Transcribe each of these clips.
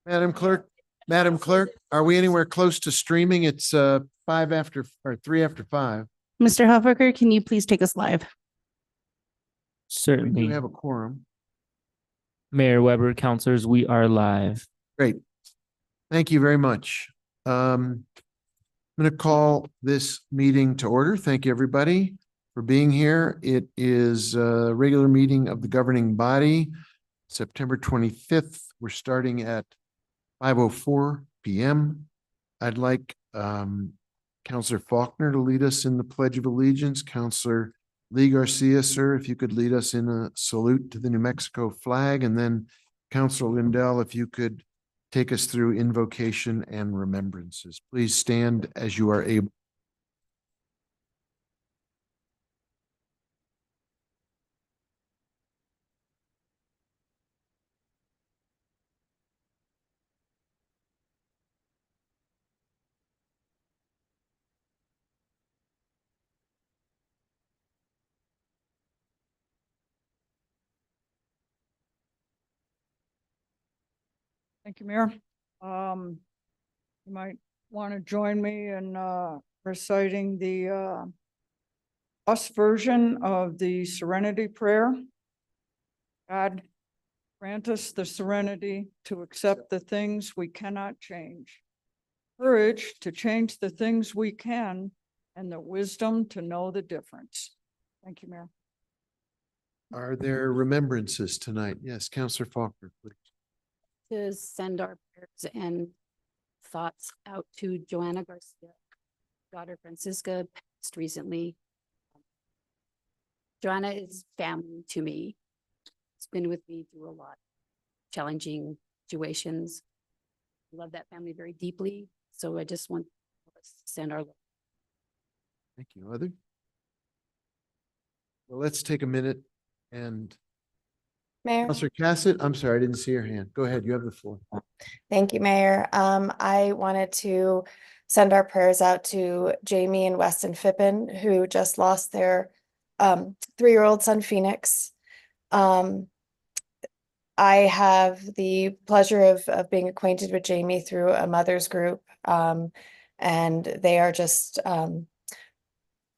Madam Clerk, are we anywhere close to streaming? It's 5 after or 3 after 5. Mr. Huffaker, can you please take us live? We do Certainly. have a quorum. Mayor Weber, councilors, we are live. Great. Thank you very much. I'm going to call this meeting to order. Thank you, everybody, for being here. It is a regular meeting of the governing body, September 25th. We're starting at 5:04 p.m. I'd like Councilor Faulkner to lead us in the Pledge of Allegiance. Councilor Lee Garcia, sir, if you could lead us in a salute to the New Mexico flag, and then Councilor Lindell, if you could take us through invocation and remembrances. Please stand as you are able. Thank you, Mayor. You might want to join me in reciting the us version of the Serenity Prayer. God, grant us the serenity to accept the things we cannot change, courage to change the things we can, and the wisdom to know the difference. Thank you, Mayor. Are there remembrances tonight? Yes, Councilor Faulkner, please. To send our prayers and thoughts out to Joanna Garcia, daughter Francisca, passed recently. Joanna is family to me. It's been with me through a lot of challenging situations. I love that family very deeply. So I just want us to send our love. Thank you. Other? Well, let's take a minute and Mayor. Councilor Cassett, I'm sorry, I didn't see your hand. Go ahead, you have the floor. Thank you, Mayor. I wanted to send our prayers out to Jamie and Weston Fippen, who just lost their 3-year-old son, Phoenix. I have the pleasure of being acquainted with Jamie through a mother's group. And they are just,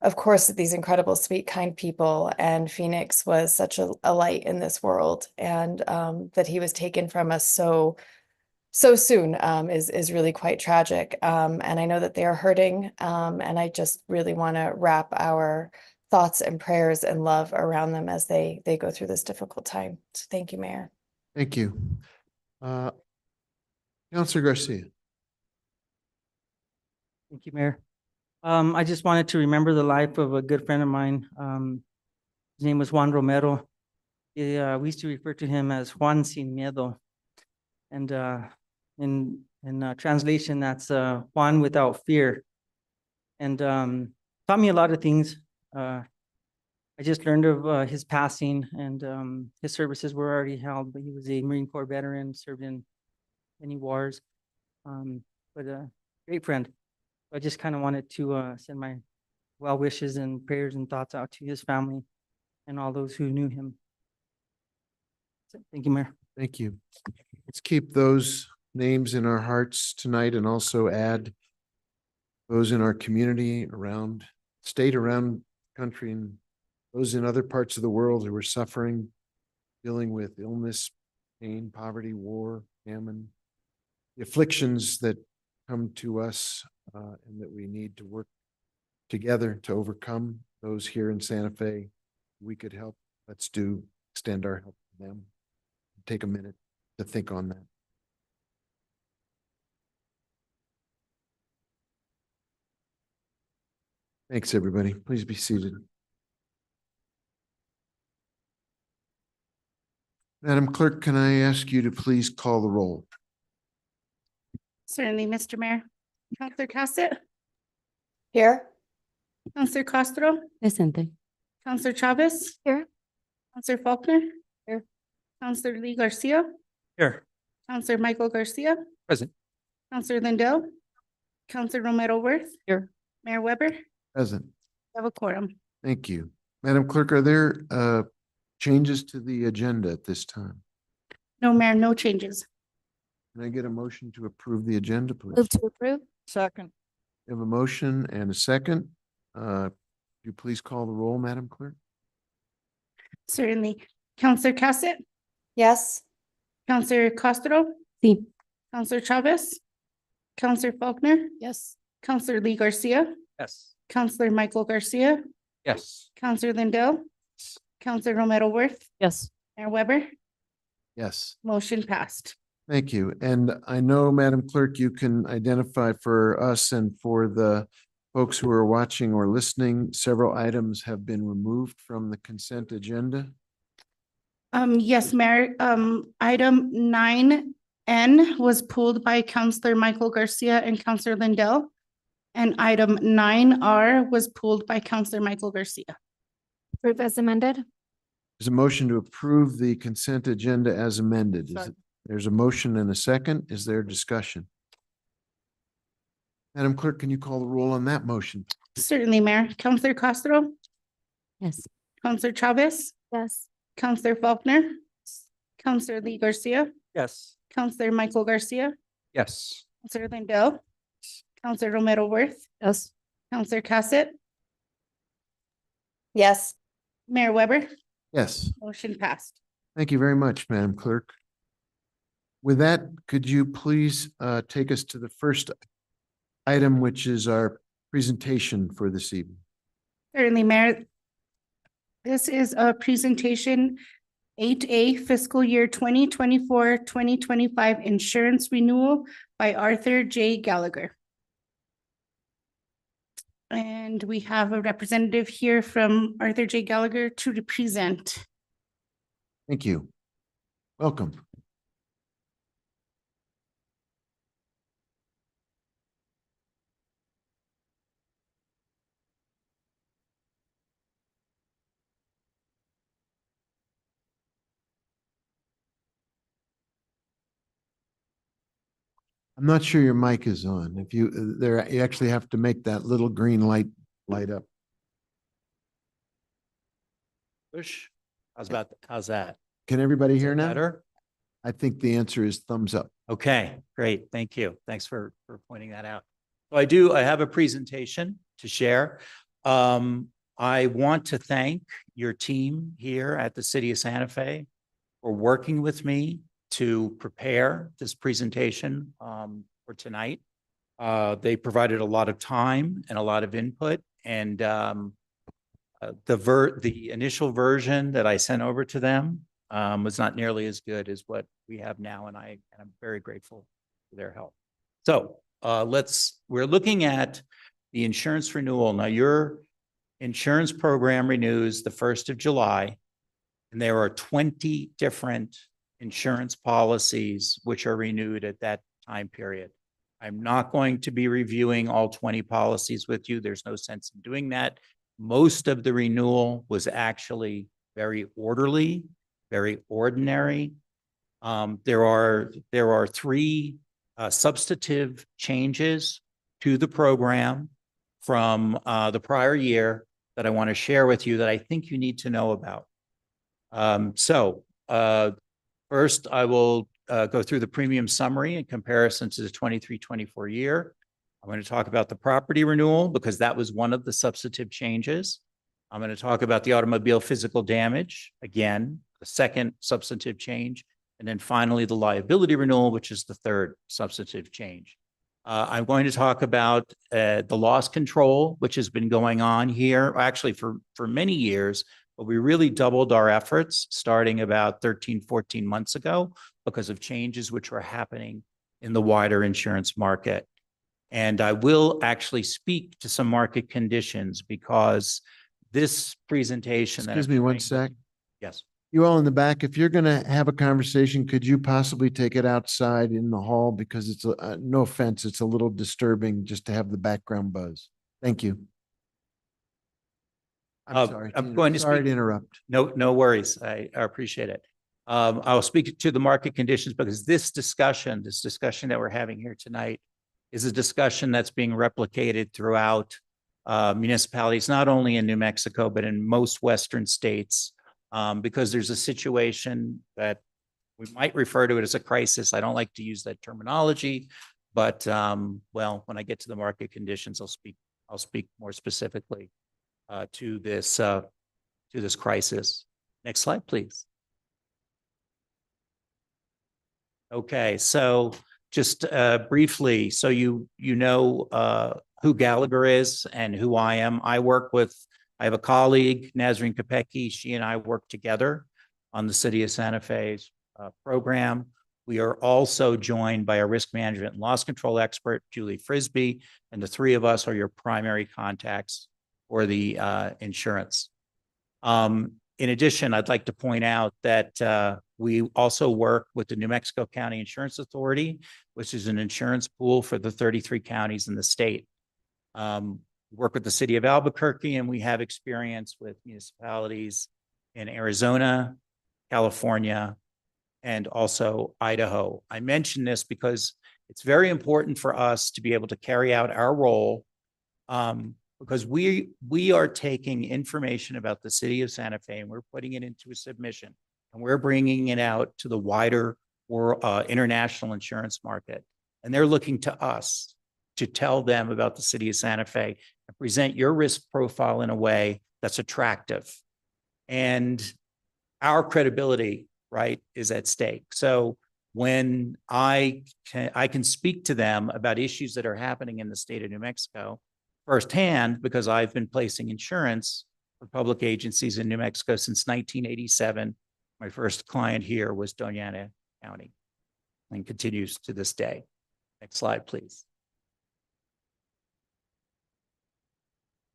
of course, these incredible, sweet, kind people. And Phoenix was such a light in this world, and that he was taken from us so soon is really quite tragic. And I know that they are hurting. And I just really want to wrap our thoughts and prayers and love around them as they go through this difficult time. So thank you, Mayor. Thank you. Councilor Garcia. Thank you, Mayor. I just wanted to remember the life of a good friend of mine. His name was Juan Romero. We used to refer to him as Juan Sin Miedo. And in translation, that's Juan without fear. And taught me a lot of things. I just learned of his passing, and his services were already held, but he was a Marine Corps veteran, served in many wars, but a great friend. I just kind of wanted to send my well wishes and prayers and thoughts out to his family and all those who knew him. So, thank you, Mayor. Thank you. Let's keep those names in our hearts tonight, and also add those in our community, around state, around country, and those in other parts of the world who are suffering, dealing with illness, pain, poverty, war, famine, the afflictions that come to us, and that we need to work together to overcome. Those here in Santa Fe we could help. Let's extend our help to them. Take a minute to think on that. Thanks, everybody. Please be seated. Madam Clerk, can I ask you to please call the roll? Certainly, Mr. Mayor. Councilor Cassett, Here. Councilor Castro, Presente. Councilor Chavez. Here. Councilor Faulkner. Here. Councilor Lee Garcia, Here. Councilor Michael Garcia, Present. Councilor Lindell, Councilor Romero Worth. Here. Mayor Weber, Present. have a quorum. Thank you. Madam Clerk, are there changes to the agenda at this time? No, Mayor, no changes. Can I get a motion to approve the agenda, please? Move to approve? Second, We have a motion and a second. Could you please call the roll, Madam Clerk? Certainly. Counselor Cassett, Yes. Counselor Castro, Sí. Counselor Chavez, Counselor Faulkner, Yes. Counselor Lee Garcia, Yes. Counselor Michael Garcia, Yes. Counselor Lindell, Counselor Romero Worth, Yes. Mayor Weber, Yes. motion passed. Thank you. And I know, Madam Clerk, you can identify for us and for the folks who are watching or listening, several items have been removed from the consent agenda. Yes, Mayor, item 9N was pulled by Counselor Michael Garcia and Counselor Lindell. And item 9R was pulled by Counselor Michael Garcia. Approve as amended? There's a motion to approve the consent agenda as amended. Second. There's a motion and a second. Is there discussion? Madam Clerk, can you call the roll on that motion? Certainly, Mayor. Counselor Castro, Yes. Counselor Chavez, Yes. Counselor Faulkner, Counselor Lee Garcia, Yes. Counselor Michael Garcia, Yes. Counselor Lindell, Counselor Romero Worth, Yes. Counselor Cassett, Yes. Mayor Weber, Yes. motion passed. Thank you very much, Madam Clerk. With that, could you please take us to the first item, which is our presentation for this evening? Certainly, Mayor. This is a presentation 8A fiscal year 2024-2025 insurance renewal by Arthur J. Gallagher. And we have a representative here from Arthur J. Gallagher to present. Thank you. Welcome. I'm not sure your mic is on. If you, there, you actually have to make that little green light light up. Push. How's that? Can everybody Is hear that now? better? I think the answer is thumbs up. Okay, great. Thank you. Thanks for pointing that out. So I have a presentation to share. I want to thank your team here at the City of Santa Fe for working with me to prepare this presentation for tonight. They provided a lot of time and a lot of input, and the initial version that I sent over to them was not nearly as good as what we have now, and I'm very grateful for their help. So we're looking at the insurance renewal. Now, your insurance program renews the 1st of July, and there are 20 different insurance policies which are renewed at that time period. I'm not going to be reviewing all 20 policies with you. There's no sense in doing that. Most of the renewal was actually very orderly, very ordinary. There are 3 substantive changes to the program from the prior year that I want to share with you that I think you need to know about. First, I will go through the premium summary in comparison to the 23-24 year. I'm going to talk about the property renewal because that was one of the substantive changes. I'm going to talk about the automobile physical damage, again, the second substantive change. And then finally, the liability renewal, which is the third substantive change. I'm going to talk about the loss control, which has been going on here, actually for many years, but we really doubled our efforts starting about 13, 14 months ago because of changes which were happening in the wider insurance market. And I will actually speak to some market conditions because this presentation. Excuse me one sec. Yes. You all in the back, if you're going to have a conversation, could you possibly take it outside in the hall? Because it's, no offense, it's a little disturbing just to have the background buzz. Thank you. I'm sorry. I'm going to Sorry speak. to interrupt. No worries. I appreciate it. I'll speak to the market conditions because this discussion that we're having here tonight is a discussion that's being replicated throughout municipalities, not only in New Mexico, but in most Western states, because there's a situation that we might refer to it as a crisis. I don't like to use that terminology, but well, when I get to the market conditions, I'll speak more specifically to this crisis. Next slide, please. Okay, so just briefly, so you know who Gallagher is and who I am. I have a colleague, Nazreen Kopecki. She and I work together on the City of Santa Fe's program. We are also joined by a risk management and loss control expert, Julie Frisbee, and the three of us are your primary contacts for the insurance. In addition, I'd like to point out that we also work with the New Mexico County Insurance Authority, which is an insurance pool for the 33 counties in the state. Work with the city of Albuquerque, and we have experience with municipalities in Arizona, California, and also Idaho. I mention this because it's very important for us to be able to carry out our role because we are taking information about the city of Santa Fe and we're putting it into a submission and we're bringing it out to the wider international insurance market. And they're looking to us to tell them about the city of Santa Fe and present your risk profile in a way that's attractive. And our credibility, right, is at stake. So when I can speak to them about issues that are happening in the state of New Mexico firsthand, because I've been placing insurance for public agencies in New Mexico since 1987. My first client here was Doña Ana County and continues to this day. Next slide, please.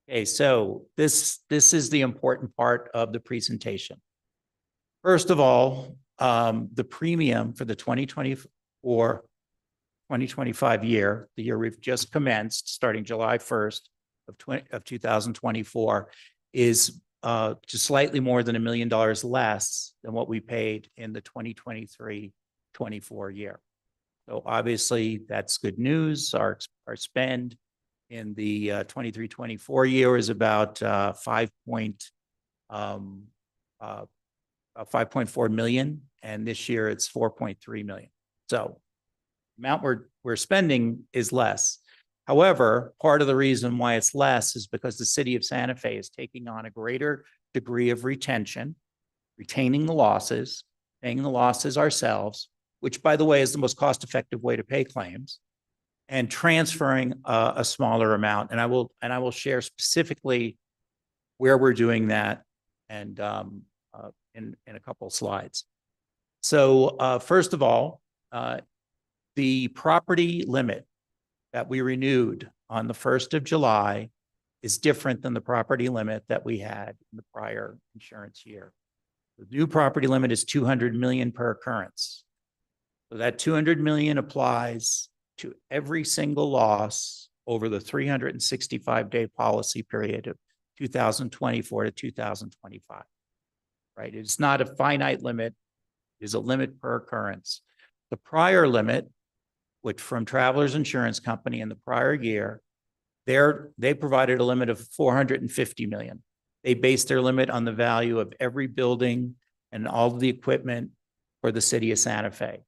Okay, so this is the important part of the presentation. First of all, the premium for the 2024-2025 year, the year we've just commenced, starting July 1st of 2024, is just slightly more than $1 million less than what we paid in the 2023-24 year. So obviously that's good news. Our spend in the 23-24 year is about 5.4 million, and this year it's 4.3 million. So the amount we're spending is less. However, part of the reason why it's less is because the city of Santa Fe is taking on a greater degree of retention, retaining the losses, paying the losses ourselves, which, by the way, is the most cost-effective way to pay claims, and transferring a smaller amount. And I will share specifically where we're doing that and in a couple of slides. So first of all, the property limit that we renewed on the 1st of July is different than the property limit that we had in the prior insurance year. The new property limit is 200 million per occurrence. So that 200 million applies to every single loss over the 365-day policy period of 2024 to 2025. Right? It's not a finite limit. It is a limit per occurrence. The prior limit, which from Travelers Insurance Company in the prior year, they provided a limit of 450 million. They based their limit on the value of every building and all of the equipment for the city of Santa Fe.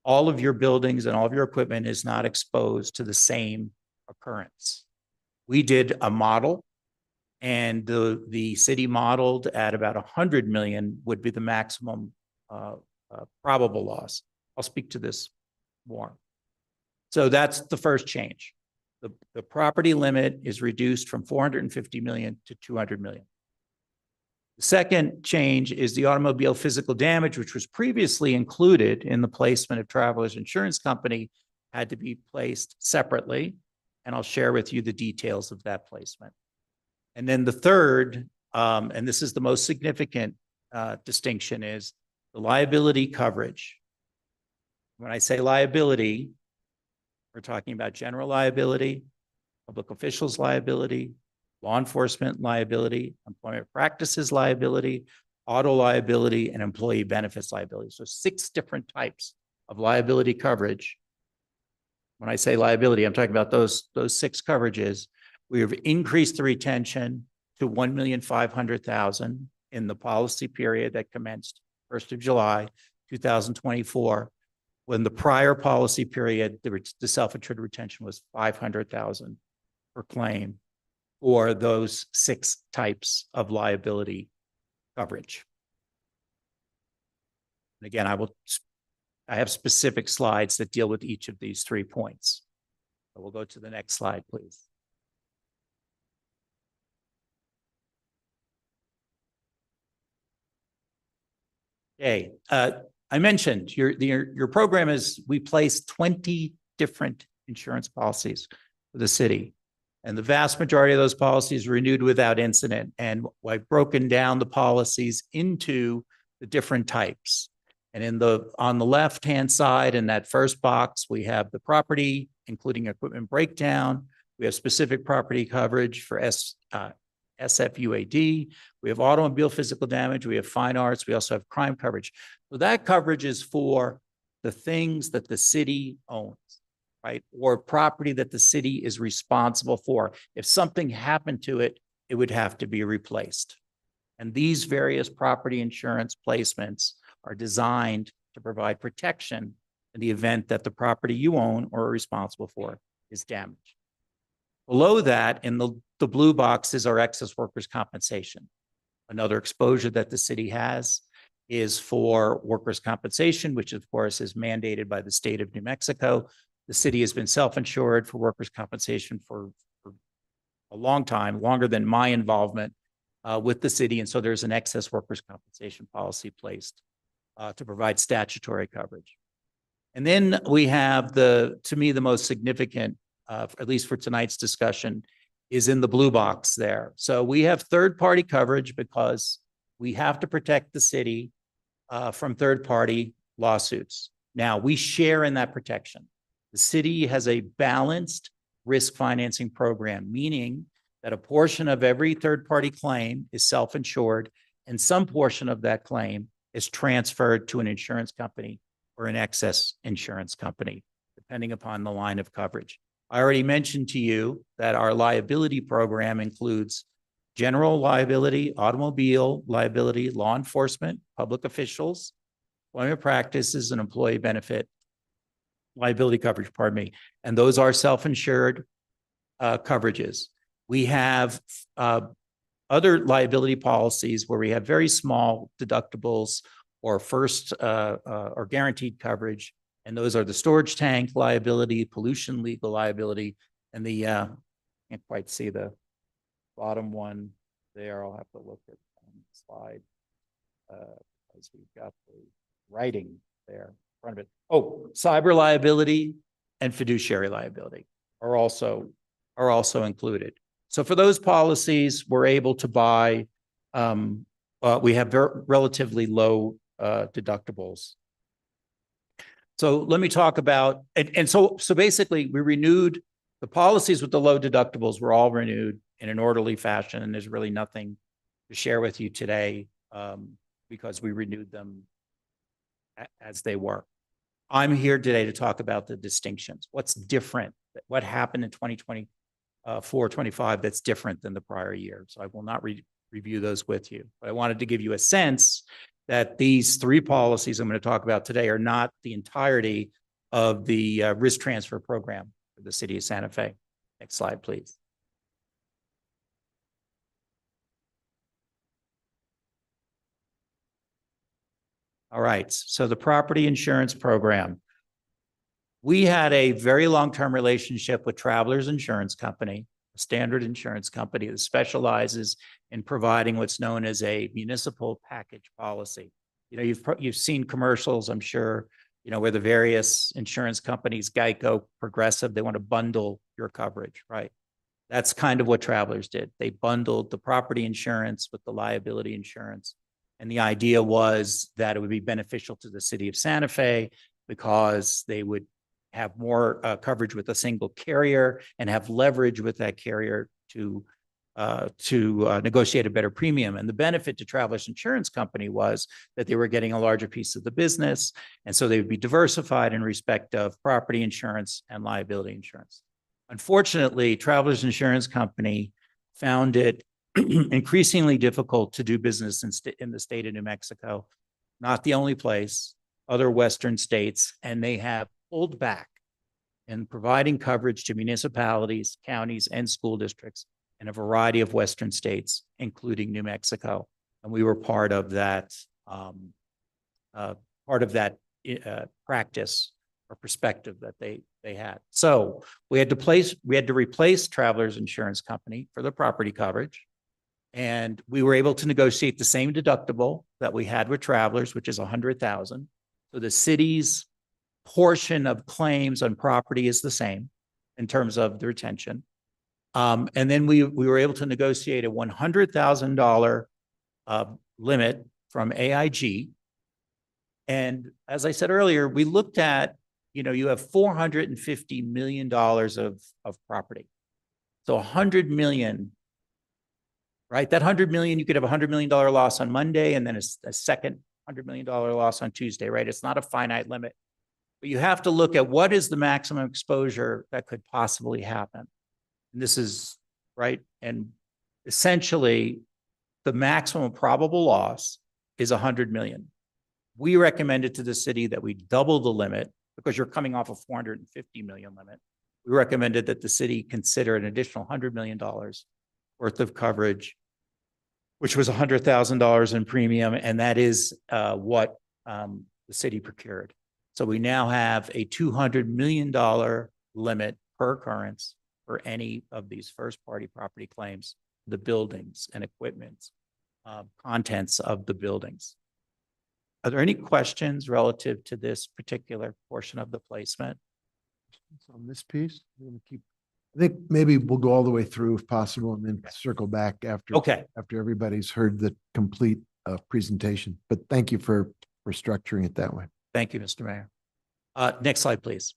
All of your buildings and all of your equipment is not exposed to the same occurrence. We did a model, and the city modeled at about 100 million would be the maximum probable loss. I'll speak to this more. So that's the first change. The property limit is reduced from 450 million to 200 million. The second change is the automobile physical damage, which was previously included in the placement of Travelers Insurance Company, had to be placed separately, and I'll share with you the details of that placement. And then the third, and this is the most significant distinction, is the liability coverage. When I say liability, we're talking about general liability, public officials liability, law enforcement liability, employment practices liability, auto liability, and employee benefits liability. So 6 different types of liability coverage. When I say liability, I'm talking about those 6 coverages. We have increased the retention to 1,500,000 in the policy period that commenced 1st of July 2024, when the prior policy period, the self-insured retention was 500,000 per claim for those 6 types of liability coverage. And again, I have specific slides that deal with each of these 3 points. So we'll go to the next slide, please. Okay, I mentioned your program is, we place 20 different insurance policies for the city. And the vast majority of those policies renewed without incident. And I've broken down the policies into the different types. And on the left-hand side, in that first box, we have the property, including equipment breakdown. We have specific property coverage for SFUAD. We have automobile physical damage. We have fine arts. We also have crime coverage. So that coverage is for the things that the city owns, right? Or property that the city is responsible for. If something happened to it, it would have to be replaced. And these various property insurance placements are designed to provide protection in the event that the property you own or are responsible for is damaged. Below that, in the blue box, is our excess workers' compensation. Another exposure that the city has is for workers' compensation, which of course is mandated by the state of New Mexico. The city has been self-insured for workers' compensation for a long time, longer than my involvement with the city. And so there's an excess workers' compensation policy placed to provide statutory coverage. And then we have to me, the most significant, at least for tonight's discussion, is in the blue box there. So we have third-party coverage because we have to protect the city from third-party lawsuits. Now, we share in that protection. The city has a balanced risk financing program, meaning that a portion of every third-party claim is self-insured, and some portion of that claim is transferred to an insurance company or an excess insurance company, depending upon the line of coverage. I already mentioned to you that our liability program includes general liability, automobile liability, law enforcement, public officials, employment practices, and employee benefit liability coverage, pardon me. And those are self-insured coverages. We have other liability policies where we have very small deductibles or first or guaranteed coverage. And those are the storage tank liability, pollution legal liability, and the, can't quite see the bottom one there. I'll have to look at the slide as we've got the writing there in front of it. Oh, cyber liability and fiduciary liability are also included. So for those policies, we're able to buy, we have relatively low deductibles. So let me talk about, so basically we renewed the policies with the low deductibles were all renewed in an orderly fashion, and there's really nothing to share with you today because we renewed them as they were. I'm here today to talk about the distinctions. What's different? What happened in 2024-25 that's different than the prior year? So I will not review those with you, but I wanted to give you a sense that these 3 policies I'm going to talk about today are not the entirety of the risk transfer program for the city of Santa Fe. Next slide, please. All right, so the property insurance program. We had a very long-term relationship with Travelers Insurance Company, a standard insurance company that specializes in providing what's known as a municipal package policy. You know, you've seen commercials, I'm sure, you know, where the various insurance companies, Geico, Progressive, they want to bundle your coverage, right? That's kind of what Travelers did. They bundled the property insurance with the liability insurance. And the idea was that it would be beneficial to the city of Santa Fe because they would have more coverage with a single carrier and have leverage with that carrier to negotiate a better premium. And the benefit to Travelers Insurance Company was that they were getting a larger piece of the business. And so they would be diversified in respect of property insurance and liability insurance. Unfortunately, Travelers Insurance Company found it increasingly difficult to do business in the state of New Mexico. Not the only place, other Western states, and they have pulled back in providing coverage to municipalities, counties, and school districts in a variety of Western states, including New Mexico. And we were part of that, practice or perspective that they had. So we had to replace Travelers Insurance Company for the property coverage. And we were able to negotiate the same deductible that we had with Travelers, which is $100,000. So the city's portion of claims on property is the same in terms of the retention. And then we were able to negotiate a $100,000 limit from AIG. And as I said earlier, we looked at, you have $450 million of property. So 100 million, right? That 100 million, you could have a $100 million loss on Monday and then a second $100 million loss on Tuesday, right? It's not a finite limit. But you have to look at what is the maximum exposure that could possibly happen. And this is, right? And essentially, the maximum probable loss is 100 million. We recommended to the city that we double the limit because you're coming off a 450 million limit. We recommended that the city consider an additional $100 million worth of coverage, which was $100,000 in premium. And that is what the city procured. So we now have a $200 million limit per occurrence for any of these first-party property claims, the buildings and equipment, contents of the buildings. Are there any questions relative to this particular portion of the placement? On this piece, we're gonna keep, I think maybe we'll go all the way through if possible and then circle back after everybody's heard the complete presentation. But thank you for structuring it that way. Thank you, Mr. Mayor. Next slide, please.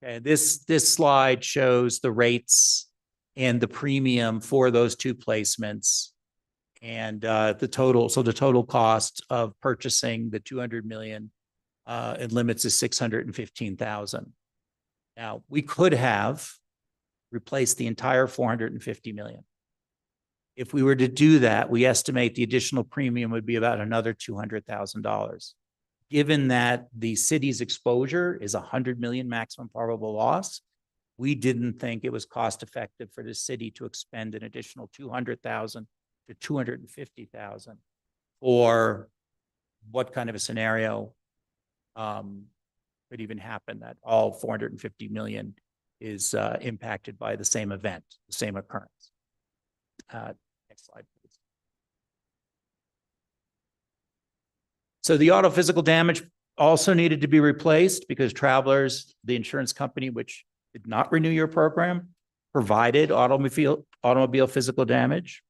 Okay, this slide shows the rates and the premium for those two placements and the total cost of purchasing the 200 million in limits is 615,000. Now, we could have replaced the entire 450 million. If we were to do that, we estimate the additional premium would be about another $200,000. Given that the city's exposure is 100 million maximum probable loss, we didn't think it was cost effective for the city to expend an additional 200,000 to 250,000 for what kind of a scenario could even happen that all 450 million is impacted by the same event, the same occurrence. Next slide, please. So the auto physical damage also needed to be replaced because Travelers, the insurance company, which did not renew your program, provided automobile physical damage.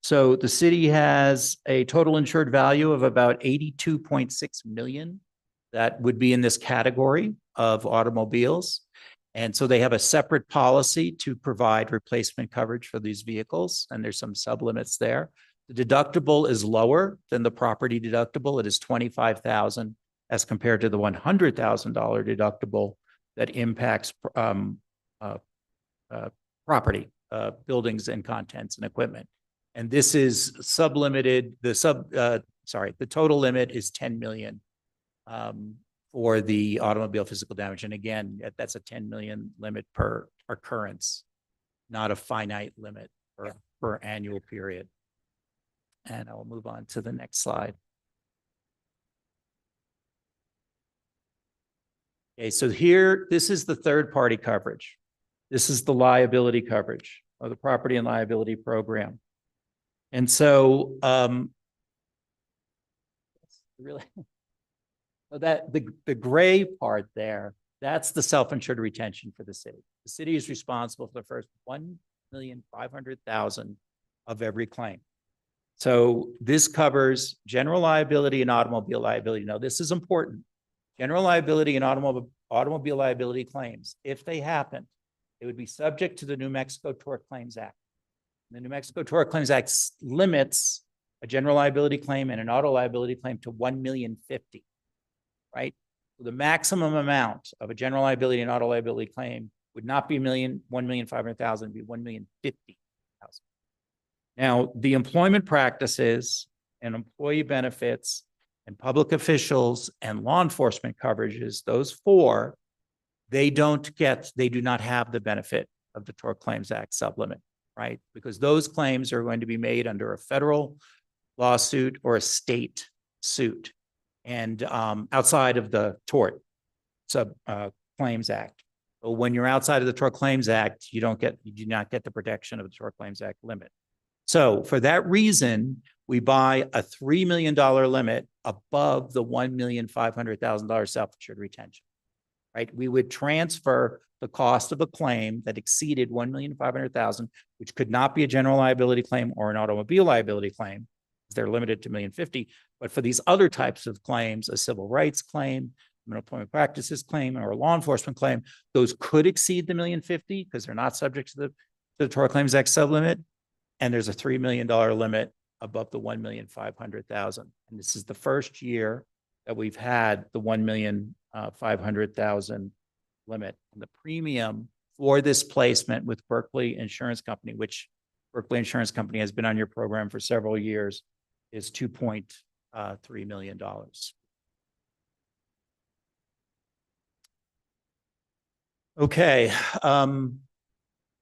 So the city has a total insured value of about 82.6 million that would be in this category of automobiles. And so they have a separate policy to provide replacement coverage for these vehicles. And there's some sublimits there. The deductible is lower than the property deductible. It is $25,000 as compared to the $100,000 deductible that impacts property, buildings and contents and equipment. And this is sublimited. The total limit is 10 million for the automobile physical damage. And again, that's a 10 million limit per occurrence, not a finite limit per annual period. And I'll move on to the next slide. Okay, so here, this is the third party coverage. This is the liability coverage of the property and liability program. And so, really, so that the gray part there, that's the self-insured retention for the city. The city is responsible for the first 1,500,000 of every claim. So this covers general liability and automobile liability. Now, this is important. General liability and automobile liability claims, if they happen, it would be subject to the New Mexico Tort Claims Act. The New Mexico Tort Claims Act limits a general liability claim and an auto liability claim to $1,050,000, right? So the maximum amount of a general liability and auto liability claim would not be $1,500,000, it'd be $1,050,000. Now, the employment practices and employee benefits and public officials and law enforcement coverages, those four, they do not have the benefit of the Tort Claims Act sublimit, right? Because those claims are going to be made under a federal lawsuit or a state suit and outside of the Tort Claims Act. But when you're outside of the Tort Claims Act, you do not get the protection of the Tort Claims Act limit. So for that reason, we buy a $3 million limit above the $1,500,000 self-insured retention, right? We would transfer the cost of a claim that exceeded $1,500,000, which could not be a general liability claim or an automobile liability claim. They're limited to $1,050,000. But for these other types of claims, a civil rights claim, an employment practices claim, or a law enforcement claim, those could exceed the $1,050,000 because they're not subject to the Tort Claims Act sublimit. And there's a $3 million limit above the $1,500,000. And this is the first year that we've had the $1,500,000 limit. And the premium for this placement with Berkeley Insurance Company, which Berkeley Insurance Company has been on your program for several years, is $2.3 million. Okay.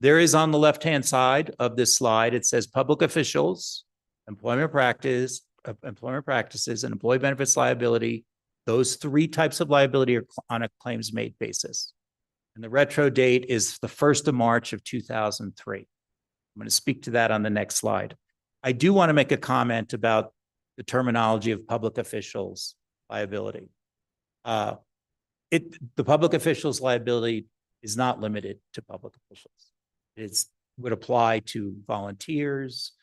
There is on the left-hand side of this slide, it says public officials, employment practices, and employee benefits liability. Those three types of liability are on a claims made basis. And the retro date is the 1st of March of 2003. I'm going to speak to that on the next slide. I do want to make a comment about the terminology of public officials liability. The public officials liability is not limited to public officials. It would apply to volunteers,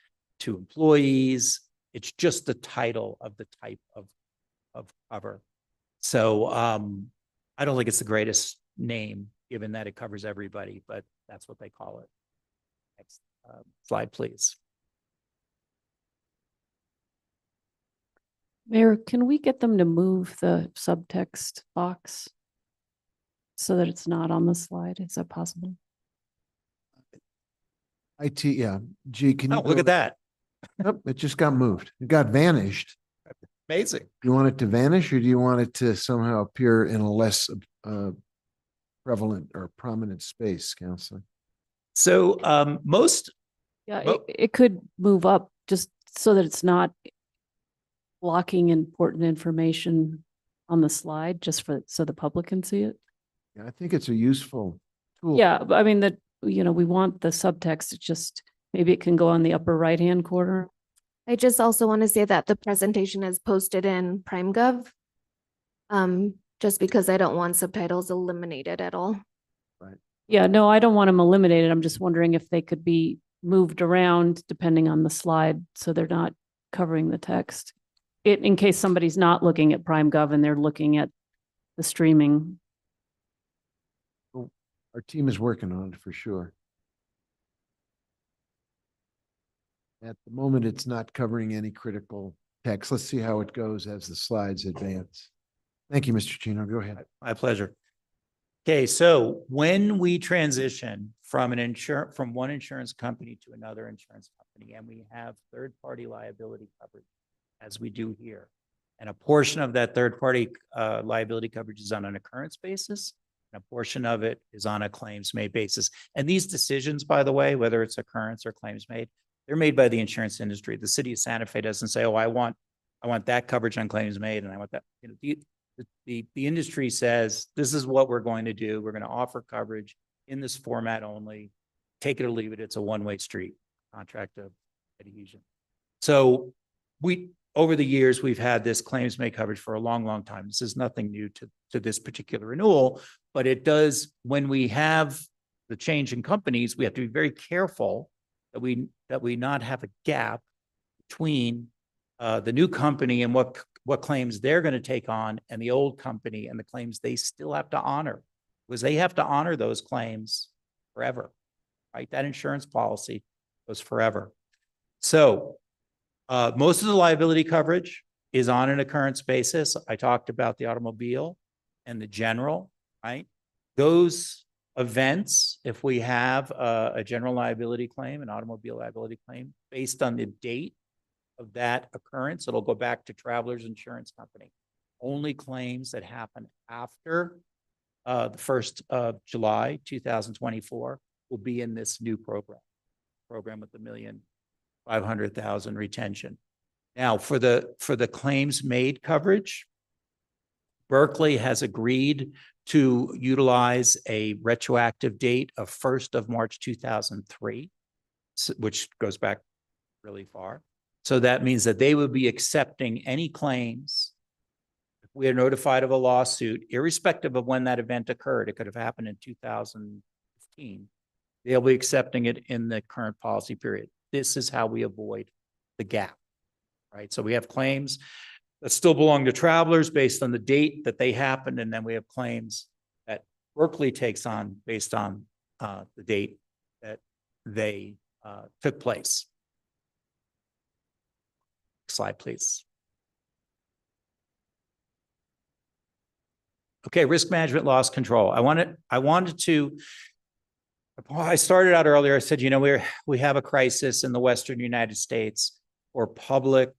to employees. It's just the title of the type of cover. So I don't think it's the greatest name, given that it covers everybody, but that's what they call it. Next slide, please. Mayor, can we get them to move the subtext box so that it's not on the slide? Is that possible? Yeah. Gee, can you Oh, look at that. Oh, it just got moved. It got vanished. Amazing. Do you want it to vanish or do you want it to somehow appear in a less prevalent or prominent space, Counselor? So Yeah, Well- it could move up just so that it's not blocking important information on the slide, just so the public can see it. Yeah, I think it's a useful tool. Yeah, but I mean we want the subtext. It's just maybe it can go on the upper right-hand corner. I just also want to say that the presentation is posted in PrimeGov. Just because I don't want subtitles eliminated at all. Yeah, no, I don't want them eliminated. I'm just wondering if they could be moved around depending on the slide so they're not covering the text. In case somebody's not looking at PrimeGov and they're looking at the streaming. Our team is working on it for sure. At the moment, it's not covering any critical text. Let's see how it goes as the slides advance. Thank you, Mr. Chino. Go ahead. My pleasure. Okay, so when we transition from one insurance company to another insurance company, and we have third-party liability coverage, as we do here, and a portion of that third-party liability coverage is on an occurrence basis, and a portion of it is on a claims-made basis. And these decisions, by the way, whether it's occurrence or claims-made, they're made by the insurance industry. The city of Santa Fe doesn't say, "Oh, I want that coverage on claims-made, and I want that." You know, the industry says, this is what we're going to do. We're going to offer coverage in this format only. Take it or leave it. It's a one-way street, contract of adhesion. So over the years, we've had this claims made coverage for a long, long time. This is nothing new to this particular renewal, but it does, when we have the change in companies, we have to be very careful that we not have a gap between the new company and what claims they're going to take on and the old company and the claims they still have to honor, because they have to honor those claims forever, right? That insurance policy goes forever. So most of the liability coverage is on an occurrence basis. I talked about the automobile and the general, right? Those events, if we have a general liability claim, an automobile liability claim, based on the date of that occurrence. It'll go back to Travelers Insurance Company. Only claims that happen after the 1st of July, 2024 will be in this new program with the $1,500,000 retention. Now, for the claims made coverage, Berkeley has agreed to utilize a retroactive date of 1st of March 2003, which goes back really far. So that means that they would be accepting any claims. If we are notified of a lawsuit, irrespective of when that event occurred, it could have happened in 2015. They'll be accepting it in the current policy period. This is how we avoid the gap, right? So we have claims that still belong to travelers based on the date that they happened, and then we have claims that Berkeley takes on based on the date that they took place. Next slide, please. Okay, risk management, loss control. I started out earlier, I said, you know, we have a crisis in the Western United States for public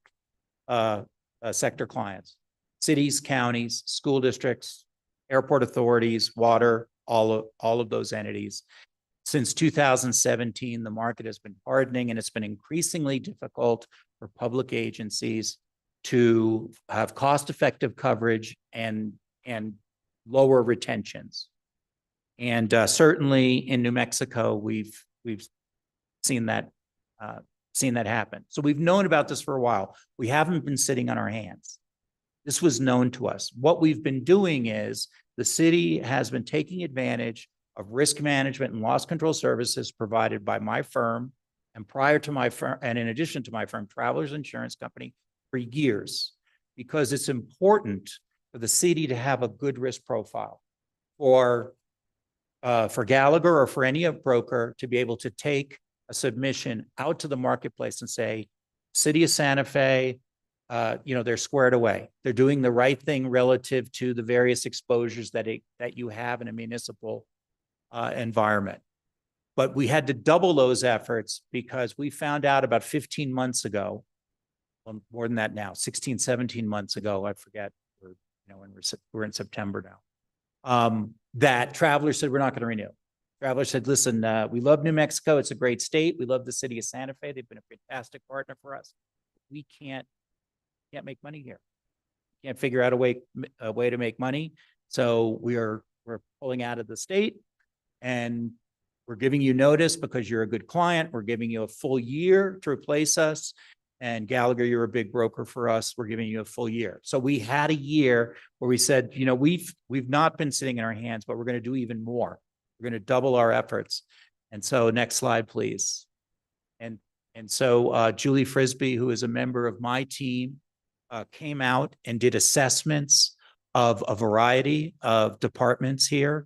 sector clients, cities, counties, school districts, airport authorities, water, all of those entities. Since 2017, the market has been hardening, and it's been increasingly difficult for public agencies to have cost-effective coverage and lower retentions. And certainly in New Mexico, we've seen that happen. So we've known about this for a while. We haven't been sitting on our hands. This was known to us. What we've been doing is the city has been taking advantage of risk management and loss control services provided by my firm, and prior to my firm, and in addition to my firm, Travelers Insurance Company, for years, because it's important for the city to have a good risk profile for Gallagher or for any broker to be able to take a submission out to the marketplace and say, City of Santa Fe, you know, they're squared away. They're doing the right thing relative to the various exposures that you have in a municipal environment. But we had to double those efforts because we found out about 15 months ago, well, more than that now, 16, 17 months ago, I forget, we're in September now, that Travelers said, we're not going to renew. Travelers said, listen, we love New Mexico. It's a great state. We love the city of Santa Fe. They've been a fantastic partner for us. We can't make money here. Can't figure out a way to make money. So we're pulling out of the state, and we're giving you notice because you're a good client. We're giving you a full year to replace us. And Gallagher, you're a big broker for us. We're giving you a full year. So we had a year where we said, you know, we've not been sitting in our hands, but we're going to do even more. We're going to double our efforts. And so next slide, please. And so Julie Frisbee, who is a member of my team, came out and did assessments of a variety of departments here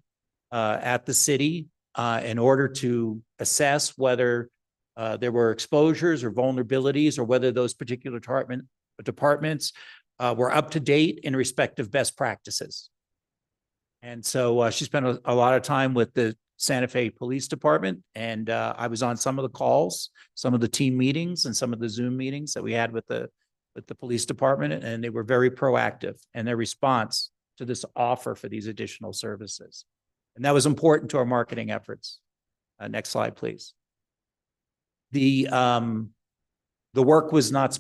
at the city in order to assess whether there were exposures or vulnerabilities, or whether those particular departments were up to date in respect of best practices. And so she spent a lot of time with the Santa Fe Police Department, and I was on some of the calls, some of the team meetings, and some of the Zoom meetings that we had with the police department, and they were very proactive in their response to this offer for these additional services. And that was important to our marketing efforts. Next slide, please. The work was not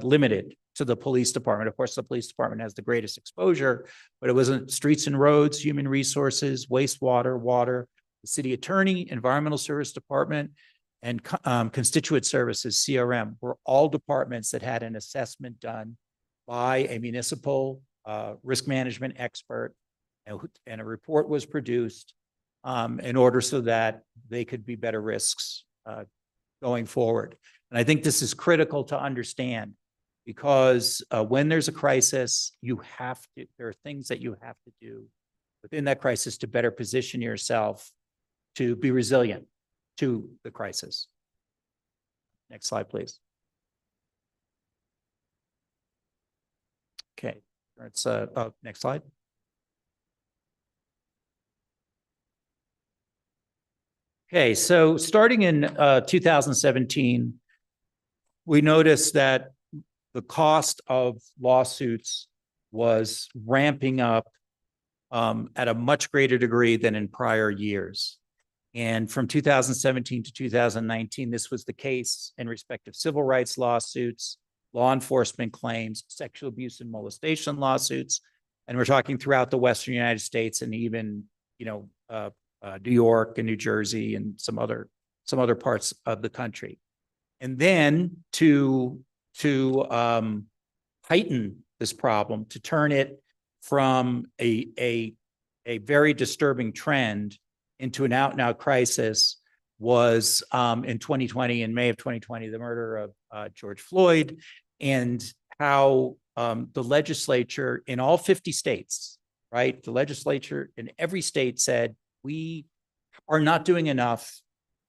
limited to the police department. Of course, the police department has the greatest exposure, but it wasn't streets and roads, human resources, wastewater, water, the city attorney, environmental service department, and constituent services, CRM, were all departments that had an assessment done by a municipal risk management expert, and a report was produced in order so that they could be better risks going forward. And I think this is critical to understand, because when there's a crisis, there are things that you have to do within that crisis to better position yourself to be resilient to the crisis. Next slide, please. Okay, let's next slide. Okay, so starting in 2017, we noticed that the cost of lawsuits was ramping up at a much greater degree than in prior years. And from 2017 to 2019, this was the case in respect of civil rights lawsuits, law enforcement claims, sexual abuse and molestation lawsuits. And we're talking throughout the Western United States and even, New York and New Jersey and some other parts of the country. And then to heighten this problem, to turn it from a very disturbing trend into an out-and-out crisis was in 2020, in May of 2020, the murder of George Floyd, and how the legislature in all 50 states, right? The legislature in every state said, we are not doing enough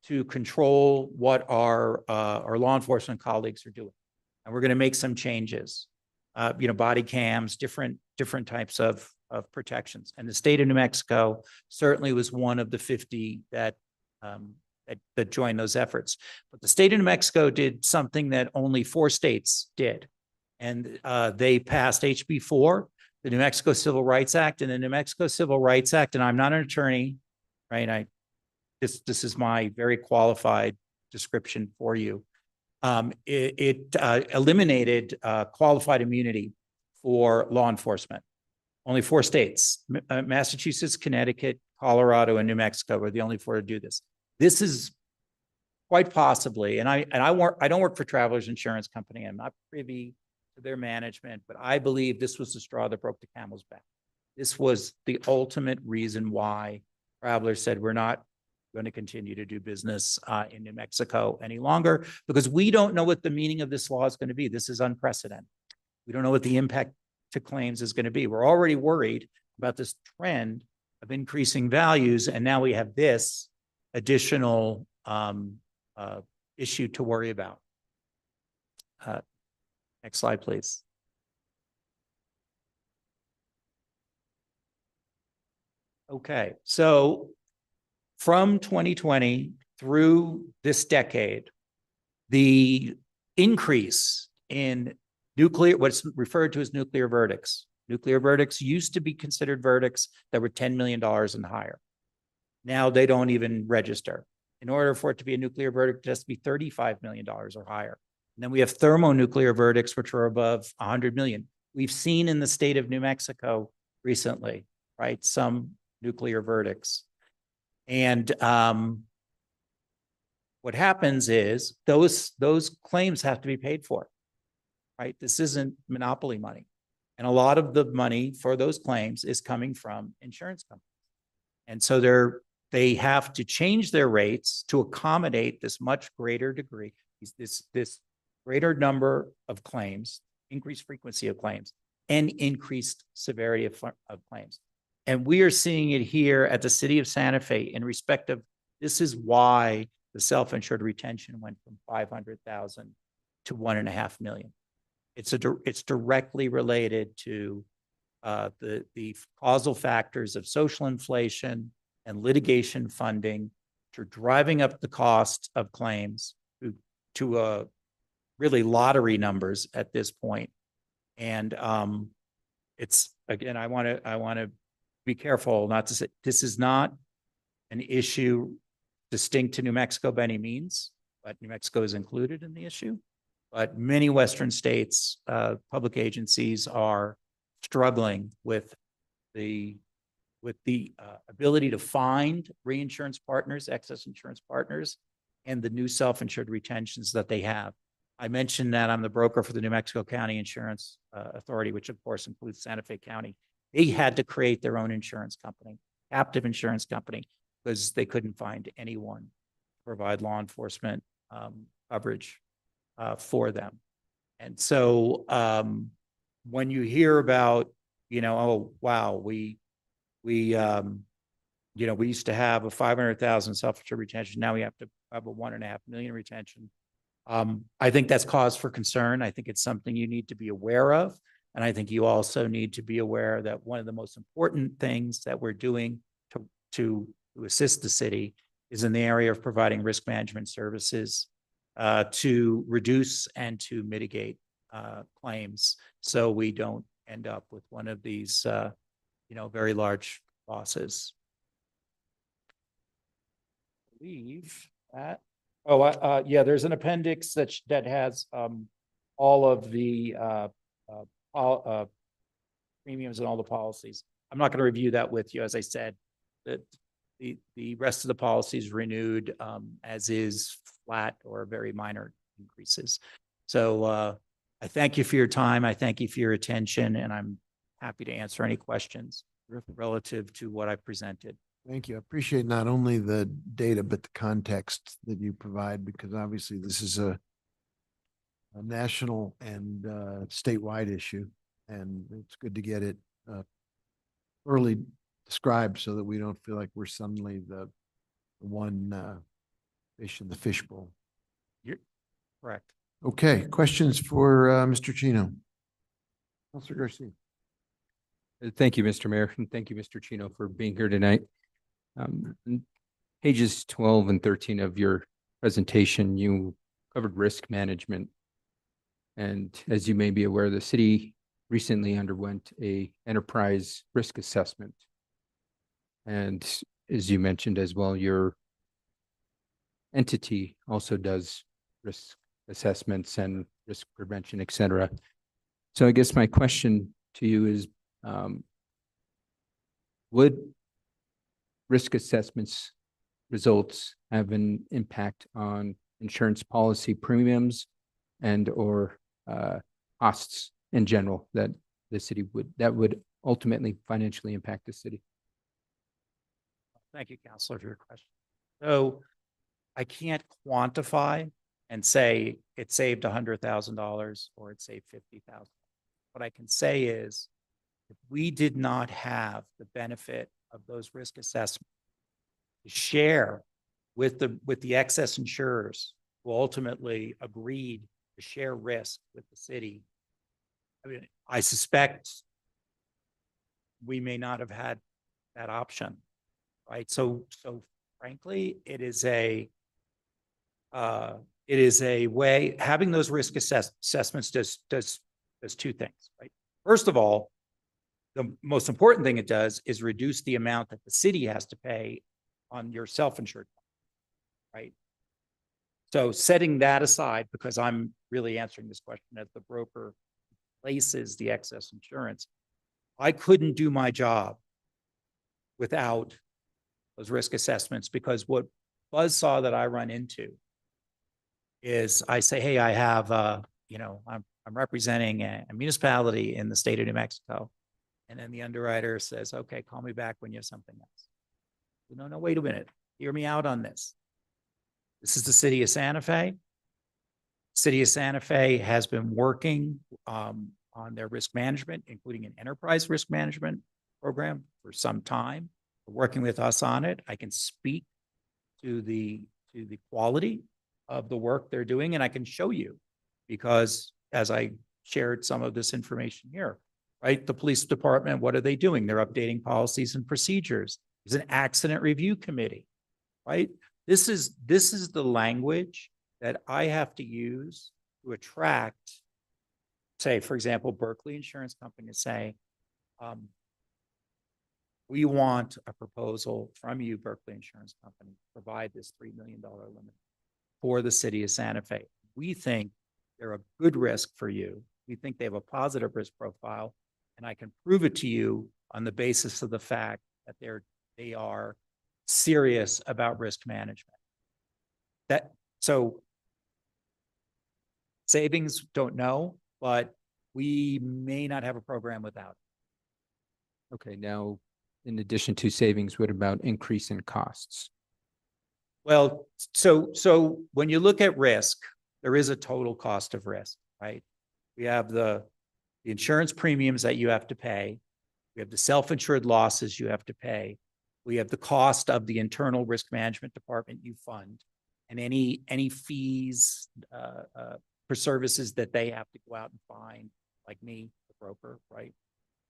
to control what our law enforcement colleagues are doing. And we're going to make some changes, body cams, different types of protections. And the state of New Mexico certainly was one of the 50 that joined those efforts. But the state of New Mexico did something that only 4 states did. And they passed HB 4, the New Mexico Civil Rights Act. And the New Mexico Civil Rights Act, and I'm not an attorney, right? This is my very qualified description for you. It eliminated qualified immunity for law enforcement. Only 4 states, Massachusetts, Connecticut, Colorado, and New Mexico were the only 4 to do this. This is quite possibly, and I don't work for Travelers Insurance Company. I'm not privy to their management, but I believe this was the straw that broke the camel's back. This was the ultimate reason why Travelers said, we're not going to continue to do business in New Mexico any longer, because we don't know what the meaning of this law is going to be. This is unprecedented. We don't know what the impact to claims is going to be. We're already worried about this trend of increasing values, and now we have this additional issue to worry about. Next slide, please. Okay, so from 2020 through this decade, the increase in what's referred to as nuclear verdicts. Nuclear verdicts used to be considered verdicts that were $10 million and higher. Now they don't even register. In order for it to be a nuclear verdict, it has to be $35 million or higher. And then we have thermonuclear verdicts, which are above 100 million. We've seen in the state of New Mexico recently, right, some nuclear verdicts. And what happens is those claims have to be paid for, right? This isn't monopoly money. And a lot of the money for those claims is coming from insurance companies. And so they have to change their rates to accommodate this much greater degree, this greater number of claims, increased frequency of claims, and increased severity of claims. And we are seeing it here at the city of Santa Fe in respect of, this is why the self-insured retention went from 500,000 to 1.5 million. It's directly related to the causal factors of social inflation and litigation funding, to driving up the cost of claims to really lottery numbers at this point. And it's, again, I want to be careful not to say, this is not an issue distinct to New Mexico by any means, but New Mexico is included in the issue. But many Western states, public agencies are struggling with the ability to find reinsurance partners, excess insurance partners, and the new self-insured retentions that they have. I mentioned that I'm the broker for the New Mexico County Insurance Authority, which of course includes Santa Fe County. They had to create their own insurance company, captive insurance company, because they couldn't find anyone to provide law enforcement coverage for them. And so when you hear about, oh, wow, we used to have a 500,000 self-insured retention. Now we have to have a 1.5 million retention. I think that's cause for concern. I think it's something you need to be aware of. And I think you also need to be aware that one of the most important things that we're doing to assist the city is in the area of providing risk management services to reduce and to mitigate claims, so we don't end up with one of these, very large losses. I believe that. Oh, yeah, there's an appendix that has all of the premiums and all the policies. I'm not going to review that with you. As I said, that the rest of the policies renewed as is, flat or very minor increases. So I thank you for your time. I thank you for your attention, and I'm happy to answer any questions relative to what I presented. Thank you. I appreciate not only the data, but the context that you provide, because obviously this is a national and statewide issue, and it's good to get it early described so that we don't feel like we're suddenly the one fish in the fishbowl. You're correct. Okay, questions for Mr. Chino? Councilor Garcia. Thank you, Mr. Mayor, and thank you, Mr. Chino, for being here tonight. Pages 12 and 13 of your presentation, you covered risk management. And as you may be aware, the city recently underwent a enterprise risk assessment. And as you mentioned as well, your entity also does risk assessments and risk prevention, et cetera. So I guess my question to you is, would risk assessments results have an impact on insurance policy premiums and or costs in general that the city would ultimately financially impact the city? Thank you, Counselor, for your question. So I can't quantify and say it saved $100,000 or it saved $50,000. What I can say is, if we did not have the benefit of those risk assessments to share with the excess insurers who ultimately agreed to share risk with the city, I mean, I suspect we may not have had that option, right? So frankly, it is a way, having those risk assessments does two things, right? First of all, the most important thing it does is reduce the amount that the city has to pay on your self-insured, right? So setting that aside, because I'm really answering this question as the broker places the excess insurance, I couldn't do my job without those risk assessments, because what buzzsaw that I run into is I say, hey, I have, I'm representing a municipality in the state of New Mexico. And then the underwriter says, okay, call me back when you have something else. No, wait a minute. Hear me out on this. This is the city of Santa Fe. City of Santa Fe has been working on their risk management, including an enterprise risk management program for some time. They're working with us on it. I can speak to the quality of the work they're doing, and I can show you, because as I shared some of this information here, right? The police department, what are they doing? They're updating policies and procedures. There's an accident review committee, right? This is the language that I have to use to attract, say, for example, Berkeley Insurance Company to say, we want a proposal from you, Berkeley Insurance Company, to provide this $3 million limit for the city of Santa Fe. We think they're a good risk for you. We think they have a positive risk profile, and I can prove it to you on the basis of the fact that they are serious about risk management. So savings, don't know, but we may not have a program without it. Okay, now, in addition to savings, what about increase in costs? Well, so when you look at risk, there is a total cost of risk, right? We have the insurance premiums that you have to pay. We have the self-insured losses you have to pay. We have the cost of the internal risk management department you fund, and any fees for services that they have to go out and find, like me, the broker, right?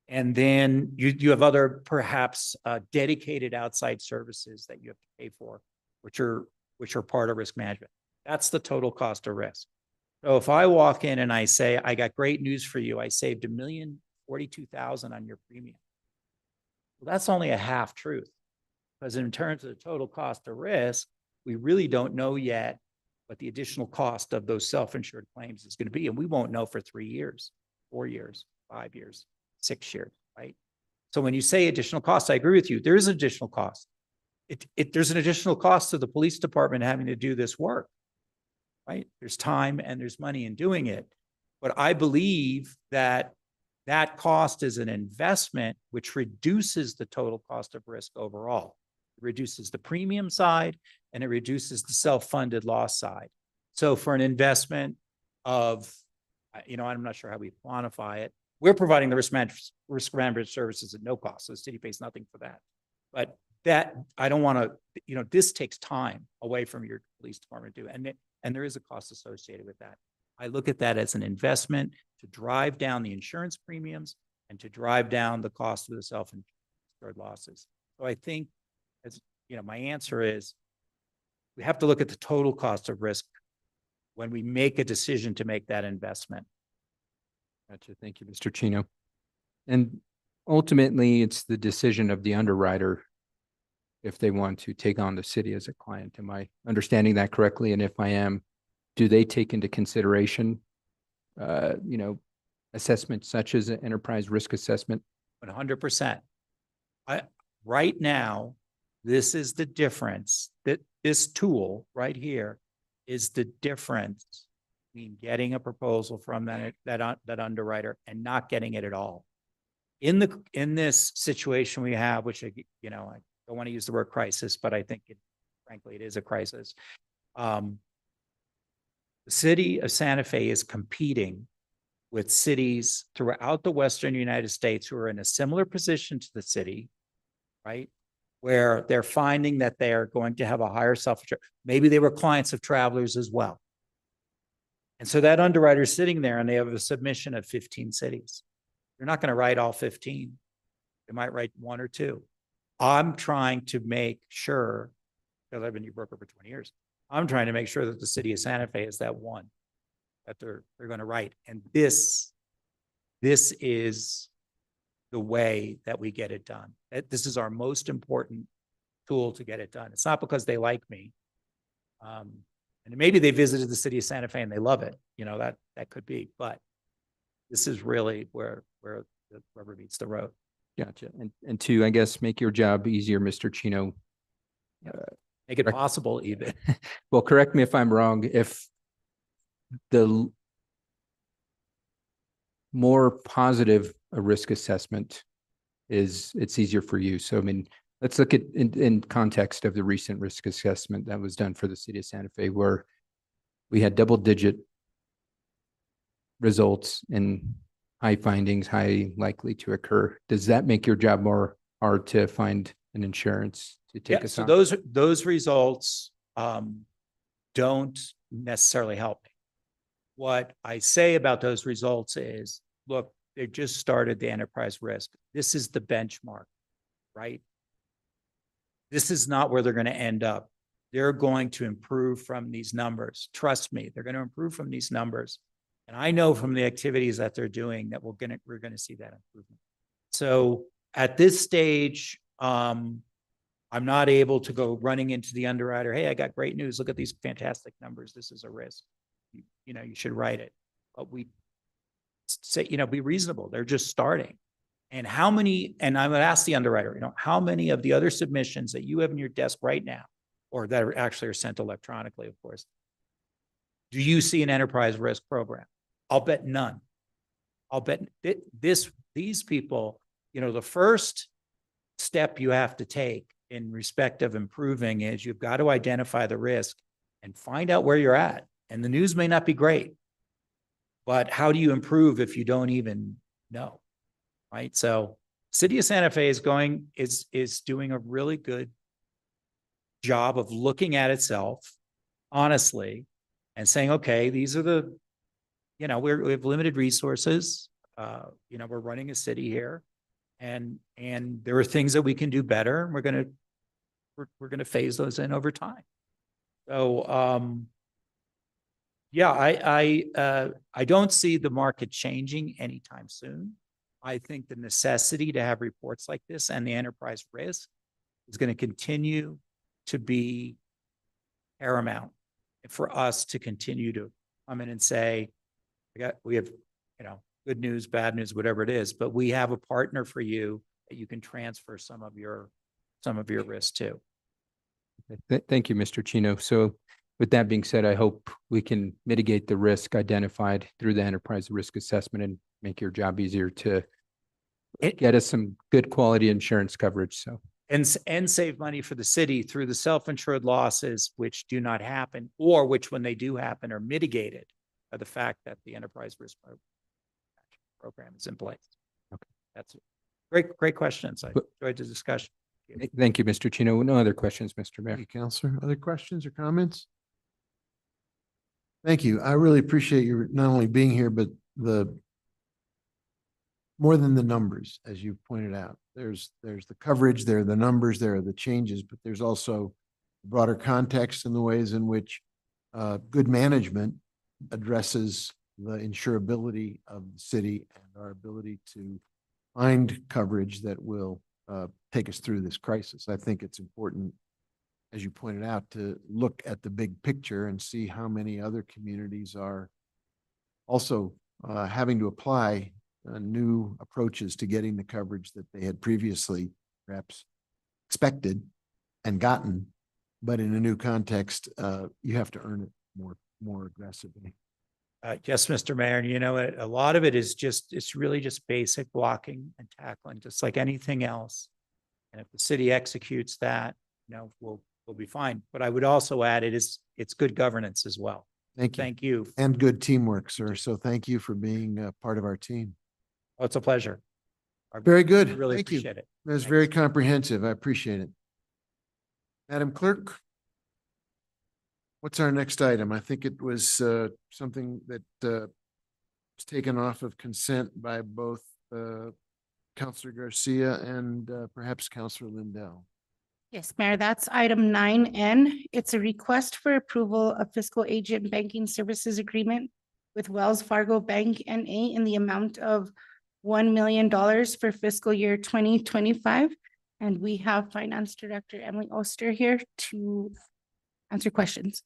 And then you have other perhaps dedicated outside services that you have to pay for, which are part of risk management. That's the total cost of risk. So if I walk in and I say, I got great news for you, I saved $1,042,000 on your premium. Well, that's only a half truth. Because in terms of the total cost of risk, we really don't know yet what the additional cost of those self-insured claims is going to be. And we won't know for 3 years, 4 years, 5 years, 6 years, right? So when you say additional cost, I agree with you. There is additional cost. There's an additional cost to the police department having to do this work, right? There's time and there's money in doing it. But I believe that that cost is an investment which reduces the total cost of risk overall. It reduces the premium side and it reduces the self-funded loss side. So for an investment of, I'm not sure how we quantify it. We're providing the risk management services at no cost. So the city pays nothing for that. But that, I don't want to, this takes time away from your police department to do. And there is a cost associated with that. I look at that as an investment to drive down the insurance premiums and to drive down the cost of the self-insured losses. So I think, my answer is we have to look at the total cost of risk when we make a decision to make that investment. Gotcha. Thank you, Mr. Chino. And ultimately, it's the decision of the underwriter if they want to take on the city as a client. Am I understanding that correctly? And if I am, do they take into consideration, assessments such as an enterprise risk assessment? 100%. Right now, this is the difference. That this tool right here is the difference between getting a proposal from that underwriter and not getting it at all. In this situation we have, which I don't want to use the word crisis, but I think frankly it is a crisis. The city of Santa Fe is competing with cities throughout the Western United States who are in a similar position to the city, right? Where they're finding that they are going to have a higher self-insurance. Maybe they were clients of Travelers as well. And so that underwriter is sitting there and they have a submission of 15 cities. They're not going to write all 15. They might write 1 or 2. I'm trying to make sure, because I've been your broker for 20 years, I'm trying to make sure that the city of Santa Fe is that one that they're going to write. And this is the way that we get it done. This is our most important tool to get it done. It's not because they like me. And maybe they visited the city of Santa Fe and they love it. That could be, but this is really where the rubber meets the road. Gotcha. And to, I guess, make your job easier, Mr. Chino. Make it possible even. Well, correct me if I'm wrong. If the more positive a risk assessment is, it's easier for you. So, I mean, let's look at in context of the recent risk assessment that was done for the city of Santa Fe, where we had double-digit results and high findings, high likely to occur. Does that make your job more hard to find an insurance to take us so on? those results don't necessarily help me. What I say about those results is, look, they just started the enterprise risk. This is the benchmark, right? This is not where they're going to end up. They're going to improve from these numbers. Trust me, they're going to improve from these numbers. And I know from the activities that they're doing that we're going to see that improvement. So at this stage, I'm not able to go running into the underwriter. Hey, I got great news. Look at these fantastic numbers. This is a risk. You should write it. But we say, be reasonable. They're just starting. And how many, and I would ask the underwriter, how many of the other submissions that you have in your desk right now, or that are sent electronically, of course, do you see an enterprise risk program? I'll bet none. I'll bet these people, the first step you have to take in respect of improving is you've got to identify the risk and find out where you're at. And the news may not be great, but how do you improve if you don't even know? Right. So City of Santa Fe is doing a really good job of looking at itself honestly and saying, okay, these are the, we have limited resources. We're running a city here and there are things that we can do better. And we're going to phase those in over time. So, Yeah, I don't see the market changing anytime soon. I think the necessity to have reports like this and the enterprise risk is going to continue to be paramount for us to continue to come in and say, we have, good news, bad news, whatever it is, but we have a partner for you that you can transfer some of your risk to. Thank you, Mr. Chino. So with that being said, I hope we can mitigate the risk identified through the enterprise risk assessment and make your job easier to get us some good quality insurance coverage. So. And save money for the city through the self-insured losses, which do not happen, or which when they do happen are mitigated by the fact that the enterprise risk program is in place. Okay. That's great questions. I enjoyed the discussion. Thank you, Mr. Chino. No other questions, Mr. Mayor. Thank you, Counselor. Other questions or comments? Thank you. I really appreciate you not only being here, but more than the numbers, as you pointed out. There's the coverage, there are the numbers, there are the changes, but there's also broader context in the ways in which good management addresses the insurability of the city and our ability to find coverage that will take us through this crisis. I think it's important, as you pointed out, to look at the big picture and see how many other communities are also having to apply new approaches to getting the coverage that they had previously perhaps expected and gotten, but in a new context, you have to earn it more aggressively. Yes, Mr. Mayor, and a lot of it is it's really just basic blocking and tackling, just like anything else. And if the city executes that, we'll be fine. But I would also add it's good governance as well. Thank you. Thank you. And good teamwork, sir. So thank you for being part of our team. Oh, it's a pleasure. Very good. I really Thank you. appreciate it. That was Thanks. very comprehensive. I appreciate it. Madam Clerk, what's our next item? I think it was something that was taken off of consent by both Councilor Garcia and perhaps Councilor Lindell. Yes, Mayor, that's item 9N. It's a request for approval of fiscal agent banking services agreement with Wells Fargo Bank N.A. in the amount of $1 million for fiscal year 2025. And we have Finance Director Emily Oster here to answer questions.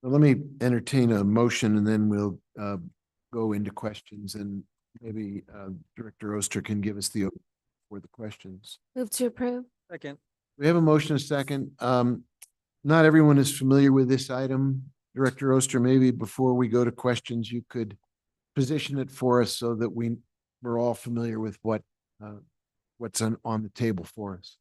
Well, let me entertain a motion and then we'll go into questions, and maybe Director Oster can give us the for the questions. Move to approve. Second. We have a motion, a second. Not everyone is familiar with this item. Director Oster, maybe before we go to questions, you could position it for us so that we're all familiar with what's on the table for us.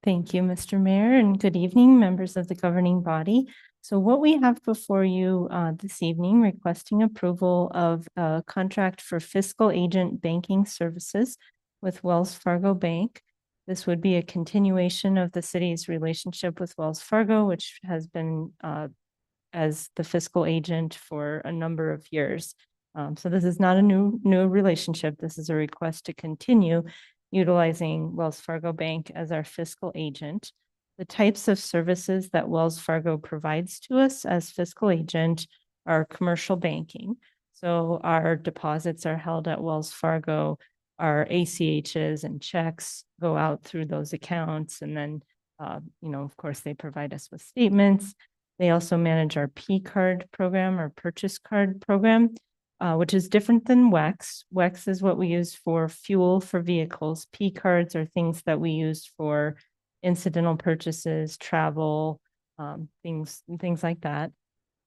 Thank you, Mr. Mayor, and good evening, members of the governing body. So what we have before you this evening, requesting approval of a contract for fiscal agent banking services with Wells Fargo Bank. This would be a continuation of the city's relationship with Wells Fargo, which has been as the fiscal agent for a number of years. So this is not a new relationship. This is a request to continue utilizing Wells Fargo Bank as our fiscal agent. The types of services that Wells Fargo provides to us as fiscal agent are commercial banking. So our deposits are held at Wells Fargo, our ACHs and checks go out through those accounts. And then, of course, they provide us with statements. They also manage our P card program, our purchase card program, which is different than WEX. WEX is what we use for fuel for vehicles. P cards are things that we use for incidental purchases, travel, things like that.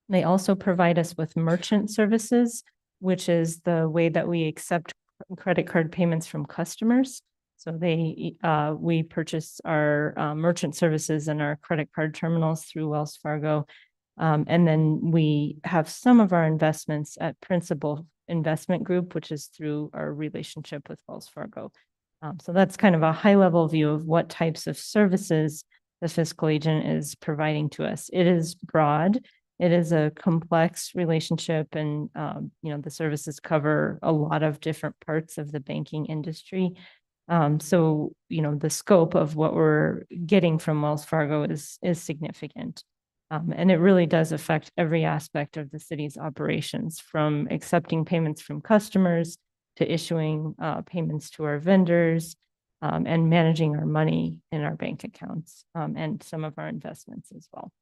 They also provide us with merchant services, which is the way that we accept credit card payments from customers. So we purchase our merchant services and our credit card terminals through Wells Fargo. And then we have some of our investments at Principal Investment Group, which is through our relationship with Wells Fargo. So that's kind of a high level view of what types of services the fiscal agent is providing to us. It is broad. It is a complex relationship, and the services cover a lot of different parts of the banking industry. So the scope of what we're getting from Wells Fargo is significant. And it really does affect every aspect of the city's operations, from accepting payments from customers to issuing payments to our vendors, and managing our money in our bank accounts, and some of our investments as well.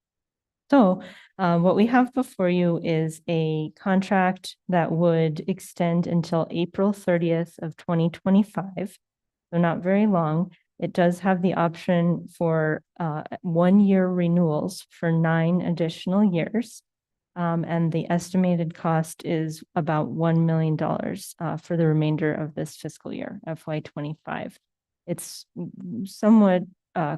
So what we have before you is a contract that would extend until April 30th of 2025. So not very long. It does have the option for 1-year renewals for 9 additional years. And the estimated cost is about $1 million for the remainder of this fiscal year, FY25. It's somewhat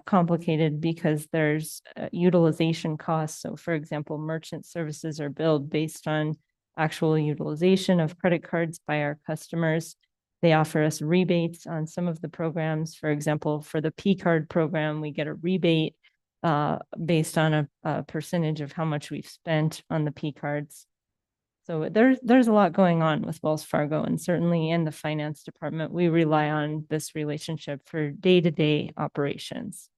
complicated because there's utilization costs. So for example, merchant services are billed based on actual utilization of credit cards by our customers. They offer us rebates on some of the programs. For example, for the P card program, we get a rebate based on a percentage of how much we've spent on the P cards. So there's a lot going on with Wells Fargo, and certainly in the finance department, we rely on this relationship for day-to-day operations.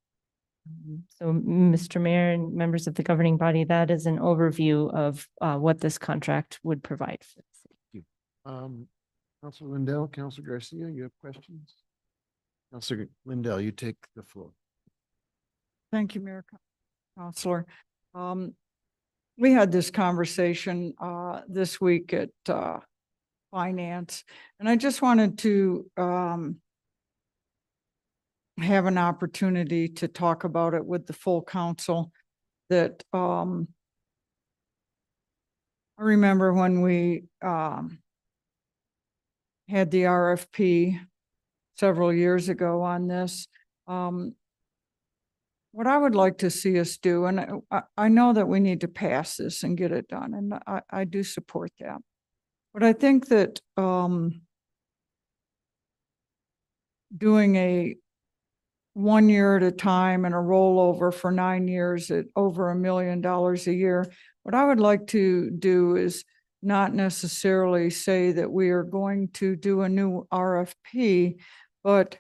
So, Mr. Mayor and members of the governing body, that is an overview of what this contract would provide for the city. Councilor Lindell, Councilor Garcia, you have questions? Councilor Lindell, you take the floor. Thank you, Mayor, Counselor. We had this conversation this week at Finance, and I just wanted to have an opportunity to talk about it with the full council. That I remember when we had the RFP several years ago on this. What I would like to see us do, and I know that we need to pass this and get it done, and I do support that. But I think that doing a 1 year at a time and a rollover for 9 years at over $1 million a year, what I would like to do is not necessarily say that we are going to do a new RFP, but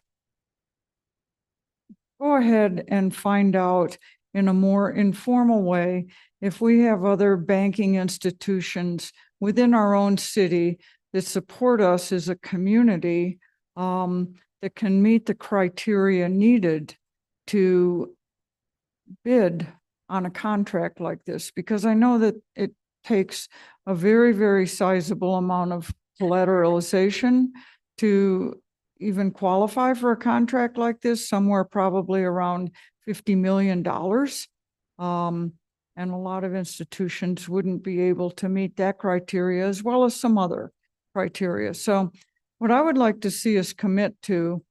go ahead and find out in a more informal way if we have other banking institutions within our own city that support us as a community that can meet the criteria needed to bid on a contract like this, because I know that it takes a very, very sizable amount of collateralization to even qualify for a contract like this, somewhere probably around $50 million. And a lot of institutions wouldn't be able to meet that criteria as well as some other criteria. So what I would like to see us commit to,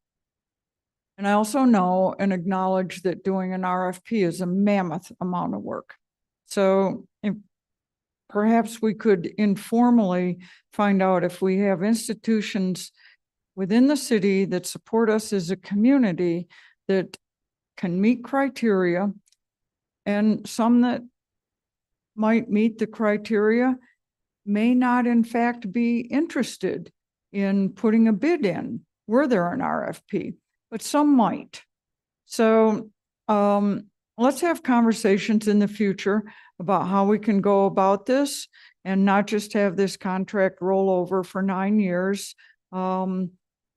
and I also know and acknowledge that doing an RFP is a mammoth amount of work. So perhaps we could informally find out if we have institutions within the city that support us as a community that can meet criteria, and some that might meet the criteria may not in fact be interested in putting a bid in were there an RFP, but some might. So let's have conversations in the future about how we can go about this and not just have this contract roll over for 9 years,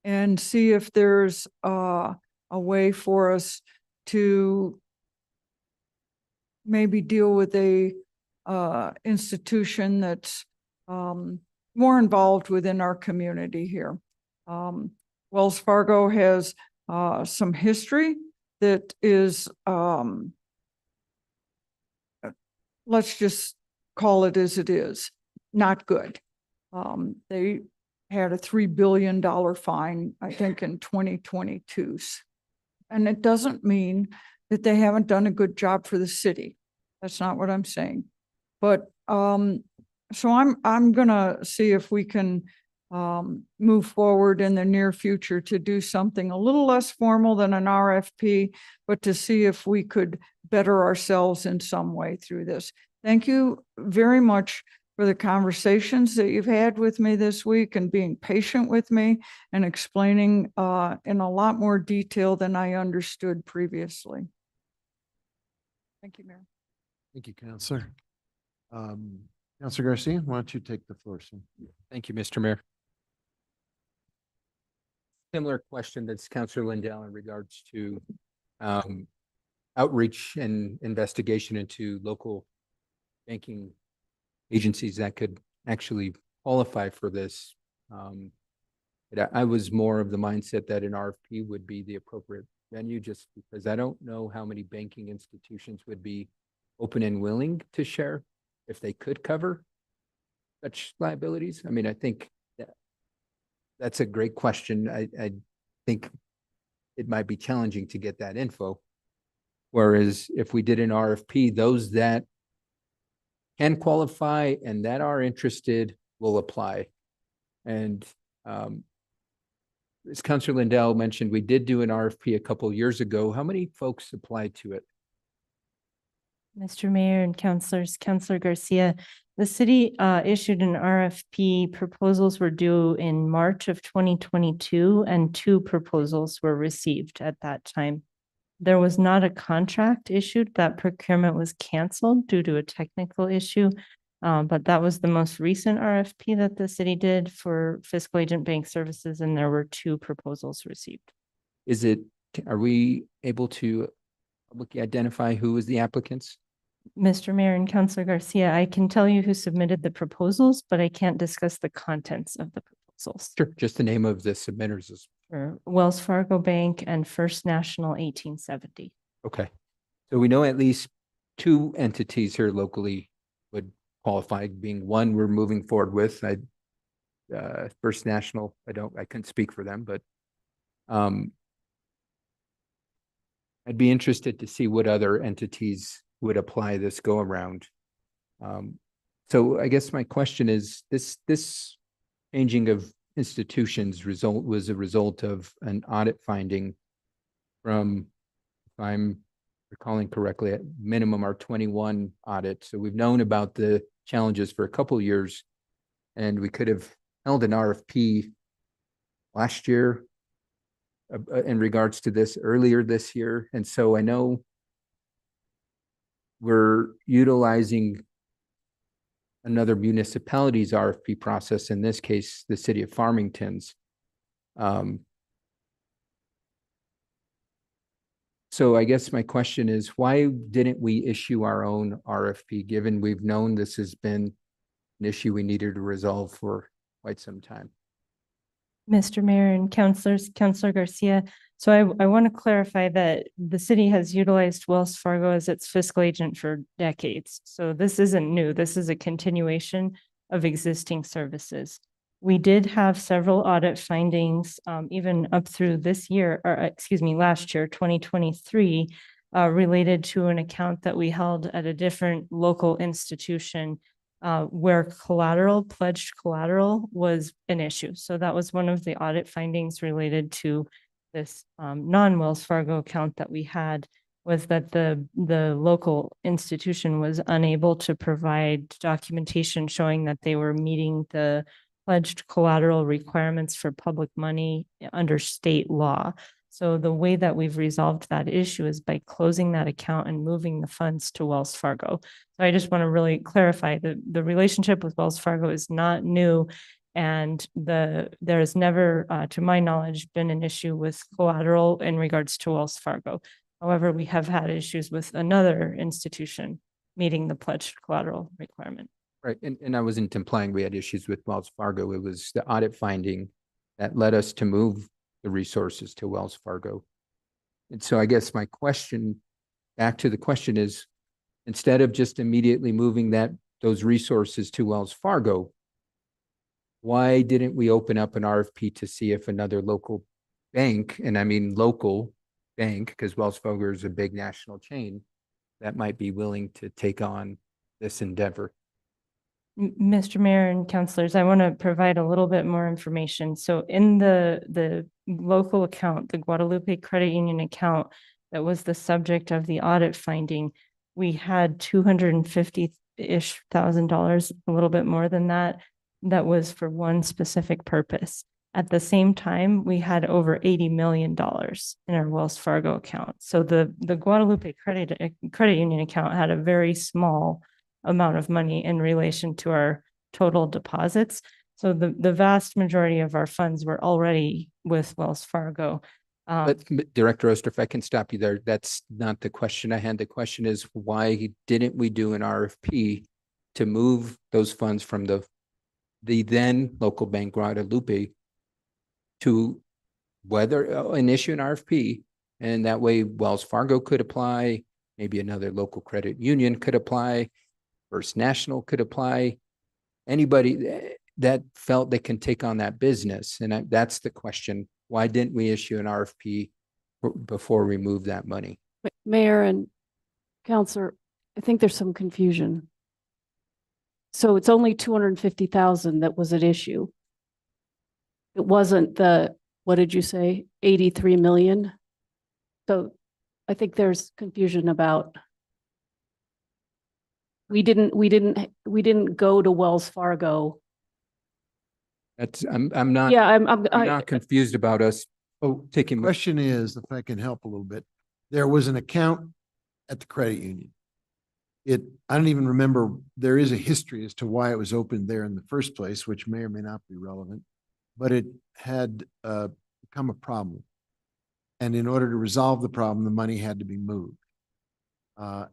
and see if there's a way for us to maybe deal with a institution that's more involved within our community here. Wells Fargo has some history that is, let's just call it as it is, not good. They had a $3 billion fine, I think, in 2022. And it doesn't mean that they haven't done a good job for the city. That's not what I'm saying. But so I'm gonna see if we can move forward in the near future to do something a little less formal than an RFP, but to see if we could better ourselves in some way through this. Thank you very much for the conversations that you've had with me this week and being patient with me and explaining in a lot more detail than I understood previously. Thank you, Mayor. Thank you, Counselor. Counselor Garcia, why don't you take the floor, sir? Thank you, Mr. Mayor. Similar question that's Counselor Lindell in regards to outreach and investigation into local banking agencies that could actually qualify for this. But I was more of the mindset that an RFP would be the appropriate venue, just because I don't know how many banking institutions would be open and willing to share if they could cover such liabilities. I mean, I think that's a great question. I think it might be challenging to get that info. Whereas if we did an RFP, those that can qualify and that are interested will apply. And as Councilor Lindell mentioned, we did do an RFP a couple of years ago. How many folks applied to it? Mr. Mayor and councilors, Councilor Garcia, the city issued an RFP. Proposals were due in March of 2022 and 2 proposals were received at that time. There was not a contract issued. That procurement was canceled due to a technical issue. But that was the most recent RFP that the city did for fiscal agent bank services, and there were 2 proposals received. Are we able to publicly identify who is the applicants? Mr. Mayor and Councilor Garcia, I can tell you who submitted the proposals, but I can't discuss the contents of the proposals. Sure, just the name of the submitters is, For Wells Fargo Bank and First National 1870. okay. So we know at least 2 entities here locally would qualify, being one we're moving forward with. First National, I couldn't speak for them, but I'd be interested to see what other entities would apply this go around. So I guess my question is, this changing of institutions was a result of an audit finding from, if I'm recalling correctly, at minimum our 21 audit. So we've known about the challenges for a couple of years, and we could have held an RFP last year in regards to this earlier this year. And so I know we're utilizing another municipality's RFP process, in this case, the city of Farmington's. So I guess my question is, why didn't we issue our own RFP, given we've known this has been an issue we needed to resolve for quite some time? Mr. Mayor and councilors, Councilor Garcia. So I want to clarify that the city has utilized Wells Fargo as its fiscal agent for decades. So this isn't new. This is a continuation of existing services. We did have several audit findings, even up through this year, or excuse me, last year, 2023, related to an account that we held at a different local institution where pledged collateral was an issue. So that was one of the audit findings related to this non-Wells Fargo account that we had, was that the local institution was unable to provide documentation showing that they were meeting the pledged collateral requirements for public money under state law. So the way that we've resolved that issue is by closing that account and moving the funds to Wells Fargo. So I just want to really clarify that the relationship with Wells Fargo is not new, and there has never, to my knowledge, been an issue with collateral in regards to Wells Fargo. However, we have had issues with another institution meeting the pledged collateral requirement. Right, and I wasn't implying we had issues with Wells Fargo. It was the audit finding that led us to move the resources to Wells Fargo. And so I guess my question, back to the question is, instead of just immediately moving those resources to Wells Fargo, why didn't we open up an RFP to see if another local bank, and I mean local bank, because Wells Fargo is a big national chain, that might be willing to take on this endeavor? Mr. Mayor and councilors, I want to provide a little bit more information. So in the local account, the Guadalupe Credit Union account that was the subject of the audit finding, we had $250,000-ish, a little bit more than that, that was for one specific purpose. At the same time, we had over $80 million in our Wells Fargo account. So the Guadalupe Credit Union account had a very small amount of money in relation to our total deposits. So the vast majority of our funds were already with Wells Fargo. But Director Oster, if I can stop you there, that's not the question I had. The question is, why didn't we do an RFP to move those funds from the then local bank Guadalupe to an issue an RFP, and that way Wells Fargo could apply, maybe another local credit union could apply, First National could apply, anybody that felt they can take on that business. And that's the question. Why didn't we issue an RFP before we moved that money? Mayor and Counselor, I think there's some confusion. So it's only 250,000 that was at issue. It wasn't what did you say, 83 million? So I think there's confusion about, we didn't go to Wells Fargo. I'm not, Yeah, I'm not confused about us taking. The question is, if I can help a little bit, there was an account at the credit union. I don't even remember, there is a history as to why it was opened there in the first place, which may or may not be relevant, but it had become a problem. And in order to resolve the problem, the money had to be moved. I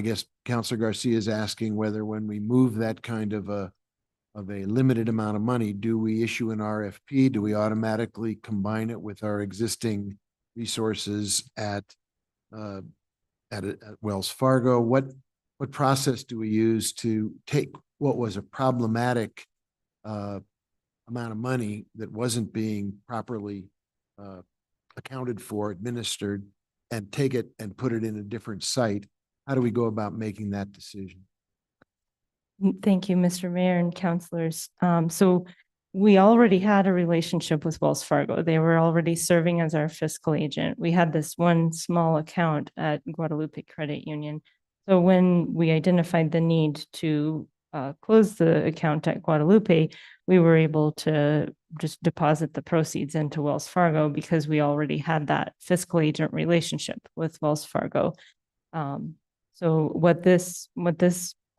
guess Councilor Garcia is asking whether when we move that kind of a limited amount of money, do we issue an RFP? Do we automatically combine it with our existing resources at Wells Fargo? What process do we use to take what was a problematic amount of money that wasn't being properly accounted for, administered, and take it and put it in a different site? How do we go about making that decision? Thank you, Mr. Mayor and councilors. So we already had a relationship with Wells Fargo. They were already serving as our fiscal agent. We had this one small account at Guadalupe Credit Union. So when we identified the need to close the account at Guadalupe, we were able to just deposit the proceeds into Wells Fargo because we already had that fiscal agent relationship with Wells Fargo. So what this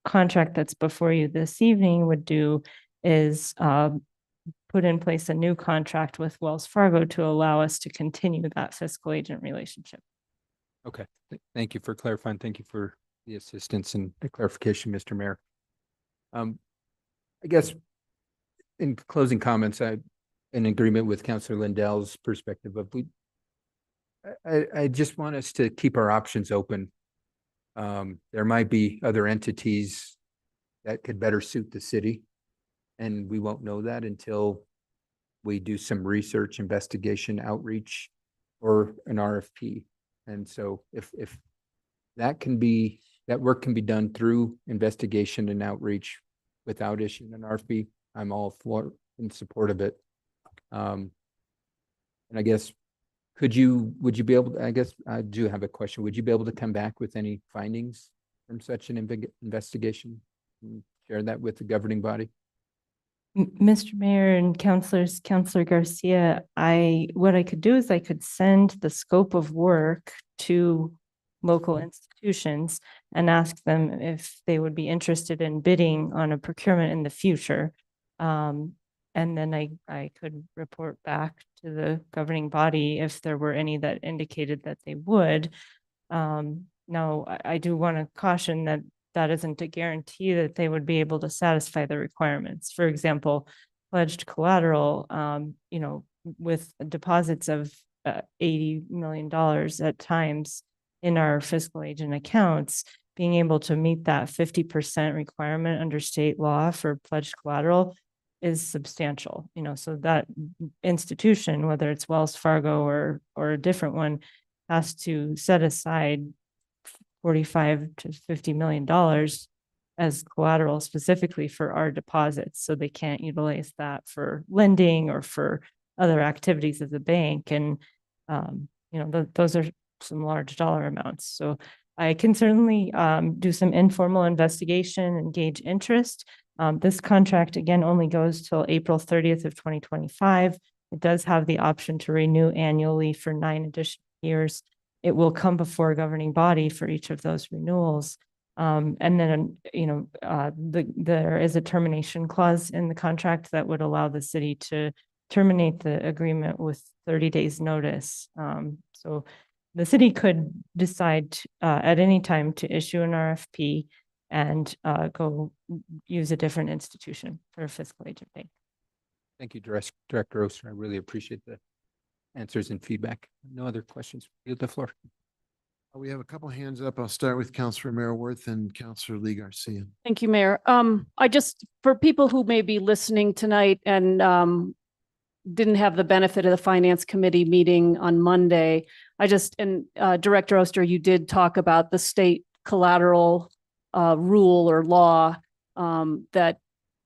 contract that's before you this evening would do is put in place a new contract with Wells Fargo to allow us to continue that fiscal agent relationship. Okay, thank you for clarifying. Thank you for the assistance and the clarification, Mr. Mayor. I guess in closing comments, I'm in agreement with Councilor Lindell's perspective of I just want us to keep our options open. There might be other entities that could better suit the city, and we won't know that until we do some research, investigation, outreach, or an RFP. And so if that work can be done through investigation and outreach without issuing an RFP, I'm all for in support of it. And I guess would you be able to, I guess I do have a question. Would you be able to come back with any findings from such an investigation and share that with the governing body? Mr. Mayor and councilors, Councilor Garcia, what I could do is I could send the scope of work to local institutions and ask them if they would be interested in bidding on a procurement in the future. And then I could report back to the governing body if there were any that indicated that they would. Now, I do want to caution that that isn't a guarantee that they would be able to satisfy the requirements. For example, pledged collateral, with deposits of $80 million at times in our fiscal agent accounts, being able to meet that 50% requirement under state law for pledged collateral is substantial, so that institution, whether it's Wells Fargo or a different one, has to set aside $45 to $50 million as collateral specifically for our deposits. So they can't utilize that for lending or for other activities of the bank. And, those are some large dollar amounts. So I can certainly do some informal investigation and gauge interest. This contract, again, only goes till April 30th of 2025. It does have the option to renew annually for 9 additional years. It will come before a governing body for each of those renewals. And then, there is a termination clause in the contract that would allow the city to terminate the agreement with 30 days notice. So the city could decide at any time to issue an RFP and go use a different institution for a fiscal agent bank. Thank you, Director Oster. I really appreciate the answers and feedback. No other questions. Yield the floor. We have a couple hands up. I'll start with Councilor Merriworth and Councilor Lee Garcia. Thank you, Mayor. For people who may be listening tonight and didn't have the benefit of the Finance Committee meeting on Monday, Director Oster, you did talk about the state collateral rule or law that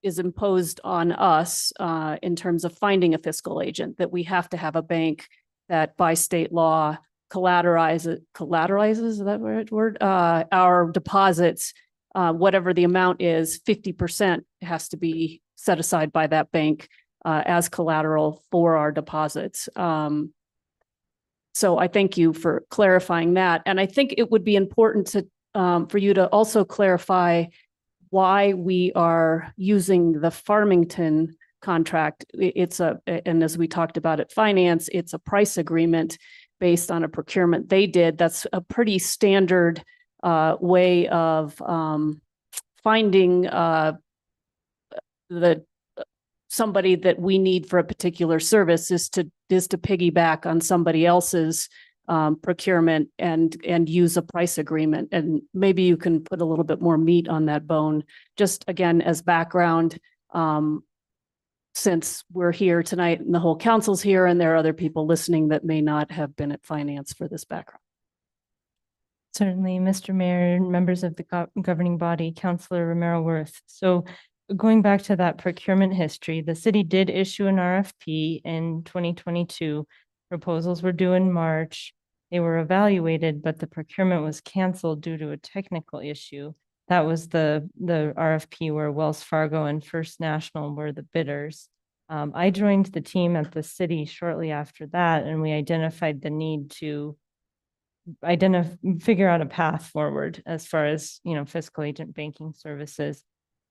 is imposed on us in terms of finding a fiscal agent, that we have to have a bank that by state law collateralizes, is that the word? Our deposits, whatever the amount is, 50% has to be set aside by that bank as collateral for our deposits. So I thank you for clarifying that. And I think it would be important to for you to also clarify why we are using the Farmington contract. And as we talked about at Finance, it's a price agreement based on a procurement they did. That's a pretty standard way of finding somebody that we need for a particular service is to piggyback on somebody else's procurement and use a price agreement. And maybe you can put a little bit more meat on that bone, just again, as background, since we're here tonight and the whole council's here and there are other people listening that may not have been at Finance for this background. Certainly, Mr. Mayor, members of the governing body, Councilor Romero-Worth. So going back to that procurement history, the city did issue an RFP in 2022. Proposals were due in March. They were evaluated, but the procurement was canceled due to a technical issue. That was the RFP where Wells Fargo and First National were the bidders. I joined the team at the city shortly after that, and we identified the need to figure out a path forward as far as, fiscal agent banking services.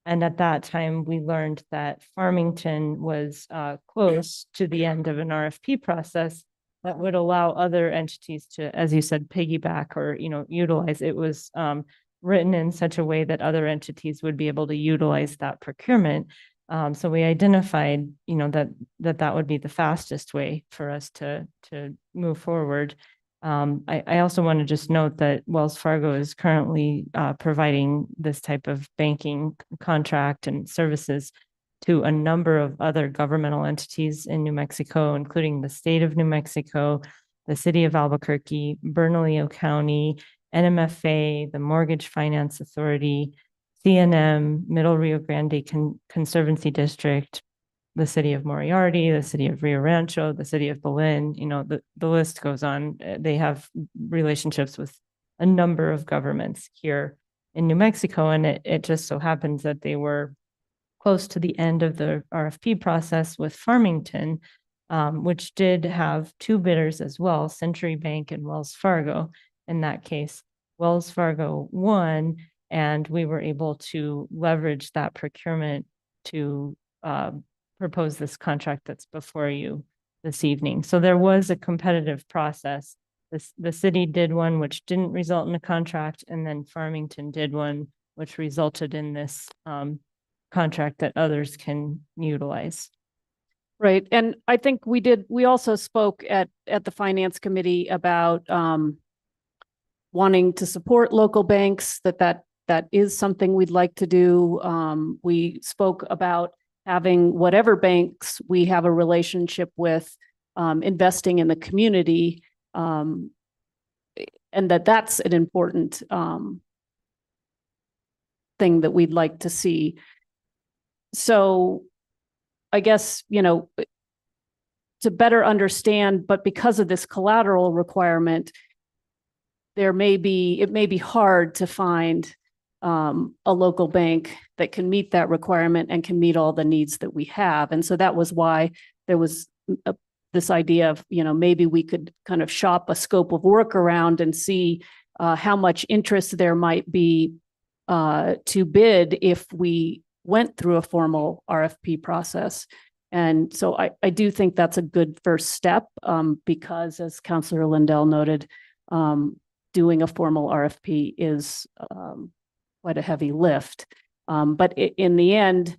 And at that time, we learned that Farmington was close to the end of an RFP process that would allow other entities to, as you said, piggyback or, utilize. It was written in such a way that other entities would be able to utilize that procurement. So we identified, that would be the fastest way for us to move forward. I also want to just note that Wells Fargo is currently providing this type of banking contract and services to a number of other governmental entities in New Mexico, including the state of New Mexico, the city of Albuquerque, Bernalillo County, NMFA, the Mortgage Finance Authority, CNM, Middle Rio Grande Conservancy District, the city of Moriarty, the city of Rio Rancho, the city of Belen, the list goes on. They have relationships with a number of governments here in New Mexico. And it just so happens that they were close to the end of the RFP process with Farmington, which did have 2 bidders as well, Century Bank and Wells Fargo. In that case, Wells Fargo won, and we were able to leverage that procurement to propose this contract that's before you this evening. So there was a competitive process. The city did one which didn't result in a contract, and then Farmington did one which resulted in this contract that others can utilize. Right. And I think we also spoke at the Finance Committee about wanting to support local banks, that is something we'd like to do. We spoke about having whatever banks we have a relationship with, investing in the community, and that's an important thing that we'd like to see. So I guess, to better understand, but because of this collateral requirement, it may be hard to find a local bank that can meet that requirement and can meet all the needs that we have. And so that was why there was this idea of, maybe we could kind of shop a scope of work around and see how much interest there might be to bid if we went through a formal RFP process. And so I do think that's a good first step because, as Councillor Lindell noted, doing a formal RFP is quite a heavy lift. But in the end,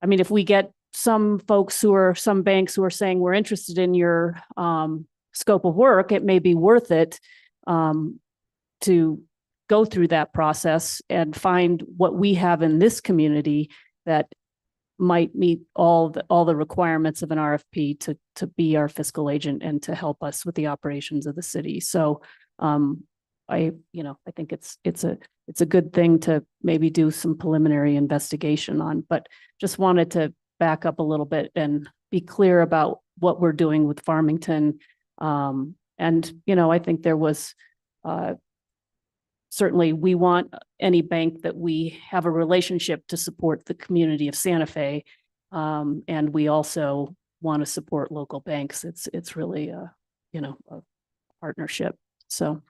I mean, if we get some banks who are saying we're interested in your scope of work, it may be worth it to go through that process and find what we have in this community that might meet all the requirements of an RFP to be our fiscal agent and to help us with the operations of the city. So I think it's a good thing to maybe do some preliminary investigation on, but just wanted to back up a little bit and be clear about what we're doing with Farmington. And I think there was certainly we want any bank that we have a relationship to support the community of Santa Fe. And we also want to support local banks. It's really a partnership. So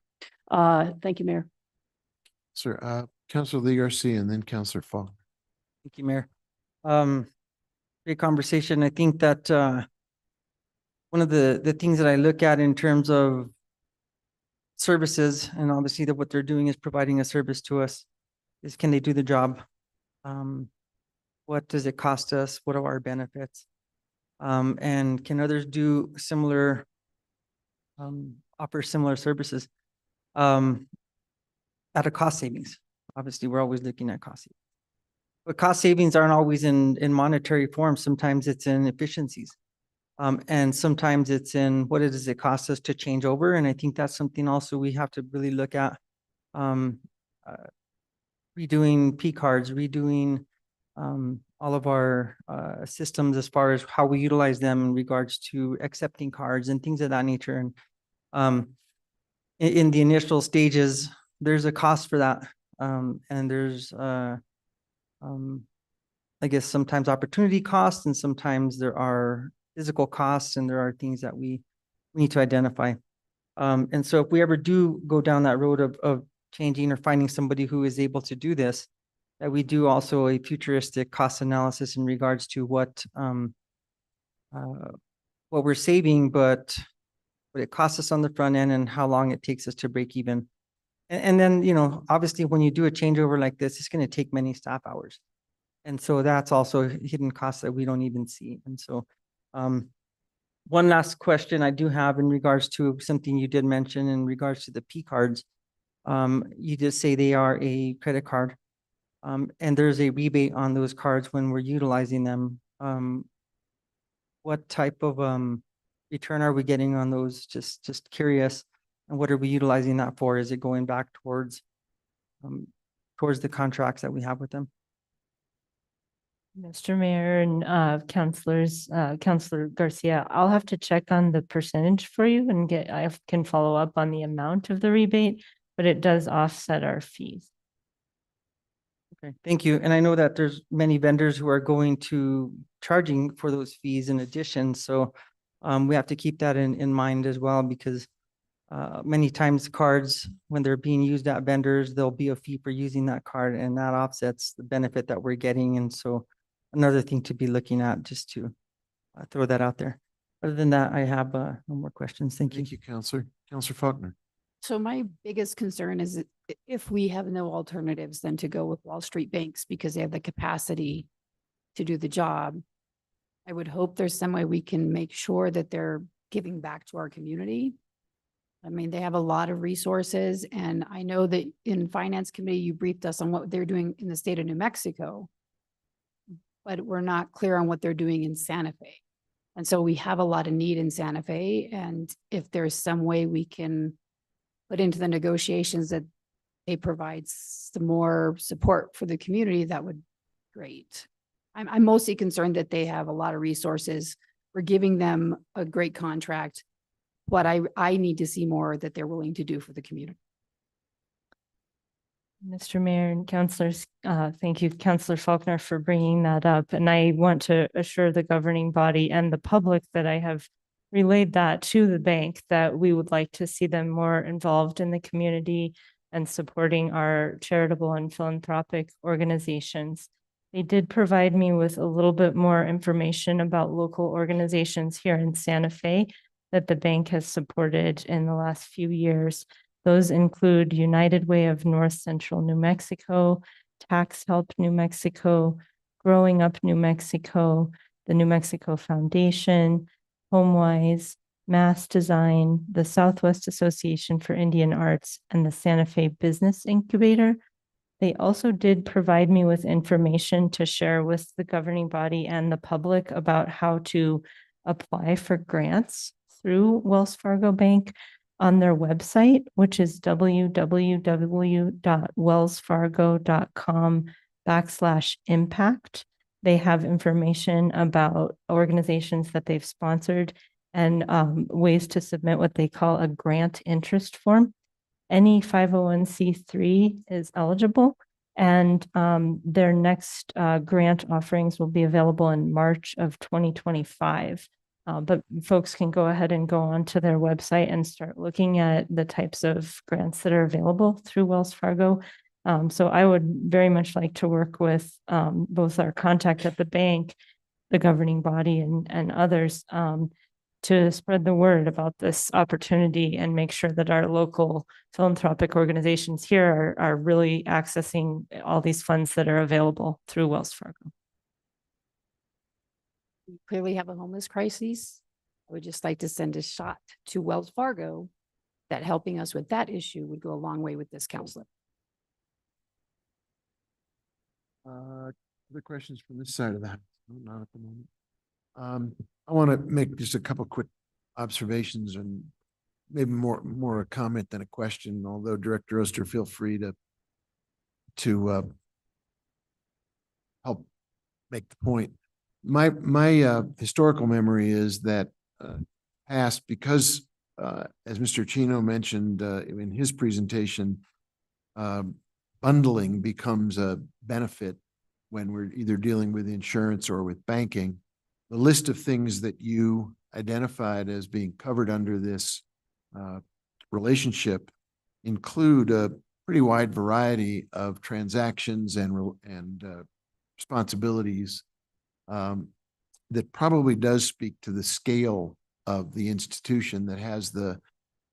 thank you, Mayor. Sir, Councilor Lee Garcia and then Councilor Faulkner. Thank you, Mayor. Great conversation. I think that one of the things that I look at in terms of services, and obviously that what they're doing is providing a service to us, is can they do the job? What does it cost us? What are our benefits? And can others do similar, offer similar services at a cost savings? Obviously, we're always looking at cost savings. But cost savings aren't always in monetary form. Sometimes it's in efficiencies. And sometimes it's in what does it cost us to change over. And I think that's something also we have to really look at. Redoing P cards, redoing all of our systems as far as how we utilize them in regards to accepting cards and things of that nature. And in the initial stages, there's a cost for that. And there's I guess sometimes opportunity costs, and sometimes there are physical costs, and there are things that we need to identify. And so if we ever do go down that road of changing or finding somebody who is able to do this, that we do also a futuristic cost analysis in regards to what we're saving, but what it costs us on the front end and how long it takes us to break even. And then, obviously when you do a changeover like this, it's going to take many staff hours. And so that's also hidden costs that we don't even see. And so one last question I do have in regards to something you did mention in regards to the P cards. You did say they are a credit card, and there's a rebate on those cards when we're utilizing them. What type of return are we getting on those? Just curious. And what are we utilizing that for? Is it going back towards the contracts that we have with them? Mr. Mayor and councilors, Councilor Garcia, I'll have to check on the percentage for you and I can follow up on the amount of the rebate, but it does offset our fees. Okay, thank you. And I know that there's many vendors who are going to charging for those fees in addition. So we have to keep that in mind as well, because many times cards, when they're being used at vendors, there'll be a fee for using that card, and that offsets the benefit that we're getting. And so another thing to be looking at, just to throw that out there. Other than that, I have no more questions. Thank you. Thank you, Councilor. Councilor Faulkner. So my biggest concern is if we have no alternatives than to go with Wall Street banks because they have the capacity to do the job. I would hope there's some way we can make sure that they're giving back to our community. I mean, they have a lot of resources, and I know that in Finance Committee, you briefed us on what they're doing in the state of New Mexico, but we're not clear on what they're doing in Santa Fe. And so we have a lot of need in Santa Fe, and if there's some way we can put into the negotiations that they provide some more support for the community, that would be great. I'm mostly concerned that they have a lot of resources. We're giving them a great contract. What I need to see more that they're willing to do for the community. Mr. Mayor and councilors, thank you, Councilor Faulkner, for bringing that up. And I want to assure the governing body and the public that I have relayed that to the bank, that we would like to see them more involved in the community and supporting our charitable and philanthropic organizations. They did provide me with a little bit more information about local organizations here in Santa Fe that the bank has supported in the last few years. Those include United Way of North Central New Mexico, Tax Help New Mexico, Growing Up New Mexico, the New Mexico Foundation, HomeWise, Mass Design, the Southwest Association for Indian Arts, and the Santa Fe Business Incubator. They also did provide me with information to share with the governing body and the public about how to apply for grants through Wells Fargo Bank on their website, which is www.wellsfargo.com/impact. They have information about organizations that they've sponsored and ways to submit what they call a grant interest form. Any 501c3 is eligible, and their next grant offerings will be available in March of 2025. But folks can go ahead and go onto their website and start looking at the types of grants that are available through Wells Fargo. So I would very much like to work with both our contact at the bank, the governing body, and others to spread the word about this opportunity and make sure that our local philanthropic organizations here are really accessing all these funds that are available through Wells Fargo. We clearly have a homeless crisis. I would just like to send a shot to Wells Fargo that helping us with that issue would go a long way with this counselor. Other questions from this side of the house? No, not at the moment. I want to make just a couple quick observations and maybe more a comment than a question, although Director Oster, feel free to help make the point. My historical memory is that past, because as Mr. Chino mentioned in his presentation, bundling becomes a benefit when we're either dealing with insurance or with banking. The list of things that you identified as being covered under this relationship include a pretty wide variety of transactions and responsibilities that probably does speak to the scale of the institution that has the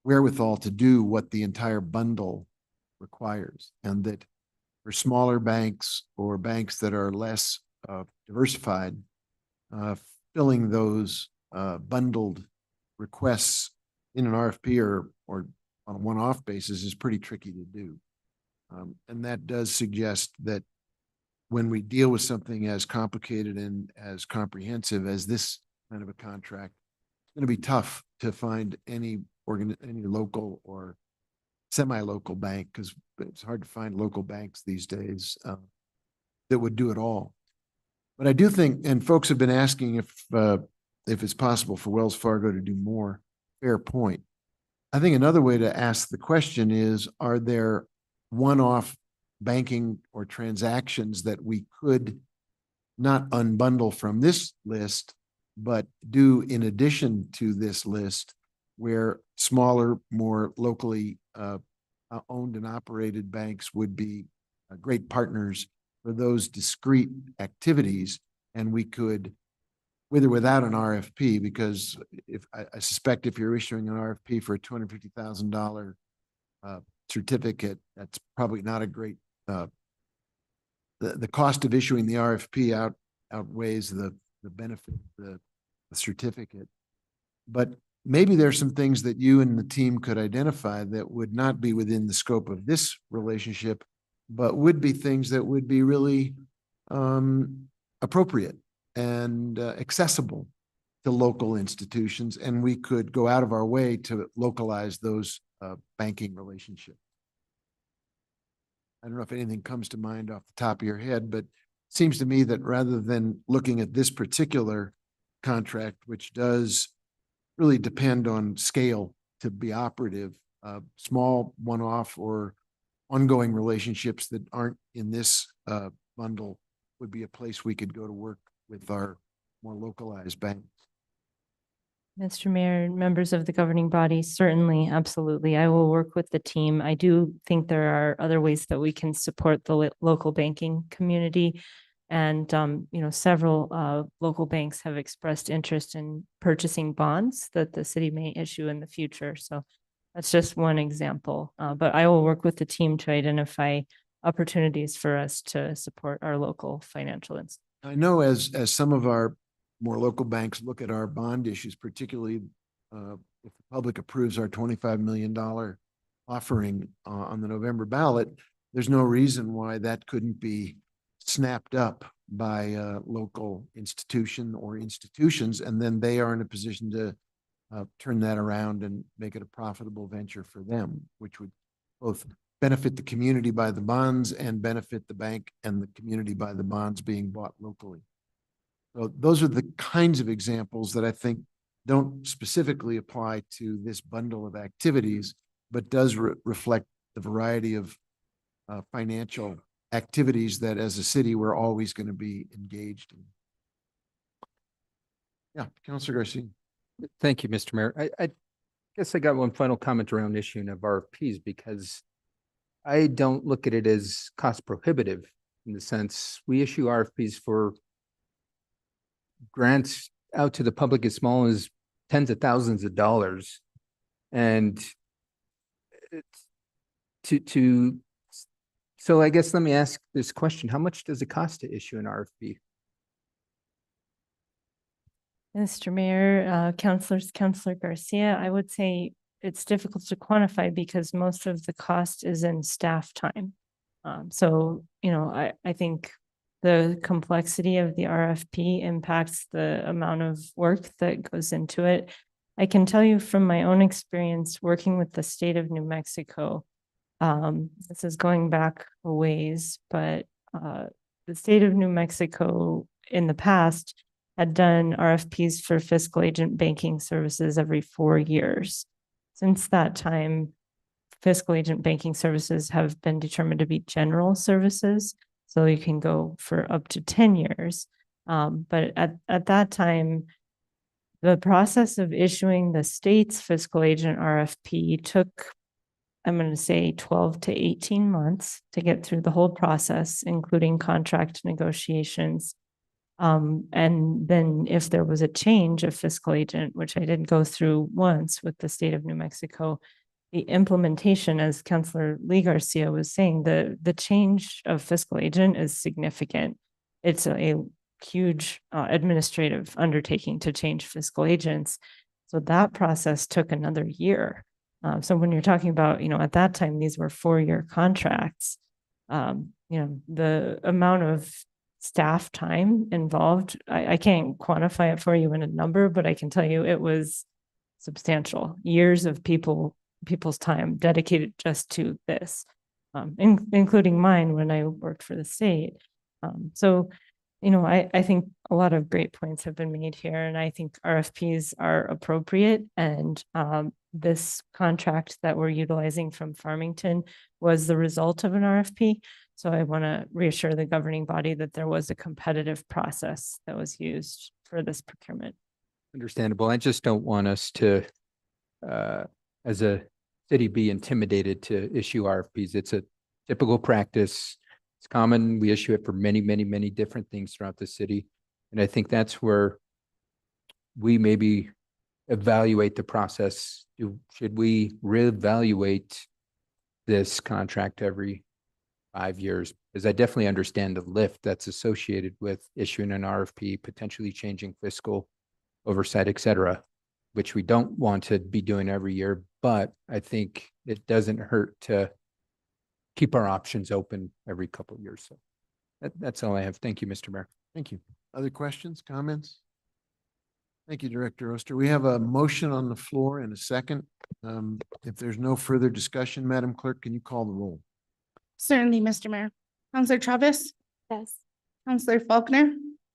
wherewithal to do what the entire bundle requires, and that for smaller banks or banks that are less diversified, filling those bundled requests in an RFP or on a one-off basis is pretty tricky to do. And that does suggest that when we deal with something as complicated and as comprehensive as this kind of a contract, it's going to be tough to find any local or semi-local bank, because it's hard to find local banks these days that would do it all. But I do think, and folks have been asking if it's possible for Wells Fargo to do more. Fair point. I think another way to ask the question is, are there one-off banking or transactions that we could not unbundle from this list, but do in addition to this list, where smaller, more locally owned and operated banks would be great partners for those discrete activities, and we could, with or without an RFP, because if I suspect if you're issuing an RFP for a $250,000 certificate, that's probably not a great, the cost of issuing the RFP outweighs the benefit of the certificate. But maybe there's some things that you and the team could identify that would not be within the scope of this relationship, but would be things that would be really appropriate and accessible to local institutions, and we could go out of our way to localize those banking relationships. I don't know if anything comes to mind off the top of your head, but it seems to me that rather than looking at this particular contract, which does really depend on scale to be operative, small one-off or ongoing relationships that aren't in this bundle would be a place we could go to work with our more localized banks. Mr. Mayor, members of the governing body, certainly, absolutely. I will work with the team. I do think there are other ways that we can support the local banking community. And, several local banks have expressed interest in purchasing bonds that the city may issue in the future. So that's just one example. But I will work with the team to identify opportunities for us to support our local financial institutions. I know as some of our more local banks look at our bond issues, particularly if the public approves our $25 million offering on the November ballot, there's no reason why that couldn't be snapped up by a local institution or institutions, and then they are in a position to turn that around and make it a profitable venture for them, which would both benefit the community by the bonds and benefit the bank and the community by the bonds being bought locally. So those are the kinds of examples that I think don't specifically apply to this bundle of activities, but does reflect the variety of financial activities that as a city we're always going to be engaged in. Yeah, Councilor Garcia. Thank you, Mr. Mayor. I guess I got one final comment around issuing of RFPs, because I don't look at it as cost prohibitive in the sense we issue RFPs for grants out to the public as small as tens of thousands of dollars. And so I guess let me ask this question. How much does it cost to issue an RFP? Mr. Mayor, Councilor Garcia, I would say it's difficult to quantify because most of the cost is in staff time. I think the complexity of the RFP impacts the amount of work that goes into it. I can tell you from my own experience working with the state of New Mexico, this is going back a ways, but the state of New Mexico in the past had done RFPs for fiscal agent banking services every 4 years. Since that time, fiscal agent banking services have been determined to be general services, so you can go for up to 10 years. But at that time, the process of issuing the state's fiscal agent RFP took, I'm going to say 12 to 18 months to get through the whole process, including contract negotiations. And then if there was a change of fiscal agent, which I did go through once with the state of New Mexico, the implementation, as Councilor Lee Garcia was saying, the change of fiscal agent is significant. It's a huge administrative undertaking to change fiscal agents. So that process took another year. So when you're talking about, at that time, these were 4-year contracts, the amount of staff time involved, I can't quantify it for you in a number, but I can tell you it was substantial. Years of people's time dedicated just to this, including mine when I worked for the state. I think a lot of great points have been made here, and I think RFPs are appropriate. And this contract that we're utilizing from Farmington was the result of an RFP. So I want to reassure the governing body that there was a competitive process that was used for this procurement. Understandable. I just don't want us to, as a city, be intimidated to issue RFPs. It's a typical practice. It's common. We issue it for many, many, many different things throughout the city. And I think that's where we maybe evaluate the process. Should we reevaluate this contract every 5 years? Because I definitely understand the lift that's associated with issuing an RFP, potentially changing fiscal oversight, et cetera, which we don't want to be doing every year. But I think it doesn't hurt to keep our options open every couple of years. So that's all I have. Thank you, Mr. Mayor. Thank you. Other questions, comments? Thank you, Director Oster. We have a motion on the floor and a second. If there's no further discussion, Madam Clerk, can you call the roll? Certainly, Mr. Mayor. Councilor Chavez, Yes. Councilor Faulkner,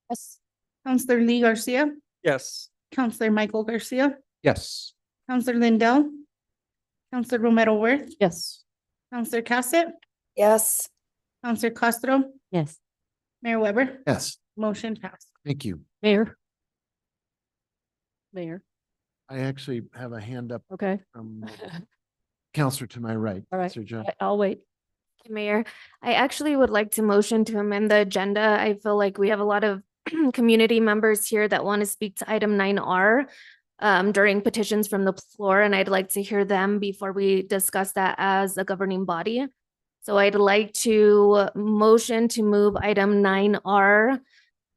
Yes. Councilor Lee Garcia, Yes. Councilor Michael Garcia, Yes. Councilor Lindell, Councilor Romero Worth, Yes. Counselor Cassett, Yes. Counselor Castro, Yes. Mayor Weber, Yes, motion passed. thank you. Mayor. Mayor, I actually have a hand up okay. from Counselor to my right. All right. Sir John. I'll wait. Mayor, I actually would like to motion to amend the agenda. I feel like we have a lot of community members here that want to speak to item 9R during petitions from the floor, and I'd like to hear them before we discuss that as a governing body. So I'd like to motion to move item 9R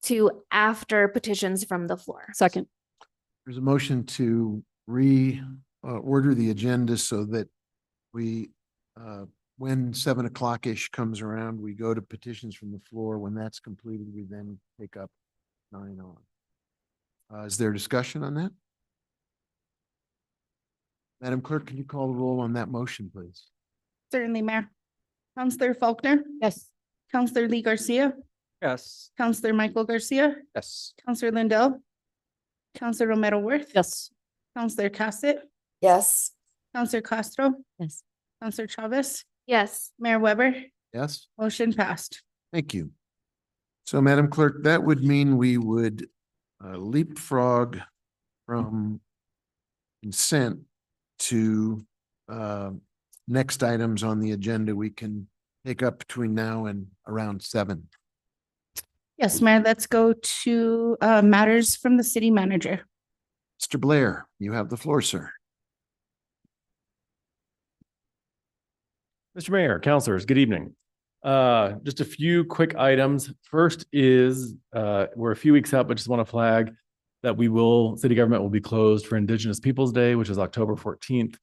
to after petitions from the floor. Second. There's a motion to order the agenda so that we, when 7 o'clock-ish comes around, we go to petitions from the floor. When that's completed, we then pick up 9 on. Is there discussion on that? Madam Clerk, can you call the roll on that motion, please? Certainly, Mayor. Counselor Faulkner, Yes. Counselor Lee Garcia, Yes. Counselor Michael Garcia, Yes. Counselor Lindell, Counselor Romero Worth. Yes. Counselor Cassett, Yes. Counselor Castro, Yes. Counselor Chavez, Yes. Mayor Weber, Yes? motion passed. Thank you. So, Madam Clerk, that would mean we would leapfrog from consent to next items on the agenda we can take up between now and around 7. Yes, Mayor, let's go to matters from the city manager. Mr. Blair, you have the floor, sir. Mr. Mayor, councilors, good evening. Just a few quick items. First is, we're a few weeks out, but just want to flag that city government will be closed for Indigenous Peoples Day, which is October 14th.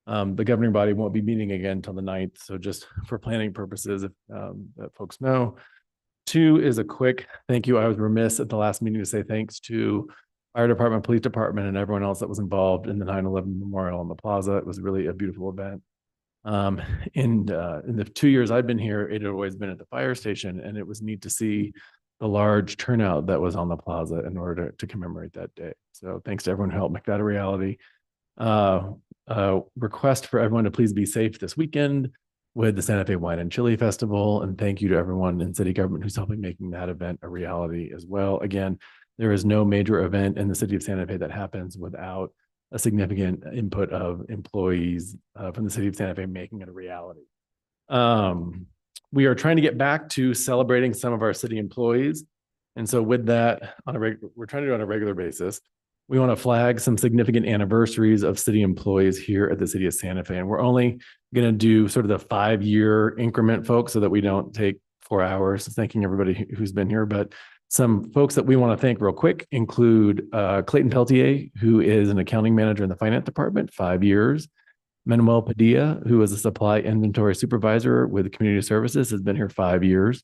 The governing body won't be meeting again until the 9th. So just for planning purposes, if that folks know. 2 is a quick thank you. I was remiss at the last meeting to say thanks to fire department, police department, and everyone else that was involved in the 9/11 memorial on the plaza. It was really a beautiful event. In the 2 years I've been here, it had always been at the fire station, and it was neat to see the large turnout that was on the plaza in order to commemorate that day. So thanks to everyone who helped make that a reality. Request for everyone to please be safe this weekend with the Santa Fe Wine and Chili Festival, and thank you to everyone in city government who's helping making that event a reality as well. Again, there is no major event in the city of Santa Fe that happens without a significant input of employees from the city of Santa Fe making it a reality. We are trying to get back to celebrating some of our city employees. And so with that, we're trying to do it on a regular basis. We want to flag some significant anniversaries of city employees here at the city of Santa Fe. And we're only going to do sort of the 5-year increment, folks, so that we don't take 4 hours thanking everybody who's been here. But some folks that we want to thank real quick include Clayton Peltier, who is an accounting manager in the finance department, 5 years. Manuel Padilla, who is a supply inventory supervisor with community services, has been here 5 years.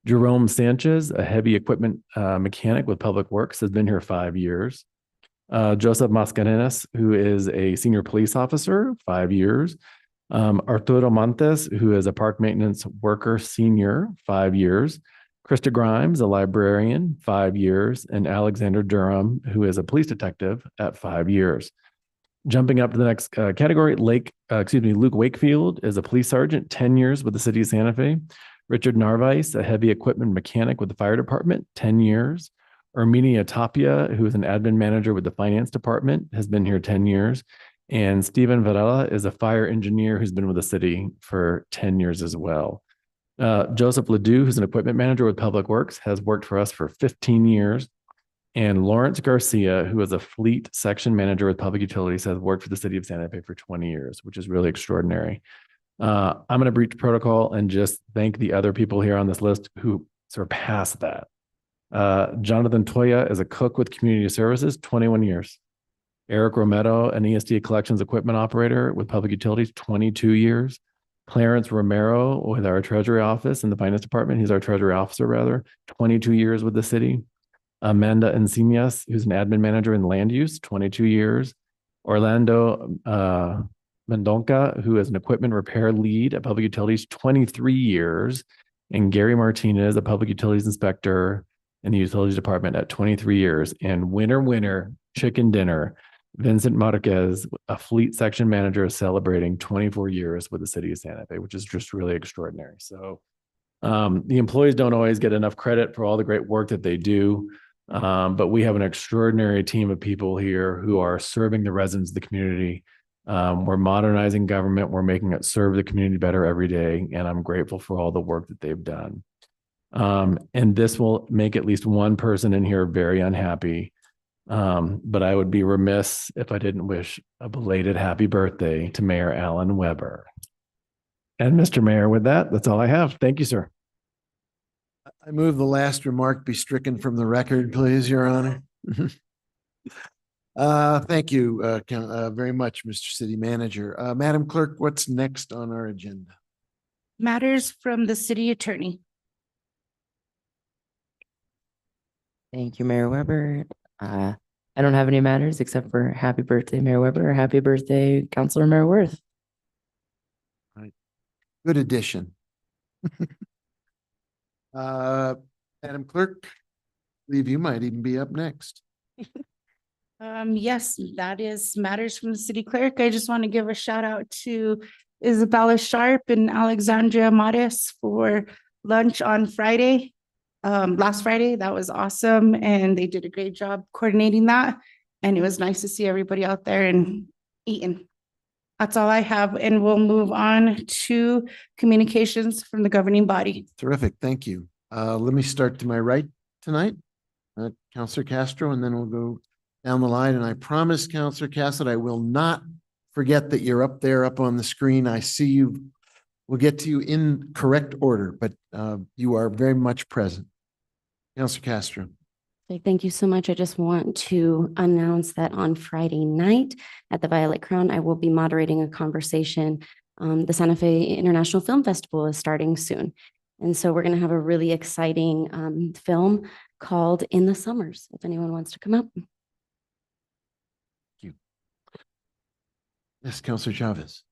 Jerome Sanchez, a heavy equipment mechanic with Public Works, has been here 5 years. Joseph Mascarenas, who is a senior police officer, 5 years. Arturo Montes, who is a park maintenance worker, senior, 5 years. Krista Grimes, a librarian, 5 years. And Alexander Durham, who is a police detective at 5 years. Jumping up to the next category, Luke Wakefield is a police sergeant, 10 years with the city of Santa Fe. Richard Narvise, a heavy equipment mechanic with the fire department, 10 years. Armenia Tapia, who is an admin manager with the finance department, has been here 10 years. And Stephen Varela is a fire engineer who's been with the city for 10 years as well. Joseph Ledoux, who's an equipment manager with Public Works, has worked for us for 15 years. And Lawrence Garcia, who is a fleet section manager with Public Utilities, has worked for the city of Santa Fe for 20 years, which is really extraordinary. I'm going to breach protocol and just thank the other people here on this list who surpassed that. Jonathan Toya is a cook with community services, 21 years. Eric Romero, an ESD collections equipment operator with Public Utilities, 22 years. Clarence Romero with our treasury office in the finance department. He's our treasury officer, rather, 22 years with the city. Amanda Encinias, who's an admin manager in land use, 22 years. Orlando Mendonca, who is an equipment repair lead at Public Utilities, 23 years. And Gary Martinez, a public utilities inspector in the utilities department at 23 years. And winner, chicken dinner. Vincent Marquez, a fleet section manager, is celebrating 24 years with the city of Santa Fe, which is just really extraordinary. So the employees don't always get enough credit for all the great work that they do. But we have an extraordinary team of people here who are serving the residents of the community. We're modernizing government. We're making it serve the community better every day. And I'm grateful for all the work that they've done. And this will make at least one person in here very unhappy. But I would be remiss if I didn't wish a belated happy birthday to Mayor Alan Weber. And Mr. Mayor, with that, that's all I have. Thank you, sir. I move the last remark be stricken from the record, please, Your Honor. Thank you very much, Mr. City Manager. Madam Clerk, what's next on our agenda? Matters from the city attorney. Thank you, Mayor Weber. I don't have any matters except for happy birthday, Mayor Weber, or happy birthday, Councilor Mayor Worth. Good addition. Madam Clerk, I believe you might even be up next. Yes, that is matters from the city clerk. I just want to give a shout out to Isabella Sharp and Alexandria Mares for lunch on Friday. Last Friday, that was awesome. And they did a great job coordinating that. And it was nice to see everybody out there and eating. That's all I have. And we'll move on to communications from the governing body. Terrific. Thank you. Let me start to my right tonight. Councilor Castro, and then we'll go down the line. And I promise, Councilor Castro, I will not forget that you're up there, up on the screen. I see you. We'll get to you in correct order, but you are very much present. Councilor Castro. Thank you so much. I just want to announce that on Friday night at the Violet Crown, I will be moderating a conversation. The Santa Fe International Film Festival is starting soon. And so we're going to have a really exciting film called In the Summers, if anyone wants to come up. Thank you. Yes, Councilor Chavez.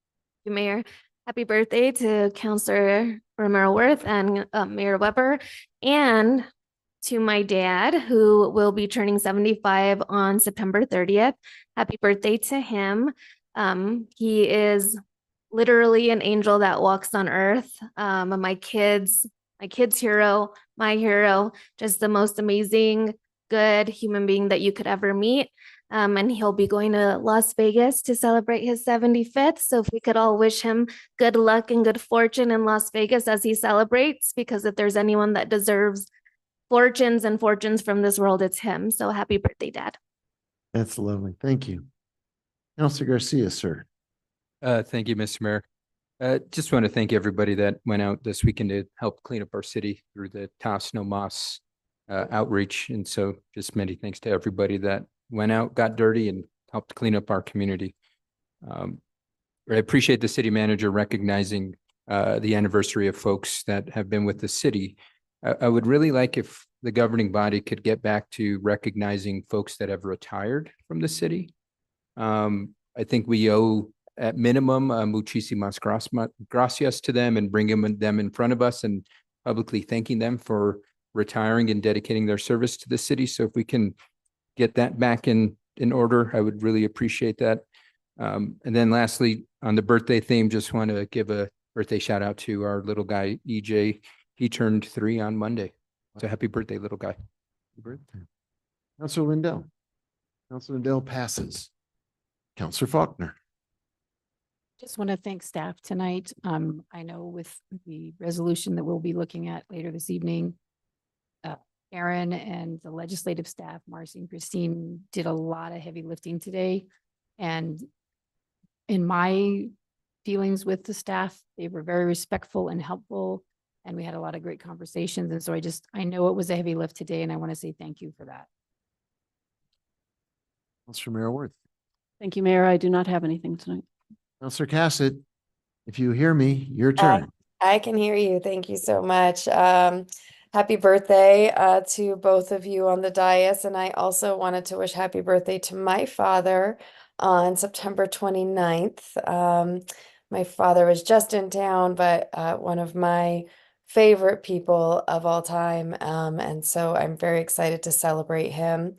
Thank you, Mayor. Happy birthday to Councilor Romero Worth and Mayor Weber, and to my dad, who will be turning 75 on September 30th. Happy birthday to him. He is literally an angel that walks on earth. My kids' hero, my hero, just the most amazing, good human being that you could ever meet. And he'll be going to Las Vegas to celebrate his 75th. So if we could all wish him good luck and good fortune in Las Vegas as he celebrates, because if there's anyone that deserves fortunes and fortunes from this world, it's him. So happy birthday, Dad. That's lovely. Thank you. Councilor Garcia, sir. Thank you, Mr. Mayor. Just want to thank everybody that went out this weekend to help clean up our city through the Taos No Mas outreach. And so just many thanks to everybody that went out, got dirty, and helped clean up our community. I appreciate the city manager recognizing the anniversary of folks that have been with the city. I would really like if the governing body could get back to recognizing folks that have retired from the city. I think we owe, at minimum, muchísimas gracias to them, and bring them in front of us and publicly thanking them for retiring and dedicating their service to the city. So if we can get that back in order, I would really appreciate that. And then lastly, on the birthday theme, just want to give a birthday shout out to our little guy, EJ. He turned 3 on Monday. So happy birthday, little guy. Happy birthday. Councilor Lindell. Councilor Lindell passes. Councilor Faulkner. Just want to thank staff tonight. I know with the resolution that we'll be looking at later this evening, Aaron and the legislative staff, Marcy and Christine, did a lot of heavy lifting today. And in my dealings with the staff, they were very respectful and helpful. And we had a lot of great conversations. And so I know it was a heavy lift today, and I want to say thank you for that. Councilor Mayor Worth. Thank you, Mayor. I do not have anything tonight. Councilor Cassett, if you hear me, your turn. I can hear you. Thank you so much. Happy birthday to both of you on the dais. And I also wanted to wish happy birthday to my father on September 29th. My father was just in town, but one of my favorite people of all time. And so I'm very excited to celebrate him.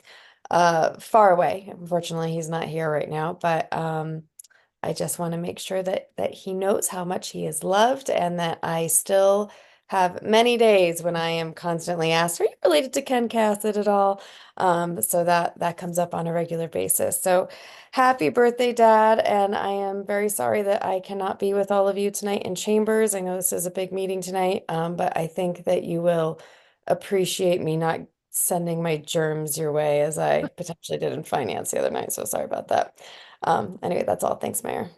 far away. Unfortunately, he's not here right now, but I just want to make sure that he knows how much he is loved and that I still have many days when I am constantly asked, "Are you related to Ken Cassett at all?" So that comes up on a regular basis. So happy birthday, Dad, and I am very sorry that I cannot be with all of you tonight in chambers. I know this is a big meeting tonight, but I think that you will appreciate me not sending my germs your way as I potentially did in finance the other night. So sorry about that. Anyway, that's all. Thanks, Mayor.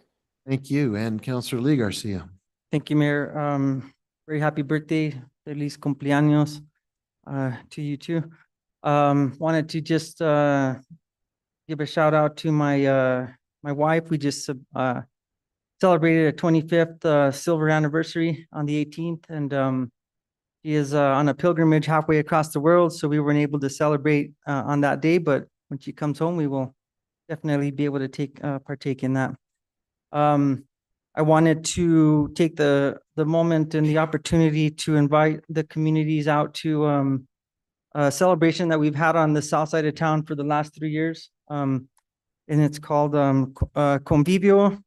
Thank you. And Counselor Lee Garcia. Thank you, Mayor. Very happy birthday, feliz cumpleaños, to you too. Wanted to just, give a shout out to my wife. We just, celebrated a 25th, silver anniversary on the 18th, and, she is, on a pilgrimage halfway across the world, so we weren't able to celebrate, on that day, but when she comes home, we will definitely be able to partake in that. I wanted to take the moment and the opportunity to invite the communities out to a celebration that we've had on the south side of town for the last 3 years. And it's called Convivio,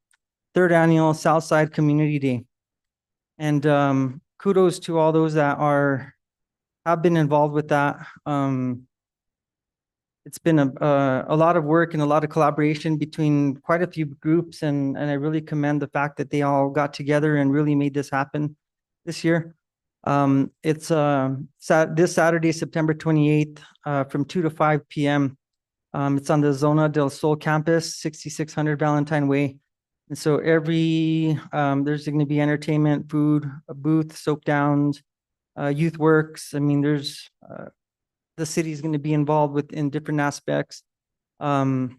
third annual Southside Community Day. And kudos to all those that have been involved with that. It's been a lot of work and a lot of collaboration between quite a few groups, and I really commend the fact that they all got together and really made this happen this year. It's this Saturday, September 28th, from 2 to 5 p.m. It's on the Zona del Sol campus, 6600 Valentine Way. And so there's going to be entertainment, food, a booth, soap downs, youth works. I mean, there's the city is going to be involved in different aspects. Baile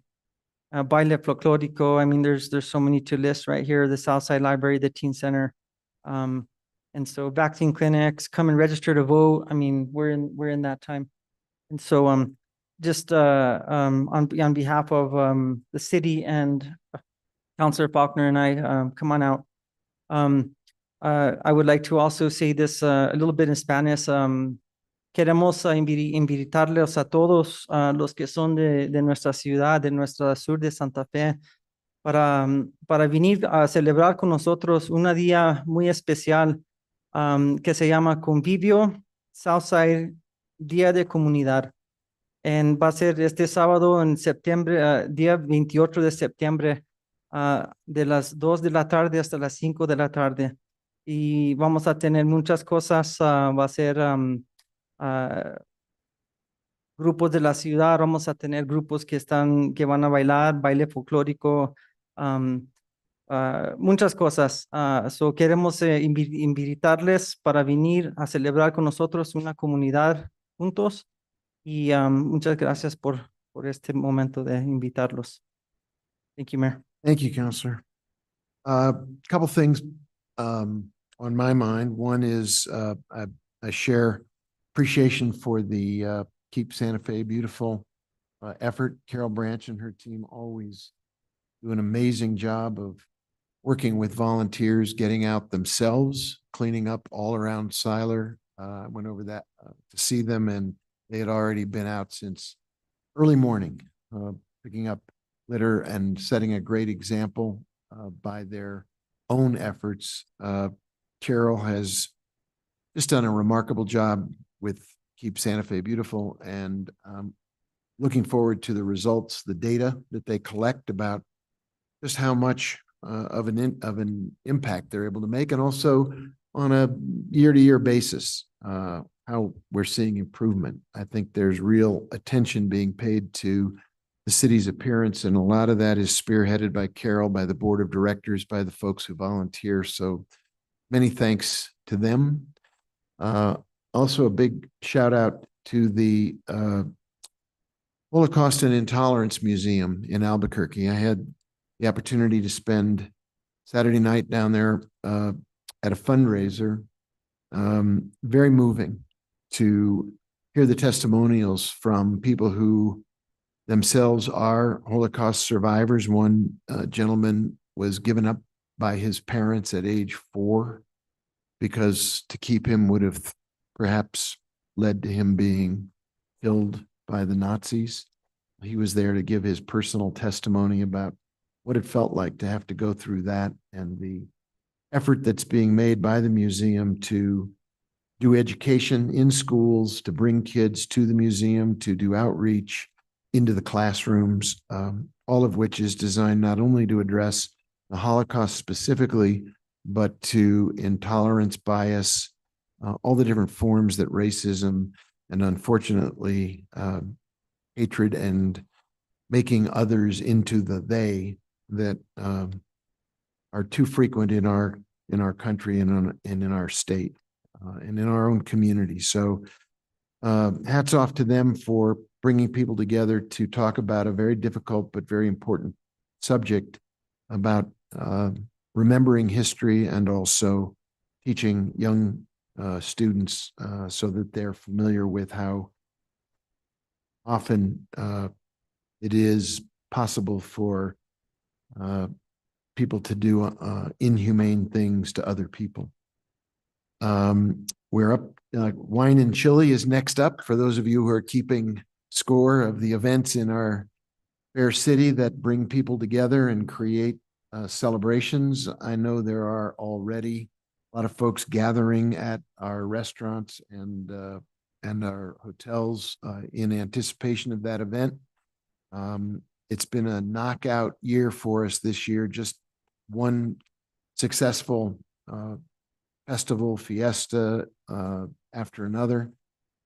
folklorico. I mean, there's so many to list right here. The Southside Library, the Teen Center, and so vaccine clinics. Come and register to vote. I mean, we're in that time, and so just on behalf of the city and Councilor Faulkner and I, come on out. I would like to also say this a little bit in Spanish. Queremos invitarles a todos los que son de nuestra ciudad, de nuestra sur de Santa Fe, para venir a celebrar con nosotros un día muy especial que se llama Convivio Southside Día de Comunidad. Va a ser este sábado en septiembre, día 28 de septiembre, de las 2 de la tarde hasta las 5 de la tarde. Y vamos a tener muchas cosas, va a ser grupos de la ciudad, vamos a tener grupos que van a bailar, baile folclórico, muchas cosas. So queremos invitarles para venir a celebrar con nosotros una comunidad juntos, y muchas gracias por este momento de invitarlos. Thank you, Mayor. Thank you, Counselor. Couple things on my mind. One is I share appreciation for the Keep Santa Fe Beautiful effort. Carol Branch and her team always do an amazing job of working with volunteers, getting out themselves, cleaning up all around Siler. I went over that to see them, and they had already been out since early morning, picking up litter and setting a great example by their own efforts. Carol has just done a remarkable job with Keep Santa Fe Beautiful, and looking forward to the results, the data that they collect about just how much of an impact they're able to make, and also on a year-to-year basis, how we're seeing improvement. I think there's real attention being paid to the city's appearance, and a lot of that is spearheaded by Carol, by the board of directors, by the folks who volunteer. So many thanks to them. Also a big shout out to the Holocaust and Intolerance Museum in Albuquerque. I had the opportunity to spend Saturday night down there at a fundraiser. Very moving to hear the testimonials from people who themselves are Holocaust survivors. One gentleman was given up by his parents at age 4 because to keep him would have perhaps led to him being killed by the Nazis. He was there to give his personal testimony about what it felt like to have to go through that and the effort that's being made by the museum to do education in schools, to bring kids to the museum, to do outreach into the classrooms, all of which is designed not only to address the Holocaust specifically, but to intolerance, bias, all the different forms that racism and unfortunately hatred and making others into the they that are too frequent in our country and in our state and in our own community. So hats off to them for bringing people together to talk about a very difficult but very important subject about remembering history and also teaching young students so that they're familiar with how often it is possible for people to do inhumane things to other people. We're up, wine and chili is next up for those of you who are keeping score of the events in our fair city that bring people together and create celebrations. I know there are already a lot of folks gathering at our restaurants and our hotels in anticipation of that event. It's been a knockout year for us this year, just one successful festival, fiesta after another.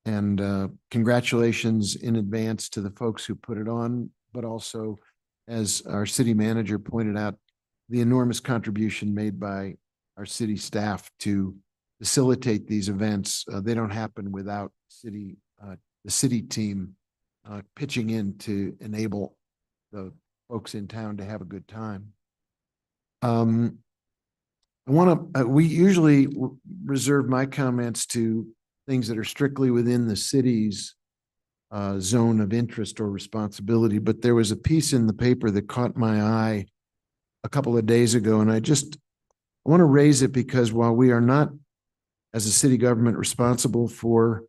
And congratulations in advance to the folks who put it on, but also, as our city manager pointed out, the enormous contribution made by our city staff to facilitate these events. They don't happen without the city team pitching in to enable the folks in town to have a good time. We usually reserve my comments to things that are strictly within the city's zone of interest or responsibility, but there was a piece in the paper that caught my eye a couple of days ago, and I want to raise it because while we are not, as a city government, responsible for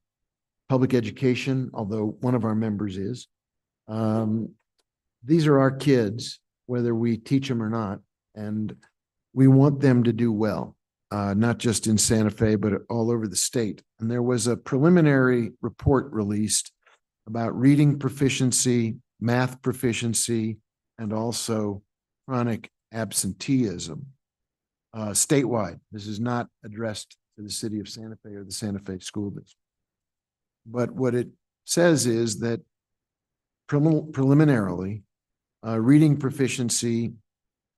public education, although one of our members is, these are our kids, whether we teach them or not, and we want them to do well, not just in Santa Fe, but all over the state. And there was a preliminary report released about reading proficiency, math proficiency, and also chronic absenteeism statewide. This is not addressed to the city of Santa Fe or the Santa Fe School District. But what it says is that preliminarily, reading proficiency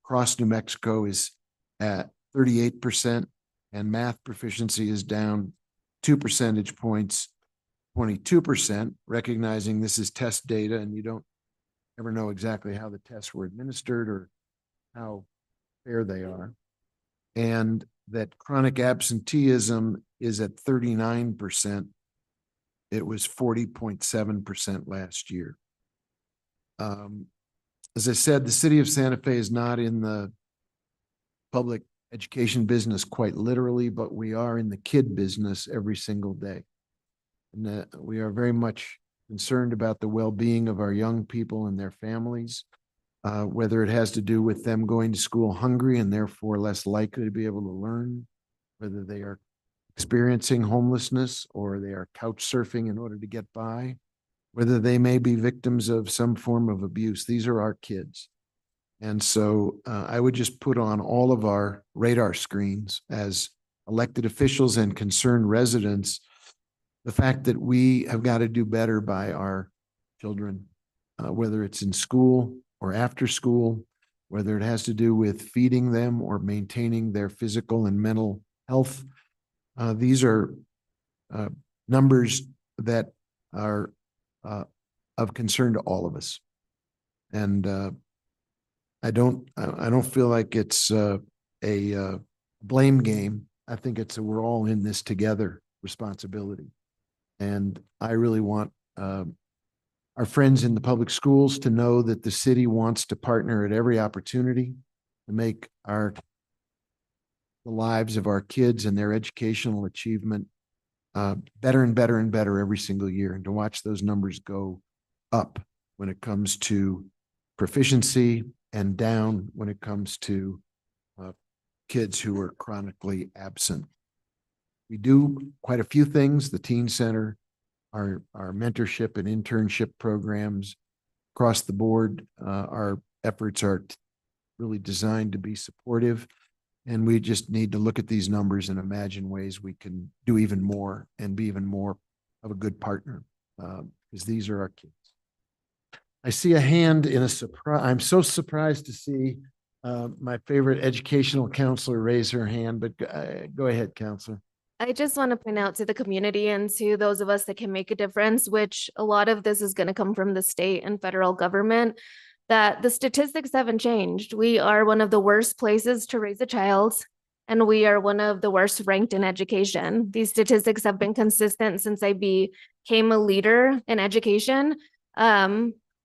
across New Mexico is at 38%, and math proficiency is down 2 percentage points, 22%, recognizing this is test data and you don't ever know exactly how the tests were administered or how fair they are. And that chronic absenteeism is at 39%. It was 40.7% last year. As I said, the city of Santa Fe is not in the public education business quite literally, but we are in the kid business every single day. And we are very much concerned about the well-being of our young people and their families, whether it has to do with them going to school hungry and therefore less likely to be able to learn, whether they are experiencing homelessness or they are couch surfing in order to get by, whether they may be victims of some form of abuse. These are our kids. And so I would just put on all of our radar screens as elected officials and concerned residents the fact that we have got to do better by our children, whether it's in school or after school, whether it has to do with feeding them or maintaining their physical and mental health. These are numbers that are of concern to all of us. And I don't feel like it's a blame game. I think it's a we're all in this together responsibility. And I really want our friends in the public schools to know that the city wants to partner at every opportunity to make the lives of our kids and their educational achievement better and better and better every single year, and to watch those numbers go up when it comes to proficiency and down when it comes to kids who are chronically absent. We do quite a few things, the Teen Center, our mentorship and internship programs across the board. Our efforts are really designed to be supportive, and we just need to look at these numbers and imagine ways we can do even more and be even more of a good partner, because these are our kids. I see a hand in a surprise. I'm so surprised to see my favorite educational counselor raise her hand, but go ahead, counselor. I just want to point out to the community and to those of us that can make a difference, which a lot of this is going to come from the state and federal government, that the statistics haven't changed. We are one of the worst places to raise a child, and we are one of the worst ranked in education. These statistics have been consistent since I became a leader in education.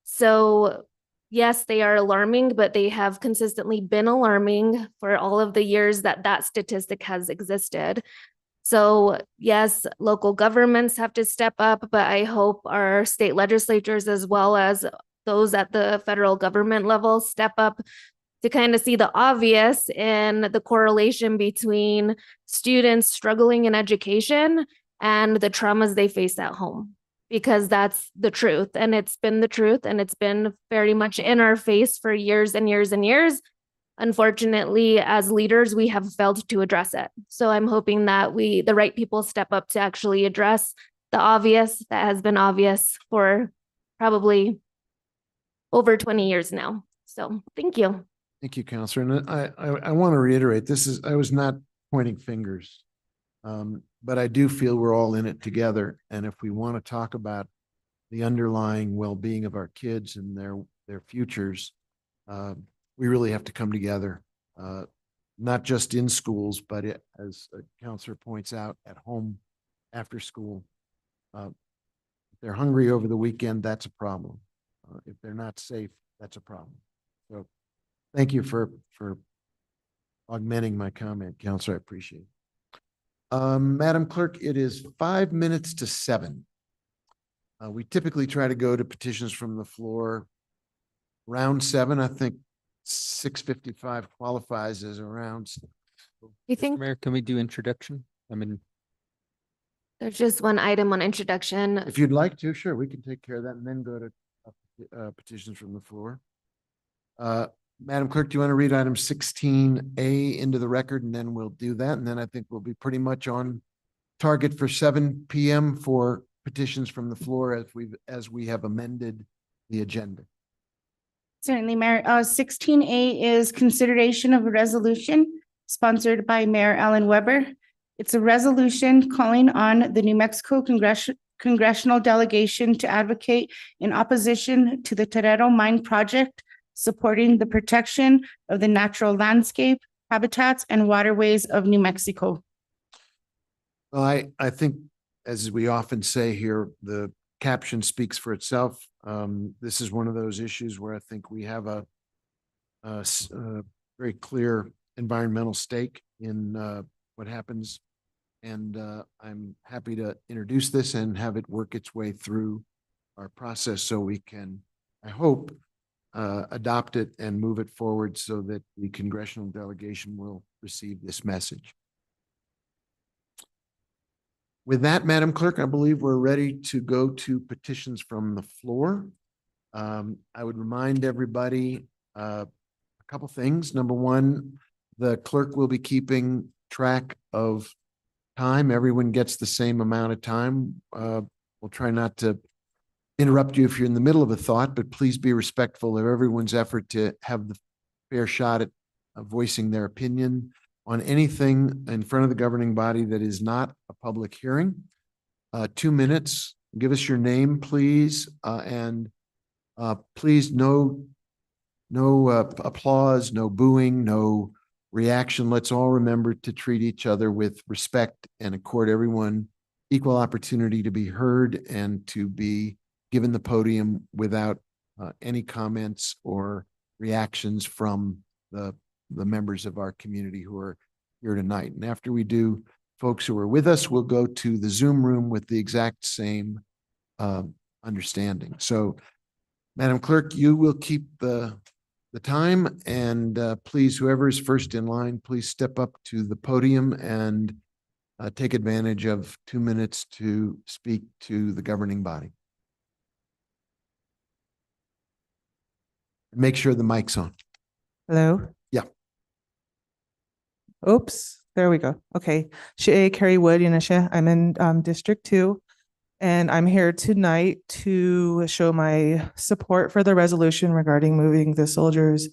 So yes, they are alarming, but they have consistently been alarming for all of the years that that statistic has existed. So yes, local governments have to step up, but I hope our state legislatures, as well as those at the federal government level, step up to kind of see the obvious and the correlation between students struggling in education and the traumas they face at home, because that's the truth. And it's been the truth, and it's been very much in our face for years and years and years. Unfortunately, as leaders, we have failed to address it. So I'm hoping that the right people step up to actually address the obvious that has been obvious for probably over 20 years now. So thank you. Thank you, counselor. And I want to reiterate, I was not pointing fingers, but I do feel we're all in it together. And if we want to talk about the underlying well-being of our kids and their futures, we really have to come together, not just in schools, but as a counselor points out, at home, after school. If they're hungry over the weekend, that's a problem. If they're not safe, that's a problem. So thank you for augmenting my comment, counselor. I appreciate it. Madam Clerk, it is 5 minutes to 7. We typically try to go to petitions from the floor round 7. I think 6:55 qualifies as a round. You think Mayor, can we do introduction? there's just one item on introduction? If you'd like to, sure, we can take care of that and then go to petitions from the floor. Madam Clerk, do you want to read item 16A into the record, and then we'll do that. And then I think we'll be pretty much on target for 7 p.m. for petitions from the floor as we have amended the agenda. Certainly, Mayor. 16A is consideration of a resolution sponsored by Mayor Alan Weber. It's a resolution calling on the New Mexico congressional delegation to advocate in opposition to the Torero Mine project, supporting the protection of the natural landscape, habitats, and waterways of New Mexico. Well, I think, as we often say here, the caption speaks for itself. This is one of those issues where I think we have a very clear environmental stake in what happens. And I'm happy to introduce this and have it work its way through our process so we can, I hope, adopt it and move it forward so that the congressional delegation will receive this message. With that, Madam Clerk, I believe we're ready to go to petitions from the floor. I would remind everybody a couple things. Number one, the clerk will be keeping track of time. Everyone gets the same amount of time. We'll try not to interrupt you if you're in the middle of a thought, but please be respectful of everyone's effort to have the fair shot at voicing their opinion on anything in front of the governing body that is not a public hearing. 2 minutes. Give us your name, please, and please no applause, no booing, no reaction. Let's all remember to treat each other with respect and accord everyone equal opportunity to be heard and to be given the podium without any comments or reactions from the members of our community who are here tonight. And after we do, folks who are with us, we'll go to the Zoom room with the exact same understanding. So Madam Clerk, you will keep the time, and please, whoever is first in line, please step up to the podium and take advantage of 2 minutes to speak to the governing body. Make sure the mic's on. Hello? Yeah. Oops, there we go. Okay. Shea Carrie Wood, Unisha. I'm in District 2. And I'm here tonight to show my support for the resolution regarding moving the soldiers'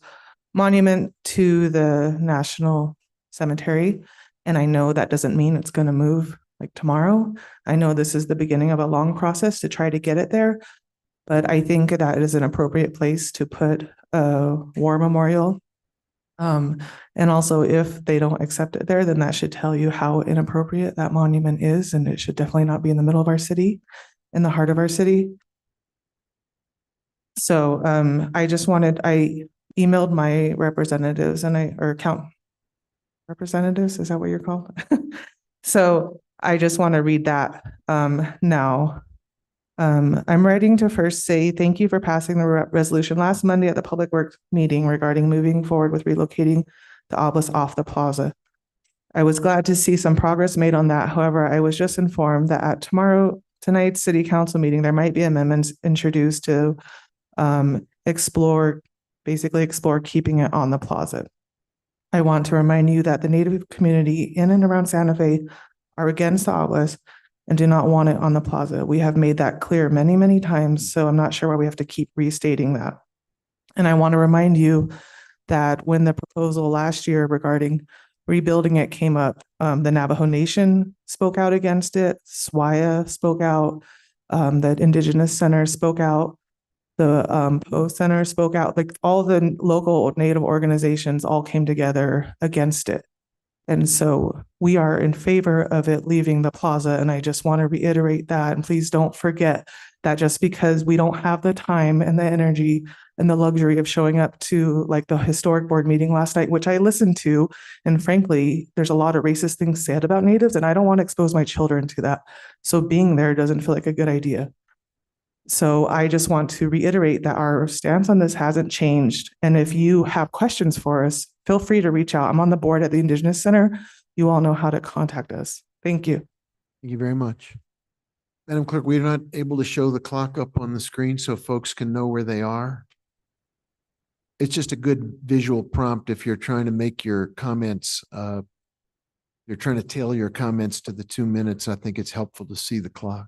monument to the National Cemetery. And I know that doesn't mean it's going to move like tomorrow. I know this is the beginning of a long process to try to get it there. But I think that is an appropriate place to put a war memorial. And also, if they don't accept it there, then that should tell you how inappropriate that monument is, and it should definitely not be in the middle of our city, in the heart of our city. So I emailed my representatives or count representatives, is that what you're called? So I just want to read that now. I'm writing to first say thank you for passing the resolution last Monday at the Public Works meeting regarding moving forward with relocating the obelisk off the plaza. I was glad to see some progress made on that. However, I was just informed that at tonight's city council meeting, there might be amendments introduced to explore keeping it on the plaza. I want to remind you that the Native community in and around Santa Fe are against the obelisk and do not want it on the plaza. We have made that clear many, many times, so I'm not sure why we have to keep restating that. And I want to remind you that when the proposal last year regarding rebuilding it came up, the Navajo Nation spoke out against it, SWAIA spoke out, the Indigenous Center spoke out, the Poe Center spoke out, like all the local Native organizations all came together against it. And so we are in favor of it leaving the plaza. And I just want to reiterate that. And please don't forget that just because we don't have the time and the energy and the luxury of showing up to like the historic board meeting last night, which I listened to, and frankly, there's a lot of racist things said about Natives, and I don't want to expose my children to that. So being there doesn't feel like a good idea. So I just want to reiterate that our stance on this hasn't changed. And if you have questions for us, feel free to reach out. I'm on the board at the Indigenous Center. You all know how to contact us. Thank you. Thank you very much. Madam Clerk, we're not able to show the clock up on the screen so folks can know where they are. It's just a good visual prompt if you're trying to make your comments, you're trying to tailor your comments to the 2 minutes. I think it's helpful to see the clock.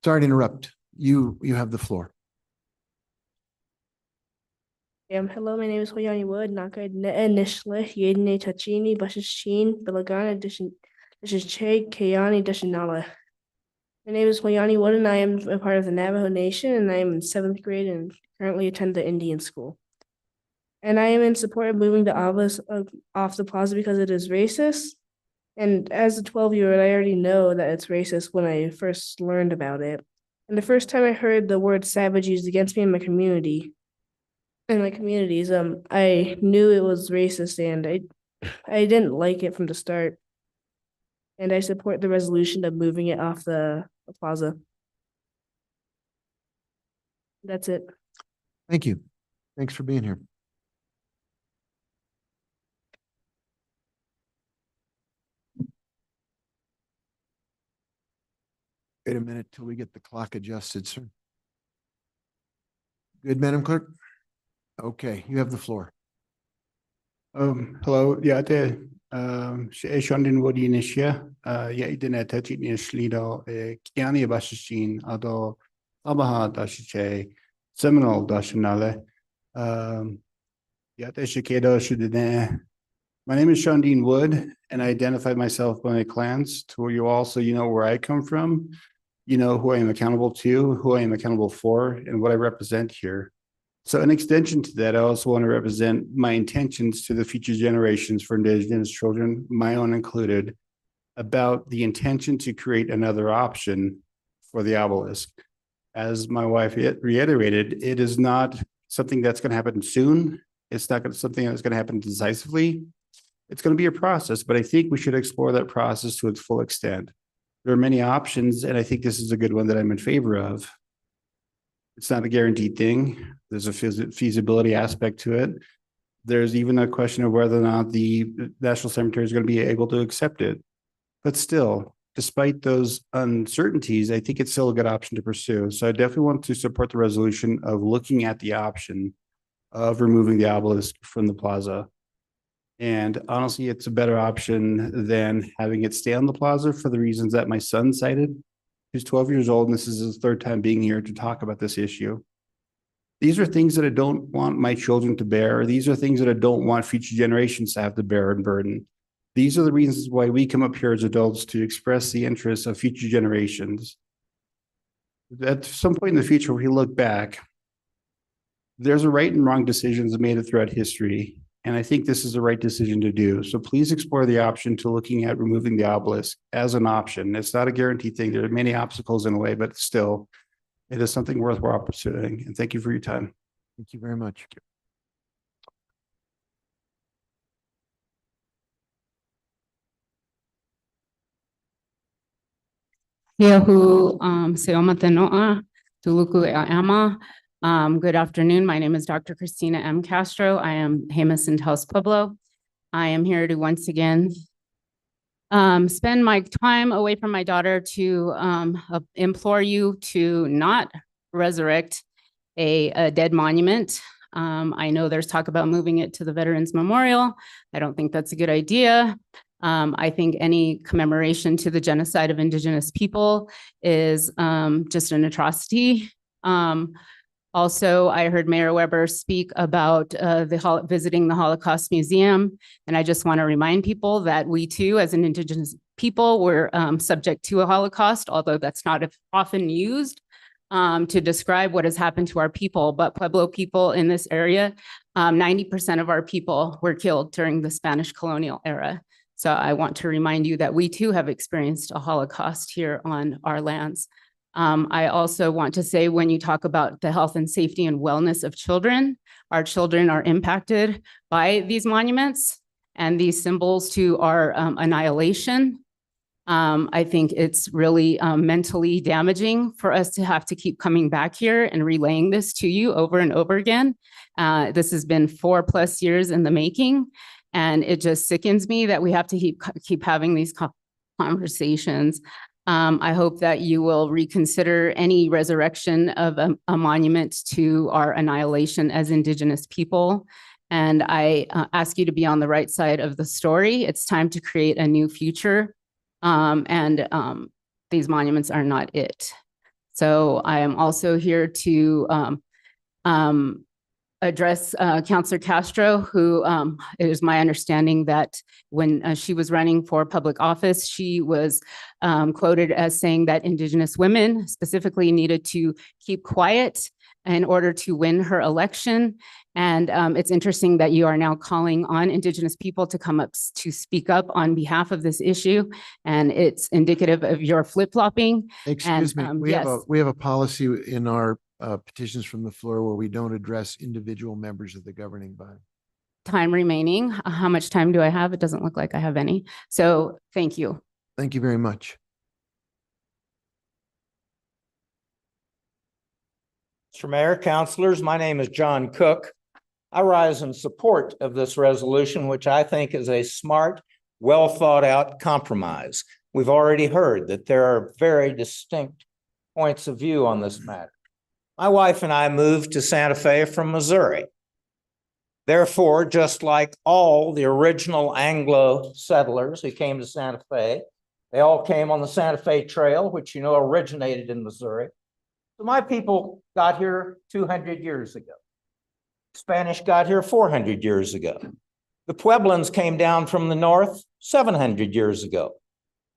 Sorry to interrupt. You have the floor. Hello, my name is Hoyani Wood. Naka Nishla, Yedne Tachini, Bashishin, Bilagana, Dishiche, Kayani, Dashinala. My name is Hoyani Wood, and I am a part of the Navajo Nation, and I am in 7th grade and currently attend the Indian school. And I am in support of moving the obelisk off the plaza because it is racist. And as a 12-year-old, I already know that it's racist when I first learned about it. And the first time I heard the word savage used against me in my communities, I knew it was racist, and I didn't like it from the start. And I support the resolution of moving it off the plaza. That's it. Thank you. Thanks for being here. Wait a minute till we get the clock adjusted, sir. Good, Madam Clerk? Okay, you have the floor. Hello, yeah, Shondin Wodi Nishia, yeah, Idina Tachi Nishlido, Kiani Bashishin, Ado, Abaha Dashiche, Seminole Dashinale, yeah, Shikedo Shudine. My name is Shondin Wood, and I identify myself by my clans to where you know where I come from, you know who I am accountable to, who I am accountable for, and what I represent here. So in extension to that, I also want to represent my intentions to the future generations for Indigenous children, my own included, about the intention to create another option for the obelisk. As my wife reiterated, it is not something that's going to happen soon. It's not something that's going to happen decisively. It's going to be a process, but I think we should explore that process to its full extent. There are many options, and I think this is a good one that I'm in favor of. It's not a guaranteed thing. There's a feasibility aspect to it. There's even a question of whether or not the National Cemetery is going to be able to accept it. But still, despite those uncertainties, I think it's still a good option to pursue. So I definitely want to support the resolution of looking at the option of removing the obelisk from the plaza. And honestly, it's a better option than having it stay on the plaza for the reasons that my son cited. He's 12 years old, and this is his third time being here to talk about this issue. These are things that I don't want my children to bear. These are things that I don't want future generations to have to bear and burden. These are the reasons why we come up here as adults to express the interests of future generations. At some point in the future, when we look back, there's a right and wrong decisions made throughout history. And I think this is the right decision to do. So please explore the option to looking at removing the obelisk as an option. It's not a guaranteed thing. There are many obstacles in the way, but still, it is something worthwhile pursuing. And thank you for your time. Thank you very much. Yehu Seoma Tenoa, Tuluku Ama. Good afternoon. My name is Dr. Christina M. Castro. I am Jemez House Pueblo. I am here to once again spend my time away from my daughter to implore you to not resurrect a dead monument. I know there's talk about moving it to the Veterans Memorial. I don't think that's a good idea. I think any commemoration to the genocide of Indigenous people is just an atrocity. Also, I heard Mayor Weber speak about visiting the Holocaust Museum, and I just want to remind people that we too, as an Indigenous people, were subject to a Holocaust, although that's not often used to describe what has happened to our people. But Pueblo people in this area, 90% of our people were killed during the Spanish colonial era. So I want to remind you that we too have experienced a Holocaust here on our lands. I also want to say, when you talk about the health and safety and wellness of children, our children are impacted by these monuments and these symbols to our annihilation. I think it's really mentally damaging for us to have to keep coming back here and relaying this to you over and over again. This has been 4+ years in the making. And it just sickens me that we have to keep having these conversations. I hope that you will reconsider any resurrection of a monument to our annihilation as Indigenous people. And I ask you to be on the right side of the story. It's time to create a new future. These monuments are not it. So I am also here to address Councillor Castro, who it is my understanding that when she was running for public office, she was quoted as saying that Indigenous women specifically needed to keep quiet in order to win her election. And it's interesting that you are now calling on Indigenous people to come up to speak up on behalf of this issue. And it's indicative of your flip-flopping. Excuse me, we yes. have a policy in our petitions from the floor where we don't address individual members of the governing body. Time remaining. How much time do I have? It doesn't look like I have any. So thank you. Thank you very much. Mr. Mayor, councilors, my name is John Cook. I rise in support of this resolution, which I think is a smart, well thought out compromise. We've already heard that there are very distinct points of view on this matter. My wife and I moved to Santa Fe from Missouri. Therefore, just like all the original Anglo settlers who came to Santa Fe, they all came on the Santa Fe Trail, which you know originated in Missouri. So my people got here 200 years ago. Spanish got here 400 years ago. The Pueblans came down from the north 700 years ago.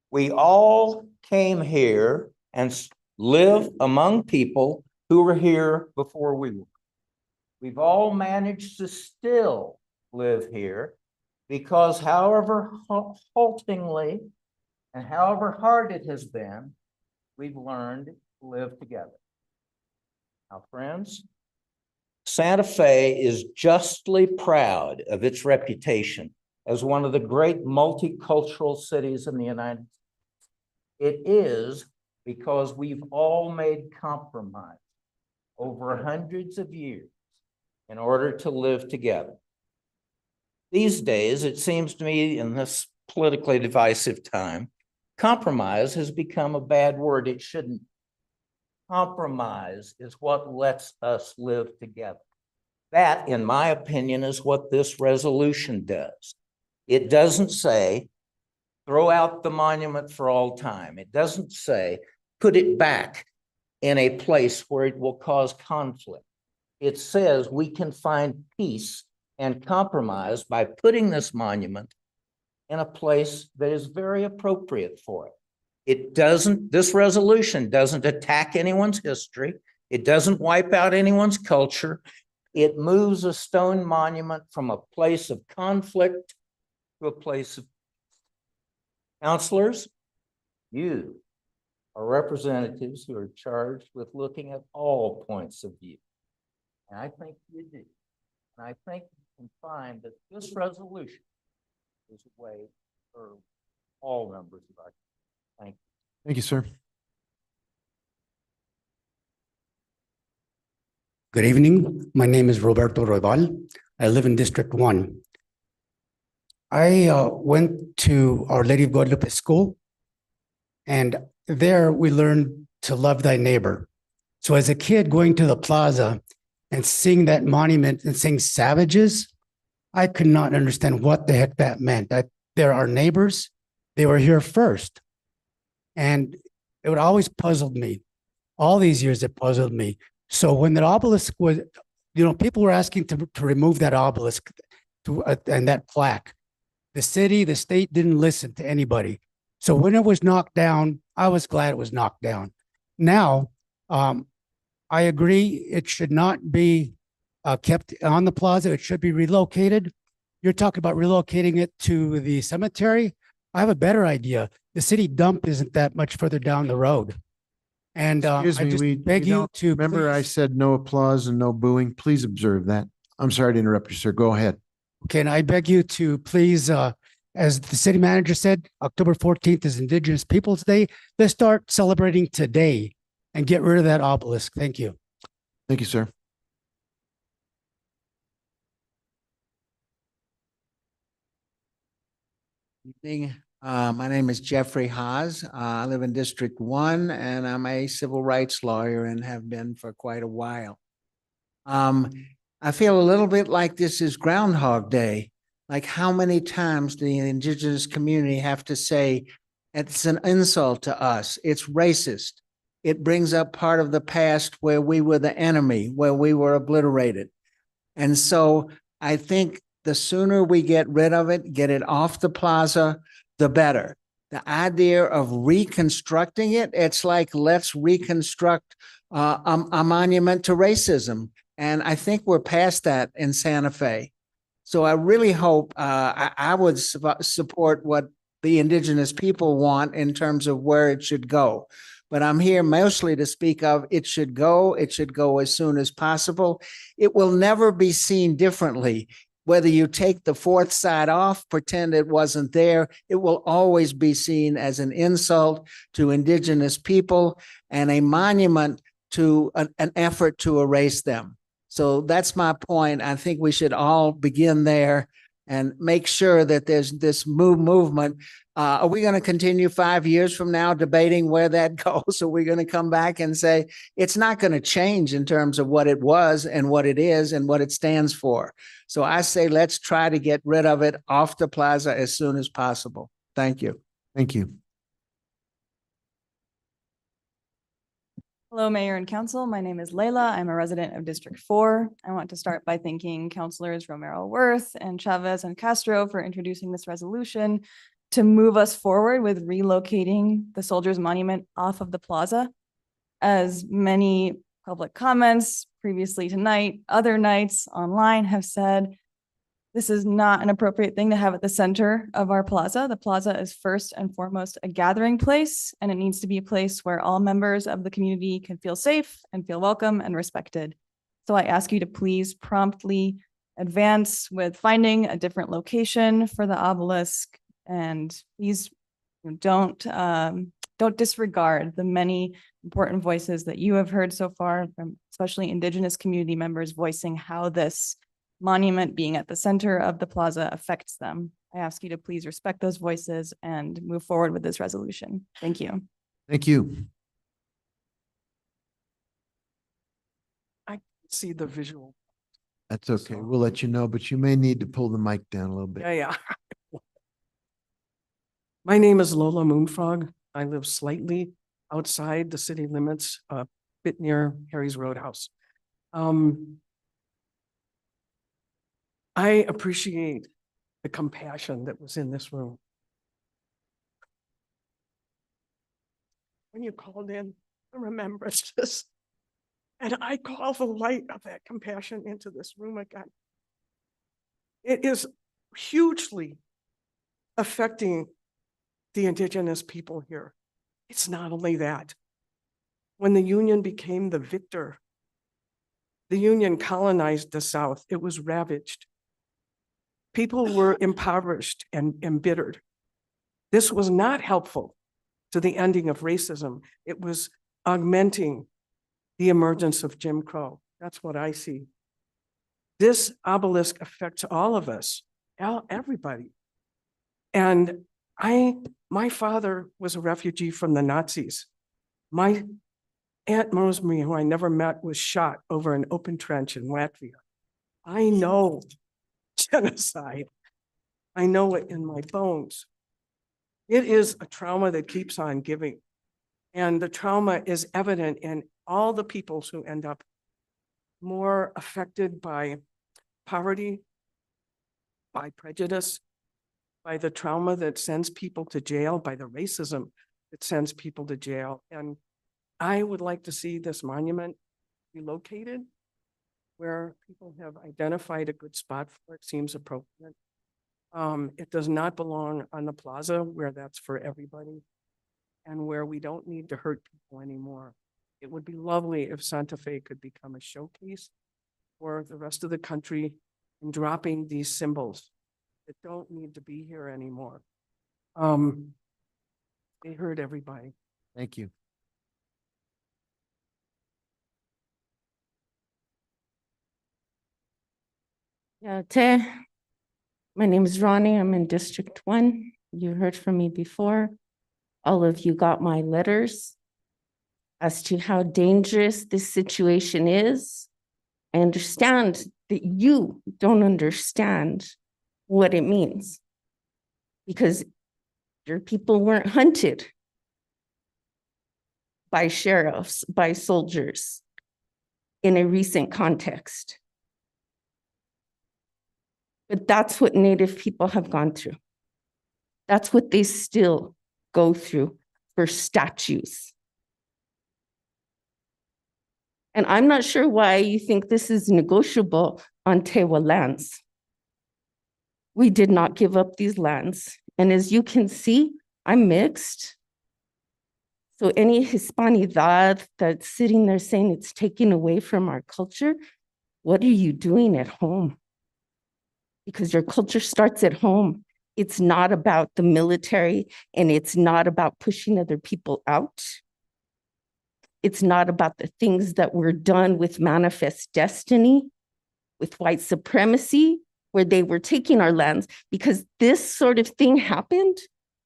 We all came here and live among people who were here before we were. We've all managed to still live here because however haltingly and however hard it has been, we've learned to live together. Now, friends, Santa Fe is justly proud of its reputation as one of the great multicultural cities in the United States. It is because we've all made compromise over hundreds of years in order to live together. These days, it seems to me in this politically divisive time, compromise has become a bad word. It shouldn't. Compromise is what lets us live together. That, in my opinion, is what this resolution does. It doesn't say, throw out the monument for all time. It doesn't say, put it back in a place where it will cause conflict. It says we can find peace and compromise by putting this monument in a place that is very appropriate for it. This resolution doesn't attack anyone's history. It doesn't wipe out anyone's culture. It moves a stone monument from a place of conflict to a place of counselors. You are representatives who are charged with looking at all points of view. And I think you do. And I think you can find that this resolution is a way for all members of our. Thank you. Thank you, sir. Good evening. My name is Roberto Roybal. I live in District 1. I went to Our Lady of Guadalupe School, and there we learned to love thy neighbor. So as a kid going to the plaza and seeing that monument and seeing savages, I could not understand what the heck that meant. They're our neighbors. They were here first. And it would always puzzled me. All these years it puzzled me. So when the obelisk was, people were asking to remove that obelisk and that plaque. The city, the state didn't listen to anybody. So when it was knocked down, I was glad it was knocked down. Now, I agree it should not be kept on the plaza. It should be relocated. You're talking about relocating it to the cemetery. I have a better idea. The city dump isn't that much further down the road. And Excuse I me, just we beg you don't- to remember I please- said no applause and no booing. Please observe that. I'm sorry to interrupt you, sir. Go ahead. Okay, and I beg you to please, as the city manager said, October 14th is Indigenous Peoples' Day. Let's start celebrating today and get rid of that obelisk. Thank you. Thank you, sir. Evening. My name is Jeffrey Haas. I live in District 1 and I'm a civil rights lawyer and have been for quite a while. I feel a little bit like this is Groundhog Day. Like how many times do the indigenous community have to say, it's an insult to us, it's racist. It brings up part of the past where we were the enemy, where we were obliterated. And so I think the sooner we get rid of it, get it off the plaza, the better. The idea of reconstructing it, it's like, let's reconstruct a monument to racism. And I think we're past that in Santa Fe. So I really hope I would support what the indigenous people want in terms of where it should go. But I'm here mostly to speak of it should go as soon as possible. It will never be seen differently. Whether you take the fourth side off, pretend it wasn't there, it will always be seen as an insult to indigenous people and a monument to an effort to erase them. So that's my point. I think we should all begin there and make sure that there's this movement. Are we going to continue 5 years from now debating where that goes? Are we going to come back and say, it's not going to change in terms of what it was and what it is and what it stands for? So I say, let's try to get rid of it off the plaza as soon as possible. Thank you. Thank you. Hello, Mayor and Council. My name is Layla. I'm a resident of District 4. I want to start by thanking Councilors Romero Worth and Chavez and Castro for introducing this resolution to move us forward with relocating the Soldiers Monument off of the plaza. As many public comments previously tonight, other nights online have said, this is not an appropriate thing to have at the center of our plaza. The plaza is first and foremost a gathering place, and it needs to be a place where all members of the community can feel safe and feel welcome and respected. So I ask you to please promptly advance with finding a different location for the obelisk, and please don't disregard the many important voices that you have heard so far, from especially Indigenous community members voicing how this monument being at the center of the plaza affects them. I ask you to please respect those voices and move forward with this resolution. Thank you. Thank you. I see the visual. That's okay. We'll let you know, but you may need to pull the mic down a little bit. Yeah. My name is Lola Moonfrog. I live slightly outside the city limits, a bit near Harry's Roadhouse. I appreciate the compassion that was in this room. When you called in, I remember this. And I call the light of that compassion into this room again. It is hugely affecting the Indigenous people here. It's not only that. When the Union became the victor, the Union colonized the South. It was ravaged. People were impoverished and embittered. This was not helpful to the ending of racism. It was augmenting the emergence of Jim Crow. That's what I see. This obelisk affects all of us, everybody. And my father was a refugee from the Nazis. My Aunt Rosemary, who I never met, was shot over an open trench in Latvia. I know genocide. I know it in my bones. It is a trauma that keeps on giving. And the trauma is evident in all the peoples who end up more affected by poverty, by prejudice, by the trauma that sends people to jail, by the racism that sends people to jail. And I would like to see this monument relocated where people have identified a good spot for it. Seems appropriate. It does not belong on the plaza where that's for everybody and where we don't need to hurt people anymore. It would be lovely if Santa Fe could become a showcase for the rest of the country in dropping these symbols that don't need to be here anymore. They hurt everybody. Thank you. Yeah, my name is Ronnie. I'm in District 1. You heard from me before. All of you got my letters as to how dangerous this situation is. I understand that you don't understand what it means because your people weren't hunted by sheriffs, by soldiers in a recent context. But that's what Native people have gone through. That's what they still go through for statues. And I'm not sure why you think this is negotiable on Tewa lands. We did not give up these lands. And as you can see, I'm mixed. So any Hispanidad that's sitting there saying it's taken away from our culture, what are you doing at home? Because your culture starts at home. It's not about the military and it's not about pushing other people out. It's not about the things that were done with manifest destiny, with white supremacy, where they were taking our lands, because this sort of thing happened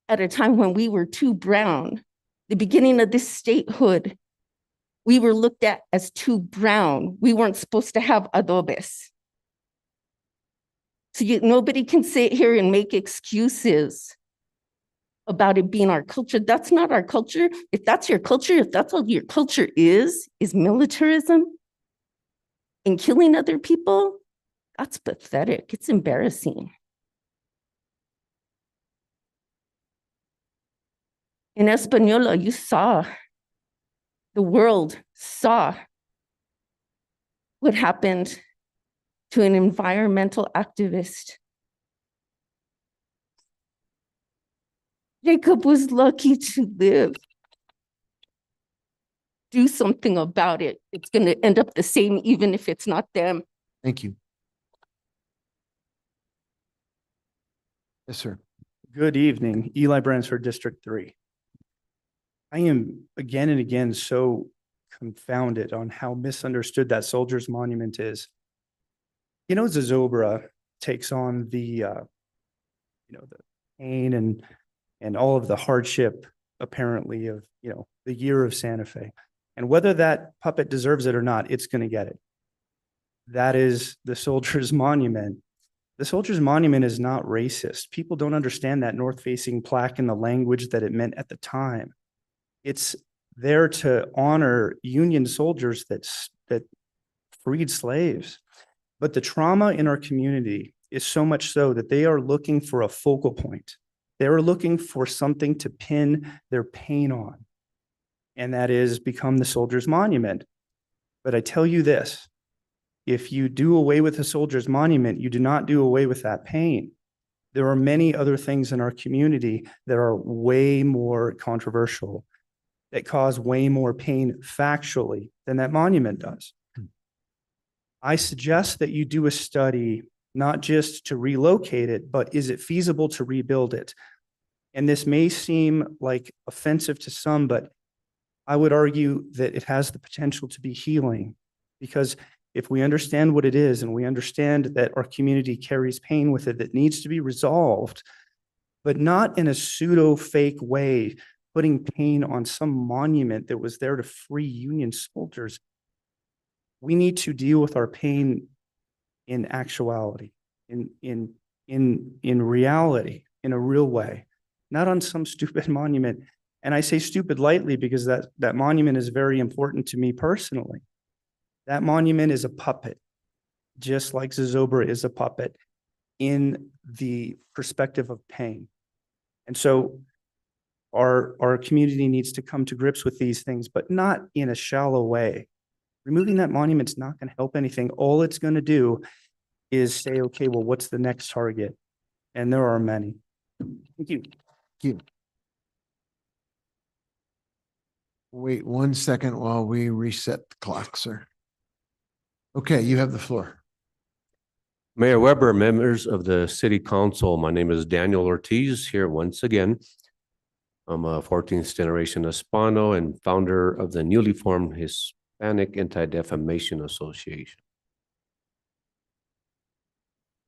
at a time when we were too brown. The beginning of this statehood, we were looked at as too brown. We weren't supposed to have adobes. So nobody can sit here and make excuses about it being our culture. That's not our culture. If that's your culture, if that's all your culture is militarism and killing other people, that's pathetic. It's embarrassing. In Española, you saw, the world saw what happened to an environmental activist. Jacob was lucky to live. Do something about it. It's going to end up the same, even if it's not them. Thank you. Yes, sir. Good evening, Eli Bransford, District 3. I am again and again so confounded on how misunderstood that Soldiers Monument is. You know, Zozobra takes on the pain and all of the hardship apparently of, the year of Santa Fe. And whether that puppet deserves it or not, it's going to get it. That is the Soldiers Monument. The Soldiers Monument is not racist. People don't understand that north-facing plaque and the language that it meant at the time. It's there to honor Union soldiers that freed slaves. But the trauma in our community is so much so that they are looking for a focal point. They are looking for something to pin their pain on. And that is become the Soldiers Monument. But I tell you this, if you do away with the Soldiers Monument, you do not do away with that pain. There are many other things in our community that are way more controversial, that cause way more pain factually than that monument does. I suggest that you do a study, not just to relocate it, but is it feasible to rebuild it? And this may seem like offensive to some, but I would argue that it has the potential to be healing, because if we understand what it is and we understand that our community carries pain with it that needs to be resolved, but not in a pseudo fake way, putting pain on some monument that was there to free Union soldiers. We need to deal with our pain in actuality, in reality, in a real way, not on some stupid monument. And I say stupid lightly because that monument is very important to me personally. That monument is a puppet, just like Zozobra is a puppet in the perspective of pain. And so our community needs to come to grips with these things, but not in a shallow way. Removing that monument's not going to help anything. All it's going to do is say, okay, well, what's the next target? And there are many. Thank you. Thank you. Wait 1 second while we reset the clock, sir. Okay, you have the floor. Mayor Weber, members of the City Council, my name is Daniel Ortiz here once again. I'm a 14th generation Hispano and founder of the newly formed Hispanic Anti-Defamation Association.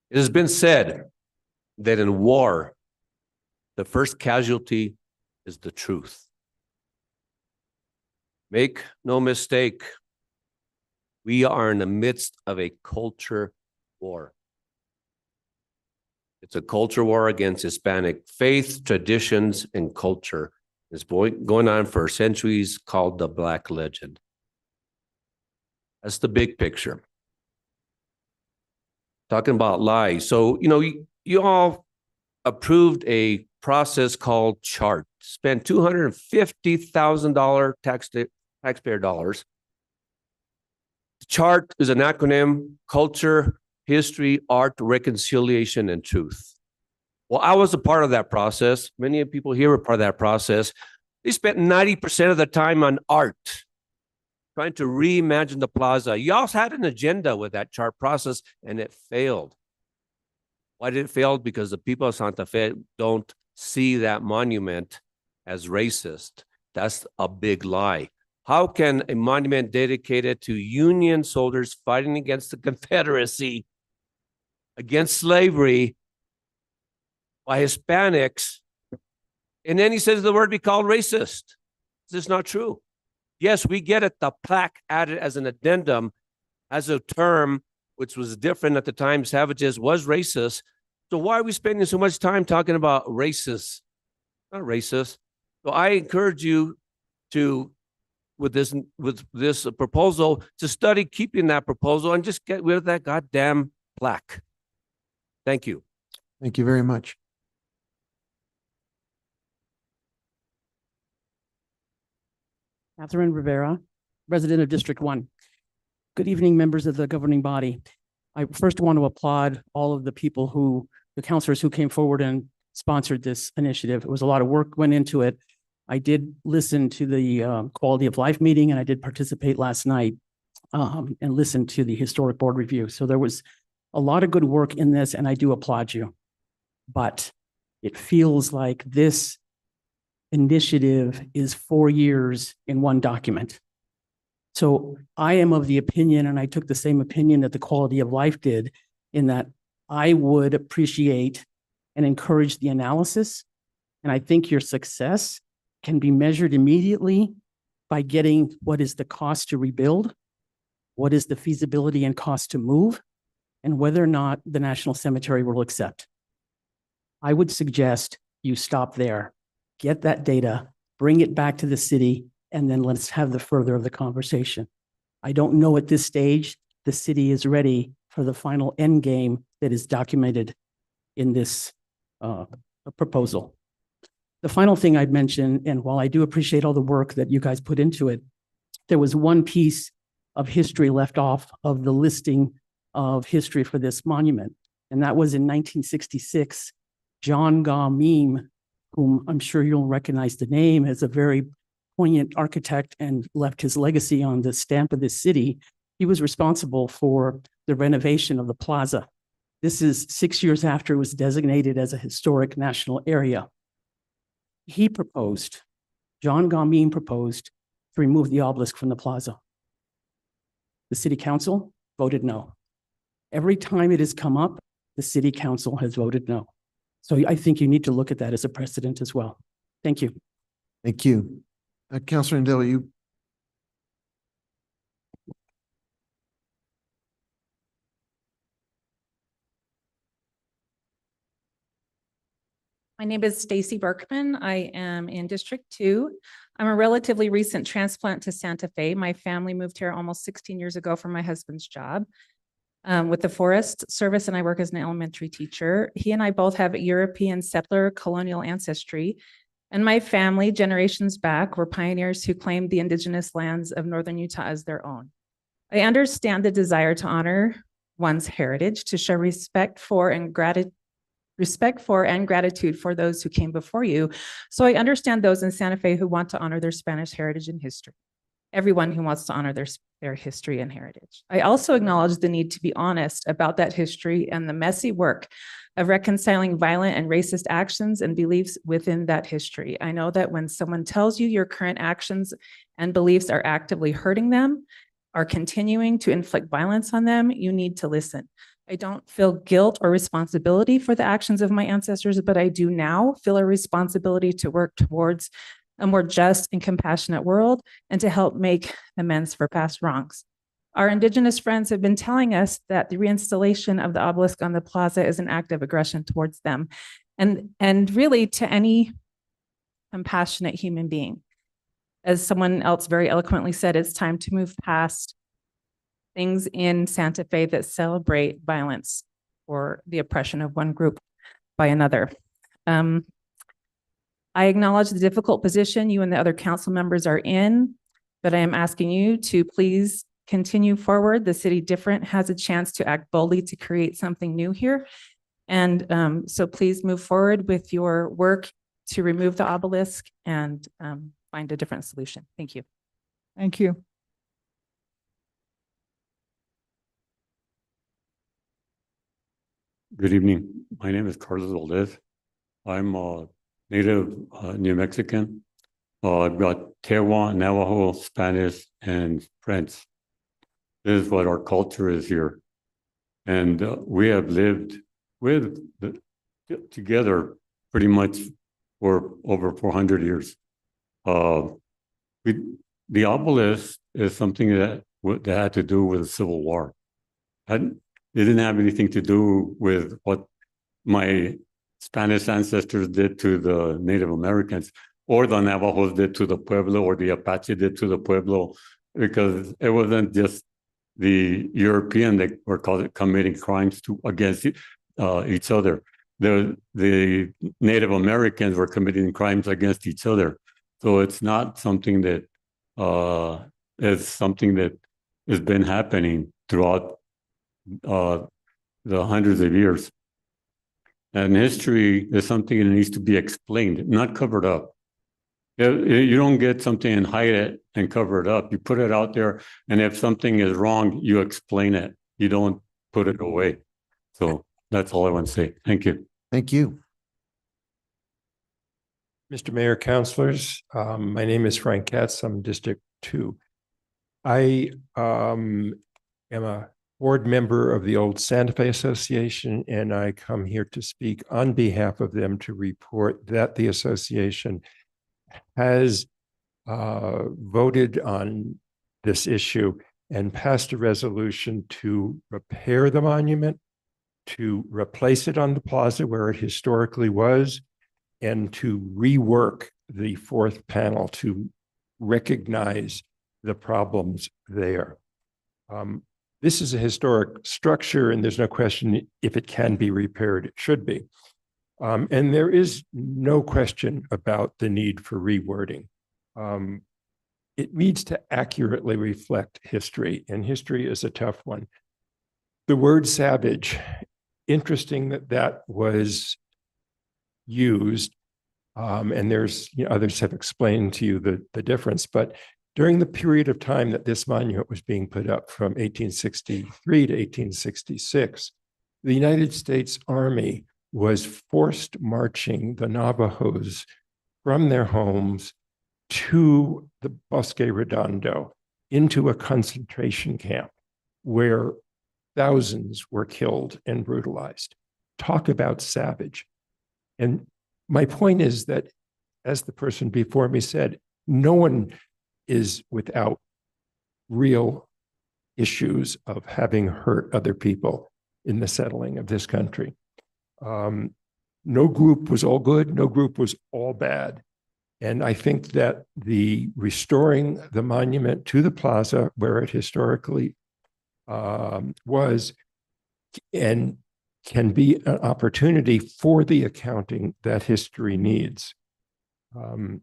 It has been said that in war, the first casualty is the truth. Make no mistake, we are in the midst of a culture war. It's a culture war against Hispanic faith, traditions, and culture. It's going on for centuries, called the Black Legend. That's the big picture. Talking about lies. So, you all approved a process called CHART. Spent $250,000 taxpayer dollars. CHART is an acronym: culture, history, art, reconciliation, and truth. Well, I was a part of that process. Many of people here were part of that process. They spent 90% of the time on art, trying to reimagine the plaza. You also had an agenda with that CHART process, and it failed. Why did it fail? Because the people of Santa Fe don't see that monument as racist. That's a big lie. How can a monument dedicated to Union soldiers fighting against the Confederacy, against slavery, by Hispanics, and then he says the word be called racist? This is not true. Yes, we get it. The plaque added as an addendum, as a term which was different at the time. Savages was racist. So why are we spending so much time talking about racist? Not racist. So I encourage you to, with this proposal, to study keeping that proposal and just get rid of that goddamn plaque. Thank you. Thank you very much. Catherine Rivera, resident of District 1. Good evening, members of the governing body. I first want to applaud all of the people the counselors who came forward and sponsored this initiative. It was a lot of work went into it. I did listen to the quality of life meeting, and I did participate last night and listen to the historic board review. So there was a lot of good work in this, and I do applaud you. But it feels like this initiative is 4 years in one document. So I am of the opinion, and I took the same opinion that the Quality of Life did, in that I would appreciate and encourage the analysis. And I think your success can be measured immediately by getting what is the cost to rebuild, what is the feasibility and cost to move, and whether or not the National Cemetery will accept. I would suggest you stop there, get that data, bring it back to the city, and then let's have the further of the conversation. I don't know at this stage the city is ready for the final end game that is documented in this proposal. The final thing I'd mention, and while I do appreciate all the work that you guys put into it, there was one piece of history left off of the listing of history for this monument. And that was in 1966, John Gaw Meem, whom I'm sure you'll recognize the name as a very poignant architect and left his legacy on the stamp of this city. He was responsible for the renovation of the plaza. This is 6 years after it was designated as a historic national area. He proposed, John Gaw Meem proposed, to remove the obelisk from the plaza. The city council voted no. Every time it has come up, the city council has voted no. So I think you need to look at that as a precedent as well. Thank you. Thank you. Councilor Ndell, you. My name is Stacy Berkman. I am in District 2. I'm a relatively recent transplant to Santa Fe. My family moved here almost 16 years ago for my husband's job with the Forest Service, and I work as an elementary teacher. He and I both have European settler colonial ancestry, and my family, generations back, were pioneers who claimed the indigenous lands of northern Utah as their own. I understand the desire to honor one's heritage, to show respect for and gratitude for those who came before you. So I understand those in Santa Fe who want to honor their Spanish heritage and history. Everyone who wants to honor their history and heritage. I also acknowledge the need to be honest about that history and the messy work of reconciling violent and racist actions and beliefs within that history. I know that when someone tells you your current actions and beliefs are actively hurting them, are continuing to inflict violence on them, you need to listen. I don't feel guilt or responsibility for the actions of my ancestors, but I do now feel a responsibility to work towards a more just and compassionate world and to help make amends for past wrongs. Our Indigenous friends have been telling us that the reinstallation of the obelisk on the plaza is an act of aggression towards them and really to any compassionate human being. As someone else very eloquently said, it's time to move past things in Santa Fe that celebrate violence or the oppression of one group by another. I acknowledge the difficult position you and the other council members are in, but I am asking you to please continue forward. The city different has a chance to act boldly to create something new here. And so please move forward with your work to remove the obelisk and find a different solution. Thank you. Thank you. Good evening. My name is Carlos Valdez. I'm a native New Mexican. I've got Tewa, Navajo, Spanish, and French. This is what our culture is here. And we have lived together pretty much for over 400 years. The obelisk is something that had to do with the Civil War. It didn't have anything to do with what my Spanish ancestors did to the Native Americans, or the Navajos did to the Pueblo, or the Apache did to the Pueblo, because it wasn't just the European that were committing crimes against each other. The Native Americans were committing crimes against each other. So it's not something that has been happening throughout the hundreds of years. And history is something that needs to be explained, not covered up. You don't get something and hide it and cover it up. You put it out there, and if something is wrong, you explain it. You don't put it away. So that's all I want to say. Thank you. Thank you. Mr. Mayor, councilors, my name is Frank Katz. I'm District 2. I am a board member of the Old Santa Fe Association, and I come here to speak on behalf of them to report that the association has voted on this issue and passed a resolution to repair the monument, to replace it on the plaza where it historically was, and to rework the fourth panel to recognize the problems there. This is a historic structure, and there's no question if it can be repaired, it should be. And there is no question about the need for rewording. It needs to accurately reflect history, and history is a tough one. The word savage, interesting that that was used, and there's, others have explained to you the difference, but during the period of time that this monument was being put up from 1863 to 1866, the United States Army was forced marching the Navajos from their homes to the Bosque Redondo into a concentration camp where thousands were killed and brutalized. Talk about savage. And my point is that, as the person before me said, no one is without real issues of having hurt other people in the settling of this country. No group was all good, no group was all bad. And I think that the restoring the monument to the plaza where it historically was, and can be an opportunity for the accounting that history needs. I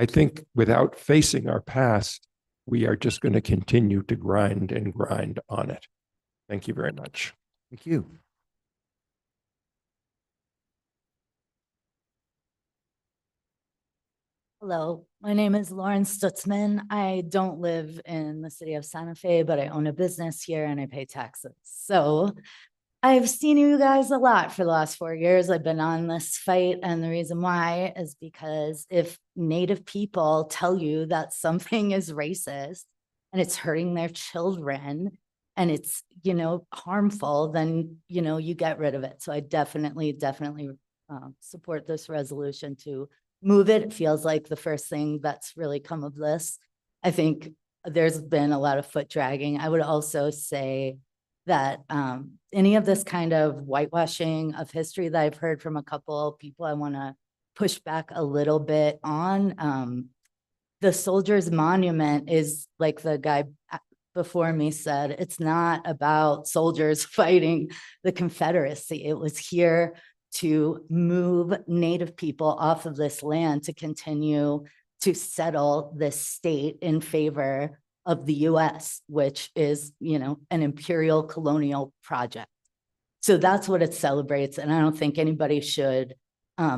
think without facing our past, we are just going to continue to grind and grind on it. Thank you very much. Thank you. Hello, my name is Lauren Stutzman. I don't live in the city of Santa Fe, but I own a business here and I pay taxes. So I've seen you guys a lot for the last 4 years. I've been on this fight, and the reason why is because if Native people tell you that something is racist and it's hurting their children and it's, harmful, then, you get rid of it. So I definitely support this resolution to move it. It feels like the first thing that's really come of this. I think there's been a lot of foot dragging. I would also say that any of this kind of whitewashing of history that I've heard from a couple of people, I want to push back a little bit on. The Soldiers Monument is, like the guy before me said, it's not about soldiers fighting the Confederacy. It was here to move Native people off of this land to continue to settle this state in favor of the US, which is, an imperial colonial project. So that's what it celebrates. And I don't think anybody should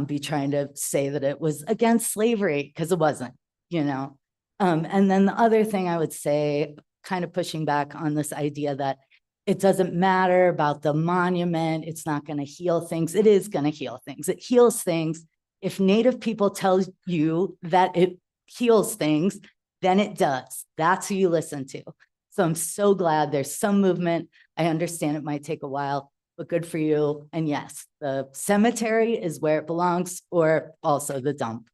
be trying to say that it was against slavery, because it wasn't, And then the other thing I would say, kind of pushing back on this idea that it doesn't matter about the monument, it's not going to heal things. It is going to heal things. It heals things. If Native people tell you that it heals things, then it does. That's who you listen to. So I'm so glad there's some movement. I understand it might take a while, but good for you. And yes, the cemetery is where it belongs, or also the dump.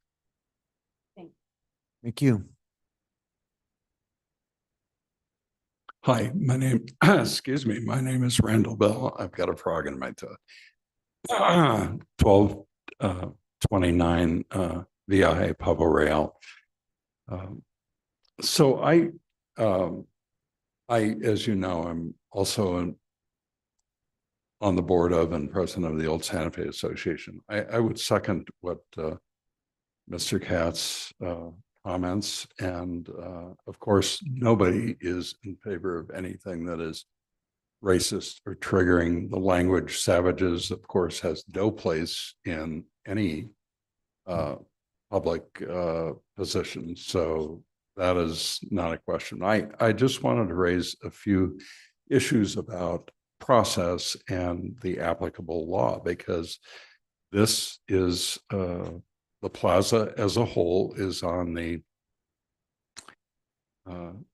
Thank you. Hi, my name, excuse me, my name is Randall Bell. I've got a frog in my throat. 1229 Viaje Pavo Real. So I, as you know, I'm also on the board of and president of the Old Santa Fe Association. I would second what Mr. Katz comments, and of course, nobody is in favor of anything that is racist or triggering. The language savages, of course, has no place in any public position. So that is not a question. I just wanted to raise a few issues about process and the applicable law, because This is, the plaza as a whole is on the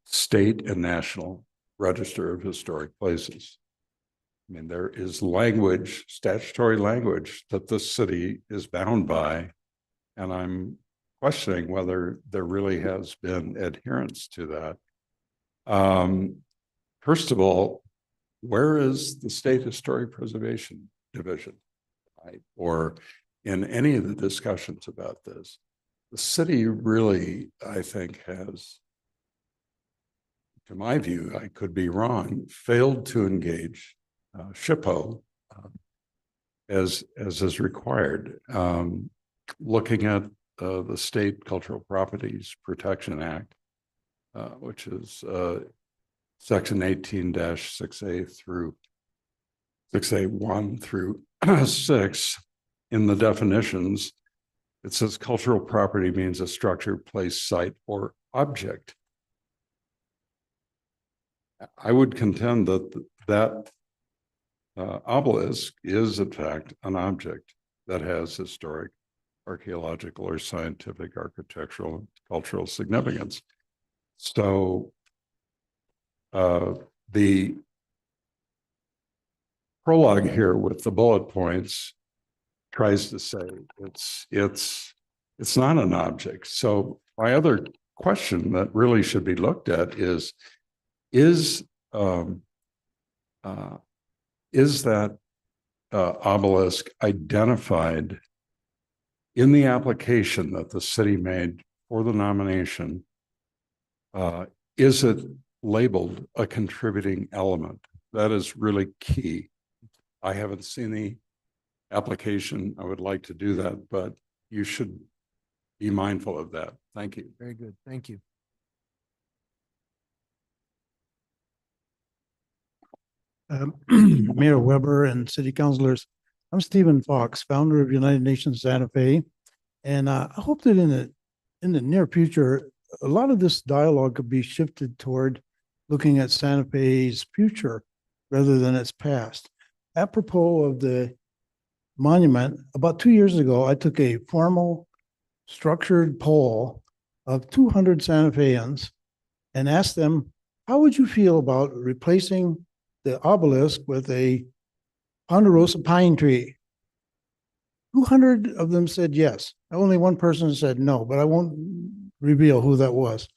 state and national register of historic places. I mean, there is language, statutory language that the city is bound by, and I'm questioning whether there really has been adherence to that. First of all, where is the State Historic Preservation Division? Right? Or in any of the discussions about this, the city really, I think, has, to my view, I could be wrong, failed to engage SHPO as is required. Looking at the State Cultural Properties Protection Act, which is Section 18-6A through 6A1 through 6, in the definitions, it says cultural property means a structure, place, site, or object. I would contend that obelisk is, in fact, an object that has historic, archaeological, or scientific, architectural, and cultural significance. So the prologue here with the bullet points tries to say it's not an object. So my other question that really should be looked at is that obelisk identified in the application that the city made for the nomination? Is it labeled a contributing element? That is really key. I haven't seen the application. I would like to do that, but you should be mindful of that. Thank you. Very good. Thank you. Mayor Weber and city councilors, I'm Stephen Fox, founder of United Nations Santa Fe. And I hope that in the near future, a lot of this dialogue could be shifted toward looking at Santa Fe's future rather than its past. Apropos of the monument, about 2 years ago, I took a formal structured poll of 200 Santa Feans and asked them, how would you feel about replacing the obelisk with a ponderosa pine tree? 200 of them said yes. Only one person said no, but I won't reveal who that was.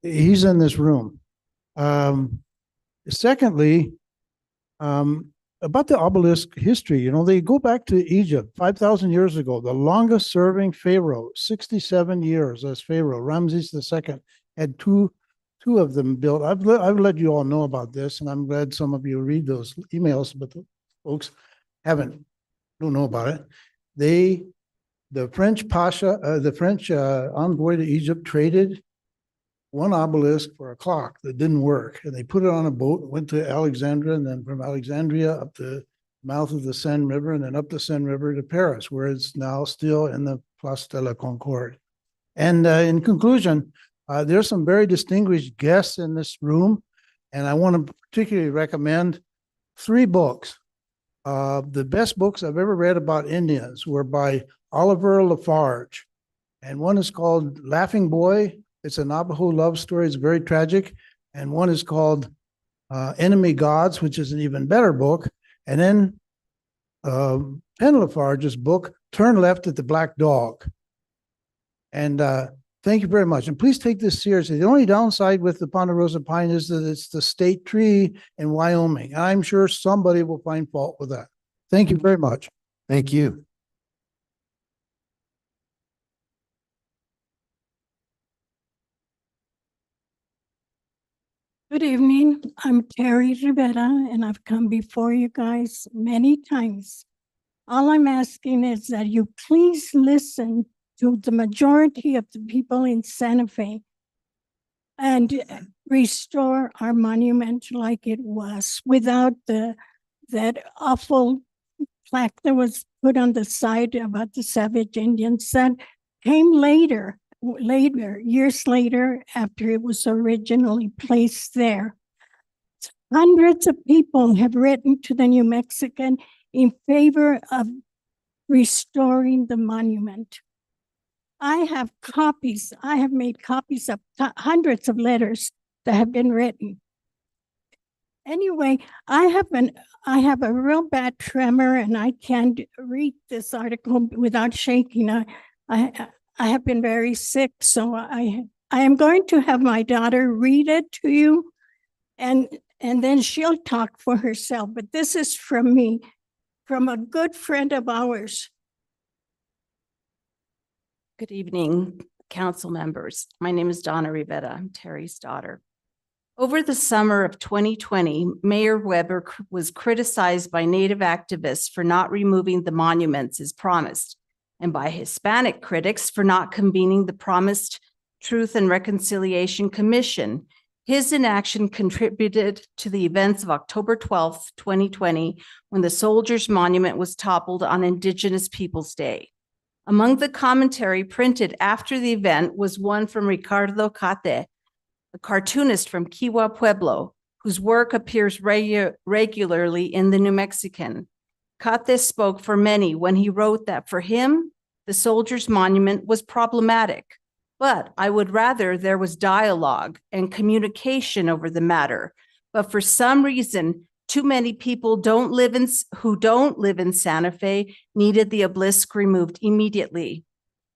He's in this room. Secondly, about the obelisk history, they go back to Egypt 5,000 years ago. The longest serving pharaoh, 67 years as pharaoh, Ramses II, had two of them built. I've let you all know about this, and I'm glad some of you read those emails, but the folks don't know about it. The French Pasha, the French envoy to Egypt traded one obelisk for a clock that didn't work. And they put it on a boat, went to Alexandria, and then from Alexandria up the mouth of the Seine River, and then up the Seine River to Paris, where it's now still in the Place de la Concorde. And in conclusion, there's some very distinguished guests in this room, and I want to particularly recommend 3 books. The best books I've ever read about Indians were by Oliver Lafarge, and one is called Laughing Boy. It's a Navajo love story. It's very tragic. And one is called Enemy Gods, which is an even better book. And then Penn Lafarge's book, Turn Left at the Black Dog. And thank you very much. And please take this seriously. The only downside with the ponderosa pine is that it's the state tree in Wyoming. And I'm sure somebody will find fault with that. Thank you very much. Thank you. Good evening. I'm Terry Rivera, and I've come before you guys many times. All I'm asking is that you please listen to the majority of the people in Santa Fe and restore our monument like it was without that awful plaque that was put on the side about the savage Indians that came later, years later, after it was originally placed there. Hundreds of people have written to the New Mexican in favor of restoring the monument. I have copies. I have made copies of hundreds of letters that have been written. Anyway, I have a real bad tremor and I can't read this article without shaking. I have been very sick, so I am going to have my daughter read it to you, and then she'll talk for herself. But this is from me, from a good friend of ours. Good evening, council members. My name is Donna Rivera. I'm Terry's daughter. Over the summer of 2020, Mayor Weber was criticized by Native activists for not removing the monuments as promised, and by Hispanic critics for not convening the promised Truth and Reconciliation Commission. His inaction contributed to the events of October 12th, 2020, when the Soldiers' Monument was toppled on Indigenous Peoples' Day. Among the commentary printed after the event was one from Ricardo Cate, a cartoonist from Kiwa Pueblo, whose work appears regularly in the New Mexican. Cate spoke for many when he wrote that for him, the Soldiers' Monument was problematic, but I would rather there was dialogue and communication over the matter. But for some reason, too many people who don't live in Santa Fe needed the obelisk removed immediately.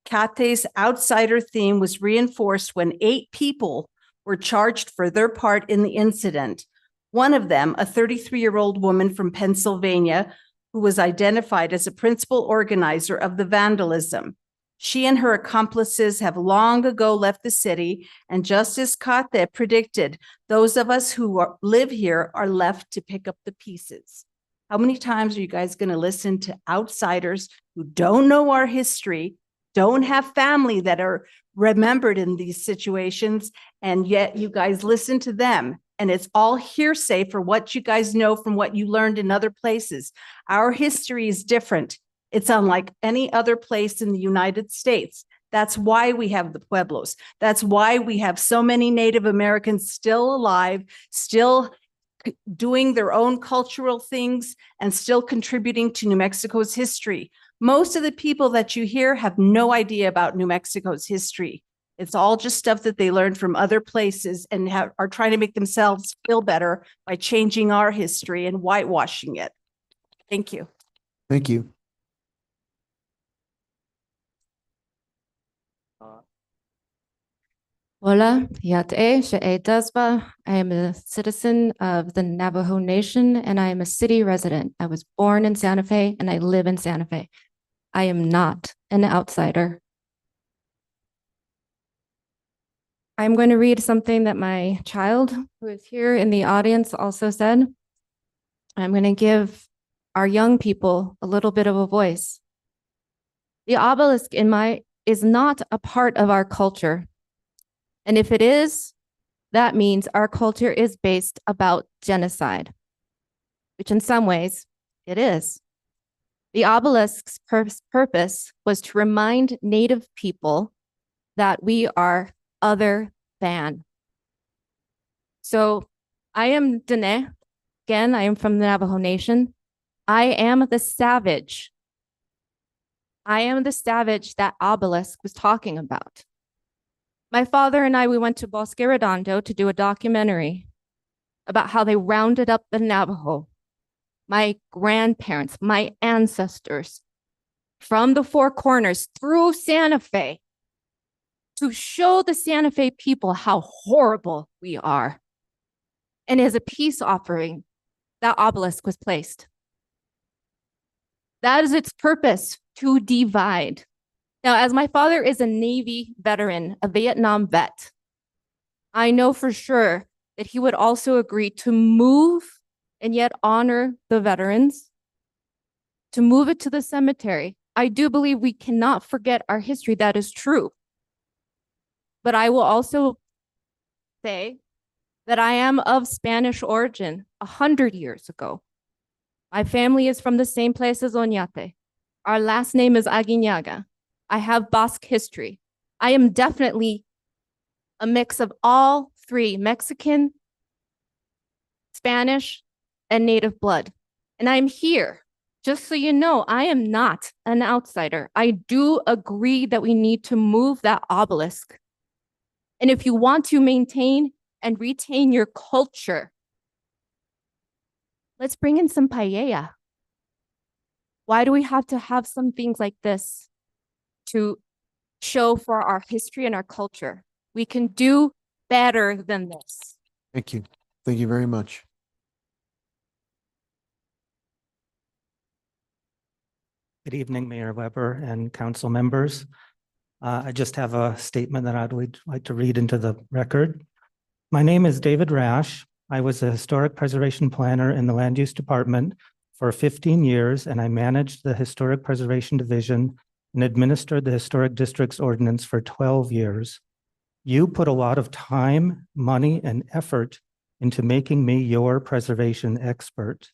Cate's outsider theme was reinforced when 8 people were charged for their part in the incident. One of them, a 33-year-old woman from Pennsylvania, who was identified as a principal organizer of the vandalism. She and her accomplices have long ago left the city, and just as Cate predicted, those of us who live here are left to pick up the pieces. How many times are you guys going to listen to outsiders who don't know our history, don't have family that are remembered in these situations, and yet you guys listen to them? And it's all hearsay for what you guys know from what you learned in other places. Our history is different. It's unlike any other place in the United States. That's why we have the Pueblos. That's why we have so many Native Americans still alive, still doing their own cultural things, and still contributing to New Mexico's history. Most of the people that you hear have no idea about New Mexico's history. It's all just stuff that they learned from other places and are trying to make themselves feel better by changing our history and whitewashing it. Thank you. Thank you. Hola, Yat'e She'e Dasba. I am a citizen of the Navajo Nation and I am a city resident. I was born in Santa Fe and I live in Santa Fe. I am not an outsider. I'm going to read something that my child, who is here in the audience, also said. I'm going to give our young people a little bit of a voice. The obelisk is not a part of our culture. And if it is, that means our culture is based about genocide, which in some ways it is. The obelisk's purpose was to remind Native people that we are other than. So I am Dene. Again, I am from the Navajo Nation. I am the savage. I am the savage that obelisk was talking about. My father and I, we went to Bosque Redondo to do a documentary about how they rounded up the Navajo, my grandparents, my ancestors, from the Four Corners through Santa Fe to show the Santa Fe people how horrible we are. And as a peace offering, that obelisk was placed. That is its purpose, to divide. Now, as my father is a Navy veteran, a Vietnam vet, I know for sure that he would also agree to move and yet honor the veterans, to move it to the cemetery. I do believe we cannot forget our history. That is true. But I will also say that I am of Spanish origin 100 years ago. My family is from the same place as Oñate. Our last name is Aguinaga. I have Basque history. I am definitely a mix of all three, Mexican, Spanish, and Native blood. And I'm here Just so you know, I am not an outsider. I do agree that we need to move that obelisk. And if you want to maintain and retain your culture, let's bring in some paella. Why do we have to have some things like this to show for our history and our culture? We can do better than this. Thank you. Thank you very much. Good evening, Mayor Weber and council members. I just have a statement that I'd like to read into the record. My name is David Rash. I was a historic preservation planner in the Land Use Department for 15 years, and I managed the Historic Preservation Division and administered the Historic Districts Ordinance for 12 years. You put a lot of time, money, and effort into making me your preservation expert.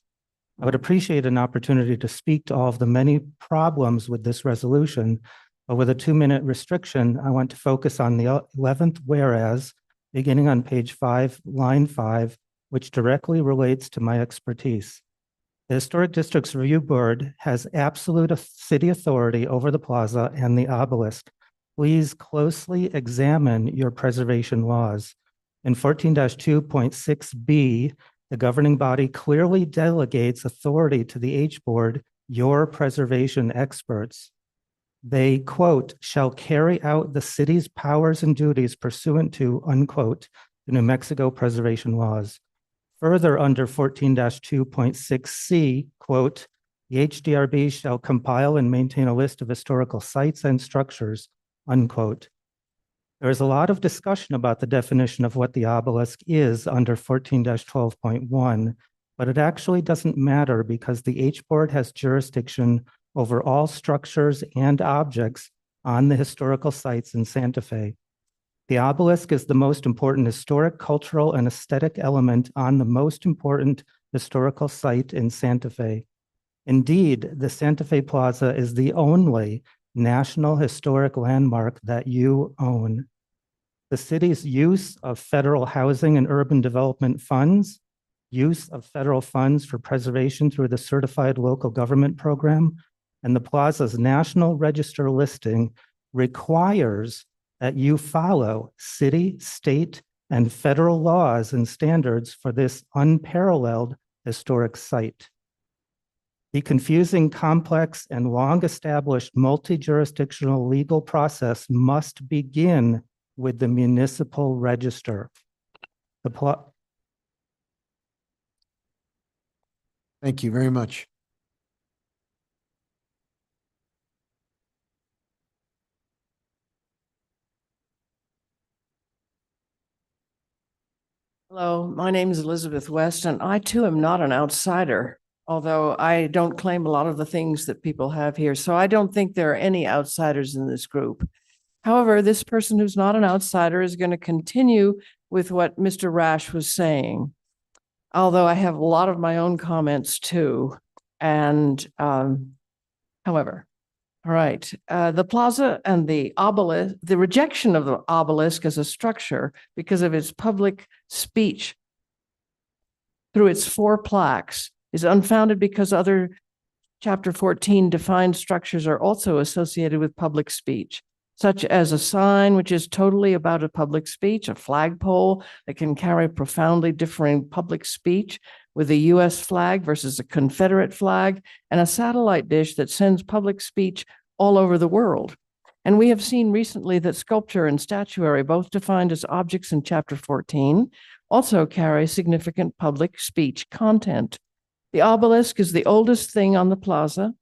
I would appreciate an opportunity to speak to all of the many problems with this resolution, but with a 2-minute restriction, I want to focus on the 11th whereas, beginning on page 5, line 5, which directly relates to my expertise. The Historic Districts Review Board has absolute city authority over the plaza and the obelisk. Please closely examine your preservation laws. In 14-2.6b, the governing body clearly delegates authority to the H Board, your preservation experts. They, quote, shall carry out the city's powers and duties pursuant to, unquote, the New Mexico preservation laws. Further, under 14-2.6c, quote, the HDRB shall compile and maintain a list of historical sites and structures, unquote. There is a lot of discussion about the definition of what the obelisk is under 14-12.1, but it actually doesn't matter because the H Board has jurisdiction over all structures and objects on the historical sites in Santa Fe. The obelisk is the most important historic, cultural, and aesthetic element on the most important historical site in Santa Fe. Indeed, the Santa Fe Plaza is the only national historic landmark that you own. The city's use of federal housing and urban development funds, use of federal funds for preservation through the Certified Local Government Program, and the plaza's National Register listing requires that you follow city, state, and federal laws and standards for this unparalleled historic site. The confusing, complex, and long-established multi-jurisdictional legal process must begin with the municipal register. Thank you very much. Hello, my name is Elizabeth West, and I too am not an outsider, although I don't claim a lot of the things that people have here. So I don't think there are any outsiders in this group. However, this person who's not an outsider is going to continue with what Mr. Rash was saying, although I have a lot of my own comments too. And however, all right, the plaza and the obelisk, the rejection of the obelisk as a structure because of its public speech through its 4 plaques is unfounded because other Chapter 14 defined structures are also associated with public speech, such as a sign, which is totally about a public speech, a flagpole that can carry profoundly differing public speech with a US flag versus a Confederate flag, and a satellite dish that sends public speech all over the world. And we have seen recently that sculpture and statuary, both defined as objects in Chapter 14, also carry significant public speech content. The obelisk is the oldest thing on the plaza.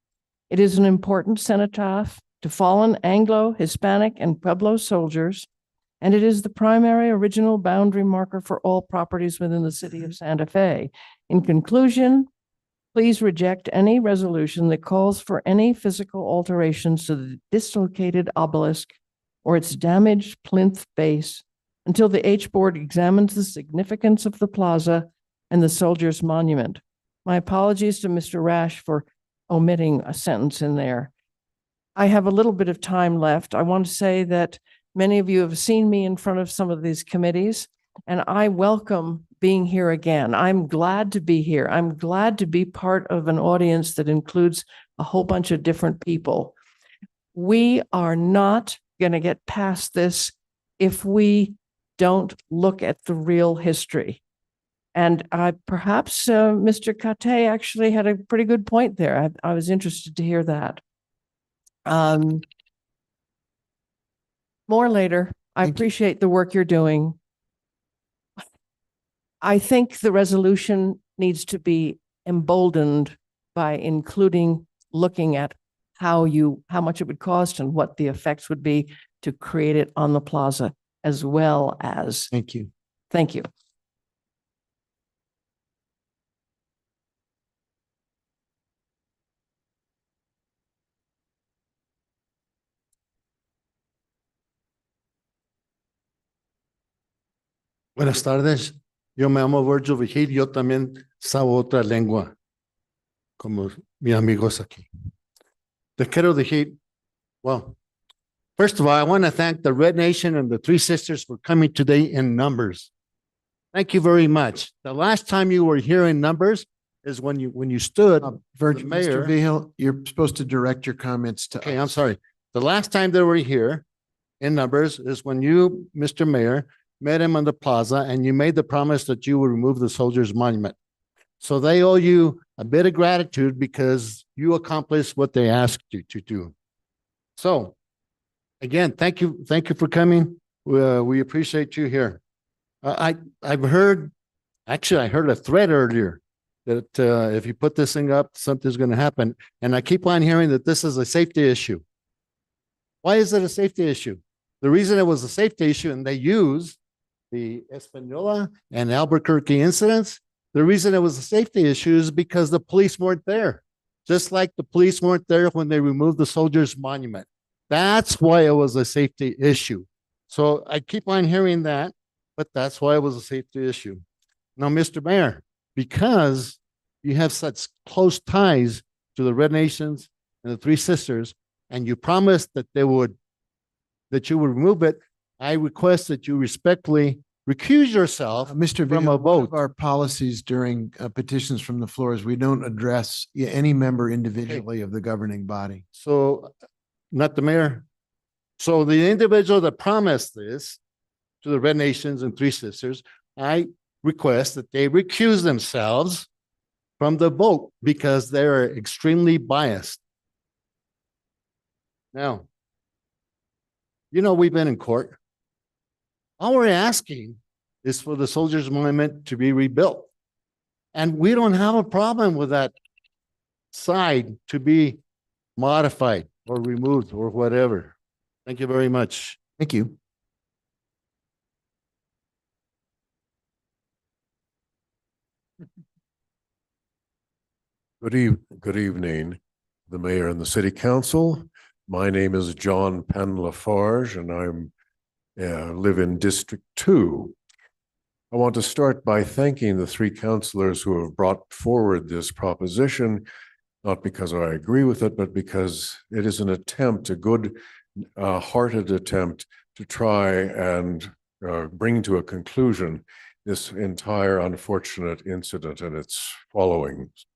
It is an important cenotaph to fallen Anglo, Hispanic, and Pueblo soldiers, and it is the primary original boundary marker for all properties within the city of Santa Fe. In conclusion, please reject any resolution that calls for any physical alterations to the dislocated obelisk or its damaged plinth base until the H Board examines the significance of the plaza and the Soldiers' Monument. My apologies to Mr. Rash for omitting a sentence in there. I have a little bit of time left. I want to say that many of you have seen me in front of some of these committees, and I welcome being here again. I'm glad to be here. I'm glad to be part of an audience that includes a whole bunch of different people. We are not going to get past this if we don't look at the real history. And perhaps Mr. Kate actually had a pretty good point there. I was interested to hear that. More later. I appreciate the work you're doing. I think the resolution needs to be emboldened by including looking at how much it would cost and what the effects would be to create it on the plaza, as well as. Thank you. Thank you. Buenas tardes, yo me llamo Virgil Vigil, yo también sabo otra lengua, como mis amigos aquí. Te quiero decir, well, first of all, I want to thank the Red Nation and the Three Sisters for coming today in numbers. Thank you very much. The last time you were here in numbers is when you stood, Virgil, mayor. Mr. Vigil, you're supposed to direct your comments to Okay, us. I'm sorry. The last time they were here in numbers is when you, Mr. Mayor, met him on the plaza and you made the promise that you would remove the soldiers' monument. So they owe you a bit of gratitude because you accomplished what they asked you to do. So again, thank you for coming. We appreciate you here. I heard a threat earlier that if you put this thing up, something's going to happen. And I keep on hearing that this is a safety issue. Why is it a safety issue? The reason it was a safety issue, and they used the Espanola and Albuquerque incidents, the reason it was a safety issue is because the police weren't there. Just like the police weren't there when they removed the soldiers' monument. That's why it was a safety issue. So I keep on hearing that, but that's why it was a safety issue. Now, Mr. Mayor, because you have such close ties to the Red Nations and the Three Sisters, and you promised that you would remove it, I request that you respectfully recuse yourself Mr. from Vigil, a one vote. of our policies during petitions from the floor is we don't address any member individually of the governing body. So, not the mayor. So the individual that promised this to the Red Nations and Three Sisters, I request that they recuse themselves from the vote because they're extremely biased. Now, we've been in court. All we're asking is for the soldiers' monument to be rebuilt. And we don't have a problem with that side to be modified or removed or whatever. Thank you very much. Thank you. Good evening, the mayor and the city council. My name is John Penn Lafarge, and I'm live in District 2. I want to start by thanking the three councilors who have brought forward this proposition, not because I agree with it, but because it is an attempt, a good hearted attempt to try and bring to a conclusion this entire unfortunate incident and its followings.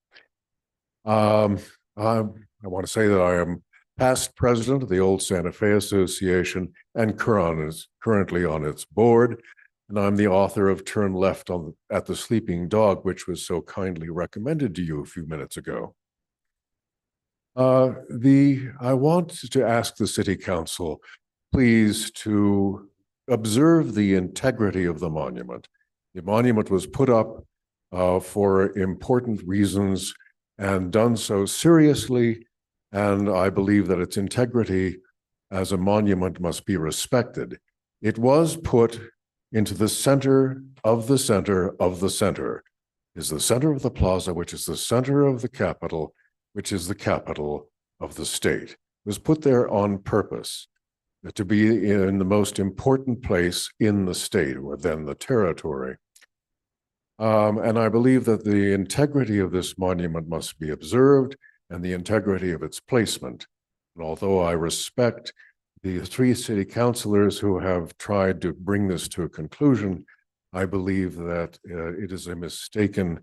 I want to say that I am past president of the Old Santa Fe Association and currently on its board. And I'm the author of Turn Left at the Sleeping Dog, which was so kindly recommended to you a few minutes ago. I want to ask the city council, please, to observe the integrity of the monument. The monument was put up for important reasons and done so seriously. And I believe that its integrity as a monument must be respected. It was put into the center of the center of the center, is the center of the plaza, which is the center of the capital, which is the capital of the state. It was put there on purpose to be in the most important place in the state, or then the territory. And I believe that the integrity of this monument must be observed and the integrity of its placement. And although I respect the three city councilors who have tried to bring this to a conclusion, I believe that it is a mistaken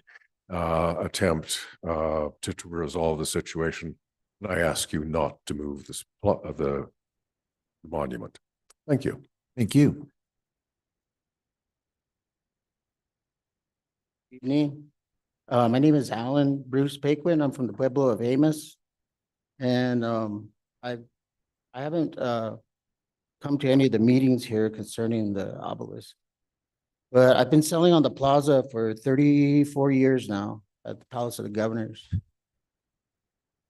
attempt to resolve the situation. And I ask you not to move this the monument. Thank you. Thank you. Evening. My name is Alan Bruce Paquin. I'm from the Pueblo of Amos. And I haven't come to any of the meetings here concerning the obelisk. But I've been selling on the plaza for 34 years now at the Palace of the Governors.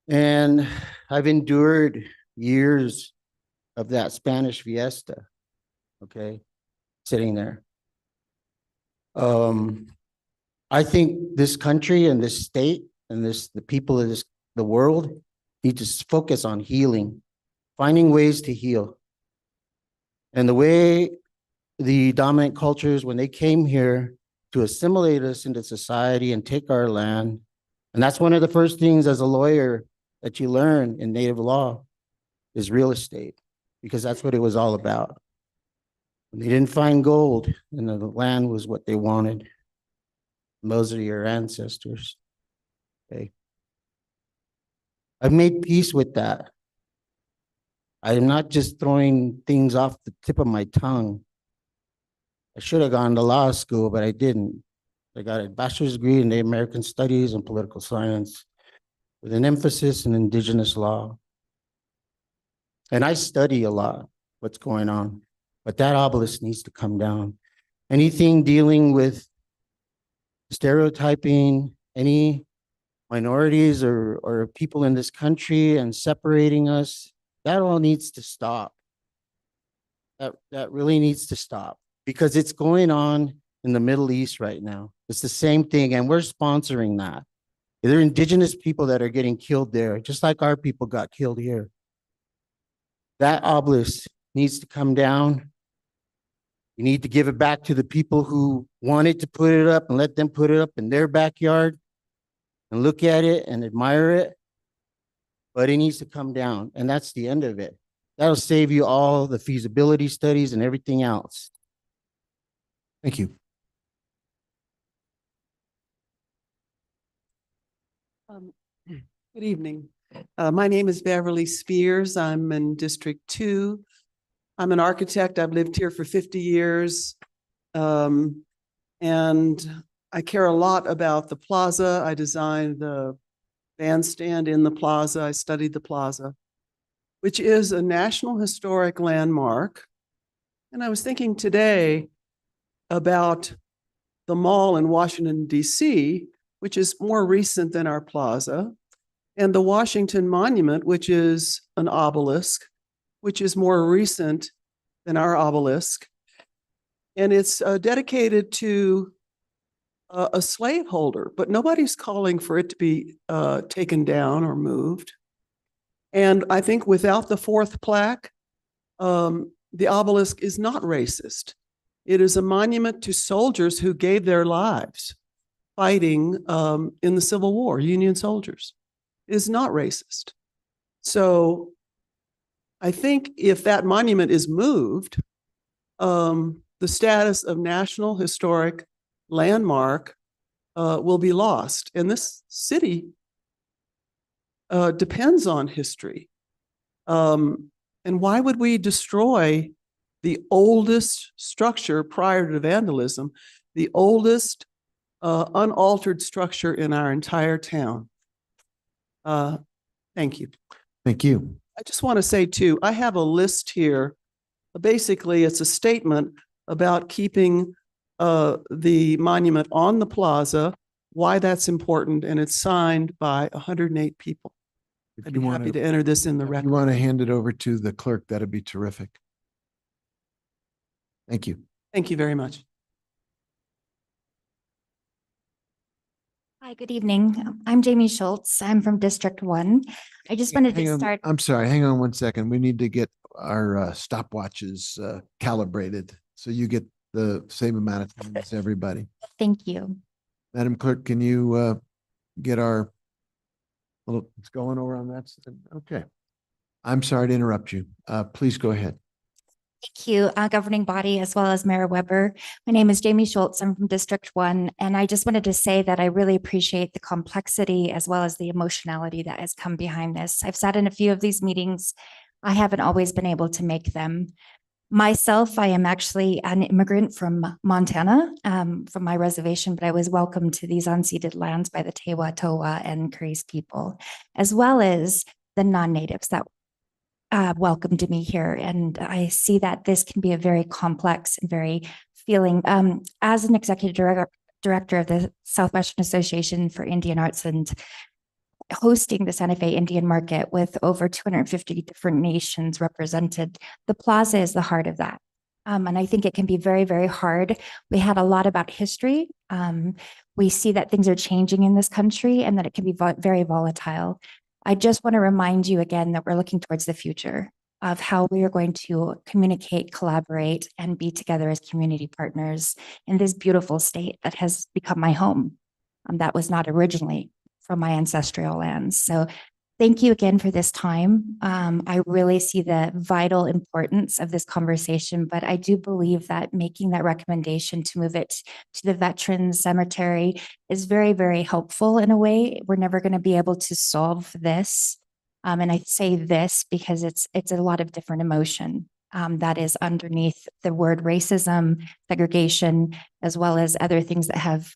And I've endured years of that Spanish fiesta, okay, sitting there. I think this country and this state and the people of the world need to focus on healing, finding ways to heal. And the way the dominant cultures, when they came here to assimilate us into society and take our land, and that's one of the first things as a lawyer that you learn in native law is real estate, because that's what it was all about. They didn't find gold, and the land was what they wanted. And those are your ancestors. Okay. I've made peace with that. I am not just throwing things off the tip of my tongue. I should have gone to law school, but I didn't. I got a bachelor's degree in the American Studies and Political Science with an emphasis in Indigenous law. And I study a lot what's going on, but that obelisk needs to come down. Anything dealing with stereotyping any minorities or people in this country and separating us, that all needs to stop. That really needs to stop, because it's going on in the Middle East right now. It's the same thing, and we're sponsoring that. There are indigenous people that are getting killed there, just like our people got killed here. That obelisk needs to come down. You need to give it back to the people who wanted to put it up and let them put it up in their backyard and look at it and admire it. But it needs to come down, and that's the end of it. That'll save you all the feasibility studies and everything else. Thank you. Good evening. My name is Beverly Spears. I'm in District 2. I'm an architect. I've lived here for 50 years. And I care a lot about the plaza. I designed the bandstand in the plaza. I studied the plaza, which is a National Historic Landmark. And I was thinking today about the mall in Washington, D.C., which is more recent than our plaza, and the Washington Monument, which is an obelisk, which is more recent than our obelisk. And it's dedicated to a slaveholder, but nobody's calling for it to be taken down or moved. And I think without the fourth plaque, the obelisk is not racist. It is a monument to soldiers who gave their lives fighting in the Civil War, Union soldiers. It is not racist. So I think if that monument is moved, the status of National Historic Landmark will be lost. And this city depends on history. And why would we destroy the oldest structure prior to vandalism, the oldest unaltered structure in our entire town? Thank you. Thank you. I just want to say too, I have a list here. Basically, it's a statement about keeping the monument on the plaza, why that's important, and it's signed by 108 people. I'd be happy to enter this in the record. If you want to hand it over to the clerk, that'd be terrific. Thank you. Thank you very much. Hi, good evening. I'm Jamie Schultz. I'm from District 1. I just wanted Hang to on. start. I'm sorry, hang on one second. We need to get our stopwatches calibrated so you get the same amount of time as everybody. Thank you. Madam Clerk, can you get our little, it's going over on that? Okay. I'm sorry to interrupt you. Please go ahead. Thank you, governing body, as well as Mayor Weber. My name is Jamie Schultz. I'm from District 1, and I just wanted to say that I really appreciate the complexity as well as the emotionality that has come behind this. I've sat in a few of these meetings. I haven't always been able to make them. Myself, I am actually an immigrant from Montana, from my reservation, but I was welcomed to these unceded lands by the Tewa, Towa, and Crees people, as well as the non-natives that welcomed me here. And I see that this can be a very complex and very feeling. As an executive director of the Southwestern Association for Indian Arts and hosting the Santa Fe Indian Market with over 250 different nations represented, the plaza is the heart of that. And I think it can be very, very hard. We had a lot about history. We see that things are changing in this country and that it can be very volatile. I just want to remind you again that we're looking towards the future of how we are going to communicate, collaborate, and be together as community partners in this beautiful state that has become my home. That was not originally from my ancestral lands. So thank you again for this time. I really see the vital importance of this conversation, but I do believe that making that recommendation to move it to the Veterans Cemetery is very, very helpful in a way. We're never going to be able to solve this. And I say this because it's a lot of different emotion that is underneath the word racism, segregation, as well as other things that have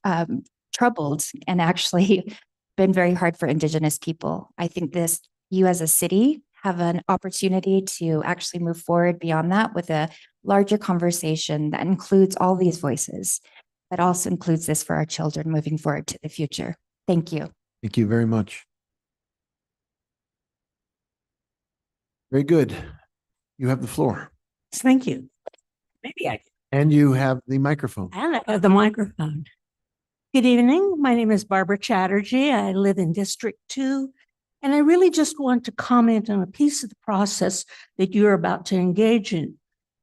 troubled and actually been very hard for Indigenous people. I think you as a city have an opportunity to actually move forward beyond that with a larger conversation that includes all these voices, but also includes this for our children moving forward to the future. Thank you. Thank you very much. Very good. You have the floor. Thank you. Maybe I And you have the microphone. And I have the microphone. Good evening. My name is Barbara Chatterjee. I live in District 2, and I really just want to comment on a piece of the process that you're about to engage in.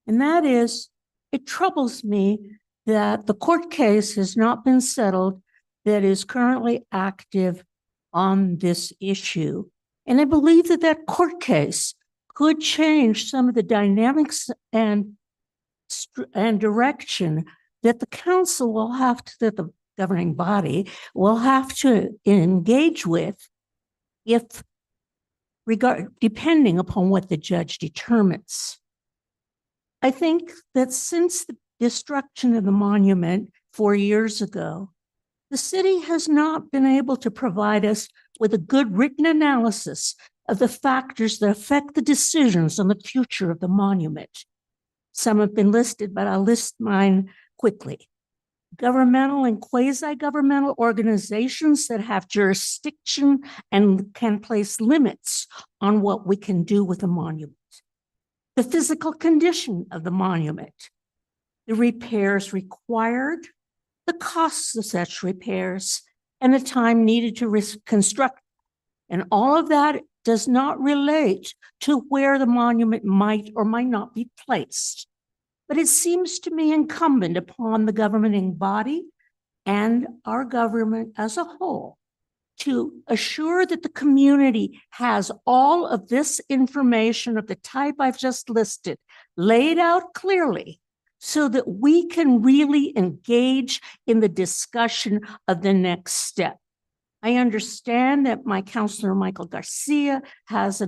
And that is, it troubles me that the court case has not been settled that is currently active on this issue. And I believe that that court case could change some of the dynamics and direction that the council will have to, that the governing body will have to engage with depending upon what the judge determines. I think that since the destruction of the monument 4 years ago, the city has not been able to provide us with a good written analysis of the factors that affect the decisions on the future of the monument. Some have been listed, but I'll list mine quickly. Governmental and quasi-governmental organizations that have jurisdiction and can place limits on what we can do with a monument. The physical condition of the monument, the repairs required, the costs of such repairs, and the time needed to reconstruct. And all of that does not relate to where the monument might or might not be placed. But it seems to me incumbent upon the governing body and our government as a whole to assure that the community has all of this information of the type I've just listed laid out clearly so that we can really engage in the discussion of the next step. I understand that my counselor, Michael Garcia, has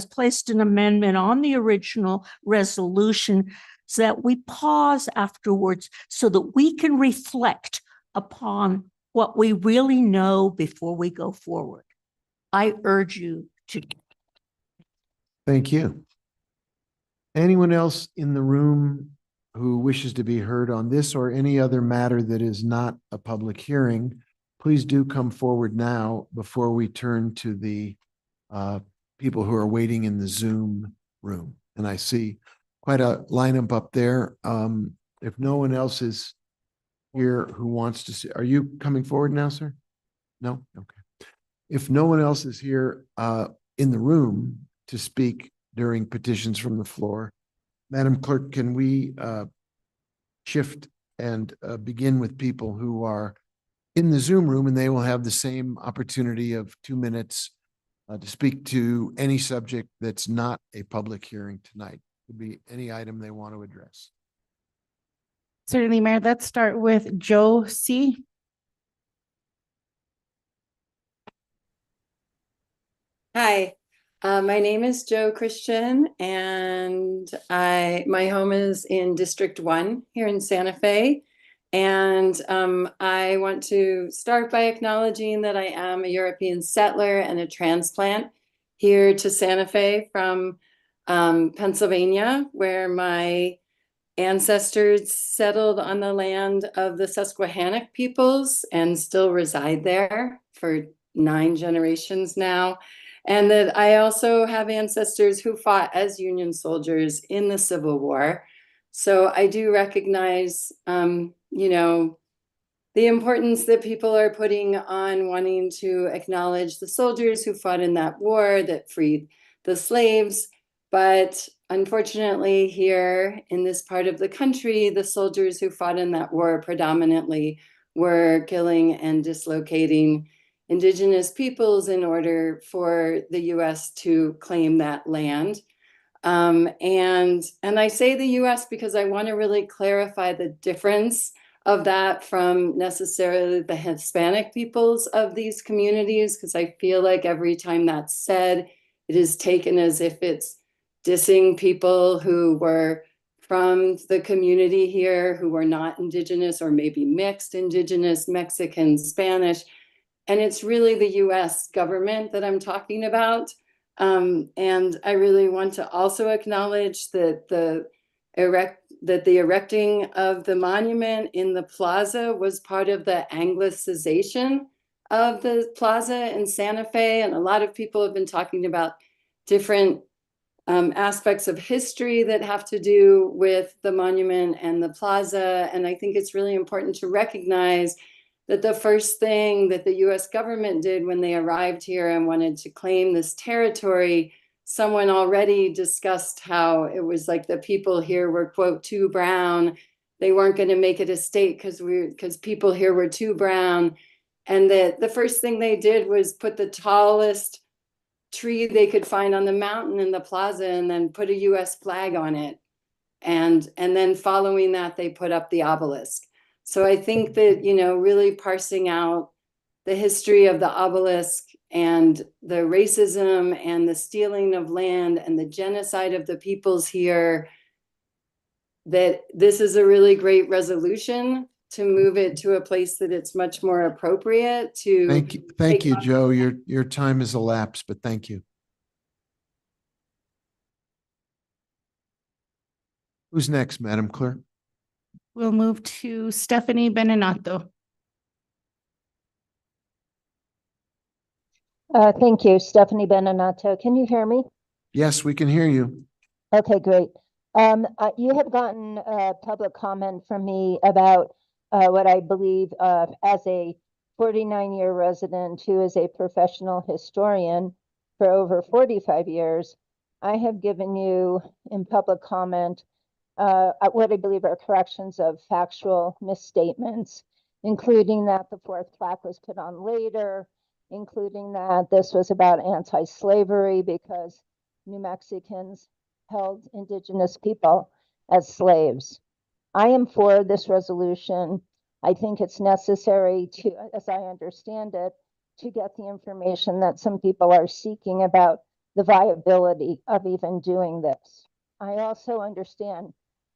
placed an amendment on the original resolution so that we pause afterwards so that we can reflect upon what we really know before we go forward. I urge you to. Thank you. Anyone else in the room who wishes to be heard on this or any other matter that is not a public hearing, please do come forward now before we turn to the people who are waiting in the Zoom room. And I see quite a lineup up there. If no one else is here who wants to see, are you coming forward now, sir? No? Okay. If no one else is here in the room to speak during petitions from the floor, Madam Clerk, can we shift and begin with people who are in the Zoom room, and they will have the same opportunity of 2 minutes to speak to any subject that's not a public hearing tonight. Could be any item they want to address. Certainly, Mayor. Let's start with Joe C. Hi, my name is Joe Christian, and my home is in District 1 here in Santa Fe. And I want to start by acknowledging that I am a European settler and a transplant here to Santa Fe from Pennsylvania, where my ancestors settled on the land of the Susquehannock peoples and still reside there for 9 generations now. And that I also have ancestors who fought as Union soldiers in the Civil War. So I do recognize, you know, the importance that people are putting on wanting to acknowledge the soldiers who fought in that war that freed the slaves. But unfortunately, here in this part of the country, the soldiers who fought in that war predominantly were killing and dislocating indigenous peoples in order for the US to claim that land. And I say the US because I want to really clarify the difference of that from necessarily the Hispanic peoples of these communities, because I feel like every time that's said, it is taken as if it's dissing people who were from the community here, who were not indigenous or maybe mixed indigenous, Mexican, Spanish. And it's really the US government that I'm talking about. And I really want to also acknowledge that the erecting of the monument in the plaza was part of the Anglicization of the plaza in Santa Fe. And a lot of people have been talking about different aspects of history that have to do with the monument and the plaza. And I think it's really important to recognize that the first thing that the US government did when they arrived here and wanted to claim this territory, someone already discussed how it was like the people here were, quote, too brown. They weren't going to make it a state because people here were too brown. And that the first thing they did was put the tallest tree they could find on the mountain in the plaza and then put a US flag on it. And then following that, they put up the obelisk. So I think that, you know, really parsing out the history of the obelisk and the racism and the stealing of land and the genocide of the peoples here, that this is a really great resolution to move it to a place that it's much more appropriate to. Thank you, Joe. Your time has elapsed, but thank you. Who's next, Madam Clerk? We'll move to Stephanie Benenato. Thank you, Stephanie Benenato. Can you hear me? Yes, we can hear you. Okay, great. You have gotten public comment from me about what I believe as a 49-year resident who is a professional historian for over 45 years. I have given you in public comment what I believe are corrections of factual misstatements, including that the 4th plaque was put on later, including that this was about anti-slavery because New Mexicans held indigenous people as slaves. I am for this resolution. I think it's necessary to, as I understand it, to get the information that some people are seeking about the viability of even doing this. I also understand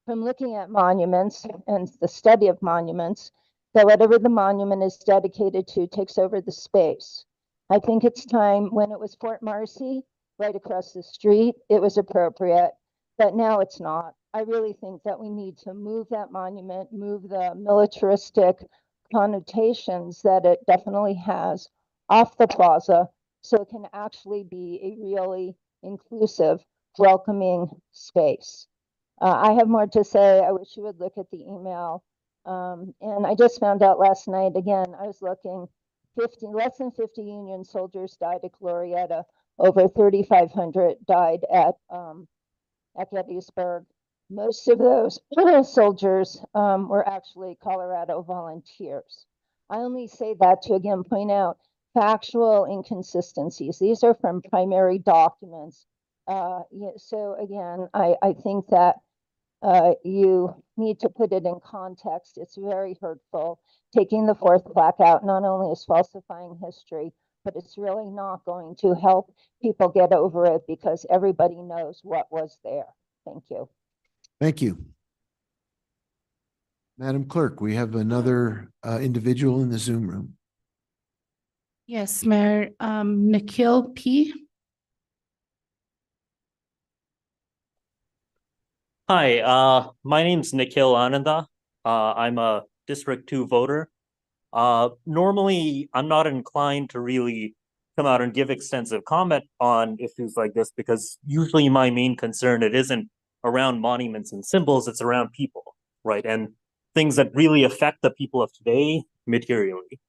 from looking at monuments and the study of monuments that whatever the monument is dedicated to takes over the space. I think it's time, when it was Fort Marcy, right across the street, it was appropriate, but now it's not. I really think that we need to move that monument, move the militaristic connotations that it definitely has off the plaza so it can actually be a really inclusive, welcoming space. I have more to say. I wish you would look at the email. And I just found out last night, again, I was looking, less than 50 Union soldiers died at Glorieta. Over 3,500 died at Gettysburg. Most of those soldiers were actually Colorado volunteers. I only say that to again point out factual inconsistencies. These are from primary documents Yeah, so again, I think that you need to put it in context. It's very hurtful. Taking the fourth plaque out not only is falsifying history, but it's really not going to help people get over it because everybody knows what was there. Thank you. Thank you. Madam Clerk, we have another individual in the Zoom room. Yes, Mayor, Nikhil P. Hi, my name's Nikhil Ananda. I'm a District 2 voter. Normally, I'm not inclined to really come out and give extensive comment on issues like this because usually my main concern, it isn't around monuments and symbols, it's around people, right? And things that really affect the people of today materially.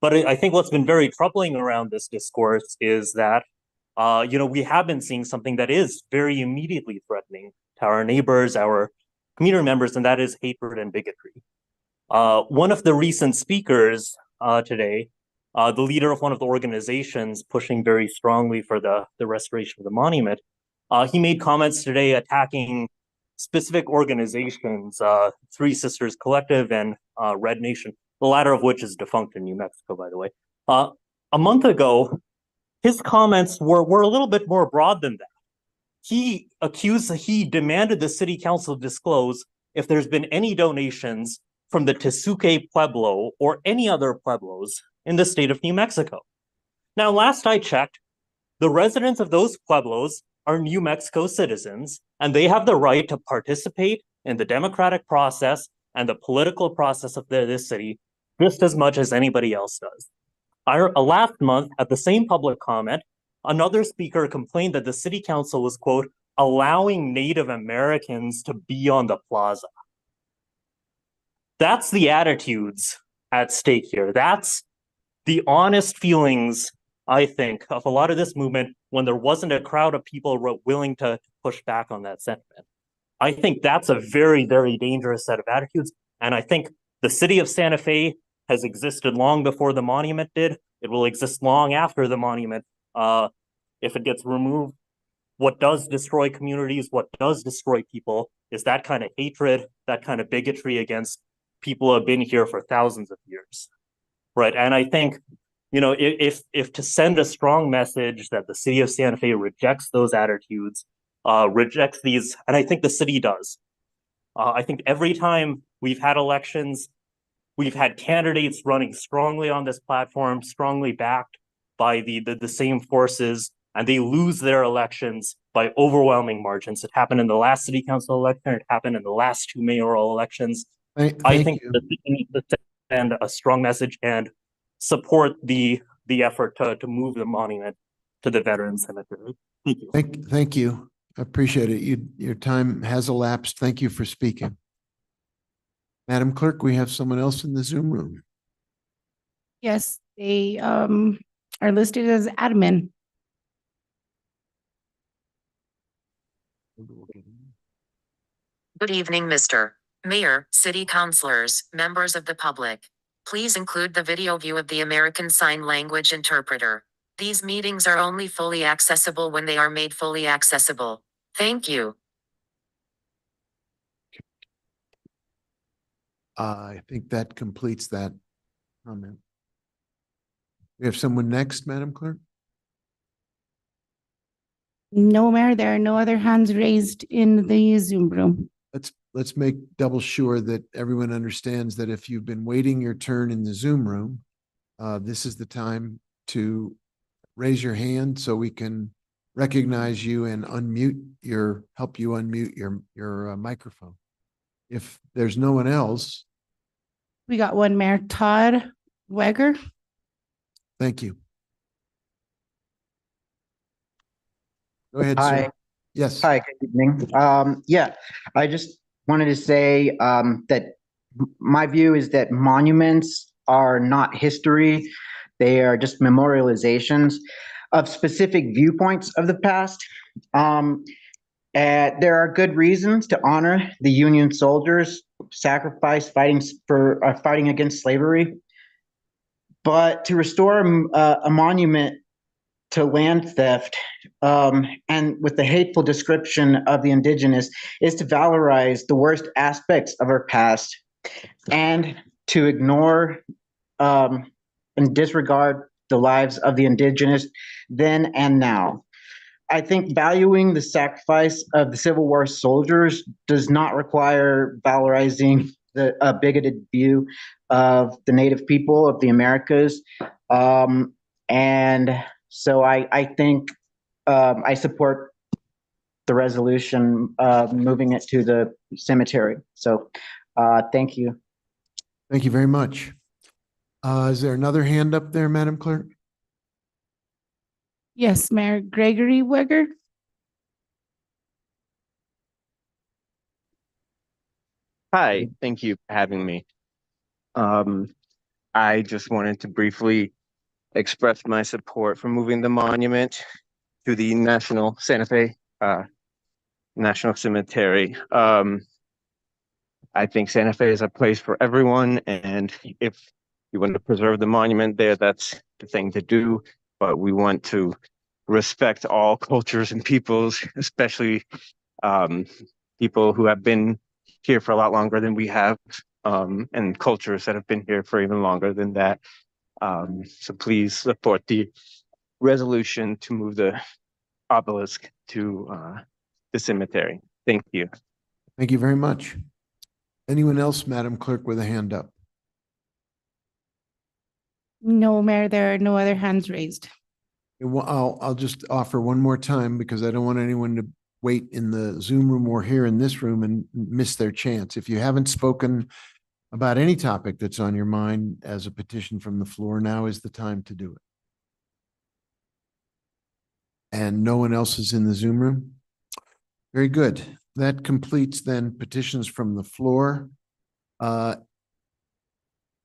But I think what's been very troubling around this discourse is that, we have been seeing something that is very immediately threatening to our neighbors, our community members, and that is hatred and bigotry. One of the recent speakers today, the leader of one of the organizations pushing very strongly for the restoration of the monument, he made comments today attacking specific organizations, Three Sisters Collective and Red Nation, the latter of which is defunct in New Mexico, by the way. A month ago, his comments were a little bit more broad than that. He demanded the city council disclose if there's been any donations from the Tesuque Pueblo or any other pueblos in the state of New Mexico. Now, last I checked, the residents of those pueblos are New Mexico citizens, and they have the right to participate in the democratic process and the political process of this city just as much as anybody else does. Last month, at the same public comment, another speaker complained that the city council was, quote, allowing Native Americans to be on the plaza. That's the attitudes at stake here. That's the honest feelings, I think, of a lot of this movement when there wasn't a crowd of people willing to push back on that sentiment. I think that's a very, very dangerous set of attitudes. And I think the city of Santa Fe has existed long before the monument did. It will exist long after the monument. If it gets removed, what does destroy communities, what does destroy people is that kind of hatred, that kind of bigotry against people who have been here for thousands of years, right? And I think, if to send a strong message that the city of Santa Fe rejects those attitudes, rejects these, and I think the city does. I think every time we've had elections, we've had candidates running strongly on this platform, strongly backed by the same forces, and they lose their elections by overwhelming margins. It happened in the last city council election. It happened in the last two mayoral elections. I think the city needs to send a strong message and support the effort to move the monument to the Veterans Cemetery. Thank you. Thank you. I appreciate it. Your time has elapsed. Thank you for speaking. Madam Clerk, we have someone else in the Zoom room. Yes, they are listed as admin. Good evening, Mr. Mayor, city councilors, members of the public. Please include the video view of the American Sign Language interpreter. These meetings are only fully accessible when they are made fully accessible. Thank you. I think that completes that comment. We have someone next, Madam Clerk? No, Mayor, there are no other hands raised in the Zoom room. Let's make double sure that everyone understands that if you've been waiting your turn in the Zoom room, this is the time to raise your hand so we can recognize you and help you unmute your microphone. If there's no one else. We got one, Mayor. Todd Weger. Thank you. Go ahead, Hi. sir. Yes. Hi, good evening. I just wanted to say that my view is that monuments are not history. They are just memorializations of specific viewpoints of the past. There are good reasons to honor the Union soldiers sacrificed fighting against slavery. But to restore a monument to land theft and with the hateful description of the indigenous is to valorize the worst aspects of our past and to ignore and disregard the lives of the indigenous then and now. I think valuing the sacrifice of the Civil War soldiers does not require valorizing the bigoted view of the Native people of the Americas. And so I think I support the resolution moving it to the cemetery. So thank you. Thank you very much. Is there another hand up there, Madam Clerk? Yes, Mayor Gregory Wegger. Hi, thank you for having me. I just wanted to briefly express my support for moving the monument to the National Santa Fe National Cemetery. I think Santa Fe is a place for everyone, and if you want to preserve the monument there, that's the thing to do. But we want to respect all cultures and peoples, especially people who have been here for a lot longer than we have, and cultures that have been here for even longer than that. So please support the resolution to move the obelisk to the cemetery. Thank you. Thank you very much. Anyone else, Madam Clerk, with a hand up? No, Mayor, there are no other hands raised. Well, I'll just offer one more time because I don't want anyone to wait in the Zoom room or here in this room and miss their chance. If you haven't spoken about any topic that's on your mind as a petition from the floor, now is the time to do it. And no one else is in the Zoom room? Very good. That completes then petitions from the floor.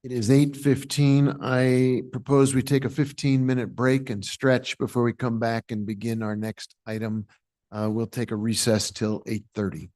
It is 8:15. I propose we take a 15-minute break and stretch before we come back and begin our next item. We'll take a recess till 8:30.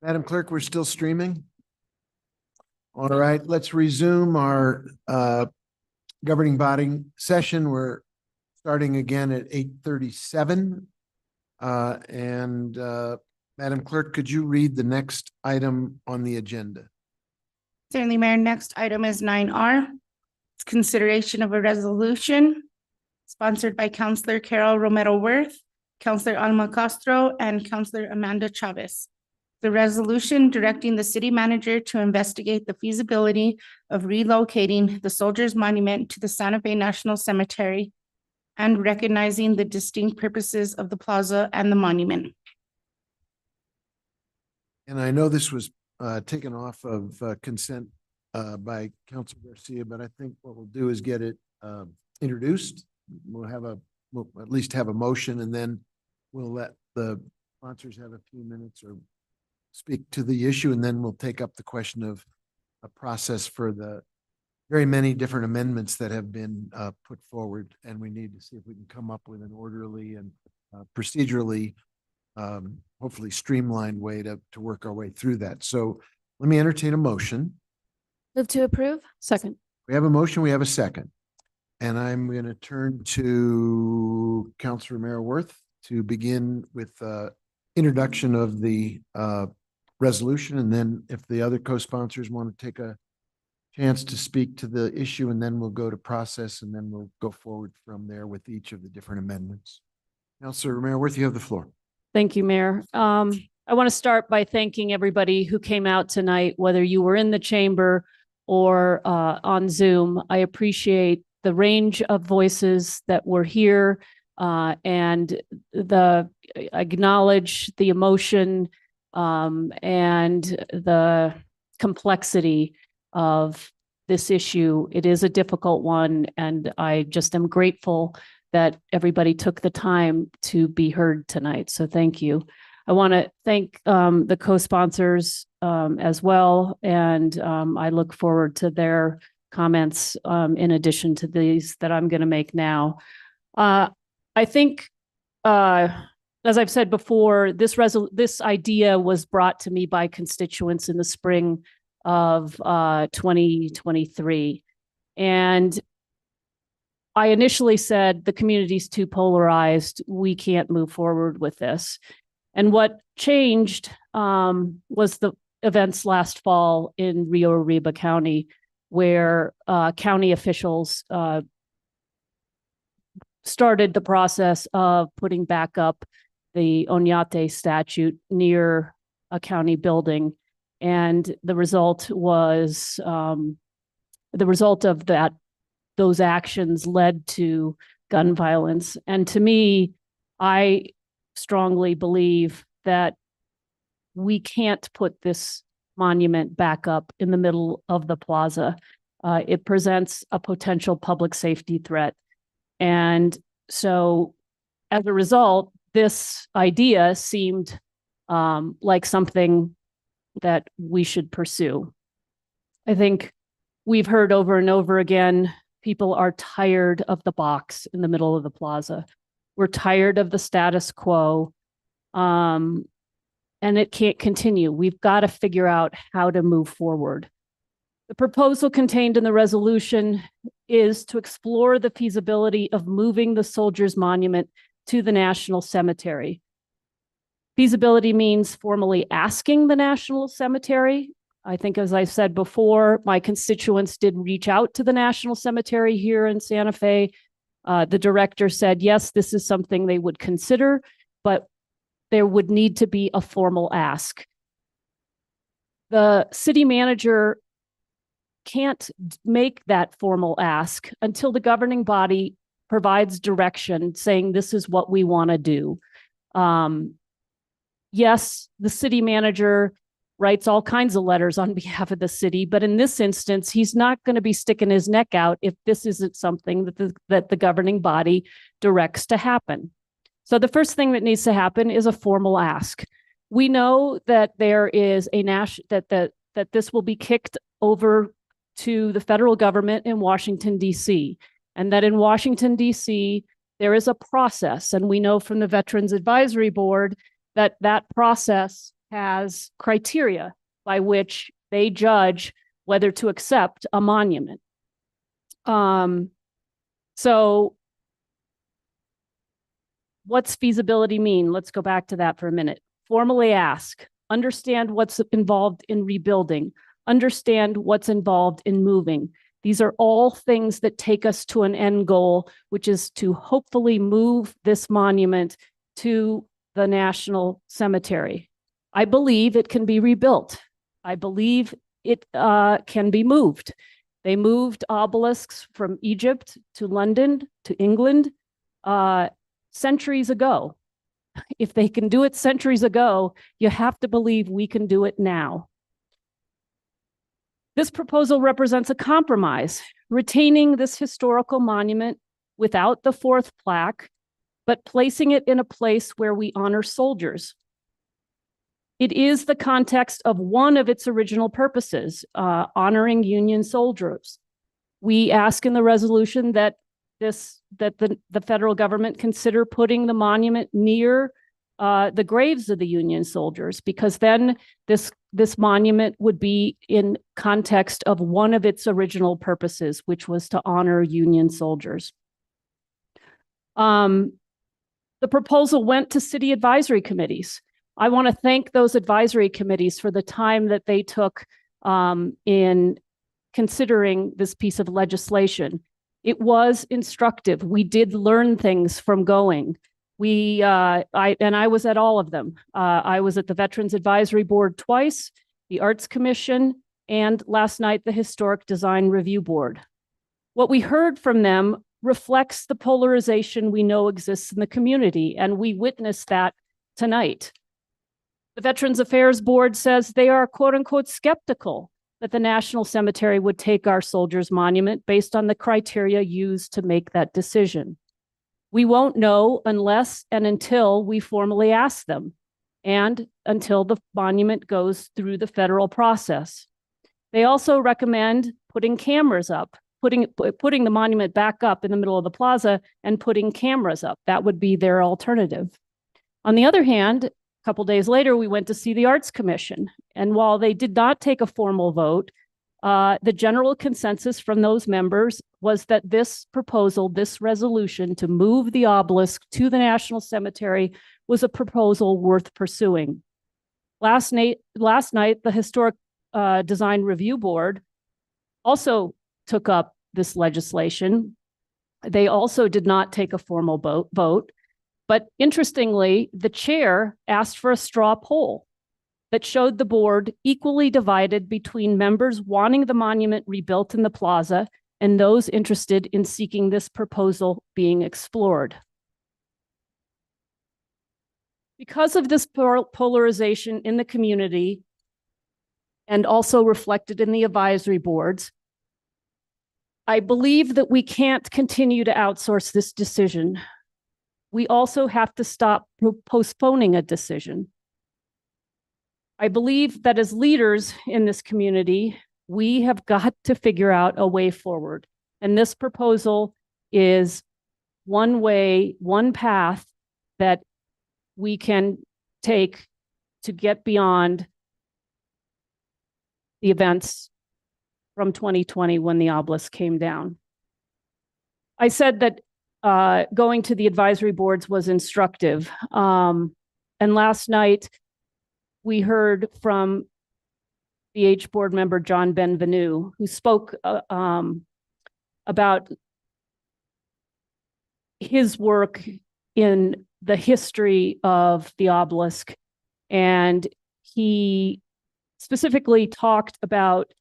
Madam Clerk, we're still streaming. All right, let's resume our governing body session. We're starting again at 8:37. Madam Clerk, could you read the next item on the agenda? Certainly, Mayor. Next item is 9R. It's consideration of a resolution sponsored by Councillor Carol Romero Worth, Councillor Alma Castro, and Councillor Amanda Chavez. The resolution directing the city manager to investigate the feasibility of relocating the Soldiers Monument to the Santa Fe National Cemetery and recognizing the distinct purposes of the plaza and the monument. And I know this was taken off of consent by Councilor Garcia, but I think what we'll do is get it introduced. We'll at least have a motion, and then we'll let the sponsors have a few minutes or speak to the issue, and then we'll take up the question of a process for the very many different amendments that have been put forward, and we need to see if we can come up with an orderly and procedurally hopefully streamlined way to work our way through that. So let me entertain a motion. Move to approve. Second. We have a motion, we have a second. And I'm going to turn to Councilor Romero Worth to begin with introduction of the resolution. And then if the other co-sponsors want to take a chance to speak to the issue, and then we'll go to process, and then we'll go forward from there with each of the different amendments. Councilor Romero Worth, you have the floor. Thank you, Mayor. I want to start by thanking everybody who came out tonight, whether you were in the chamber or on Zoom. I appreciate the range of voices that were here and acknowledge the emotion and the complexity of this issue. It is a difficult one, and I just am grateful that everybody took the time to be heard tonight. So thank you. I want to thank the co-sponsors as well, and I look forward to their comments in addition to these that I'm going to make now. I think, as I've said before, this idea was brought to me by constituents in the spring of 2023. And I initially said the community's too polarized. We can't move forward with this. And what changed was the events last fall in Rio Arriba County, where county officials started the process of putting back up the Oñate statue near a county building. And the result was those actions led to gun violence. And to me, I strongly believe that we can't put this monument back up in the middle of the plaza. It presents a potential public safety threat. And so as a result, this idea seemed like something that we should pursue. I think we've heard over and over again, people are tired of the box in the middle of the plaza. We're tired of the status quo, and it can't continue. We've got to figure out how to move forward. The proposal contained in the resolution is to explore the feasibility of moving the Soldiers Monument to the National Cemetery. Feasibility means formally asking the National Cemetery. I think, as I said before, my constituents did reach out to the National Cemetery here in Santa Fe. The director said, yes, this is something they would consider, but there would need to be a formal ask. The city manager can't make that formal ask until the governing body provides direction saying this is what we want to do. Yes, the city manager writes all kinds of letters on behalf of the city, but in this instance, he's not going to be sticking his neck out if this isn't something that the governing body directs to happen. So the first thing that needs to happen is a formal ask. We know that there is that this will be kicked over to the federal government in Washington, D.C., and that in Washington, D.C., there is a process. And we know from the Veterans Advisory Board that that process has criteria by which they judge whether to accept a monument. So what's feasibility mean? Let's go back to that for a minute. Formally ask, understand what's involved in rebuilding, understand what's involved in moving. These are all things that take us to an end goal, which is to hopefully move this monument to the National Cemetery. I believe it can be rebuilt. I believe it can be moved. They moved obelisks from Egypt to London to England centuries ago. If they can do it centuries ago, you have to believe we can do it now. This proposal represents a compromise, retaining this historical monument without the fourth plaque, but placing it in a place where we honor soldiers. It is the context of one of its original purposes, honoring Union soldiers. We ask in the resolution that the federal government consider putting the monument near the graves of the Union soldiers, because then this monument would be in context of one of its original purposes, which was to honor Union soldiers. The proposal went to city advisory committees. I want to thank those advisory committees for the time that they took in considering this piece of legislation. It was instructive. We did learn things from going. I was at all of them. I was at the Veterans Advisory Board twice, the Arts Commission, and last night, the Historic Design Review Board. What we heard from them reflects the polarization we know exists in the community, and we witnessed that tonight. The Veterans Affairs Board says they are, quote unquote, skeptical that the National Cemetery would take our soldiers' monument based on the criteria used to make that decision. We won't know unless and until we formally ask them, and until the monument goes through the federal process. They also recommend putting cameras up, putting the monument back up in the middle of the plaza and putting cameras up. That would be their alternative. On the other hand, a couple days later, we went to see the Arts Commission. And while they did not take a formal vote, the general consensus from those members was that this proposal, this resolution to move the obelisk to the National Cemetery was a proposal worth pursuing. Last night, the Historic Design Review Board also took up this legislation. They also did not take a formal vote, but interestingly, the chair asked for a straw poll that showed the board equally divided between members wanting the monument rebuilt in the plaza and those interested in seeking this proposal being explored. Because of this polarization in the community and also reflected in the advisory boards, I believe that we can't continue to outsource this decision. We also have to stop postponing a decision. I believe that as leaders in this community, we have got to figure out a way forward. And this proposal is one way, one path that we can take to get beyond the events from 2020 when the obelisk came down. I said that going to the advisory boards was instructive. And last night, we heard from the H board member, John Benvenu, who spoke about his work in the history of the obelisk. And he specifically talked about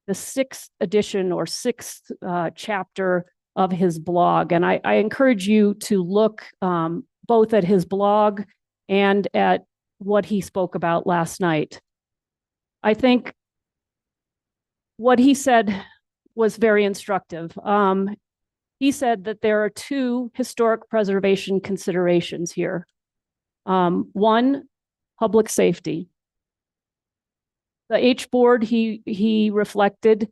the 6th edition or 6th chapter of his blog. And I encourage you to look both at his blog and at what he spoke about last night. I think what he said was very instructive. He said that there are 2 historic preservation considerations here. One, public safety. The H board, he reflected,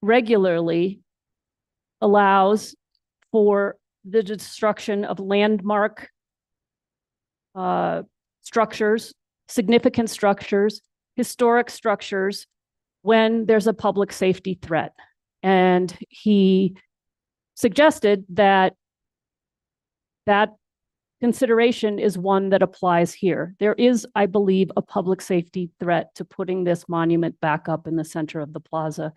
regularly allows for the destruction of landmark structures, significant structures, historic structures, when there's a public safety threat. And he suggested that that consideration is one that applies here. There is, I believe, a public safety threat to putting this monument back up in the center of the plaza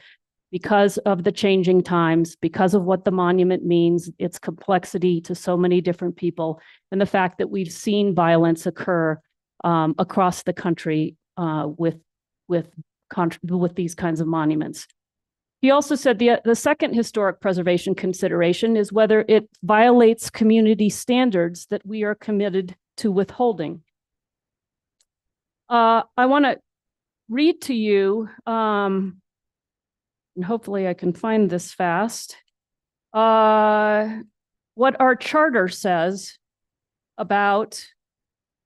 because of the changing times, because of what the monument means, its complexity to so many different people, and the fact that we've seen violence occur across the country with these kinds of monuments. He also said the second historic preservation consideration is whether it violates community standards that we are committed to withholding. I want to read to you, and hopefully I can find this fast, what our charter says about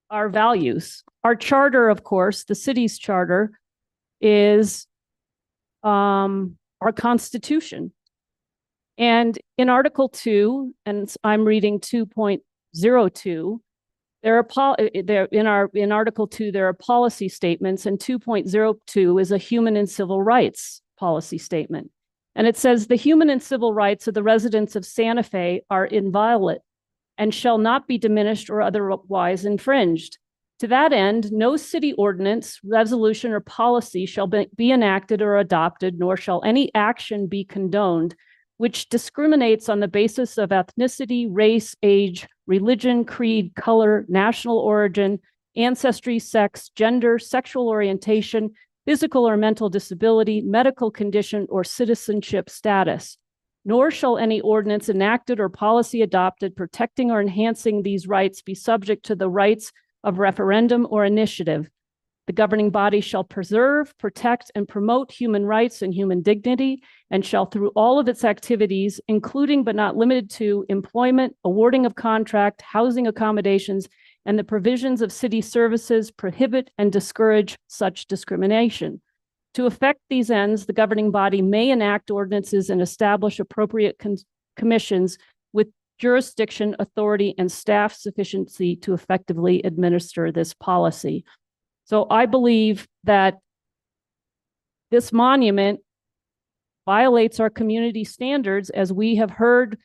our values. Our charter, of course, the city's charter, is our Constitution. And in Article 2, and I'm reading 2.02, in Article 2, there are policy statements, and 2.02 is a human and civil rights policy statement. And it says the human and civil rights of the residents of Santa Fe are inviolate and shall not be diminished or otherwise infringed. To that end, no city ordinance, resolution, or policy shall be enacted or adopted, nor shall any action be condoned which discriminates on the basis of ethnicity, race, age, religion, creed, color, national origin, ancestry, sex, gender, sexual orientation, physical or mental disability, medical condition, or citizenship status. Nor shall any ordinance enacted or policy adopted protecting or enhancing these rights be subject to the rights of referendum or initiative. The governing body shall preserve, protect, and promote human rights and human dignity, and shall through all of its activities, including but not limited to employment, awarding of contract, housing accommodations, and the provisions of city services, prohibit and discourage such discrimination. To effect these ends, the governing body may enact ordinances and establish appropriate commissions with jurisdiction, authority, and staff sufficiency to effectively administer this policy. So I believe that this monument violates our community standards, as we have heard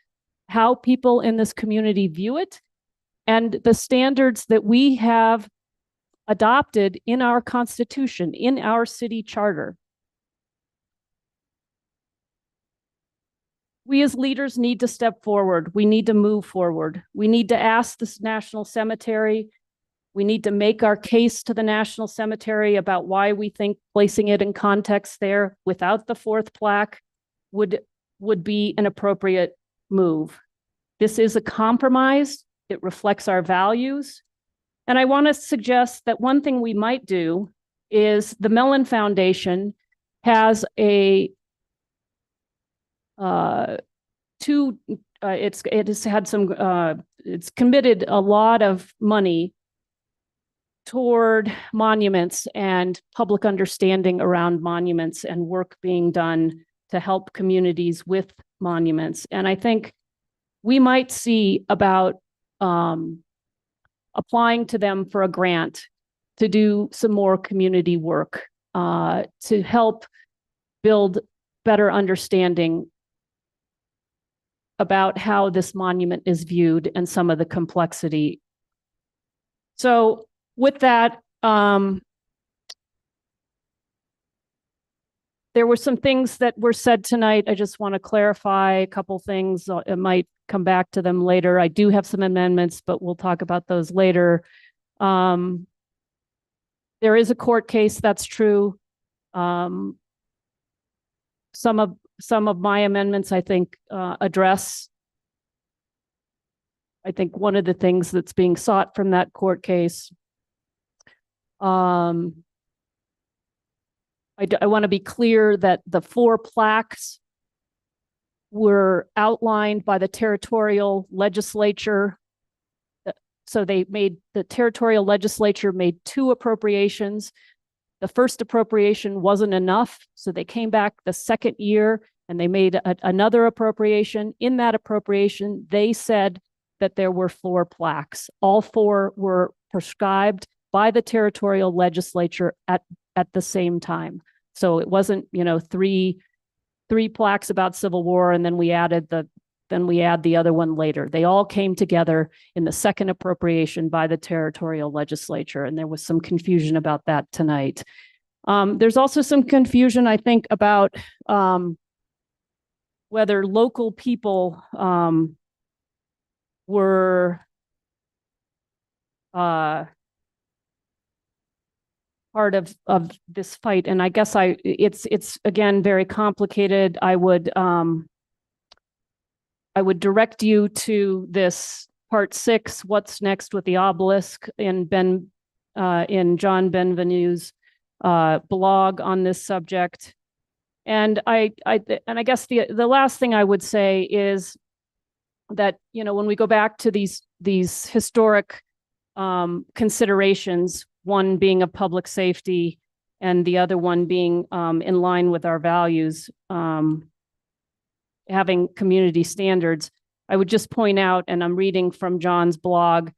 how people in this community view it, and the standards that we have adopted in our Constitution, in our city charter. We as leaders need to step forward. We need to move forward. We need to ask this National Cemetery. We need to make our case to the National Cemetery about why we think placing it in context there without the fourth plaque would be an appropriate move. This is a compromise. It reflects our values. And I want to suggest that one thing we might do is the Mellon Foundation has a it's committed a lot of money toward monuments and public understanding around monuments and work being done to help communities with monuments. And I think we might see about applying to them for a grant to do some more community work to help build better understanding about how this monument is viewed and some of the complexity. So with that, there were some things that were said tonight. I just want to clarify a couple things. It might come back to them later. I do have some amendments, but we'll talk about those later. There is a court case, that's true. Some of my amendments, I think, address, I think, one of the things that's being sought from that court case. I want to be clear that the 4 plaques were outlined by the territorial legislature. So the territorial legislature made 2 appropriations. The first appropriation wasn't enough, so they came back the second year and they made another appropriation. In that appropriation, they said that there were 4 plaques. All 4 were prescribed by the territorial legislature at the same time. So it wasn't, three plaques about Civil War, and then we add the other one later. They all came together in the second appropriation by the territorial legislature, and there was some confusion about that tonight. There's also some confusion, I think, about whether local people were part of this fight. And I guess it's again very complicated. I would direct you to this part 6, what's next with the obelisk, in John Benvenue's blog on this subject. And I guess the last thing I would say is that, when we go back to these historic considerations, one being of public safety and the other one being in line with our values, having community standards, I would just point out, and I'm reading from John's blog,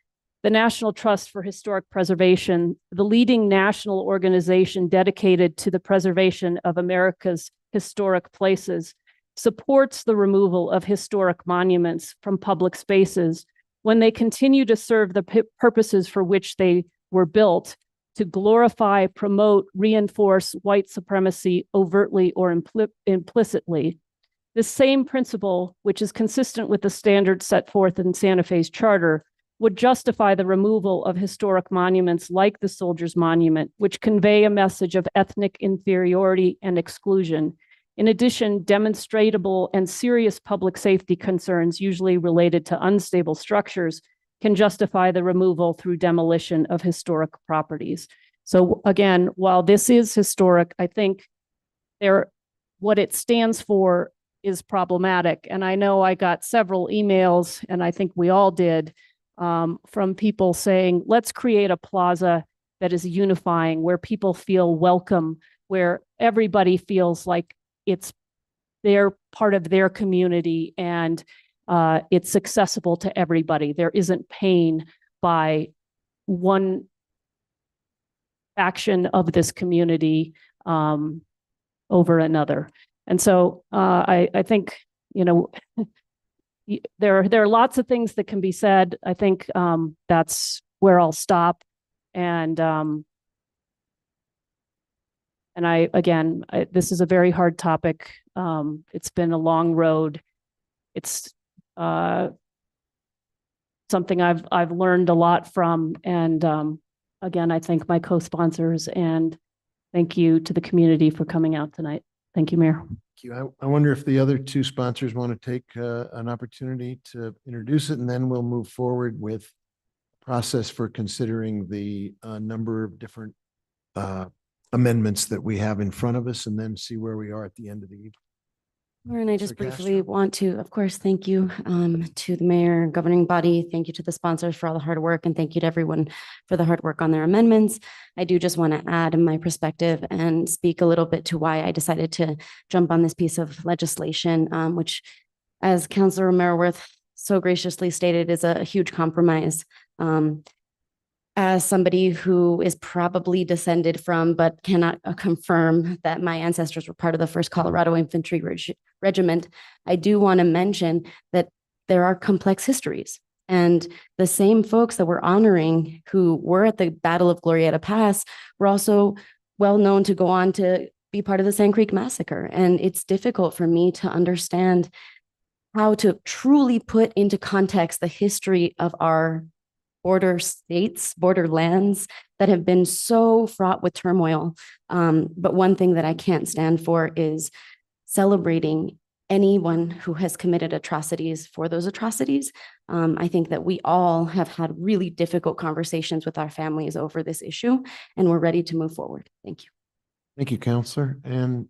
the National Trust for Historic Preservation, the leading national organization dedicated to the preservation of America's historic places, supports the removal of historic monuments from public spaces when they continue to serve the purposes for which they were built, to glorify, promote, reinforce white supremacy overtly or implicitly. This same principle, which is consistent with the standards set forth in Santa Fe's charter, would justify the removal of historic monuments like the Soldiers' Monument, which convey a message of ethnic inferiority and exclusion. In addition, demonstrable and serious public safety concerns, usually related to unstable structures, can justify the removal through demolition of historic properties. So again, while this is historic, I think what it stands for is problematic. And I know I got several emails, and I think we all did, from people saying, let's create a plaza that is unifying, where people feel welcome, where everybody feels like they're part of their community, and it's accessible to everybody. There isn't pain by one faction of this community over another. And so I think, there are lots of things that can be said. I think that's where I'll stop. And this is a very hard topic. It's been a long road. It's something I've learned a lot from. And again, I thank my co-sponsors, and thank you to the community for coming out tonight. Thank you, Mayor. Thank you. I wonder if the other two sponsors want to take an opportunity to introduce it, and then we'll move forward with process for considering the number of different amendments that we have in front of us, and then see where we are at the end of the evening. And I just briefly want to, of course, thank you to the mayor, governing body. Thank you to the sponsors for all the hard work, and thank you to everyone for the hard work on their amendments. I do just want to add my perspective and speak a little bit to why I decided to jump on this piece of legislation, which, as Councilor Romero-Worth so graciously stated, is a huge compromise. As somebody who is probably descended from, but cannot confirm that my ancestors were part of the 1st Colorado Infantry Regiment, I do want to mention that there are complex histories. And the same folks that we're honoring who were at the Battle of Glorieta Pass were also well known to go on to be part of the Sand Creek Massacre. And it's difficult for me to understand how to truly put into context the history of our border states, border lands that have been so fraught with turmoil. But one thing that I can't stand for is celebrating anyone who has committed atrocities for those atrocities. I think that we all have had really difficult conversations with our families over this issue, and we're ready to move forward. Thank you. Thank you, Councilor. And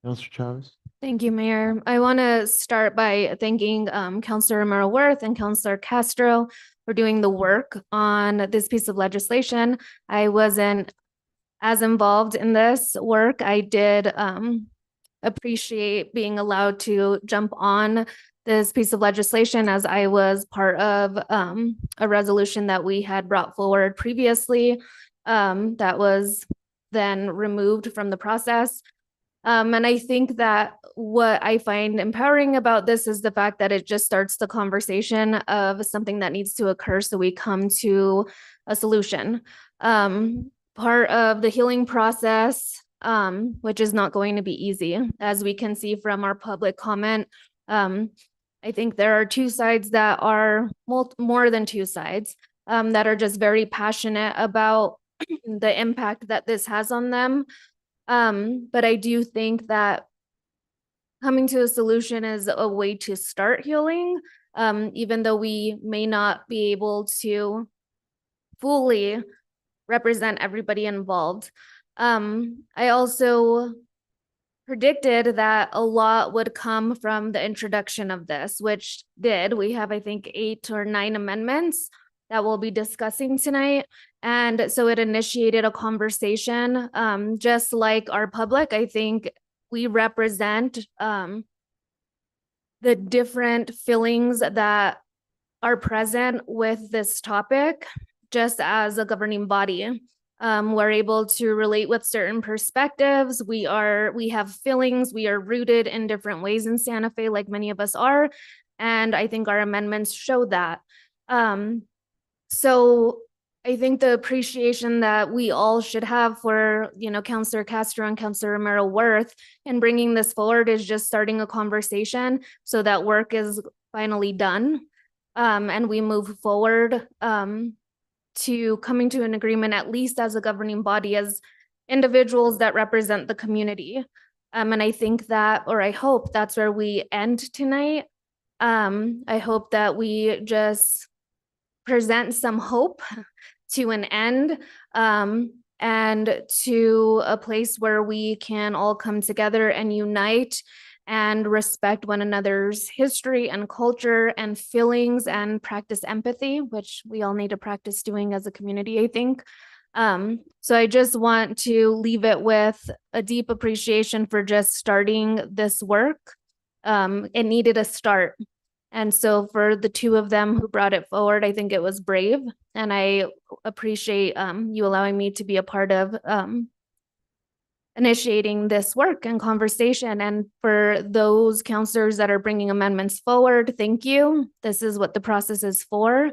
Councilor Chavez. Thank you, Mayor. I want to start by thanking Councilor Romero-Worth and Councilor Castro for doing the work on this piece of legislation. I wasn't as involved in this work. I did appreciate being allowed to jump on this piece of legislation, as I was part of a resolution that we had brought forward previously that was then removed from the process. And I think that what I find empowering about this is the fact that it just starts the conversation of something that needs to occur so we come to a solution. Part of the healing process, which is not going to be easy, as we can see from our public comment. I think there are two sides that are more than two sides that are just very passionate about the impact that this has on them. But I do think that coming to a solution is a way to start healing, even though we may not be able to fully represent everybody involved. I also predicted that a lot would come from the introduction of this, which did. We have, I think, 8 or 9 amendments that we'll be discussing tonight. And so it initiated a conversation, just like our public. I think we represent the different feelings that are present with this topic, just as a governing body. We're able to relate with certain perspectives. We have feelings. We are rooted in different ways in Santa Fe, like many of us are. And I think our amendments show that. So I think the appreciation that we all should have for, Councilor Castro and Councilor Romero Worth in bringing this forward is just starting a conversation so that work is finally done. And we move forward to coming to an agreement, at least as a governing body, as individuals that represent the community. And I think that, or I hope that's where we end tonight. I hope that we just present some hope to an end and to a place where we can all come together and unite and respect one another's history and culture and feelings and practice empathy, which we all need to practice doing as a community, I think. So I just want to leave it with a deep appreciation for just starting this work. It needed a start. And so for the two of them who brought it forward, I think it was brave. And I appreciate you allowing me to be a part of initiating this work and conversation. And for those counselors that are bringing amendments forward, thank you. This is what the process is for.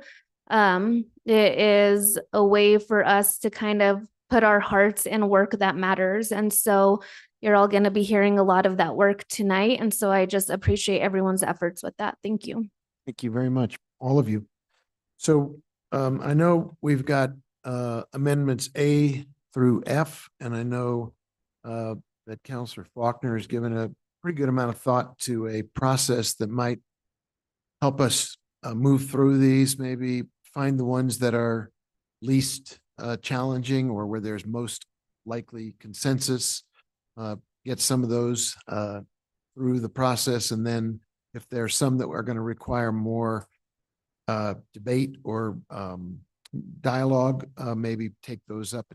It is a way for us to kind of put our hearts in work that matters. And so you're all going to be hearing a lot of that work tonight. And so I just appreciate everyone's efforts with that. Thank you. Thank you very much, all of you. So I know we've got amendments A through F, and I know that Councilor Faulkner has given a pretty good amount of thought to a process that might help us move through these, maybe find the ones that are least challenging or where there's most likely consensus, get some of those through the process. And then if there are some that are going to require more debate or dialogue, maybe take those up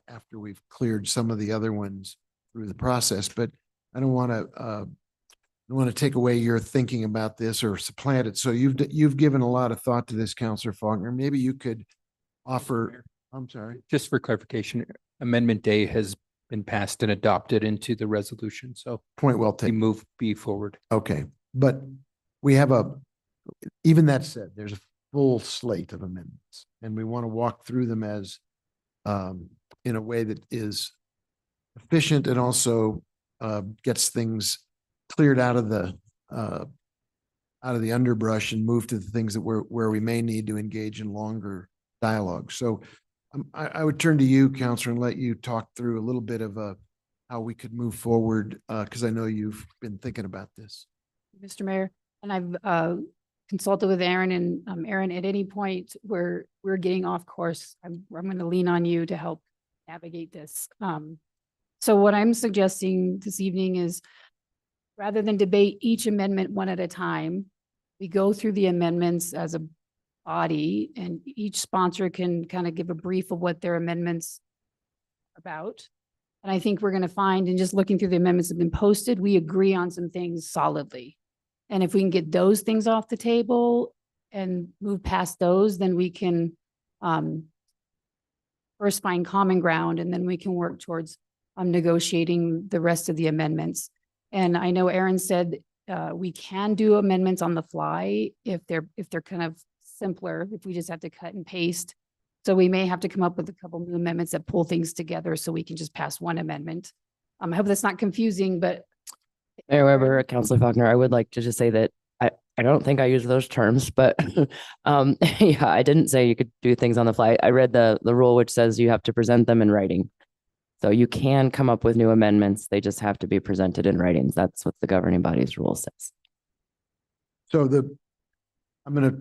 after we've cleared some of the other ones through the process. But I don't want to take away your thinking about this or supplant it. So you've given a lot of thought to this, Councilor Faulkner. Maybe you could offer. I'm sorry. Just for clarification, Amendment A has been passed and adopted into the resolution. So point well taken. We move B forward. Okay, but we have even that said, there's a full slate of amendments, and we want to walk through them as in a way that is efficient and also gets things cleared out of the underbrush and move to the things that where we may need to engage in longer dialogue. So I would turn to you, Councilor, and let you talk through a little bit of how we could move forward, because I know you've been thinking about this. Mr. Mayor, and I've consulted with Aaron, and Aaron, at any point where we're getting off course, I'm going to lean on you to help navigate this. So what I'm suggesting this evening is, rather than debate each amendment one at a time, we go through the amendments as a body, and each sponsor can kind of give a brief of what their amendments are about. And I think we're going to find, in just looking through the amendments that have been posted, we agree on some things solidly. And if we can get those things off the table and move past those, then we can first find common ground, and then we can work towards negotiating the rest of the amendments. And I know Aaron said we can do amendments on the fly if they're kind of simpler, if we just have to cut and paste. So we may have to come up with a couple new amendments that pull things together so we can just pass one amendment. I hope that's not confusing, but. Mayor Weber, Councilor Faulkner, I would like to just say that I don't think I use those terms, but yeah, I didn't say you could do things on the fly. I read the rule which says you have to present them in writing. So you can come up with new amendments. They just have to be presented in writings. That's what the governing body's rule says. So I'm going to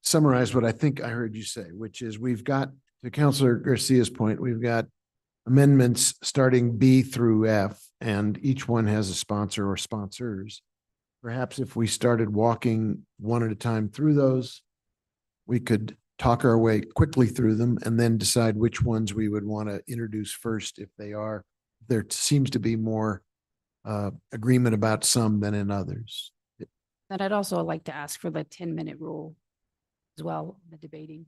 summarize what I think I heard you say, which is we've got, to Councilor Garcia's point, we've got amendments starting B through F, and each one has a sponsor or sponsors. Perhaps if we started walking one at a time through those, we could talk our way quickly through them and then decide which ones we would want to introduce first if there seems to be more agreement about some than in others. And I'd also like to ask for the 10-minute rule as well, the debating.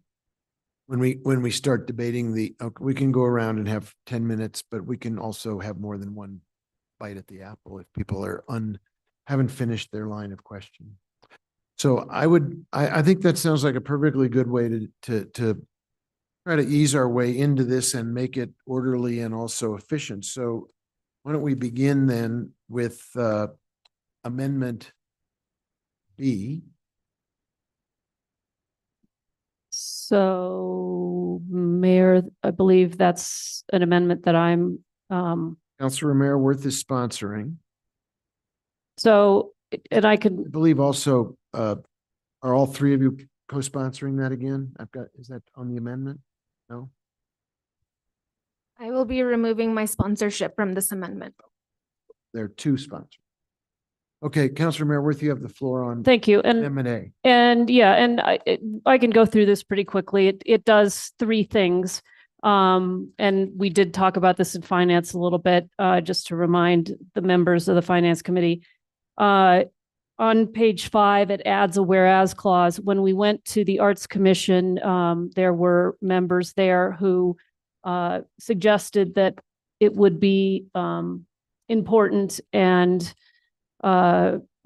When we start debating we can go around and have 10 minutes, but we can also have more than one bite at the apple if people are haven't finished their line of question. So I think that sounds like a perfectly good way to try to ease our way into this and make it orderly and also efficient. So why don't we begin then with Amendment B. So, Mayor, I believe that's an amendment that I'm. Councilor Romero Worth is sponsoring. So, and I I could. believe also, are all three of you co-sponsoring that again? Is that on the amendment? No? I will be removing my sponsorship from this amendment. There are two sponsors. Okay, Councilor Mayor Worth, you have the floor on. Thank you. And Amendment A. And yeah, and I can go through this pretty quickly. It does three things. And we did talk about this in finance a little bit, just to remind the members of the finance committee. On page 5, it adds a whereas clause. When we went to the Arts Commission, there were members there who suggested that it would be important and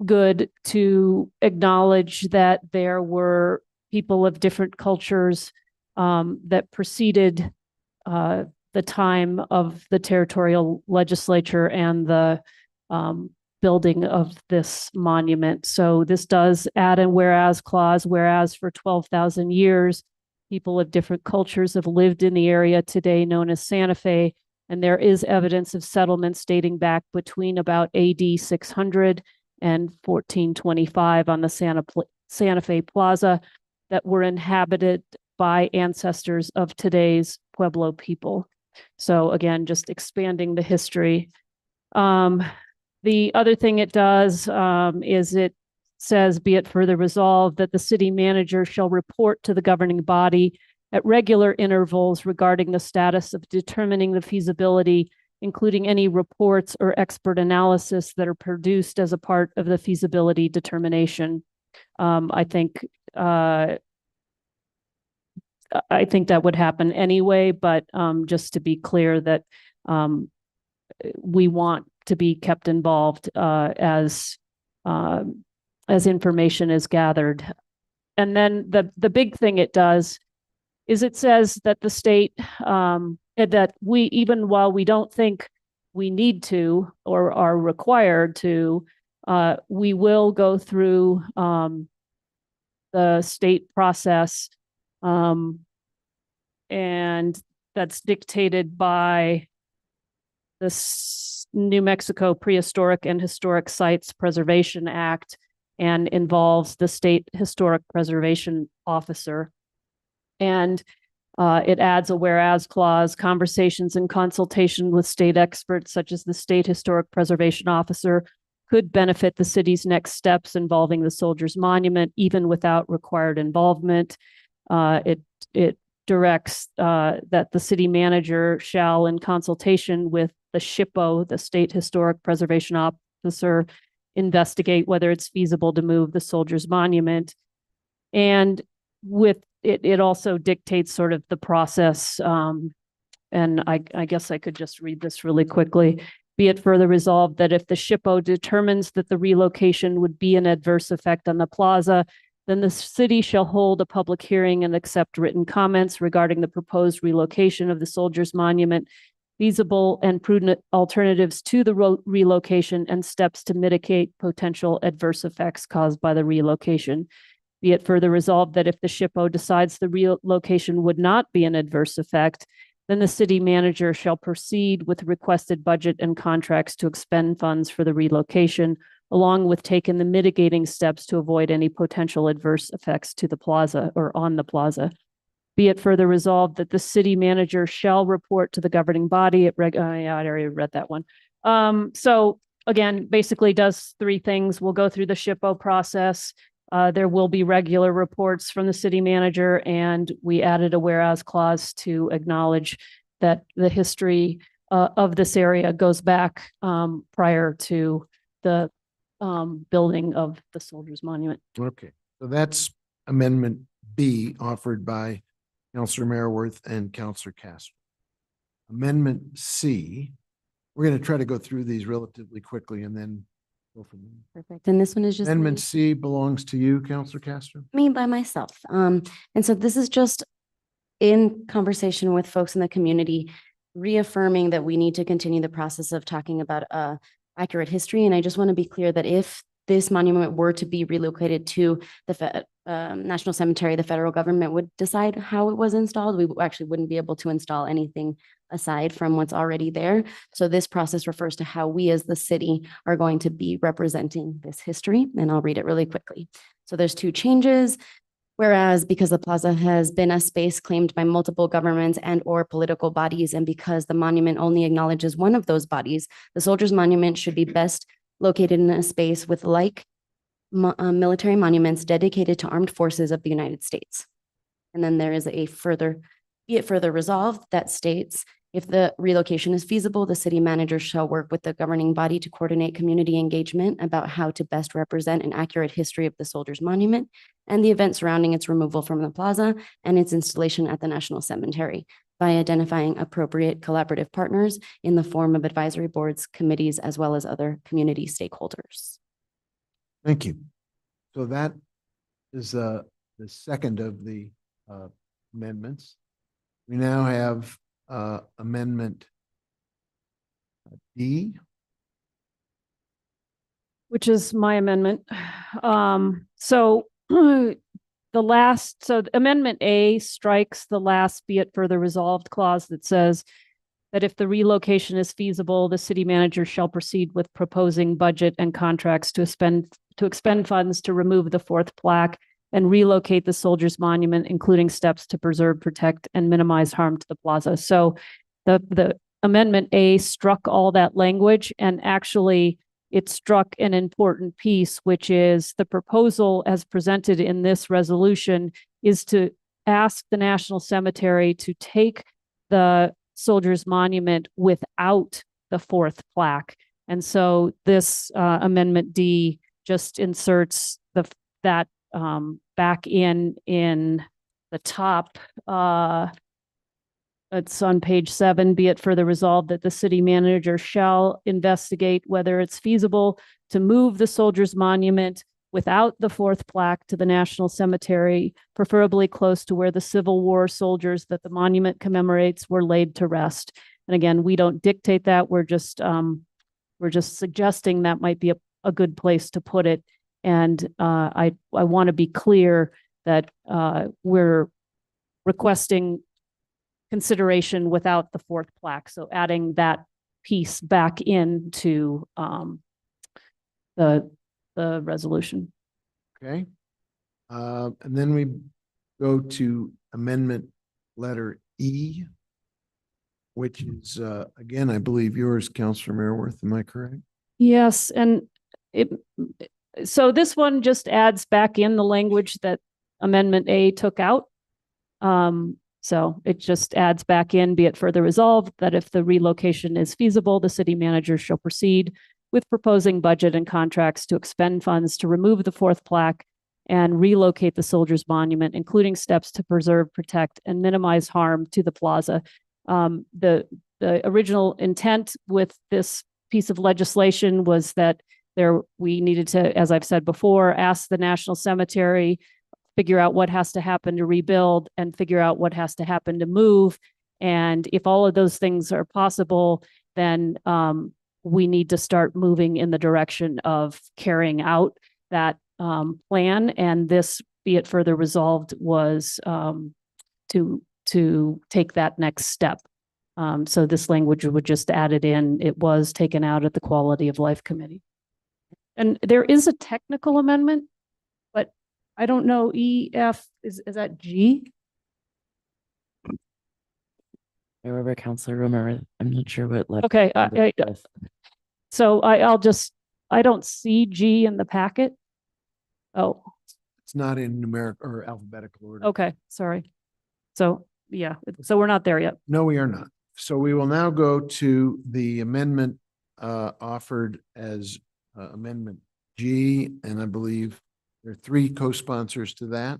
good to acknowledge that there were people of different cultures that preceded the time of the territorial legislature and the building of this monument. So this does add a whereas clause, whereas for 12,000 years, people of different cultures have lived in the area today known as Santa Fe, and there is evidence of settlements dating back between about AD 600 and 1425 on the Santa Fe Plaza that were inhabited by ancestors of today's Pueblo people. So again, just expanding the history. The other thing it does is it says, be it further resolved that the city manager shall report to the governing body at regular intervals regarding the status of determining the feasibility, including any reports or expert analysis that are produced as a part of the feasibility determination. I think that would happen anyway, but just to be clear that we want to be kept involved as information is gathered. And then the big thing it does is it says that the state, that we, even while we don't think we need to or are required to, we will go through the state process, and that's dictated by the New Mexico Prehistoric and Historic Sites Preservation Act and involves the state historic preservation officer. And it adds a whereas clause, conversations and consultation with state experts such as the state historic preservation officer could benefit the city's next steps involving the Soldiers Monument, even without required involvement. It directs that the city manager shall, in consultation with the SHPO, the State Historic Preservation Officer, investigate whether it's feasible to move the soldiers' monument. And with it also dictates sort of the process. And I guess I could just read this really quickly. Be it further resolved that if the SHPO determines that the relocation would be an adverse effect on the plaza, then the city shall hold a public hearing and accept written comments regarding the proposed relocation of the soldiers' monument, feasible and prudent alternatives to the relocation, and steps to mitigate potential adverse effects caused by the relocation. Be it further resolved that if the SHPO decides the relocation would not be an adverse effect, then the city manager shall proceed with requested budget and contracts to expend funds for the relocation, along with taking the mitigating steps to avoid any potential adverse effects to the plaza or on the plaza. Be it further resolved that the city manager shall report to the governing body at I already read that one. So again, basically does three things. We'll go through the SHPO process. There will be regular reports from the city manager, and we added a whereas clause to acknowledge that the history of this area goes back prior to the building of the Soldiers Monument. Okay, so that's Amendment B offered by Councillor Maraworth and Councillor Castro. Amendment C, we're going to try to go through these relatively quickly and then go from there. Perfect. And this one is just Amendment C belongs to you, Councillor Castro. me by myself. And so this is just in conversation with folks in the community, reaffirming that we need to continue the process of talking about accurate history. And I just want to be clear that if this monument were to be relocated to the National Cemetery, the federal government would decide how it was installed. We actually wouldn't be able to install anything aside from what's already there. So this process refers to how we as the city are going to be representing this history. And I'll read it really quickly. So there's two changes. Whereas because the plaza has been a space claimed by multiple governments and or political bodies, and because the monument only acknowledges one of those bodies, the Soldiers Monument should be best located in a space with like military monuments dedicated to armed forces of the United States. And then there is a further, be it further resolved that states, if the relocation is feasible, the city manager shall work with the governing body to coordinate community engagement about how to best represent an accurate history of the Soldiers Monument and the events surrounding its removal from the plaza and its installation at the National Cemetery by identifying appropriate collaborative partners in the form of advisory boards, committees, as well as other community stakeholders. Thank you. So that is the second of the amendments. We now have Amendment D, which is my amendment. So Amendment A strikes the last be it further resolved clause that says that if the relocation is feasible, the city manager shall proceed with proposing budget and contracts to expend funds to remove the fourth plaque and relocate the Soldiers Monument, including steps to preserve, protect, and minimize harm to the plaza. So the Amendment A struck all that language, and actually it struck an important piece, which is the proposal as presented in this resolution is to ask the National Cemetery to take the Soldiers Monument without the fourth plaque. And so this Amendment D just inserts that back in the top. It's on page 7. Be it further resolved that the city manager shall investigate whether it's feasible to move the Soldiers Monument without the fourth plaque to the National Cemetery, preferably close to where the Civil War soldiers that the monument commemorates were laid to rest. And again, we don't dictate that. We're just suggesting that might be a good place to put it. And I want to be clear that we're requesting consideration without the fourth plaque. So adding that piece back into the resolution. okay? And then we go to Amendment letter E, which is, again, I believe yours, Councillor Maraworth. Am I correct? Yes, and so this one just adds back in the language that Amendment A took out. So it just adds back in, be it further resolved that if the relocation is feasible, the city manager shall proceed with proposing budget and contracts to expend funds to remove the fourth plaque and relocate the Soldiers Monument, including steps to preserve, protect, and minimize harm to the plaza. The original intent with this piece of legislation was that we needed to, as I've said before, ask the National Cemetery, figure out what has to happen to rebuild, and figure out what has to happen to move. And if all of those things are possible, then we need to start moving in the direction of carrying out that plan. And this, be it further resolved, was to take that next step. So this language would just add it in. It was taken out at the Quality of Life Committee. And there is a technical amendment, but I don't know, EF, is that G? Remember, Counselor Romero, I'm not sure what letter. Okay, so I don't see G in the packet. Oh, It's not in numeric or alphabetical order. okay, sorry. So, yeah, so we're not there yet. No, we are not. So we will now go to the amendment offered as Amendment G, and I believe there are 3 co-sponsors to that.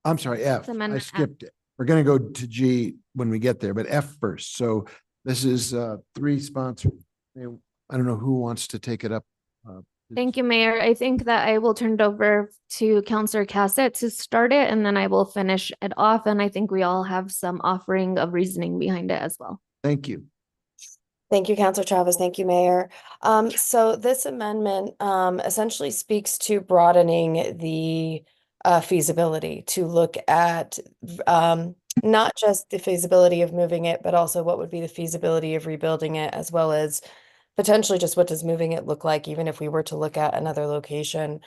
I'm sorry, F. I Amendment F. skipped it. We're going to go to G when we get there, but F first. So this is 3 sponsors. I don't know who wants to take it up. Thank you, Mayor. I think that I will turn it over to Councillor Cassett to start it, and then I will finish it off. And I think we all have some offering of reasoning behind it as well. Thank you. Thank you, Councilor Chavez. Thank you, Mayor. So this amendment essentially speaks to broadening the feasibility to look at not just the feasibility of moving it, but also what would be the feasibility of rebuilding it, as well as potentially just what does moving it look like, even if we were to look at another location.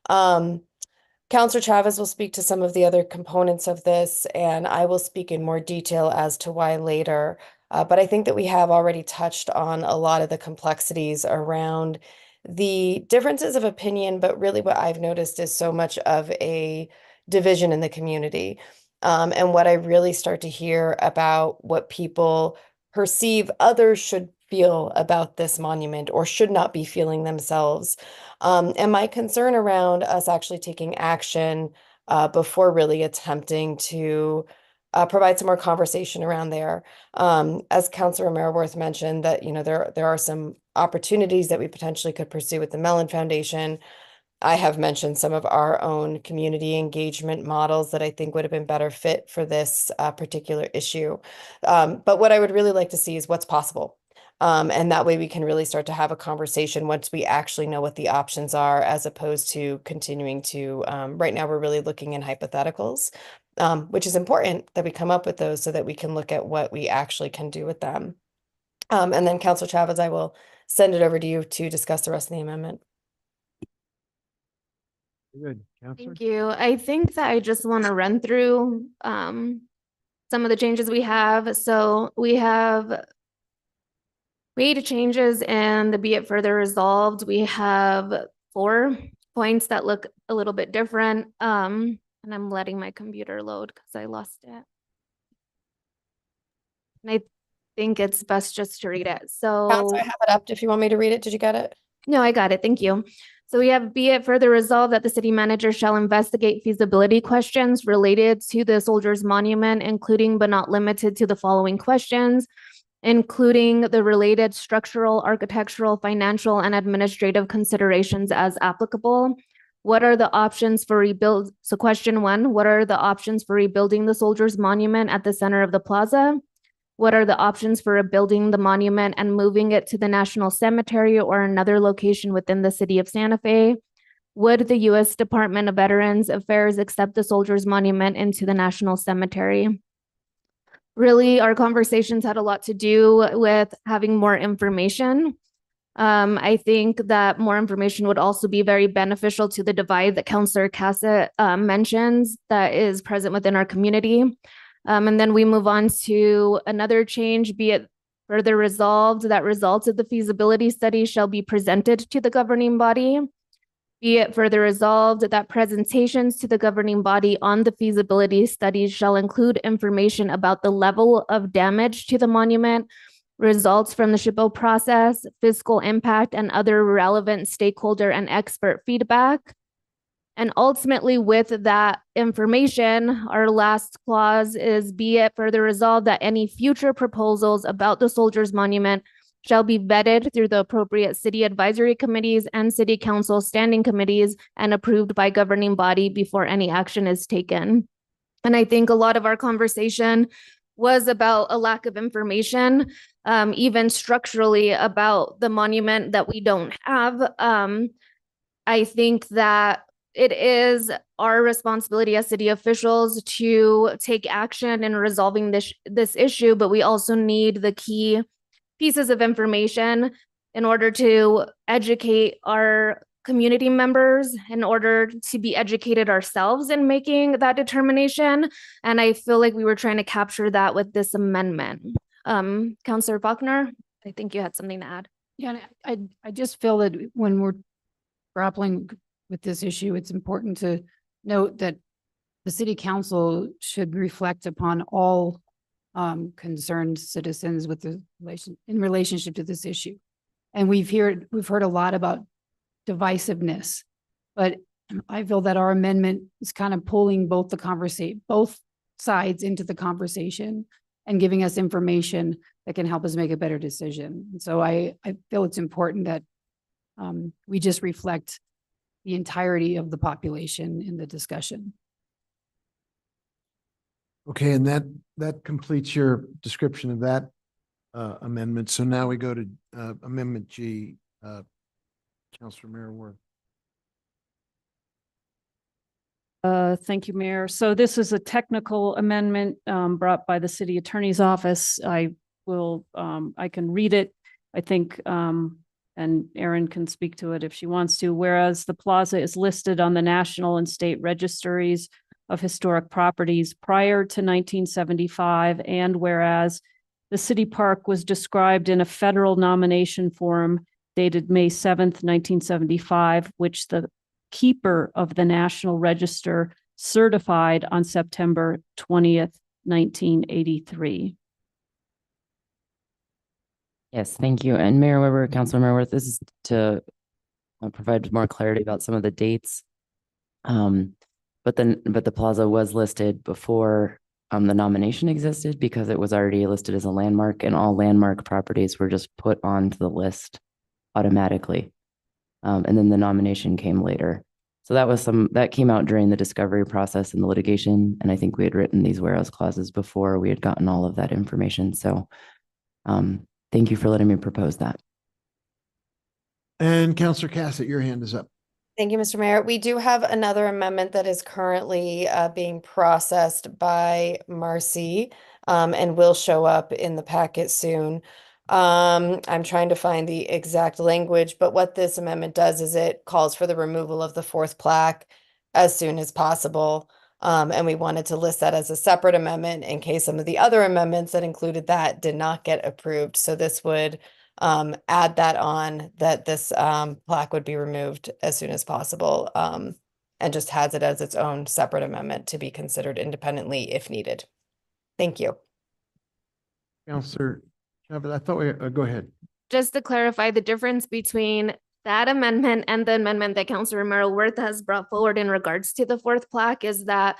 Councilor Chavez will speak to some of the other components of this, and I will speak in more detail as to why later. But I think that we have already touched on a lot of the complexities around the differences of opinion, but really what I've noticed is so much of a division in the community. And what I really start to hear about what people perceive others should feel about this monument or should not be feeling themselves. And my concern around us actually taking action before really attempting to provide some more conversation around there. As Councilor Maraworth mentioned, that there are some opportunities that we potentially could pursue with the Mellon Foundation. I have mentioned some of our own community engagement models that I think would have been better fit for this particular issue. But what I would really like to see is what's possible. And that way we can really start to have a conversation once we actually know what the options are, as opposed to continuing to, right now we're really looking in hypotheticals, which is important that we come up with those so that we can look at what we actually can do with them. And then Councilor Chavez, I will send it over to you to discuss the rest of the amendment. Good. Counselor? Thank you. I think that I just want to run through some of the changes we have. So we have made changes, and be it further resolved, we have 4 points that look a little bit different. And I'm letting my computer load because I lost it. And I think it's best just to read it. So Councilor, I have it up if you want me to read it. Did you get it? no, I got it. Thank you. So we have, be it further resolved that the city manager shall investigate feasibility questions related to the Soldiers Monument, including but not limited to the following questions, including the related structural, architectural, financial, and administrative considerations as applicable. What are the options for rebuild? So question 1, what are the options for rebuilding the Soldiers Monument at the center of the plaza? What are the options for rebuilding the monument and moving it to the National Cemetery or another location within the city of Santa Fe? Would the U.S. Department of Veterans Affairs accept the Soldiers Monument into the National Cemetery? Really, our conversations had a lot to do with having more information. I think that more information would also be very beneficial to the divide that Councilor Cassett mentions that is present within our community. And then we move on to another change, be it further resolved that results of the feasibility study shall be presented to the governing body. Be it further resolved that presentations to the governing body on the feasibility studies shall include information about the level of damage to the monument results from the SHPO process, fiscal impact, and other relevant stakeholder and expert feedback. And ultimately, with that information, our last clause is, be it further resolved that any future proposals about the Soldiers Monument shall be vetted through the appropriate city advisory committees and city council standing committees and approved by governing body before any action is taken. And I think a lot of our conversation was about a lack of information, even structurally about the monument that we don't have. I think that it is our responsibility as city officials to take action in resolving this issue, but we also need the key pieces of information in order to educate our community members, in order to be educated ourselves in making that determination. And I feel like we were trying to capture that with this amendment. Councillor Faulkner, I think you had something to add. Yeah, and I just feel that when we're grappling with this issue, it's important to note that the city council should reflect upon all concerned citizens with the relationship to this issue. And we've heard a lot about divisiveness, but I feel that our amendment is kind of pulling both sides into the conversation and giving us information that can help us make a better decision. And so I feel it's important that we just reflect the entirety of the population in the discussion. Okay, and that completes your description of that amendment. So now we go to Amendment G. Councilor Mayor Worth. Thank you, Mayor. So this is a technical amendment brought by the city attorney's office. I can read it, I think, and Erin can speak to it if she wants to. Whereas the plaza is listed on the national and state registries of historic properties prior to 1975, and whereas the city park was described in a federal nomination form dated May 7th, 1975, which the keeper of the National Register certified on September 20th, 1983. Yes, thank you. And Mayor Weber, Councilor Mayor Worth, this is to provide more clarity about some of the dates. But the plaza was listed before the nomination existed because it was already listed as a landmark, and all landmark properties were just put onto the list automatically. And then the nomination came later. So that came out during the discovery process and the litigation. And I think we had written these whereas clauses before we had gotten all of that information. So thank you for letting me propose that. And Councilor Cassett, your hand is up. Thank you, Mr. Mayor. We do have another amendment that is currently being processed by Marcy and will show up in the packet soon. I'm trying to find the exact language, but what this amendment does is it calls for the removal of the fourth plaque as soon as possible. And we wanted to list that as a separate amendment in case some of the other amendments that included that did not get approved. So this would add that on, that this plaque would be removed as soon as possible, and just has it as its own separate amendment to be considered independently if needed. Thank you. Councilor Chavez, I thought go ahead. Just to clarify, the difference between that amendment and the amendment that Councilor Merrill Worth has brought forward in regards to the fourth plaque is that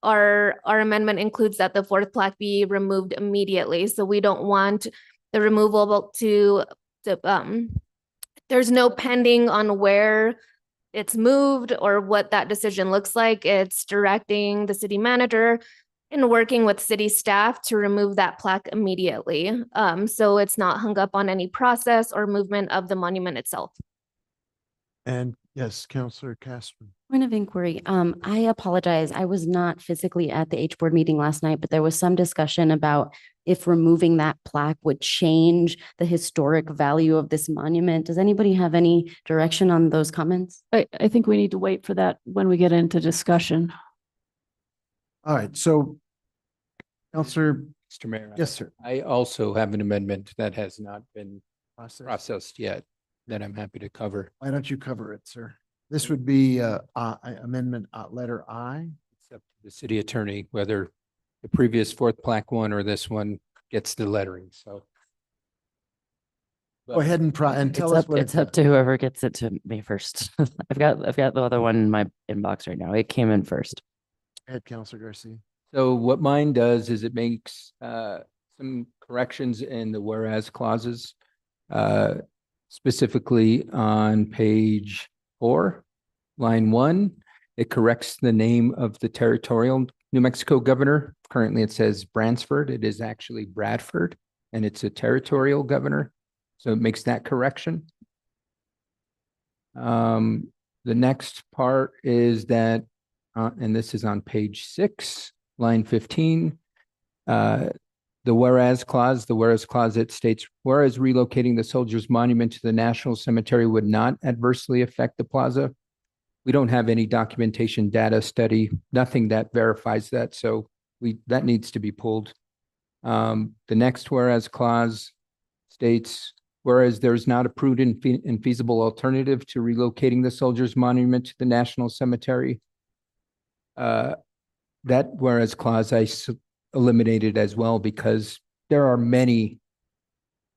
our amendment includes that the fourth plaque be removed immediately. So we don't want the removal there's no pending on where it's moved or what that decision looks like. It's directing the city manager and working with city staff to remove that plaque immediately. So it's not hung up on any process or movement of the monument itself. And yes, Councilor Casper. Point of inquiry. I apologize. I was not physically at the H board meeting last night, but there was some discussion about if removing that plaque would change the historic value of this monument. Does anybody have any direction on those comments? I think we need to wait for that when we get into discussion. All right, so Councilor. Mr. Mayor. Yes, sir. I also have an amendment that has not been processed yet that I'm happy to cover. Why don't you cover it, sir? This would be amendment letter I. It's up to the city attorney whether the previous fourth plaque one or this one gets the lettering, so. Go ahead and tell us what It's up to whoever gets it to me first. I've got the other one in my inbox right now. It came in first. Head Counselor Garcia. So what mine does is it makes some corrections in the whereas clauses, specifically on page 4, line 1. It corrects the name of the territorial New Mexico governor. Currently it says Bransford. It is actually Bradford, and it's a territorial governor. So it makes that correction. The next part is that, and this is on page 6, line 15, the whereas clause, it states, whereas relocating the Soldiers Monument to the National Cemetery would not adversely affect the plaza. We don't have any documentation, data, study, nothing that verifies that. So that needs to be pulled. The next whereas clause states, whereas there is not a prudent and feasible alternative to relocating the Soldiers Monument to the National Cemetery. That whereas clause I eliminated as well, because there are many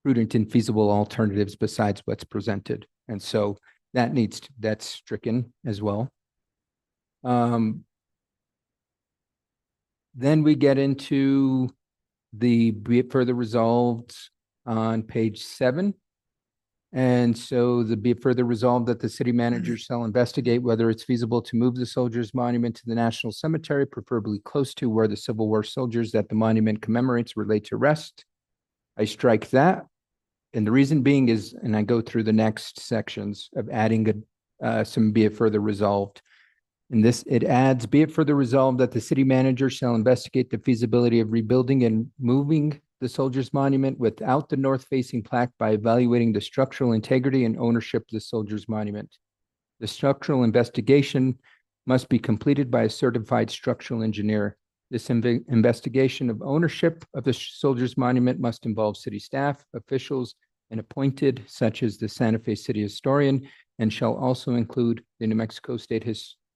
prudent and feasible alternatives besides what's presented. And so that's stricken as well. Then we get into the be it further resolved on page 7. And so be it further resolved that the city manager shall investigate whether it's feasible to move the Soldiers Monument to the National Cemetery, preferably close to where the Civil War soldiers that the monument commemorates were laid to rest. I strike that. And the reason being is, and I go through the next sections of adding some be it further resolved. In this, it adds, be it further resolved that the city manager shall investigate the feasibility of rebuilding and moving the Soldiers Monument without the north-facing plaque by evaluating the structural integrity and ownership of the Soldiers Monument. The structural investigation must be completed by a certified structural engineer. This investigation of ownership of the Soldiers Monument must involve city staff, officials, and appointed, such as the Santa Fe City Historian, and shall also include the New Mexico State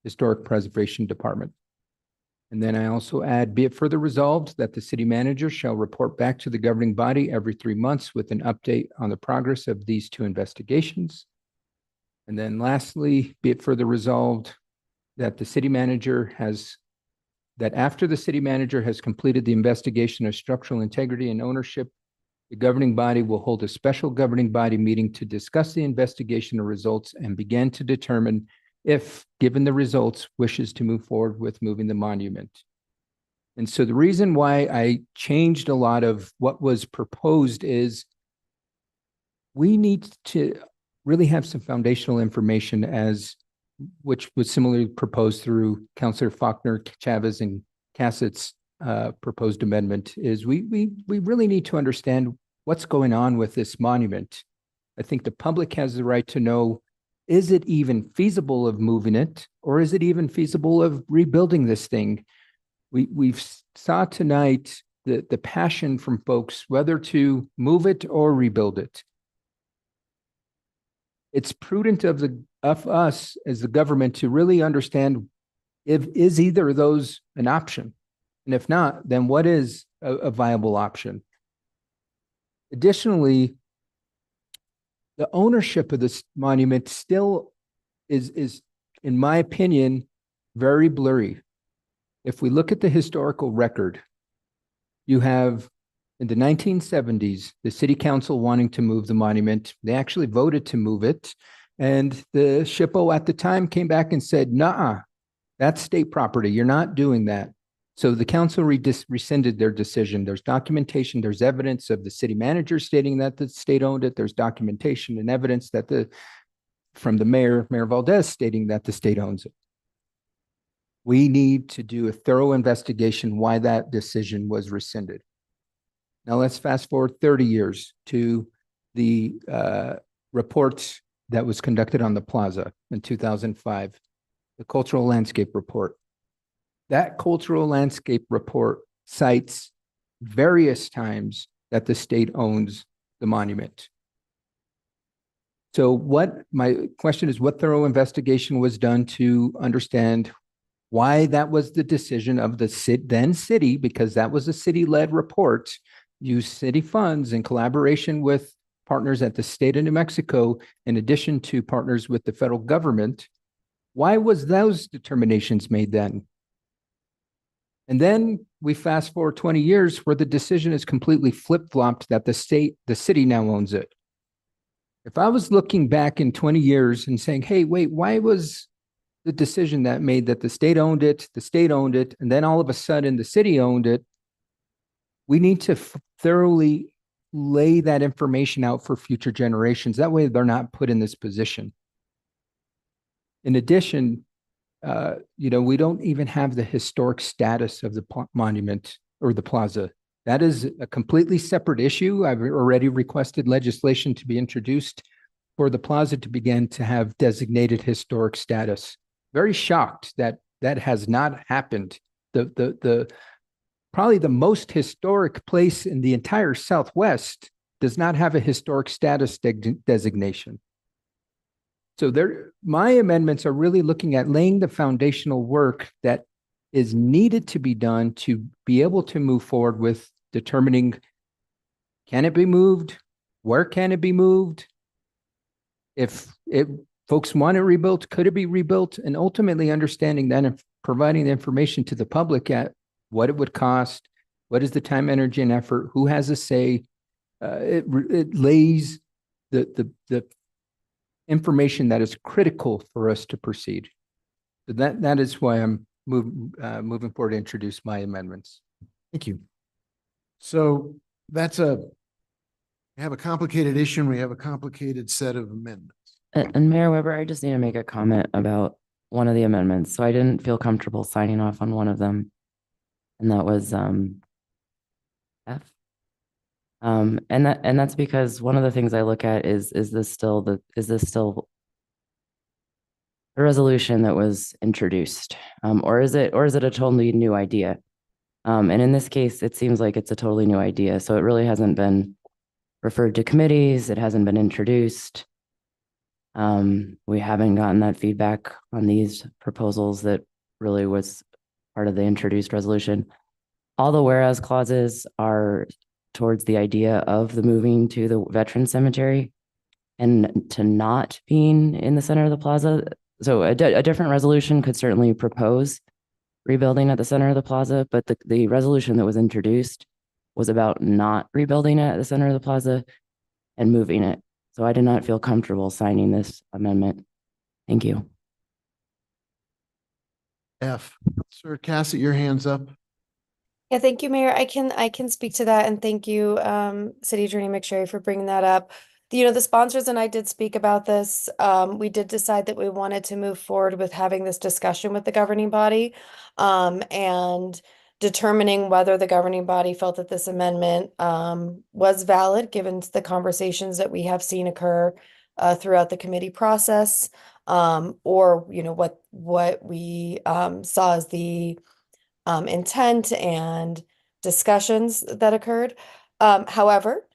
Historic Preservation Department. And then I also add, be it further resolved that the city manager shall report back to the governing body every 3 months with an update on the progress of these 2 investigations. And then lastly, be it further resolved that the city manager after the city manager has completed the investigation of structural integrity and ownership, the governing body will hold a special governing body meeting to discuss the investigation results and begin to determine if, given the results, wishes to move forward with moving the monument. And so the reason why I changed a lot of what was proposed is we need to really have some foundational information which was similarly proposed through Councilor Faulkner, Chavez, and Cassett's proposed amendment, is we really need to understand what's going on with this monument. I think the public has the right to know, is it even feasible of moving it, or is it even feasible of rebuilding this thing? We've saw tonight the passion from folks, whether to move it or rebuild it. It's prudent of us as the government to really understand is either of those an option, and if not, then what is a viable option? Additionally, the ownership of this monument still is, in my opinion, very blurry. If we look at the historical record, you have in the 1970s, the city council wanting to move the monument. They actually voted to move it. And the SHPO at the time came back and said, nah, that's state property. You're not doing that. So the council rescinded their decision. There's documentation, there's evidence of the city manager stating that the state owned it. There's documentation and evidence that from the Mayor Valdez stating that the state owns it. We need to do a thorough investigation why that decision was rescinded. Now let's fast forward 30 years to the report that was conducted on the plaza in 2005, the Cultural Landscape Report. That Cultural Landscape Report cites various times that the state owns the monument. So my question is, what thorough investigation was done to understand why that was the decision of the then city, because that was a city-led report, use city funds in collaboration with partners at the state of New Mexico, in addition to partners with the federal government. Why was those determinations made then? And then we fast forward 20 years where the decision is completely flip-flopped that the city now owns it. If I was looking back in 20 years and saying, hey, wait, why was the decision that made that the state owned it, and then all of a sudden the city owned it? We need to thoroughly lay that information out for future generations. That way they're not put in this position. In addition, we don't even have the historic status of the monument or the plaza. That is a completely separate issue. I've already requested legislation to be introduced for the plaza to begin to have designated historic status. Very shocked that that has not happened. Probably the most historic place in the entire Southwest does not have a historic status designation. So my amendments are really looking at laying the foundational work that is needed to be done to be able to move forward with determining, can it be moved? Where can it be moved? If folks want it rebuilt, could it be rebuilt? And ultimately understanding that and providing the information to the public at what it would cost, what is the time, energy, and effort, who has a say. It lays the information that is critical for us to proceed. So that is why I'm moving forward to introduce my amendments. Thank you. So we have a complicated issue and we have a complicated set of amendments. And Mayor Weber, I just need to make a comment about one of the amendments. So I didn't feel comfortable signing off on one of them. And that was F. And that's because one of the things I look at is this still the resolution that was introduced? Or is it a totally new idea? And in this case, it seems like it's a totally new idea. So it really hasn't been referred to committees. It hasn't been introduced. We haven't gotten that feedback on these proposals that really was part of the introduced resolution. All the whereas clauses are towards the idea of the moving to the veteran cemetery and to not being in the center of the plaza. So a different resolution could certainly propose rebuilding at the center of the plaza, but the resolution that was introduced was about not rebuilding at the center of the plaza and moving it. So I did not feel comfortable signing this amendment. Thank you. F. Sir Cassett, your hand's up. Yeah, thank you, Mayor. I can speak to that, and thank you, City Attorney McSherry, for bringing that up. The sponsors and I did speak about this. We did decide that we wanted to move forward with having this discussion with the governing body, and determining whether the governing body felt that this amendment was valid, given the conversations that we have seen occur throughout the committee process, or what we saw as the intent and discussions that occurred. However,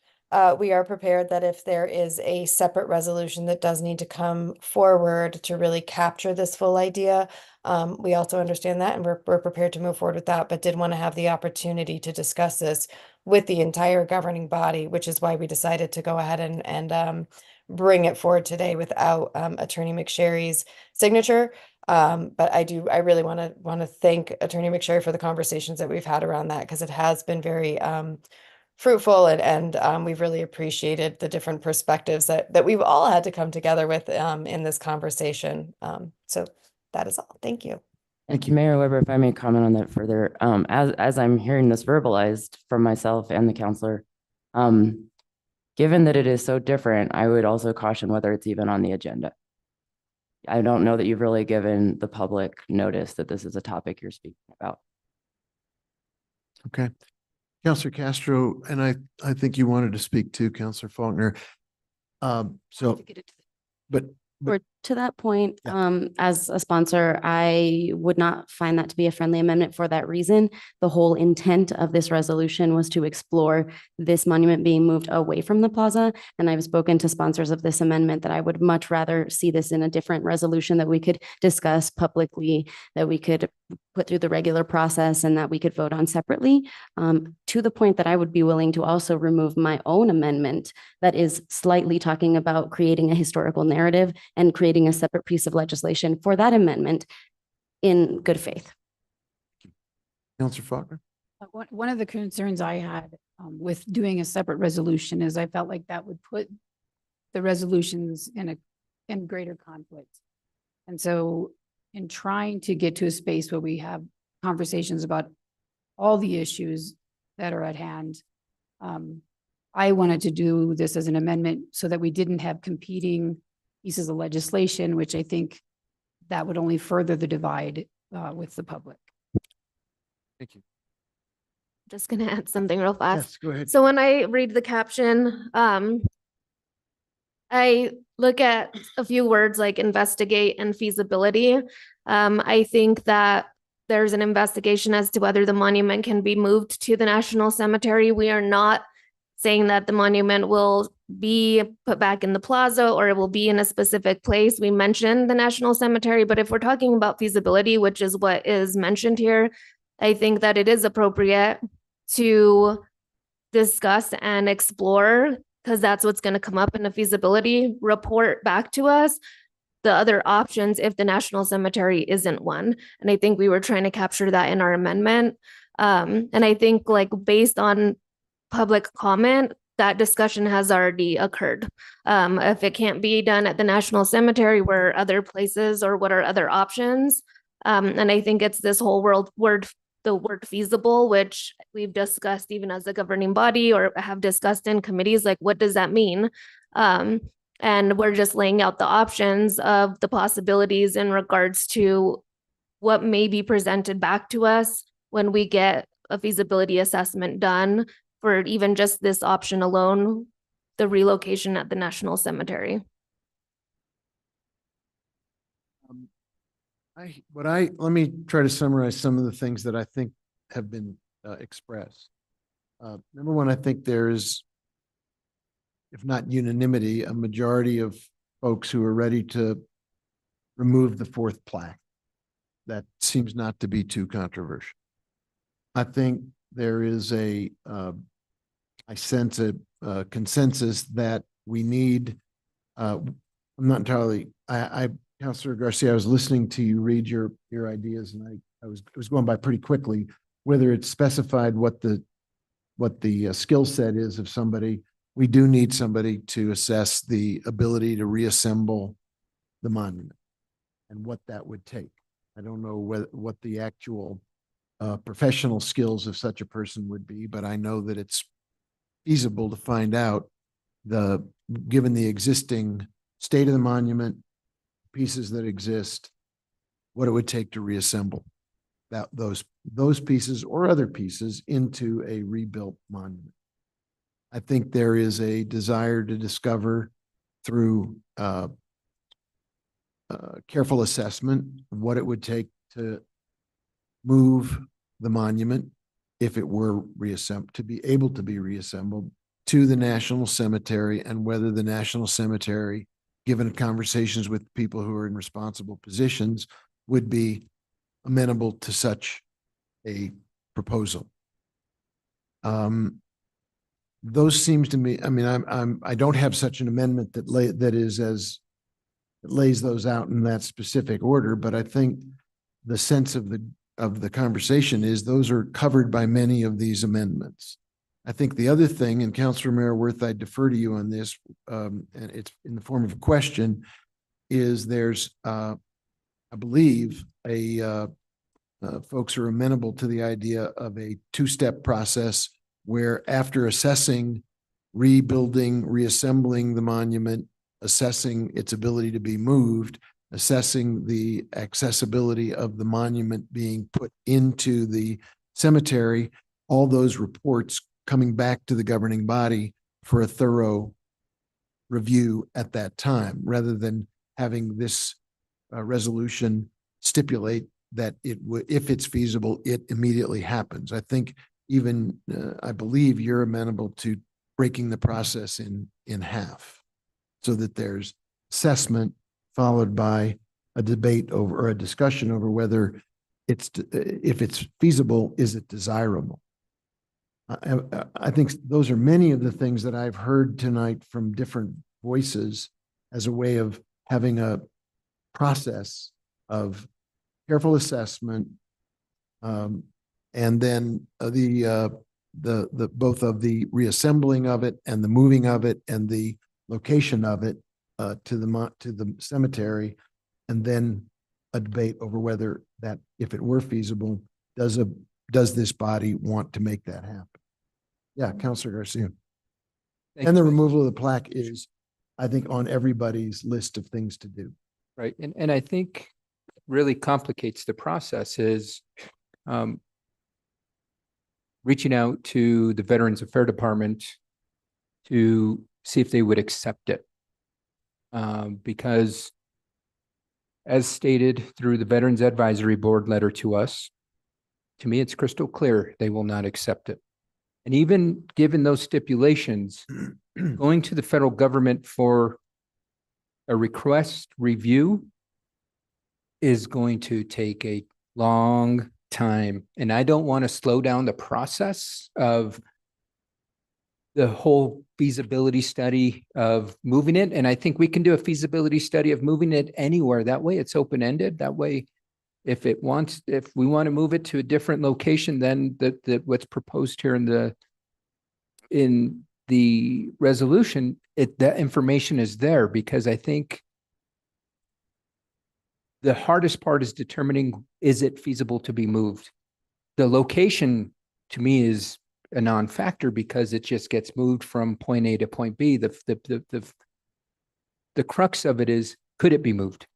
we are prepared that if there is a separate resolution that does need to come forward to really capture this full idea, we also understand that, and we're prepared to move forward with that, but did want to have the opportunity to discuss this with the entire governing body, which is why we decided to go ahead and bring it forward today without Attorney McSherry's signature. But I really want to thank Attorney McSherry for the conversations that we've had around that, because it has been very fruitful, and we've really appreciated the different perspectives that we've all had to come together with in this conversation. So that is all. Thank you. Thank you, Mayor Weber. If I may comment on that further, as I'm hearing this verbalized from myself and the counselor, given that it is so different, I would also caution whether it's even on the agenda. I don't know that you've really given the public notice that this is a topic you're speaking about. Okay. Counselor Castro, and I think you wanted to speak too, Counselor Faulkner. But to that point, Yeah. as a sponsor, I would not find that to be a friendly amendment for that reason. The whole intent of this resolution was to explore this monument being moved away from the plaza. And I've spoken to sponsors of this amendment that I would much rather see this in a different resolution that we could discuss publicly, that we could put through the regular process, and that we could vote on separately. To the point that I would be willing to also remove my own amendment that is slightly talking about creating a historical narrative and creating a separate piece of legislation for that amendment in good faith. Counselor Faulkner? One of the concerns I had with doing a separate resolution is I felt like that would put the resolutions in greater conflict. And so in trying to get to a space where we have conversations about all the issues that are at hand, I wanted to do this as an amendment so that we didn't have competing pieces of legislation, which I think that would only further the divide with the public. Thank you. Just gonna add something real fast. Yes, go ahead. So when I read the caption, I look at a few words like investigate and feasibility. I think that there's an investigation as to whether the monument can be moved to the National Cemetery. We are not saying that the monument will be put back in the plaza or it will be in a specific place. We mentioned the National Cemetery, but if we're talking about feasibility, which is what is mentioned here, I think that it is appropriate to discuss and explore, because that's what's going to come up in a feasibility report back to us, the other options if the National Cemetery isn't one. And I think we were trying to capture that in our amendment. And I think like based on public comment, that discussion has already occurred. If it can't be done at the National Cemetery, where are other places or what are other options? And I think it's this whole the word feasible, which we've discussed even as a governing body or have discussed in committees, like what does that mean? And we're just laying out the options of the possibilities in regards to what may be presented back to us when we get a feasibility assessment done for even just this option alone, the relocation at the National Cemetery. Let me try to summarize some of the things that I think have been expressed. Number one, I think there is, if not unanimity, a majority of folks who are ready to remove the fourth plaque. That seems not to be too controversial. I think there is I sense a consensus that we need, I'm not entirely, Councilor Garcia, I was listening to you read your ideas, and I was going by pretty quickly, whether it's specified what the skill set is of somebody. We do need somebody to assess the ability to reassemble the monument and what that would take. I don't know what the actual professional skills of such a person would be, but I know that it's feasible to find out, given the existing state of the monument, pieces that exist, what it would take to reassemble those pieces or other pieces into a rebuilt monument. I think there is a desire to discover through careful assessment of what it would take to move the monument if it were reassembled, to be able to be reassembled to the National Cemetery, and whether the National Cemetery, given conversations with people who are in responsible positions, would be amenable to such a proposal. Those seems to me, I mean, I don't have such an amendment that lays those out in that specific order, but I think the sense of the conversation is those are covered by many of these amendments. I think the other thing, and Councilor Mayor-Worth, I defer to you on this, and it's in the form of a question, is there's, I believe, folks are amenable to the idea of a two-step process where, after assessing, rebuilding, reassembling the monument, assessing its ability to be moved, assessing the accessibility of the monument being put into the cemetery, all those reports coming back to the governing body for a thorough review at that time, rather than having this resolution stipulate that it would, if it's feasible, it immediately happens. I think even, I believe you're amenable to breaking the process in half so that there's assessment followed by a debate over, or a discussion over whether it's, if it's feasible, is it desirable? I think those are many of the things that I've heard tonight from different voices as a way of having a process of careful assessment, and then the both of the reassembling of it and the moving of it and the location of it to the cemetery, and then a debate over whether that, if it were feasible, does this body want to make that happen? Yeah, Councilor Garcia. And the removal of the plaque is, I think, on everybody's list of things to do. Right. And I think really complicates the process is reaching out to the Veterans Affairs Department to see if they would accept it. Because as stated through the Veterans Advisory Board letter to us, to me, it's crystal clear they will not accept it. And even given those stipulations, going to the federal government for a request review is going to take a long time. And I don't want to slow down the process of the whole feasibility study of moving it. And I think we can do a feasibility study of moving it anywhere. That way it's open-ended. That way, if we want to move it to a different location than what's proposed here in the resolution, that information is there, because I think the hardest part is determining, is it feasible to be moved? The location to me is a non-factor because it just gets moved from point A to point B. The crux of it is, could it be moved?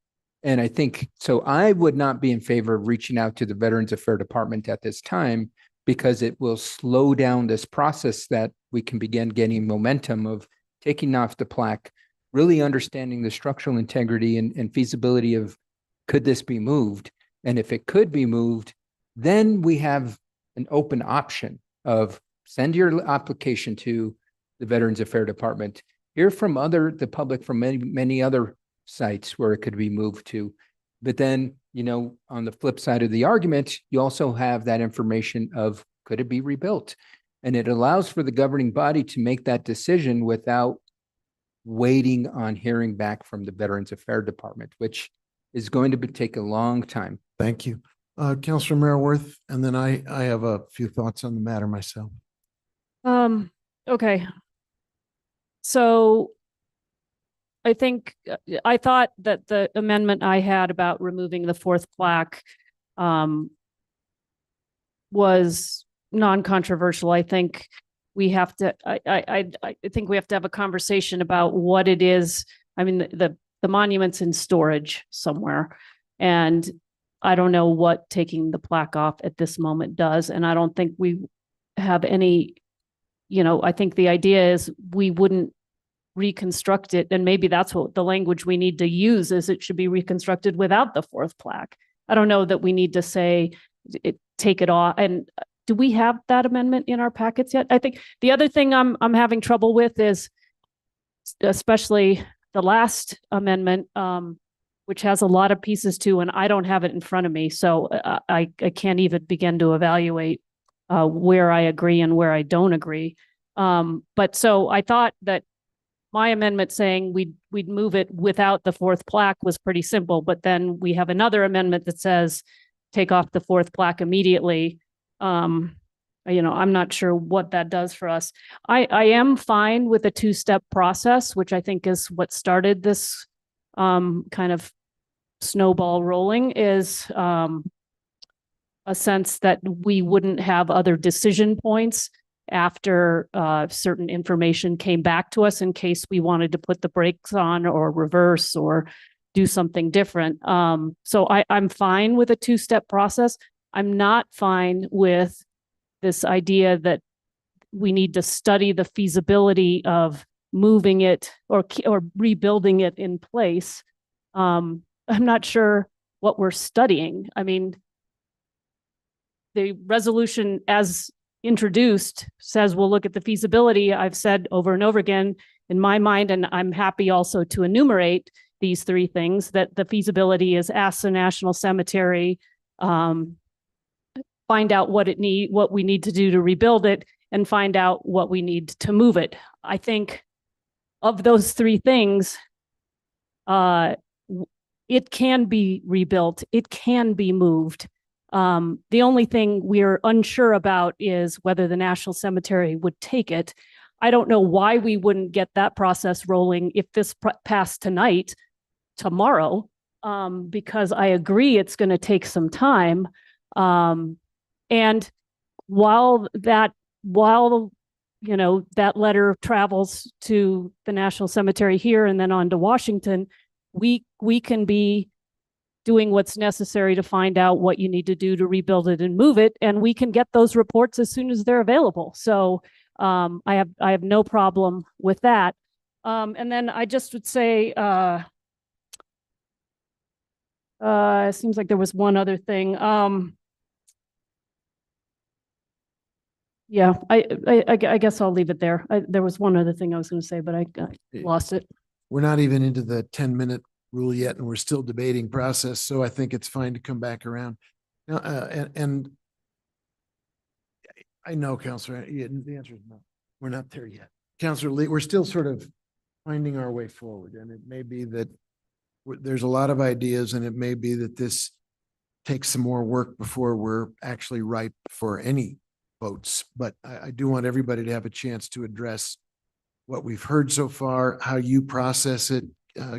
And I think, so I would not be in favor of reaching out to the Veterans Affairs Department at this time, because it will slow down this process that we can begin getting momentum of taking off the plaque, really understanding the structural integrity and feasibility of, could this be moved? And if it could be moved, then we have an open option of send your application to the Veterans Affairs Department, hear from the public from many other sites where it could be moved to. But then, on the flip side of the argument, you also have that information of, could it be rebuilt? And it allows for the governing body to make that decision without waiting on hearing back from the Veterans Affairs Department, which is going to take a long time. Thank you. Councilor Merriworth, and then I have a few thoughts on the matter myself. Okay. So I think, I thought that the amendment I had about removing the fourth plaque was non-controversial. I think we have to, I think we have to have a conversation about what it is. I mean, the monument's in storage somewhere, and I don't know what taking the plaque off at this moment does. And I don't think we have any, I think the idea is we wouldn't reconstruct it. And maybe that's what the language we need to use is, it should be reconstructed without the fourth plaque. I don't know that we need to say take it off. And do we have that amendment in our packets yet? I think the other thing I'm having trouble with is, especially the last amendment, which has a lot of pieces too, and I don't have it in front of me. So I can't even begin to evaluate where I agree and where I don't agree. But so I thought that my amendment saying we'd move it without the fourth plaque was pretty simple, but then we have another amendment that says take off the fourth plaque immediately. I'm not sure what that does for us. I am fine with a two-step process, which I think is what started this kind of snowball rolling, is a sense that we wouldn't have other decision points after certain information came back to us in case we wanted to put the brakes on or reverse or do something different. So I'm fine with a two-step process. I'm not fine with this idea that we need to study the feasibility of moving it or rebuilding it in place I'm not sure what we're studying. I mean, the resolution as introduced says we'll look at the feasibility. I've said over and over again in my mind, and I'm happy also to enumerate these three things, that the feasibility is ask the National Cemetery, find out what we need to do to rebuild it, and find out what we need to move it. I think of those three things, it can be rebuilt, it can be moved. The only thing we're unsure about is whether the National Cemetery would take it. I don't know why we wouldn't get that process rolling if this passed tomorrow, because I agree it's going to take some time. And while that letter travels to the National Cemetery here and then on to Washington, we can be doing what's necessary to find out what you need to do to rebuild it and move it, and we can get those reports as soon as they're available. So I have no problem with that. And then I just would say, it seems like there was one other thing. Yeah, I guess I'll leave it there. There was one other thing I was going to say, but I lost it. We're not even into the 10-minute rule yet, and we're still debating process. So I think it's fine to come back around. Now, and I know, Councilor, the answer is no. We're not there yet. Councilor Lee, we're still sort of finding our way forward, and it may be that there's a lot of ideas, and it may be that this takes some more work before we're actually ripe for any votes. But I do want everybody to have a chance to address what we've heard so far, how you process it.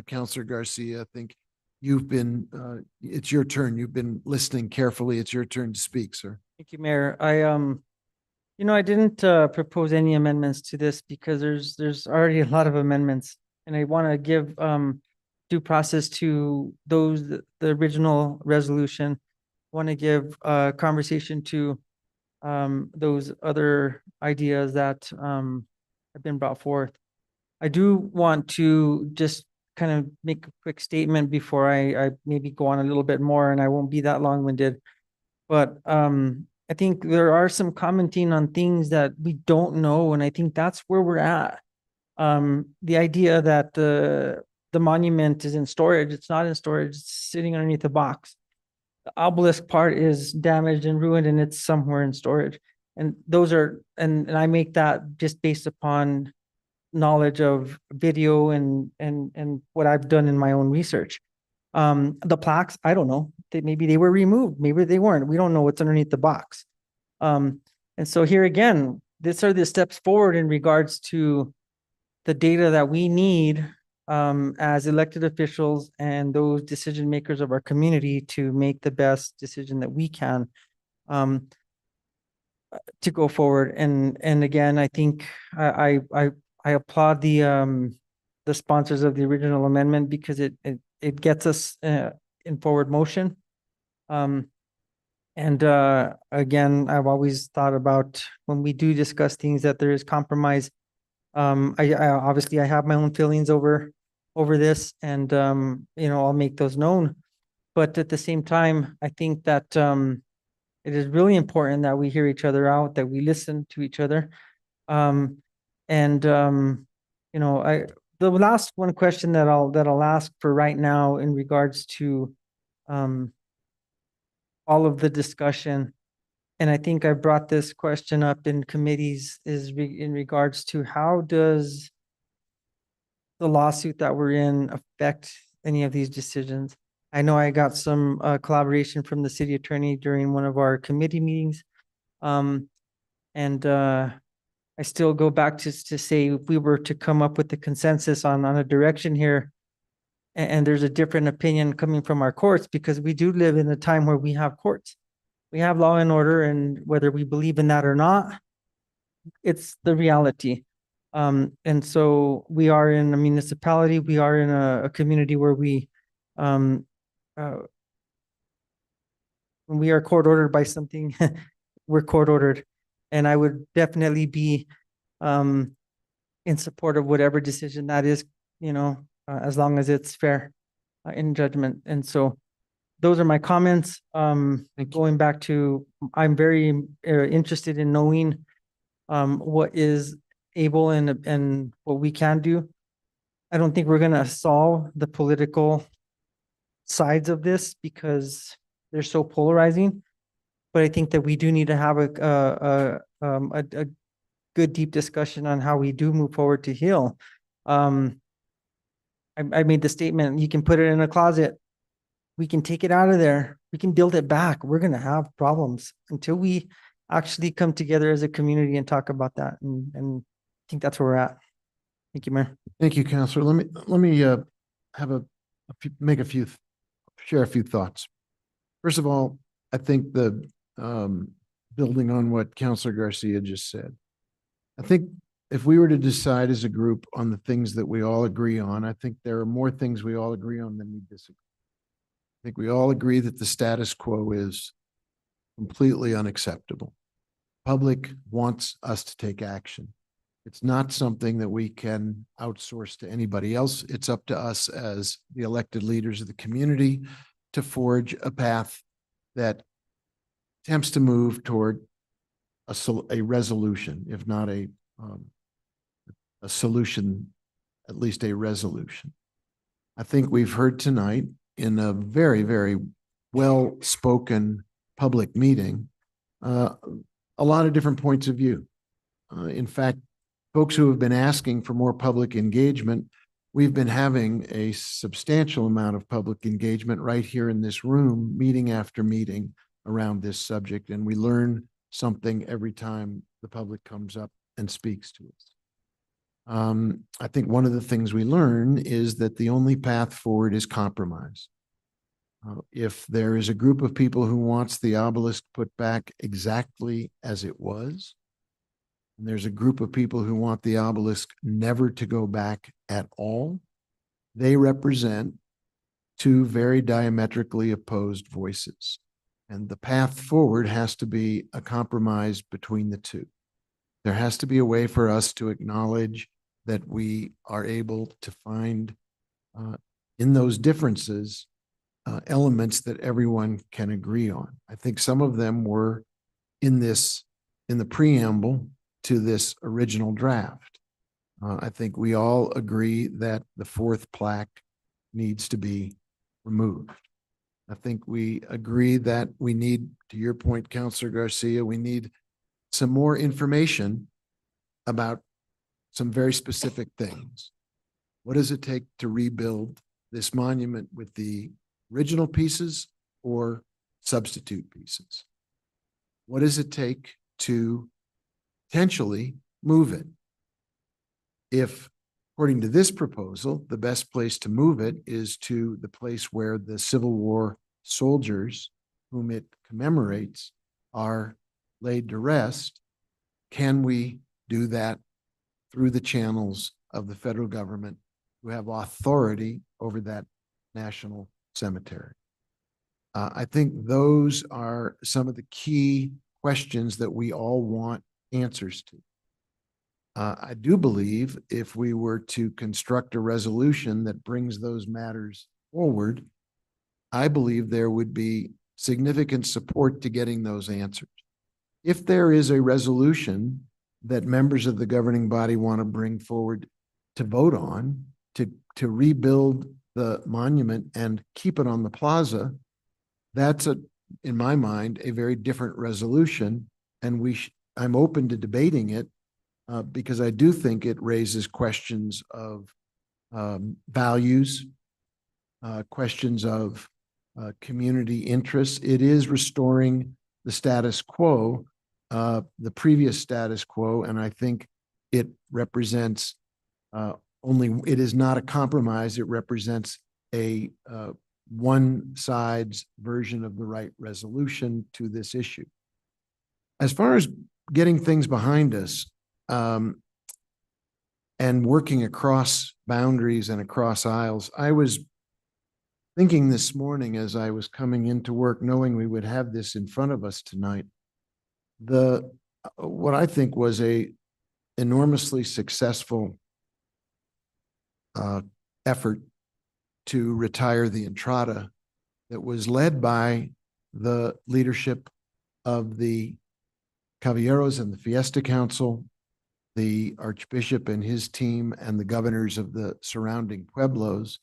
Councilor Garcia, I think you've been, it's your turn. You've been listening carefully. It's your turn to speak, sir. Thank you, Mayor. I didn't propose any amendments to this because there's already a lot of amendments, and I want to give due process to the original resolution. I want to give conversation to those other ideas that have been brought forth. I do want to just kind of make a quick statement before I maybe go on a little bit more, and I won't be that long-winded. But I think there are some commenting on things that we don't know, and I think that's where we're at. The idea that the monument is in storage, it's not in storage, it's sitting underneath a box. The obelisk part is damaged and ruined, and it's somewhere in storage. And those are, and I make that just based upon knowledge of video and what I've done in my own research. The plaques, I don't know. Maybe they were removed, maybe they weren't. We don't know what's underneath the box. And so here again, these are the steps forward in regards to the data that we need as elected officials and those decision makers of our community to make the best decision that we can to go forward. And again, I think I applaud the sponsors of the original amendment because it gets us in forward motion. And again, I've always thought about when we do discuss things that there is compromise. I obviously I have my own feelings over this, and I'll make those known. But at the same time, I think that it is really important that we hear each other out, that we listen to each other. The last one question that I'll ask for right now in regards to all of the discussion, and I think I brought this question up in committees, is in regards to how does the lawsuit that we're in affect any of these decisions? I know I got some collaboration from the city attorney during one of our committee meetings. I still go back to say, if we were to come up with the consensus on a direction here, and there's a different opinion coming from our courts, because we do live in a time where we have courts. We have law and order, and whether we believe in that or not, it's the reality. And so we are in a municipality, we are in a community where when we are court ordered by something, we're court ordered. And I would definitely be in support of whatever decision that is, as long as it's fair. in judgment. And so those are my comments. Going back to, I'm very interested in knowing what is able and what we can do. I don't think we're gonna solve the political sides of this because they're so polarizing. But I think that we do need to have a good deep discussion on how we do move forward to heal. I made the statement, you can put it in a closet. We can take it out of there. We can build it back. We're gonna have problems until we actually come together as a community and talk about that. And I think that's where we're at. Thank you, Mayor. Thank you, Counselor. Let me have share a few thoughts. First of all, I think building on what Counselor Garcia just said, I think if we were to decide as a group on the things that we all agree on, I think there are more things we all agree on than we disagree. I think we all agree that the status quo is completely unacceptable. Public wants us to take action. It's not something that we can outsource to anybody else. It's up to us as the elected leaders of the community to forge a path that attempts to move toward a resolution, if not a solution, at least a resolution. I think we've heard tonight in a very, very well-spoken public meeting, a lot of different points of view. In fact, folks who have been asking for more public engagement, we've been having a substantial amount of public engagement right here in this room, meeting after meeting around this subject, and we learn something every time the public comes up and speaks to us. I think one of the things we learn is that the only path forward is compromise. If there is a group of people who wants the obelisk put back exactly as it was, and there's a group of people who want the obelisk never to go back at all, they represent two very diametrically opposed voices. And the path forward has to be a compromise between the two. There has to be a way for us to acknowledge that we are able to find in those differences elements that everyone can agree on. I think some of them were in the preamble to this original draft. I think we all agree that the fourth plaque needs to be removed. I think we agree that we need, to your point, Councilor Garcia, we need some more information about some very specific things. What does it take to rebuild this monument with the original pieces or substitute pieces? What does it take to potentially move it? If, according to this proposal, the best place to move it is to the place where the Civil War soldiers whom it commemorates are laid to rest, can we do that through the channels of the federal government who have authority over that national cemetery? I think those are some of the key questions that we all want answers to. I do believe if we were to construct a resolution that brings those matters forward, I believe there would be significant support to getting those answers. If there is a resolution that members of the governing body want to bring forward to vote on, to rebuild the monument and keep it on the plaza, that's in my mind, a very different resolution. And I'm open to debating it because I do think it raises questions of values, questions of community interests. It is restoring the status quo, the previous status quo, and I think it represents it is not a compromise. It represents a one side's version of the right resolution to this issue. As far as getting things behind us and working across boundaries and across aisles, I was thinking this morning as I was coming into work, knowing we would have this in front of us tonight, what I think was a enormously successful effort to retire the entrada that was led by the leadership of the Caballeros and the Fiesta Council, the Archbishop and his team, and the governors of the surrounding pueblos.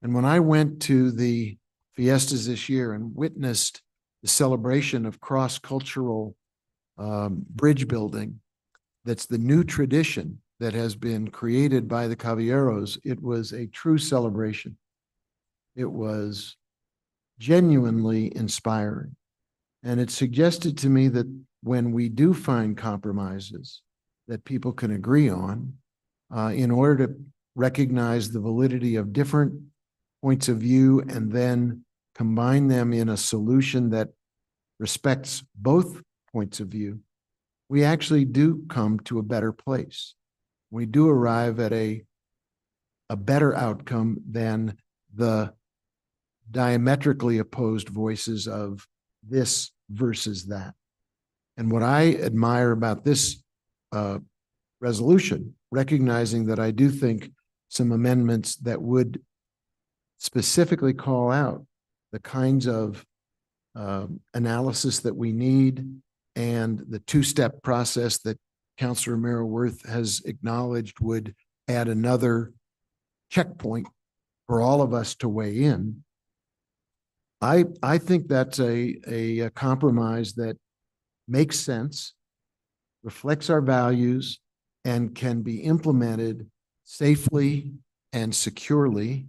And when I went to the fiestas this year and witnessed the celebration of cross-cultural bridge building, that's the new tradition that has been created by the Caballeros, it was a true celebration. It was genuinely inspiring. And it suggested to me that when we do find compromises that people can agree on, in order to recognize the validity of different points of view and then combine them in a solution that respects both points of view, we actually do come to a better place. We do arrive at a better outcome than the diametrically opposed voices of this versus that. And what I admire about this resolution, recognizing that I do think some amendments that would specifically call out the kinds of analysis that we need and the two-step process that Councillor Mara-Worth has acknowledged would add another checkpoint for all of us to weigh in. I think that's a compromise that makes sense, reflects our values, and can be implemented safely and securely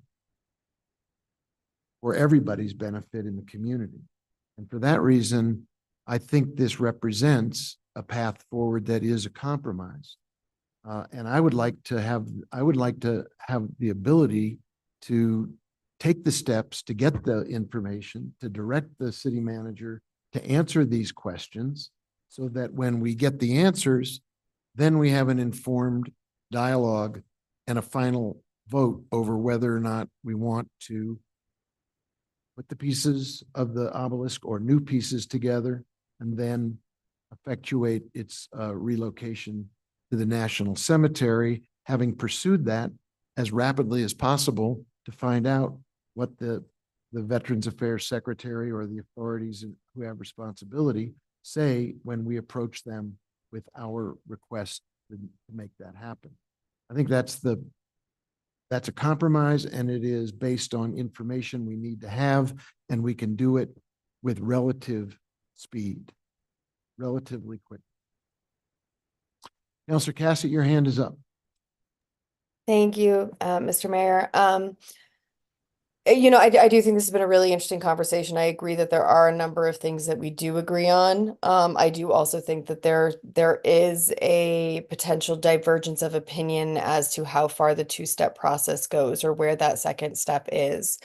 for everybody's benefit in the community. And for that reason, I think this represents a path forward that is a compromise. And I would like to have the ability to take the steps to get the information, to direct the city manager to answer these questions so that when we get the answers, then we have an informed dialogue and a final vote over whether or not we want to put the pieces of the obelisk or new pieces together and then effectuate its relocation to the National Cemetery, having pursued that as rapidly as possible to find out what the Veterans Affairs Secretary or the authorities who have responsibility say when we approach them with our request to make that happen. I think that's a compromise, and it is based on information we need to have, and we can do it with relative speed, relatively quick. Councillor Cassidy, your hand is up. Thank you, Mr. Mayor. I do think this has been a really interesting conversation. I agree that there are a number of things that we do agree on. I do also think that there is a potential divergence of opinion as to how far the two-step process goes or where that second step is.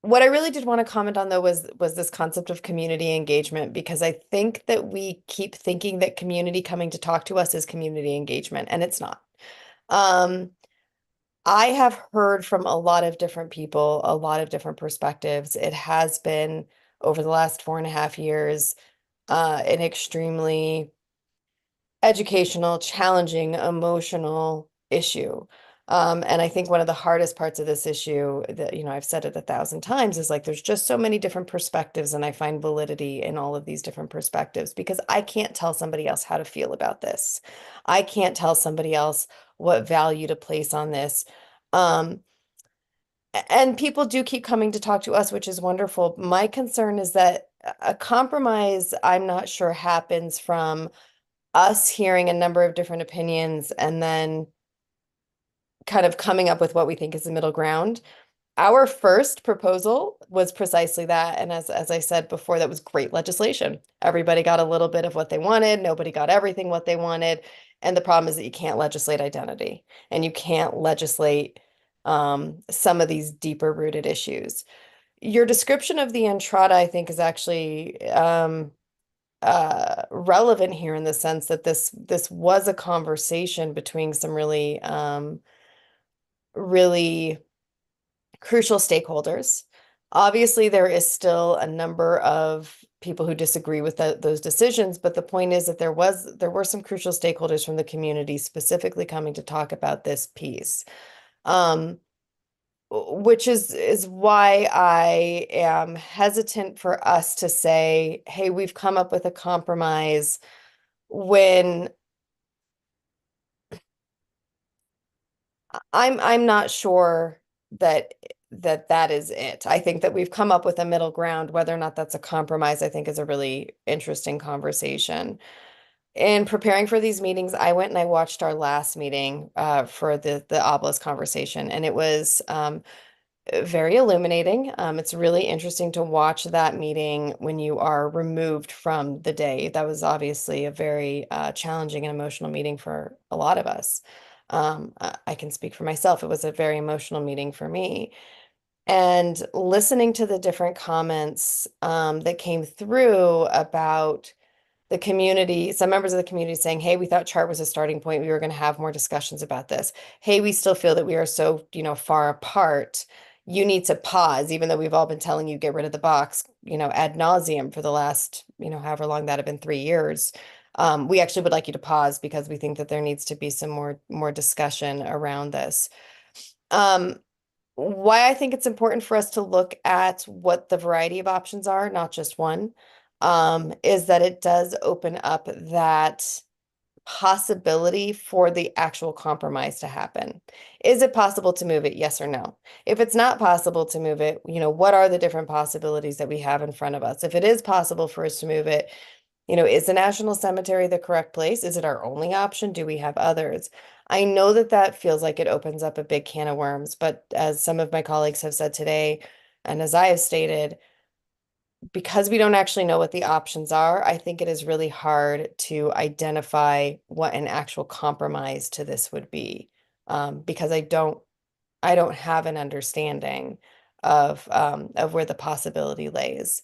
What I really did want to comment on, though, was this concept of community engagement, because I think that we keep thinking that community coming to talk to us is community engagement, and it's not. I have heard from a lot of different people, a lot of different perspectives. It has been, over the last 4.5 years, an extremely educational, challenging, emotional issue. And I think one of the hardest parts of this issue that, I've said it 1,000 times is like, there's just so many different perspectives, and I find validity in all of these different perspectives because I can't tell somebody else how to feel about this. I can't tell somebody else what value to place on this. And people do keep coming to talk to us, which is wonderful. My concern is that a compromise, I'm not sure, happens from us hearing a number of different opinions and then kind of coming up with what we think is the middle ground. Our first proposal was precisely that. And as I said before, that was great legislation. Everybody got a little bit of what they wanted. Nobody got everything what they wanted. And the problem is that you can't legislate identity, and you can't legislate some of these deeper rooted issues. Your description of the entrada, I think, is actually relevant here in the sense that this was a conversation between some really crucial stakeholders. Obviously, there is still a number of people who disagree with those decisions, but the point is that there were some crucial stakeholders from the community specifically coming to talk about this piece. which is why I am hesitant for us to say, hey, we've come up with a compromise when I'm not sure that is it. I think that we've come up with a middle ground. Whether or not that's a compromise, I think is a really interesting conversation. In preparing for these meetings, I went and I watched our last meeting for the obelisk conversation, and it was very illuminating. It's really interesting to watch that meeting when you are removed from the day. That was obviously a very challenging and emotional meeting for a lot of us. I can speak for myself. It was a very emotional meeting for me. And listening to the different comments that came through about the community, some members of the community saying, hey, we thought chart was a starting point. We were going to have more discussions about this. Hey, we still feel that we are so, far apart. You need to pause, even though we've all been telling you get rid of the box, ad nauseum for the last, however long that have been 3 years. We actually would like you to pause because we think that there needs to be some more discussion around this. Why I think it's important for us to look at what the variety of options are, not just one, is that it does open up that possibility for the actual compromise to happen. Is it possible to move it? Yes or no? If it's not possible to move it, what are the different possibilities that we have in front of us? If it is possible for us to move it, is the National Cemetery the correct place? Is it our only option? Do we have others? I know that feels like it opens up a big can of worms, but as some of my colleagues have said today, and as I have stated, because we don't actually know what the options are, I think it is really hard to identify what an actual compromise to this would be, because I don't have an understanding of where the possibility lays.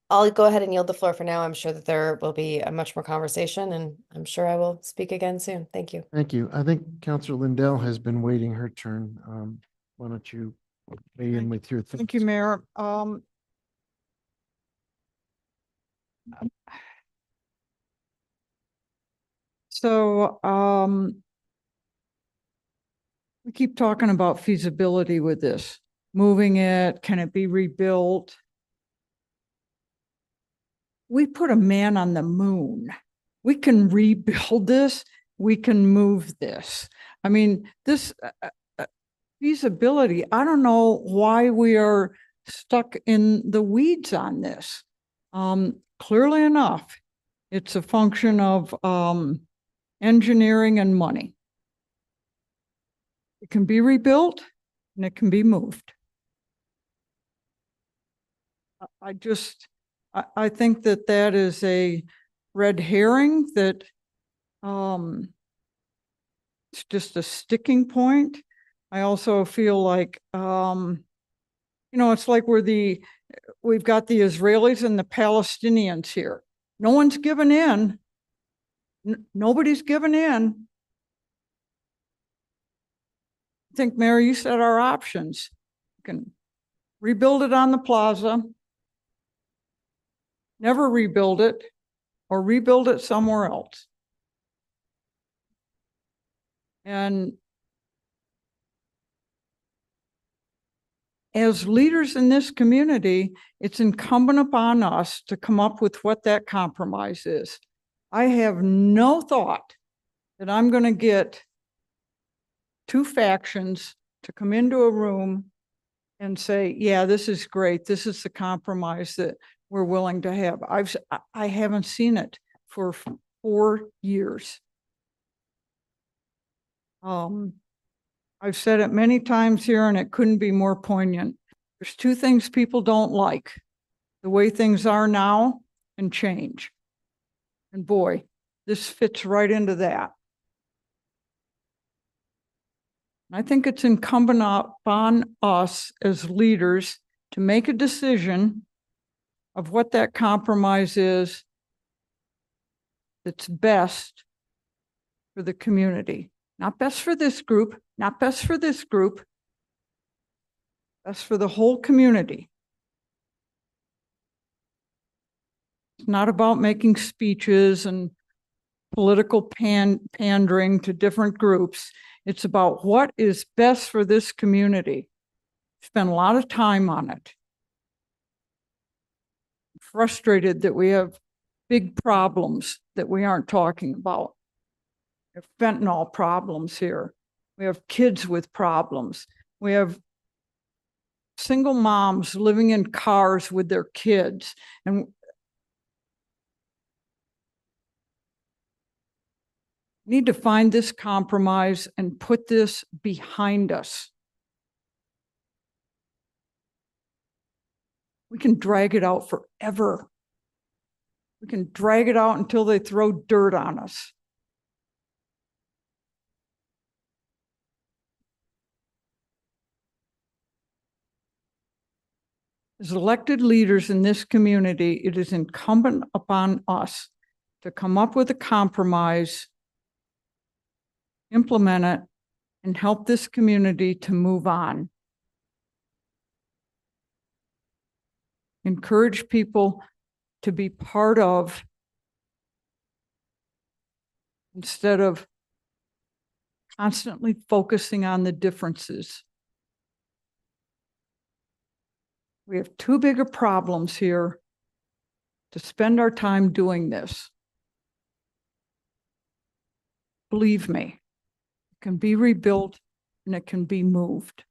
I'll go ahead and yield the floor for now. I'm sure that there will be a much more conversation, and I'm sure I will speak again soon. Thank you. Thank you. I think Councillor Lindell has been waiting her turn. Why don't you weigh in with your thoughts? Thank you, Mayor. We keep talking about feasibility with this, moving it, can it be rebuilt? We put a man on the moon. We can rebuild this. We can move this. I mean, this feasibility, I don't know why we are stuck in the weeds on this. Clearly enough, it's a function of engineering and money. It can be rebuilt and it can be moved. I think that is a red herring, that it's just a sticking point. I also feel like, it's like we've got the Israelis and the Palestinians here. No one's given in. Nobody's given in. I think, Mayor, you said our options. You can rebuild it on the plaza, never rebuild it, or rebuild it somewhere else. And as leaders in this community, it's incumbent upon us to come up with what that compromise is. I have no thought that I'm going to get two factions to come into a room and say, yeah, this is great. This is the compromise that we're willing to have. I haven't seen it for 4 years. I've said it many times here, and it couldn't be more poignant. There's two things people don't like: the way things are now and change. And boy, this fits right into that. I think it's incumbent upon us as leaders to make a decision of what that compromise is that's best for the community. Not best for this group, not best for this group, best for the whole community. It's not about making speeches and political pandering to different groups. It's about what is best for this community. Spend a lot of time on it. Frustrated that we have big problems that we aren't talking about. We have fentanyl problems here. We have kids with problems. We have single moms living in cars with their kids. And need to find this compromise and put this behind us. We can drag it out forever. We can drag it out until they throw dirt on us. As elected leaders in this community, it is incumbent upon us to come up with a compromise, implement it, and help this community to move on. Encourage people to be part of instead of constantly focusing on the differences. We have too big of problems here to spend our time doing this. Believe me, it can be rebuilt and it can be moved.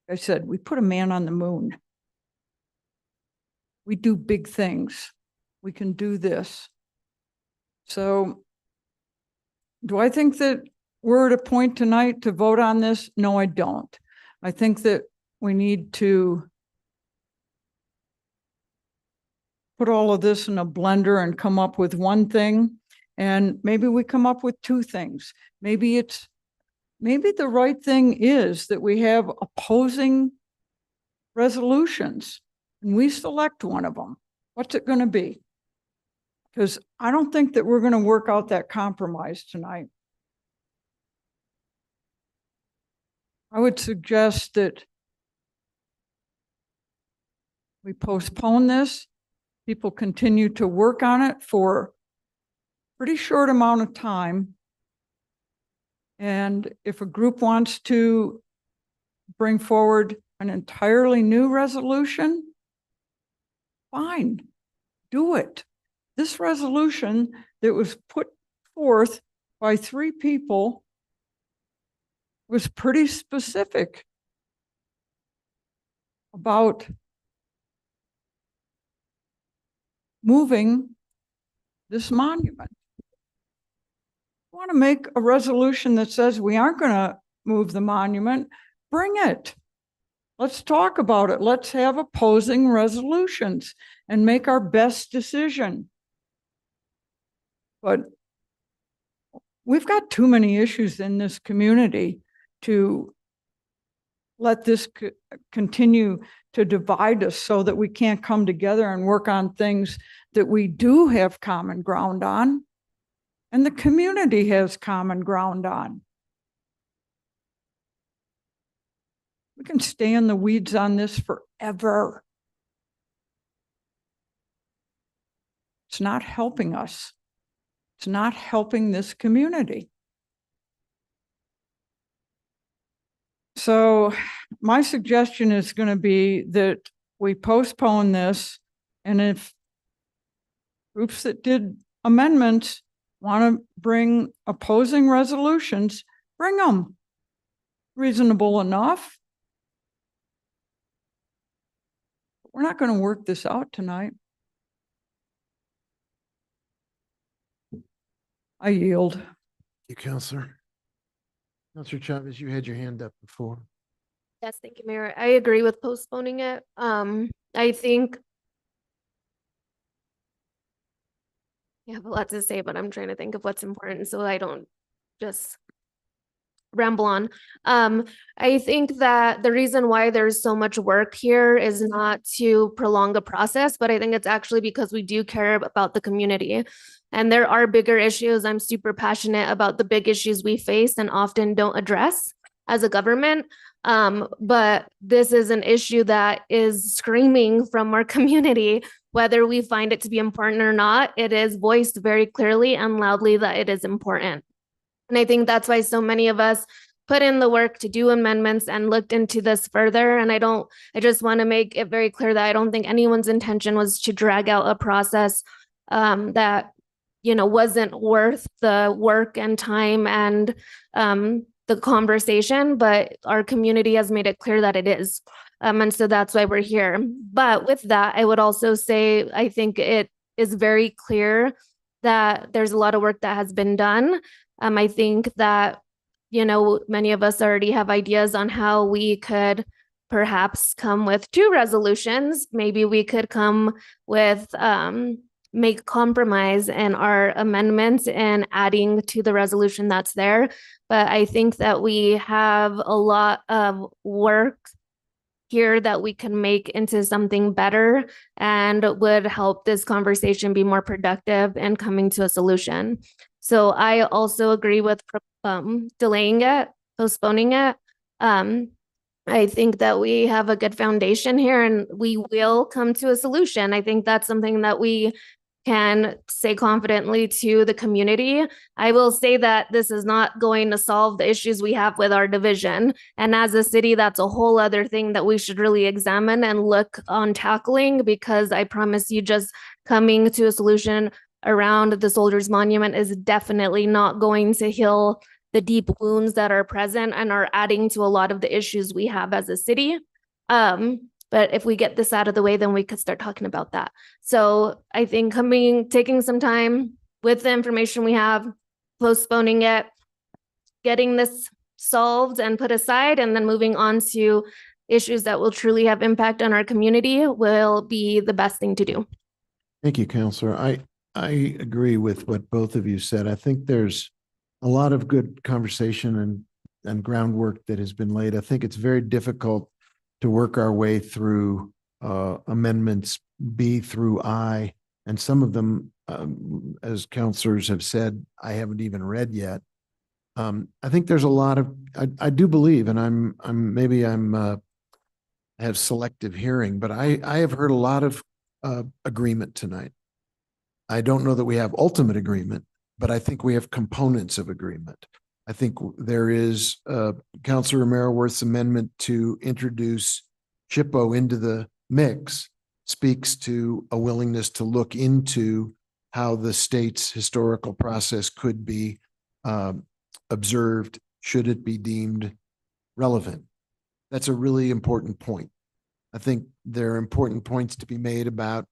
Like I said, we put a man on the moon. We do big things. We can do this. So, do I think that we're at a point tonight to vote on this? No, I don't. I think that we need to put all of this in a blender and come up with one thing. And maybe we come up with two things. Maybe the right thing is that we have opposing resolutions and we select one of them. What's it going to be? Because I don't think that we're going to work out that compromise tonight. I would suggest that we postpone this. People continue to work on it for a pretty short amount of time. And if a group wants to bring forward an entirely new resolution, fine, do it. This resolution that was put forth by 3 people was pretty specific about moving this monument. You want to make a resolution that says we aren't going to move the monument, bring it. Let's talk about it. Let's have opposing resolutions and make our best decision. But we've got too many issues in this community to let this continue to divide us so that we can't come together and work on things that we do have common ground on and the community has common ground on. We can stay in the weeds on this forever. It's not helping us. It's not helping this community. So my suggestion is going to be that we postpone this, and if groups that did amendments want to bring opposing resolutions, bring them. Reasonable enough. We're not going to work this out tonight. I yield. Thank you, Counselor. Counselor Chavez, you had your hand up before. Yes, thank you, Mayor. I agree with postponing it. I think I have a lot to say, but I'm trying to think of what's important so I don't just ramble on. I think that the reason why there's so much work here is not to prolong the process, but I think it's actually because we do care about the community. And there are bigger issues. I'm super passionate about the big issues we face and often don't address as a government. But this is an issue that is screaming from our community, whether we find it to be important or not. It is voiced very clearly and loudly that it is important. And I think that's why so many of us put in the work to do amendments and looked into this further. And I just want to make it very clear that I don't think anyone's intention was to drag out a process that, wasn't worth the work and time and the conversation, but our community has made it clear that it is. And so that's why we're here. But with that, I would also say, I think it is very clear that there's a lot of work that has been done. I think that, many of us already have ideas on how we could perhaps come with 2 resolutions. Maybe we could come with, make compromise in our amendments and adding to the resolution that's there. But I think that we have a lot of work here that we can make into something better and would help this conversation be more productive and coming to a solution. So I also agree with delaying it, postponing it. I think that we have a good foundation here and we will come to a solution. I think that's something that we can say confidently to the community. I will say that this is not going to solve the issues we have with our division. And as a city, that's a whole other thing that we should really examine and look on tackling, because I promise you, just coming to a solution around the Soldiers Monument is definitely not going to heal the deep wounds that are present and are adding to a lot of the issues we have as a city. But if we get this out of the way, then we could start talking about that. So I think taking some time with the information we have, postponing it, getting this solved and put aside, and then moving on to issues that will truly have impact on our community will be the best thing to do. Thank you, Counselor. I agree with what both of you said. I think there's a lot of good conversation and groundwork that has been laid. I think it's very difficult to work our way through amendments B through I, and some of them, as counselors have said, I haven't even read yet. I think there's a lot of, I do believe, and I have selective hearing, but I have heard a lot of agreement tonight. I don't know that we have ultimate agreement, but I think we have components of agreement. I think there is Councilor Romero-Worth's amendment to introduce SHPO into the mix speaks to a willingness to look into how the state's historical process could be observed should it be deemed relevant. That's a really important point. I think there are important points to be made about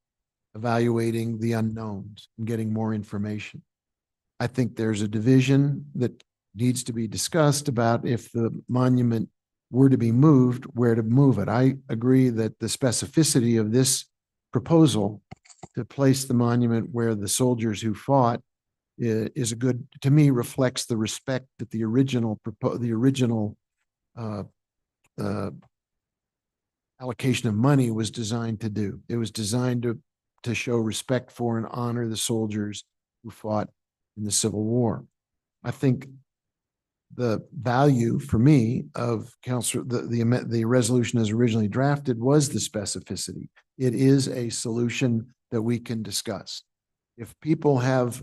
evaluating the unknowns and getting more information. I think there's a division that needs to be discussed about if the monument were to be moved, where to move it. I agree that the specificity of this proposal to place the monument where the soldiers who fought is a good, to me, reflects the respect that the original allocation of money was designed to do. It was designed to show respect for and honor the soldiers who fought in the Civil War. I think the value for me of the resolution as originally drafted was the specificity. It is a solution that we can discuss. If people have,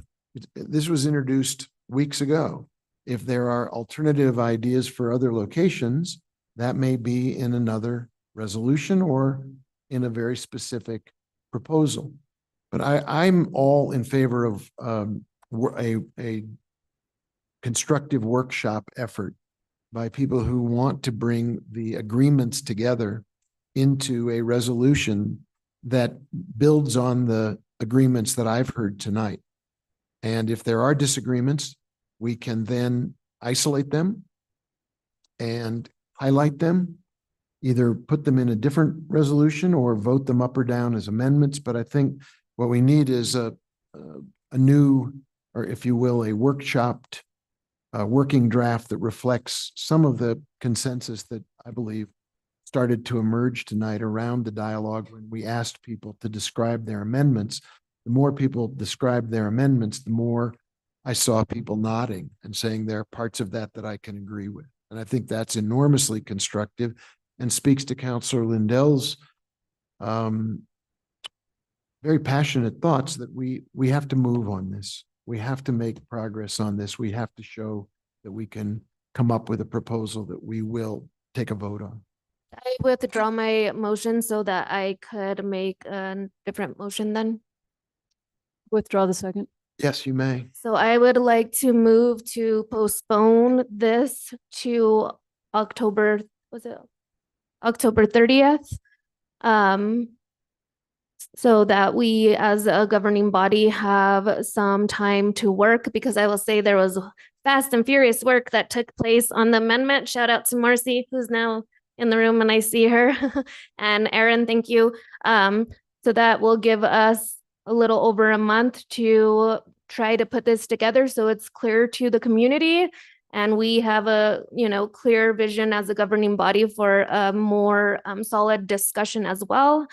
this was introduced weeks ago. If there are alternative ideas for other locations, that may be in another resolution or in a very specific proposal. But I'm all in favor of a constructive workshop effort by people who want to bring the agreements together into a resolution that builds on the agreements that I've heard tonight. And if there are disagreements, we can then isolate them and highlight them, either put them in a different resolution or vote them up or down as amendments. But I think what we need is a new, or if you will, a workshopped working draft that reflects some of the consensus that I believe started to emerge tonight around the dialogue when we asked people to describe their amendments. The more people described their amendments, the more I saw people nodding and saying there are parts of that that I can agree with. And I think that's enormously constructive and speaks to Councilor Lindell's very passionate thoughts that we have to move on this. We have to make progress on this. We have to show that we can come up with a proposal that we will take a vote on. I withdraw my motion so that I could make a different motion then. Withdraw the second. Yes, you may. So I would like to move to postpone this to October, was it October 30th? So that we as a governing body have some time to work, because I will say there was fast and furious work that took place on the amendment. Shout out to Marcy, who's now in the room and I see her. And Erin, thank you. So that will give us a little over a month to try to put this together so it's clear to the community. And we have a, clear vision as a governing body for a more solid discussion as well.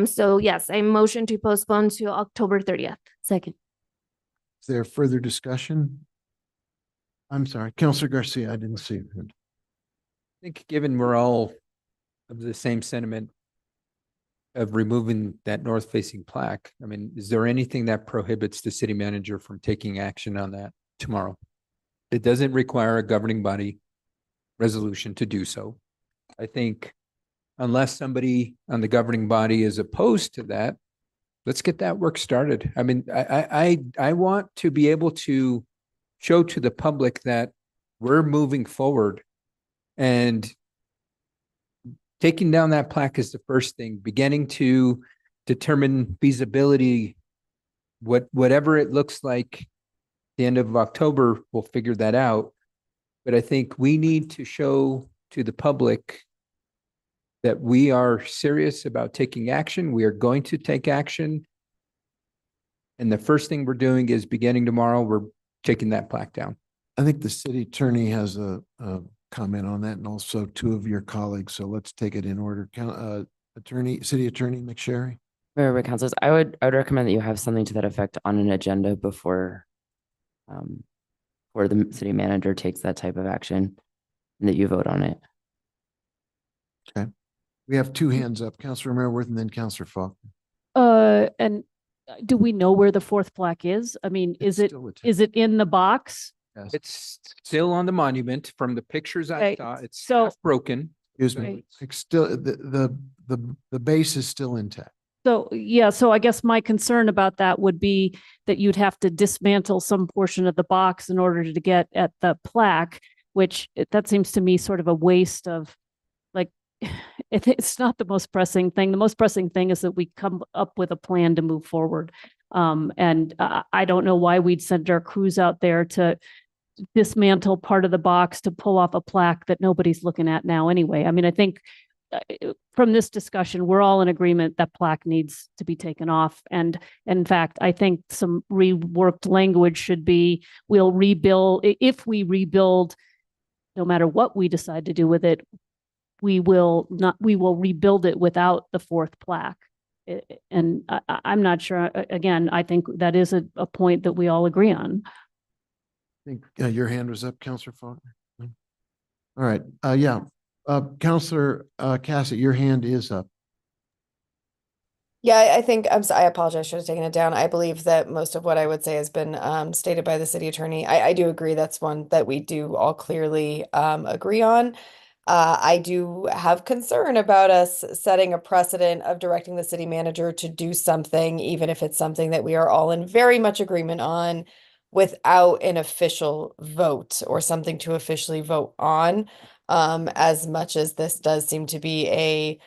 So yes, I motion to postpone to October 30th. Second. Is there further discussion? I'm sorry, Councilor Garcia, I didn't see it. I think given we're all of the same sentiment of removing that north-facing plaque, I mean, is there anything that prohibits the city manager from taking action on that tomorrow? It doesn't require a governing body resolution to do so. I think unless somebody on the governing body is opposed to that, let's get that work started. I mean, I want to be able to show to the public that we're moving forward, and taking down that plaque is the first thing. Beginning to determine feasibility, whatever it looks like, the end of October, we'll figure that out. But I think we need to show to the public that we are serious about taking action. We are going to take action. And the first thing we're doing is beginning tomorrow, we're taking that plaque down. I think the city attorney has a comment on that, and also two of your colleagues. So let's take it in order. City Attorney McSherry. Mayor, councilors, I would recommend that you have something to that effect on an agenda before where the city manager takes that type of action and that you vote on it. Okay. We have two hands up, Councilor Merworth and then Councilor Falk. And do we know where the fourth plaque is? I mean, is it in the box? Yes. It's still on the monument. From the pictures I saw, it's So- half broken. Excuse me. It's still, the base is still intact. So, yeah, so I guess my concern about that would be that you'd have to dismantle some portion of the box in order to get at the plaque, which that seems to me sort of a waste of, like, it's not the most pressing thing. The most pressing thing is that we come up with a plan to move forward. And I don't know why we'd send our crews out there to dismantle part of the box to pull off a plaque that nobody's looking at now anyway. I mean, I think from this discussion, we're all in agreement that plaque needs to be taken off. And in fact, I think some reworked language should be, we'll rebuild, if we rebuild, no matter what we decide to do with it, we will rebuild it without the fourth plaque. And I'm not sure, again, I think that is a point that we all agree on. I think your hand was up, Councilor Faulkner. All right. Yeah. Councilor Cassett, your hand is up. Yeah, I think I apologize. I should have taken it down. I believe that most of what I would say has been stated by the city attorney. I do agree that's one that we do all clearly agree on. I do have concern about us setting a precedent of directing the city manager to do something, even if it's something that we are all in very much agreement on, without an official vote or something to officially vote on. As much as this does seem to be a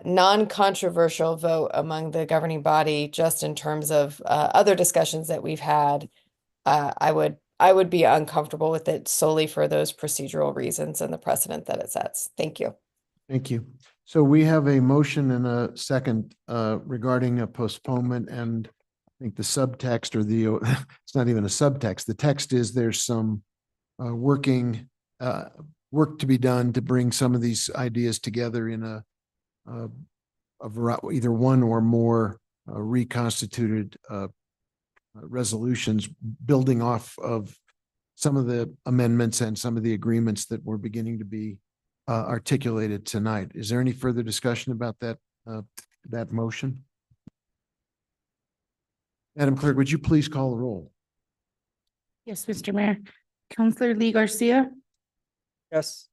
non-controversial vote among the governing body, just in terms of other discussions that we've had, I would be uncomfortable with it solely for those procedural reasons and the precedent that it sets. Thank you. Thank you. So we have a motion and a second regarding a postponement, and I think the subtext, or the it's not even a subtext. The text is there's some work to be done to bring some of these ideas together in a either one or more reconstituted resolutions, building off of some of the amendments and some of the agreements that were beginning to be articulated tonight. Is there any further discussion about that motion? Madam Clerk, would you please call the roll? Yes, Mr. Mayor. Counselor Lee Garcia, Yes.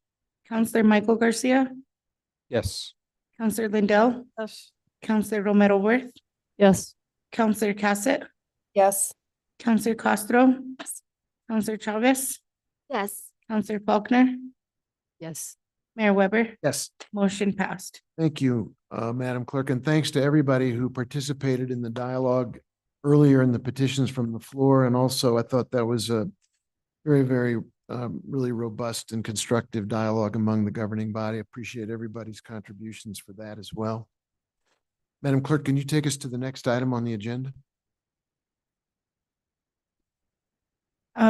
Counselor Michael Garcia, Yes. Counselor Lindell, Yes. Counselor Romero Worth, Yes. Counselor Cassett, Yes. Counselor Castro, Counselor Chavez, Yes. Counselor Faulkner, Yes. Mayor Weber. Yes. Motion passed. Thank you, Madam Clerk, and thanks to everybody who participated in the dialogue earlier in the petitions from the floor. And also, I thought that was a very, really robust and constructive dialogue among the governing body. Appreciate everybody's contributions for that as well. Madam Clerk, can you take us to the next item on the agenda?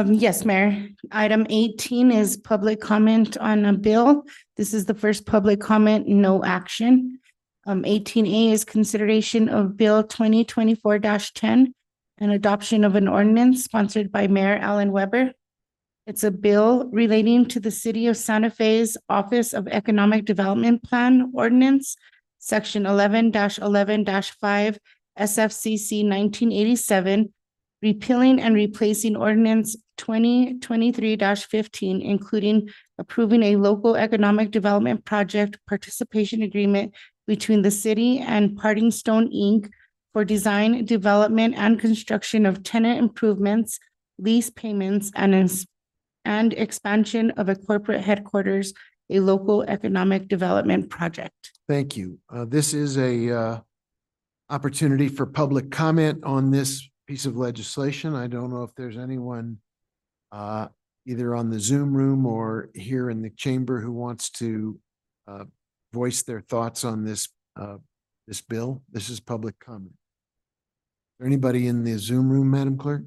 Yes, Mayor. Item 18 is public comment on a bill. This is the first public comment, no action. 18A is consideration of Bill 2024-10 and adoption of an ordinance sponsored by Mayor Alan Weber. It's a bill relating to the City of Santa Fe's Office of Economic Development Plan Ordinance, Section 11-11-5 SFCC 1987, repealing and replacing ordinance 2023-15, including approving a local economic development project participation agreement between the city and Parting Stone Inc. for design, development, and construction of tenant improvements, lease payments, and expansion of a corporate headquarters, a local economic development project. Thank you. This is a opportunity for public comment on this piece of legislation. I don't know if there's anyone either on the Zoom room or here in the chamber who wants to voice their thoughts on this bill. This is public comment. Is there anybody in the Zoom room, Madam Clerk?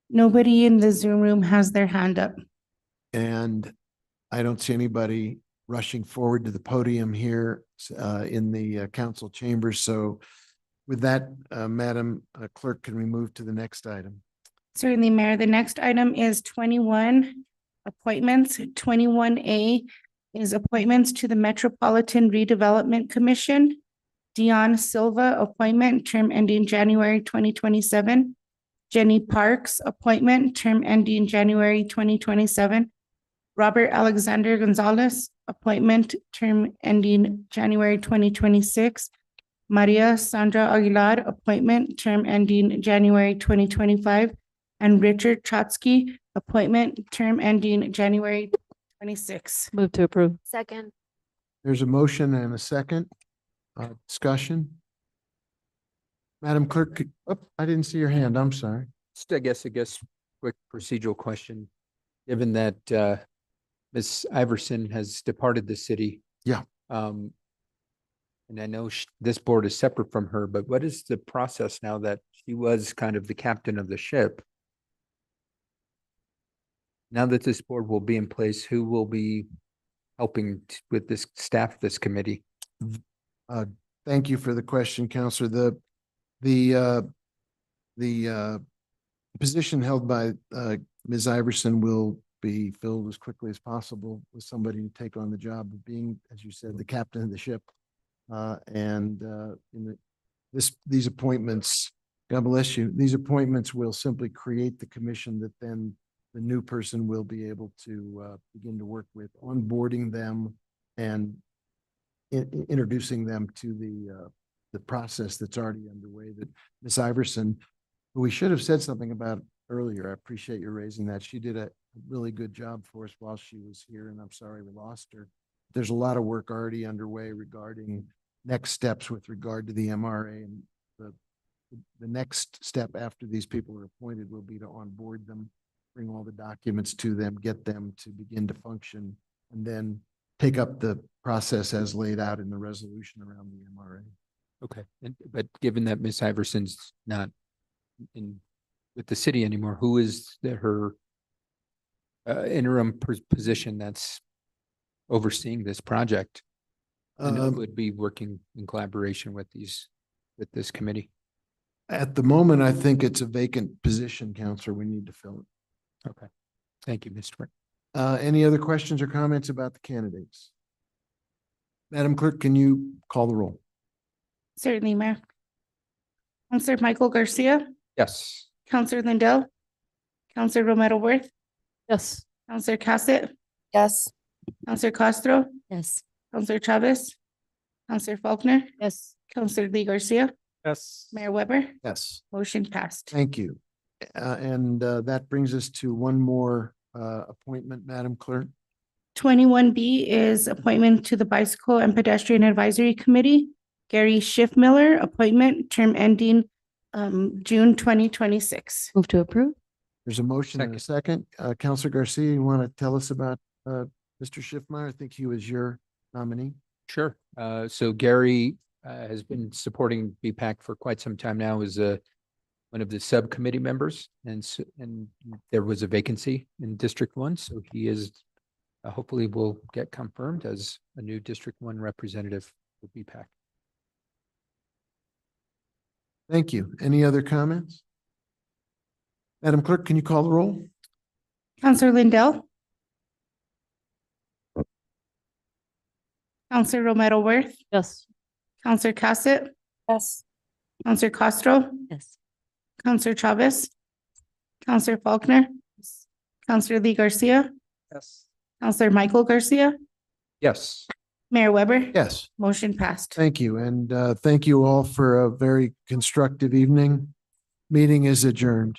Nobody in the Zoom room has their hand up. And I don't see anybody rushing forward to the podium here in the council chambers. So with that, Madam Clerk, can we move to the next item? Certainly, Mayor. The next item is 21 appointments. 21A is appointments to the Metropolitan Redevelopment Commission. Dion Silva, appointment, term ending January 2027. Jenny Parks, appointment, term ending January 2027. Robert Alexander Gonzalez, appointment, term ending January 2026. Maria Sandra Aguilar, appointment, term ending January 2025. And Richard Trotsky, appointment, term ending January 26. Move to approve. Second. There's a motion and a second. Discussion. Madam Clerk, I didn't see your hand. I'm sorry. Just, I guess, quick procedural question. Given that Ms. Iverson has departed the city. Yeah. And I know this board is separate from her, but what is the process now that she was kind of the captain of the ship? Now that this board will be in place, who will be helping with this staff, this committee? Thank you for the question, Counselor. The position held by Ms. Iverson will be filled as quickly as possible with somebody to take on the job of being, as you said, the captain of the ship. These appointments, God bless you, these appointments will simply create the commission that then the new person will be able to begin to work with, onboarding them and introducing them to the process that's already underway that Ms. Iverson, who we should have said something about earlier. I appreciate you raising that. She did a really good job for us while she was here, and I'm sorry we lost her. There's a lot of work already underway regarding next steps with regard to the MRA, and the next step after these people are appointed will be to onboard them, bring all the documents to them, get them to begin to function, and then take up the process as laid out in the resolution around the MRA. Okay, but given that Ms. Iverson's not with the city anymore, who is her interim position that's overseeing this project? And who would be working in collaboration with this committee? At the moment, I think it's a vacant position, Counselor. We need to fill it. Okay, thank you, Mr. Any other questions or comments about the candidates? Madam Clerk, can you call the roll? Certainly, Mayor. Counselor Michael Garcia, Yes. Counselor Lindell, Counselor Romero Worth, Yes. Counselor Cassett, Yes. Counselor Castro, Yes. Counselor Chavez, Counselor Faulkner, Yes. Counselor Lee Garcia, Yes. Mayor Weber, Yes. motion passed. Thank you. And that brings us to one more appointment, Madam Clerk. 21B is appointment to the Bicycle and Pedestrian Advisory Committee. Gary Schiffmiller, appointment, term ending June 2026. Move to approve? There's a motion and a second. Counselor Garcia, you want to tell us about Mr. Schiffmeyer? I think he was your nominee. Sure. So Gary has been supporting BPAC for quite some time now as one of the subcommittee members, and there was a vacancy in District 1, so he is hopefully will get confirmed as a new District 1 representative for BPAC. Thank you. Any other comments? Madam Clerk, can you call the roll? Counselor Lindell, Counselor Romero Worth, Yes. Counselor Cassett, Yes. Counselor Castro, Yes. Counselor Chavez, Counselor Faulkner, Counselor Lee Garcia, Yes. Counselor Michael Garcia, Yes. Mayor Weber. Yes. Motion passed. Thank you. And thank you all for a very constructive evening. Meeting is adjourned.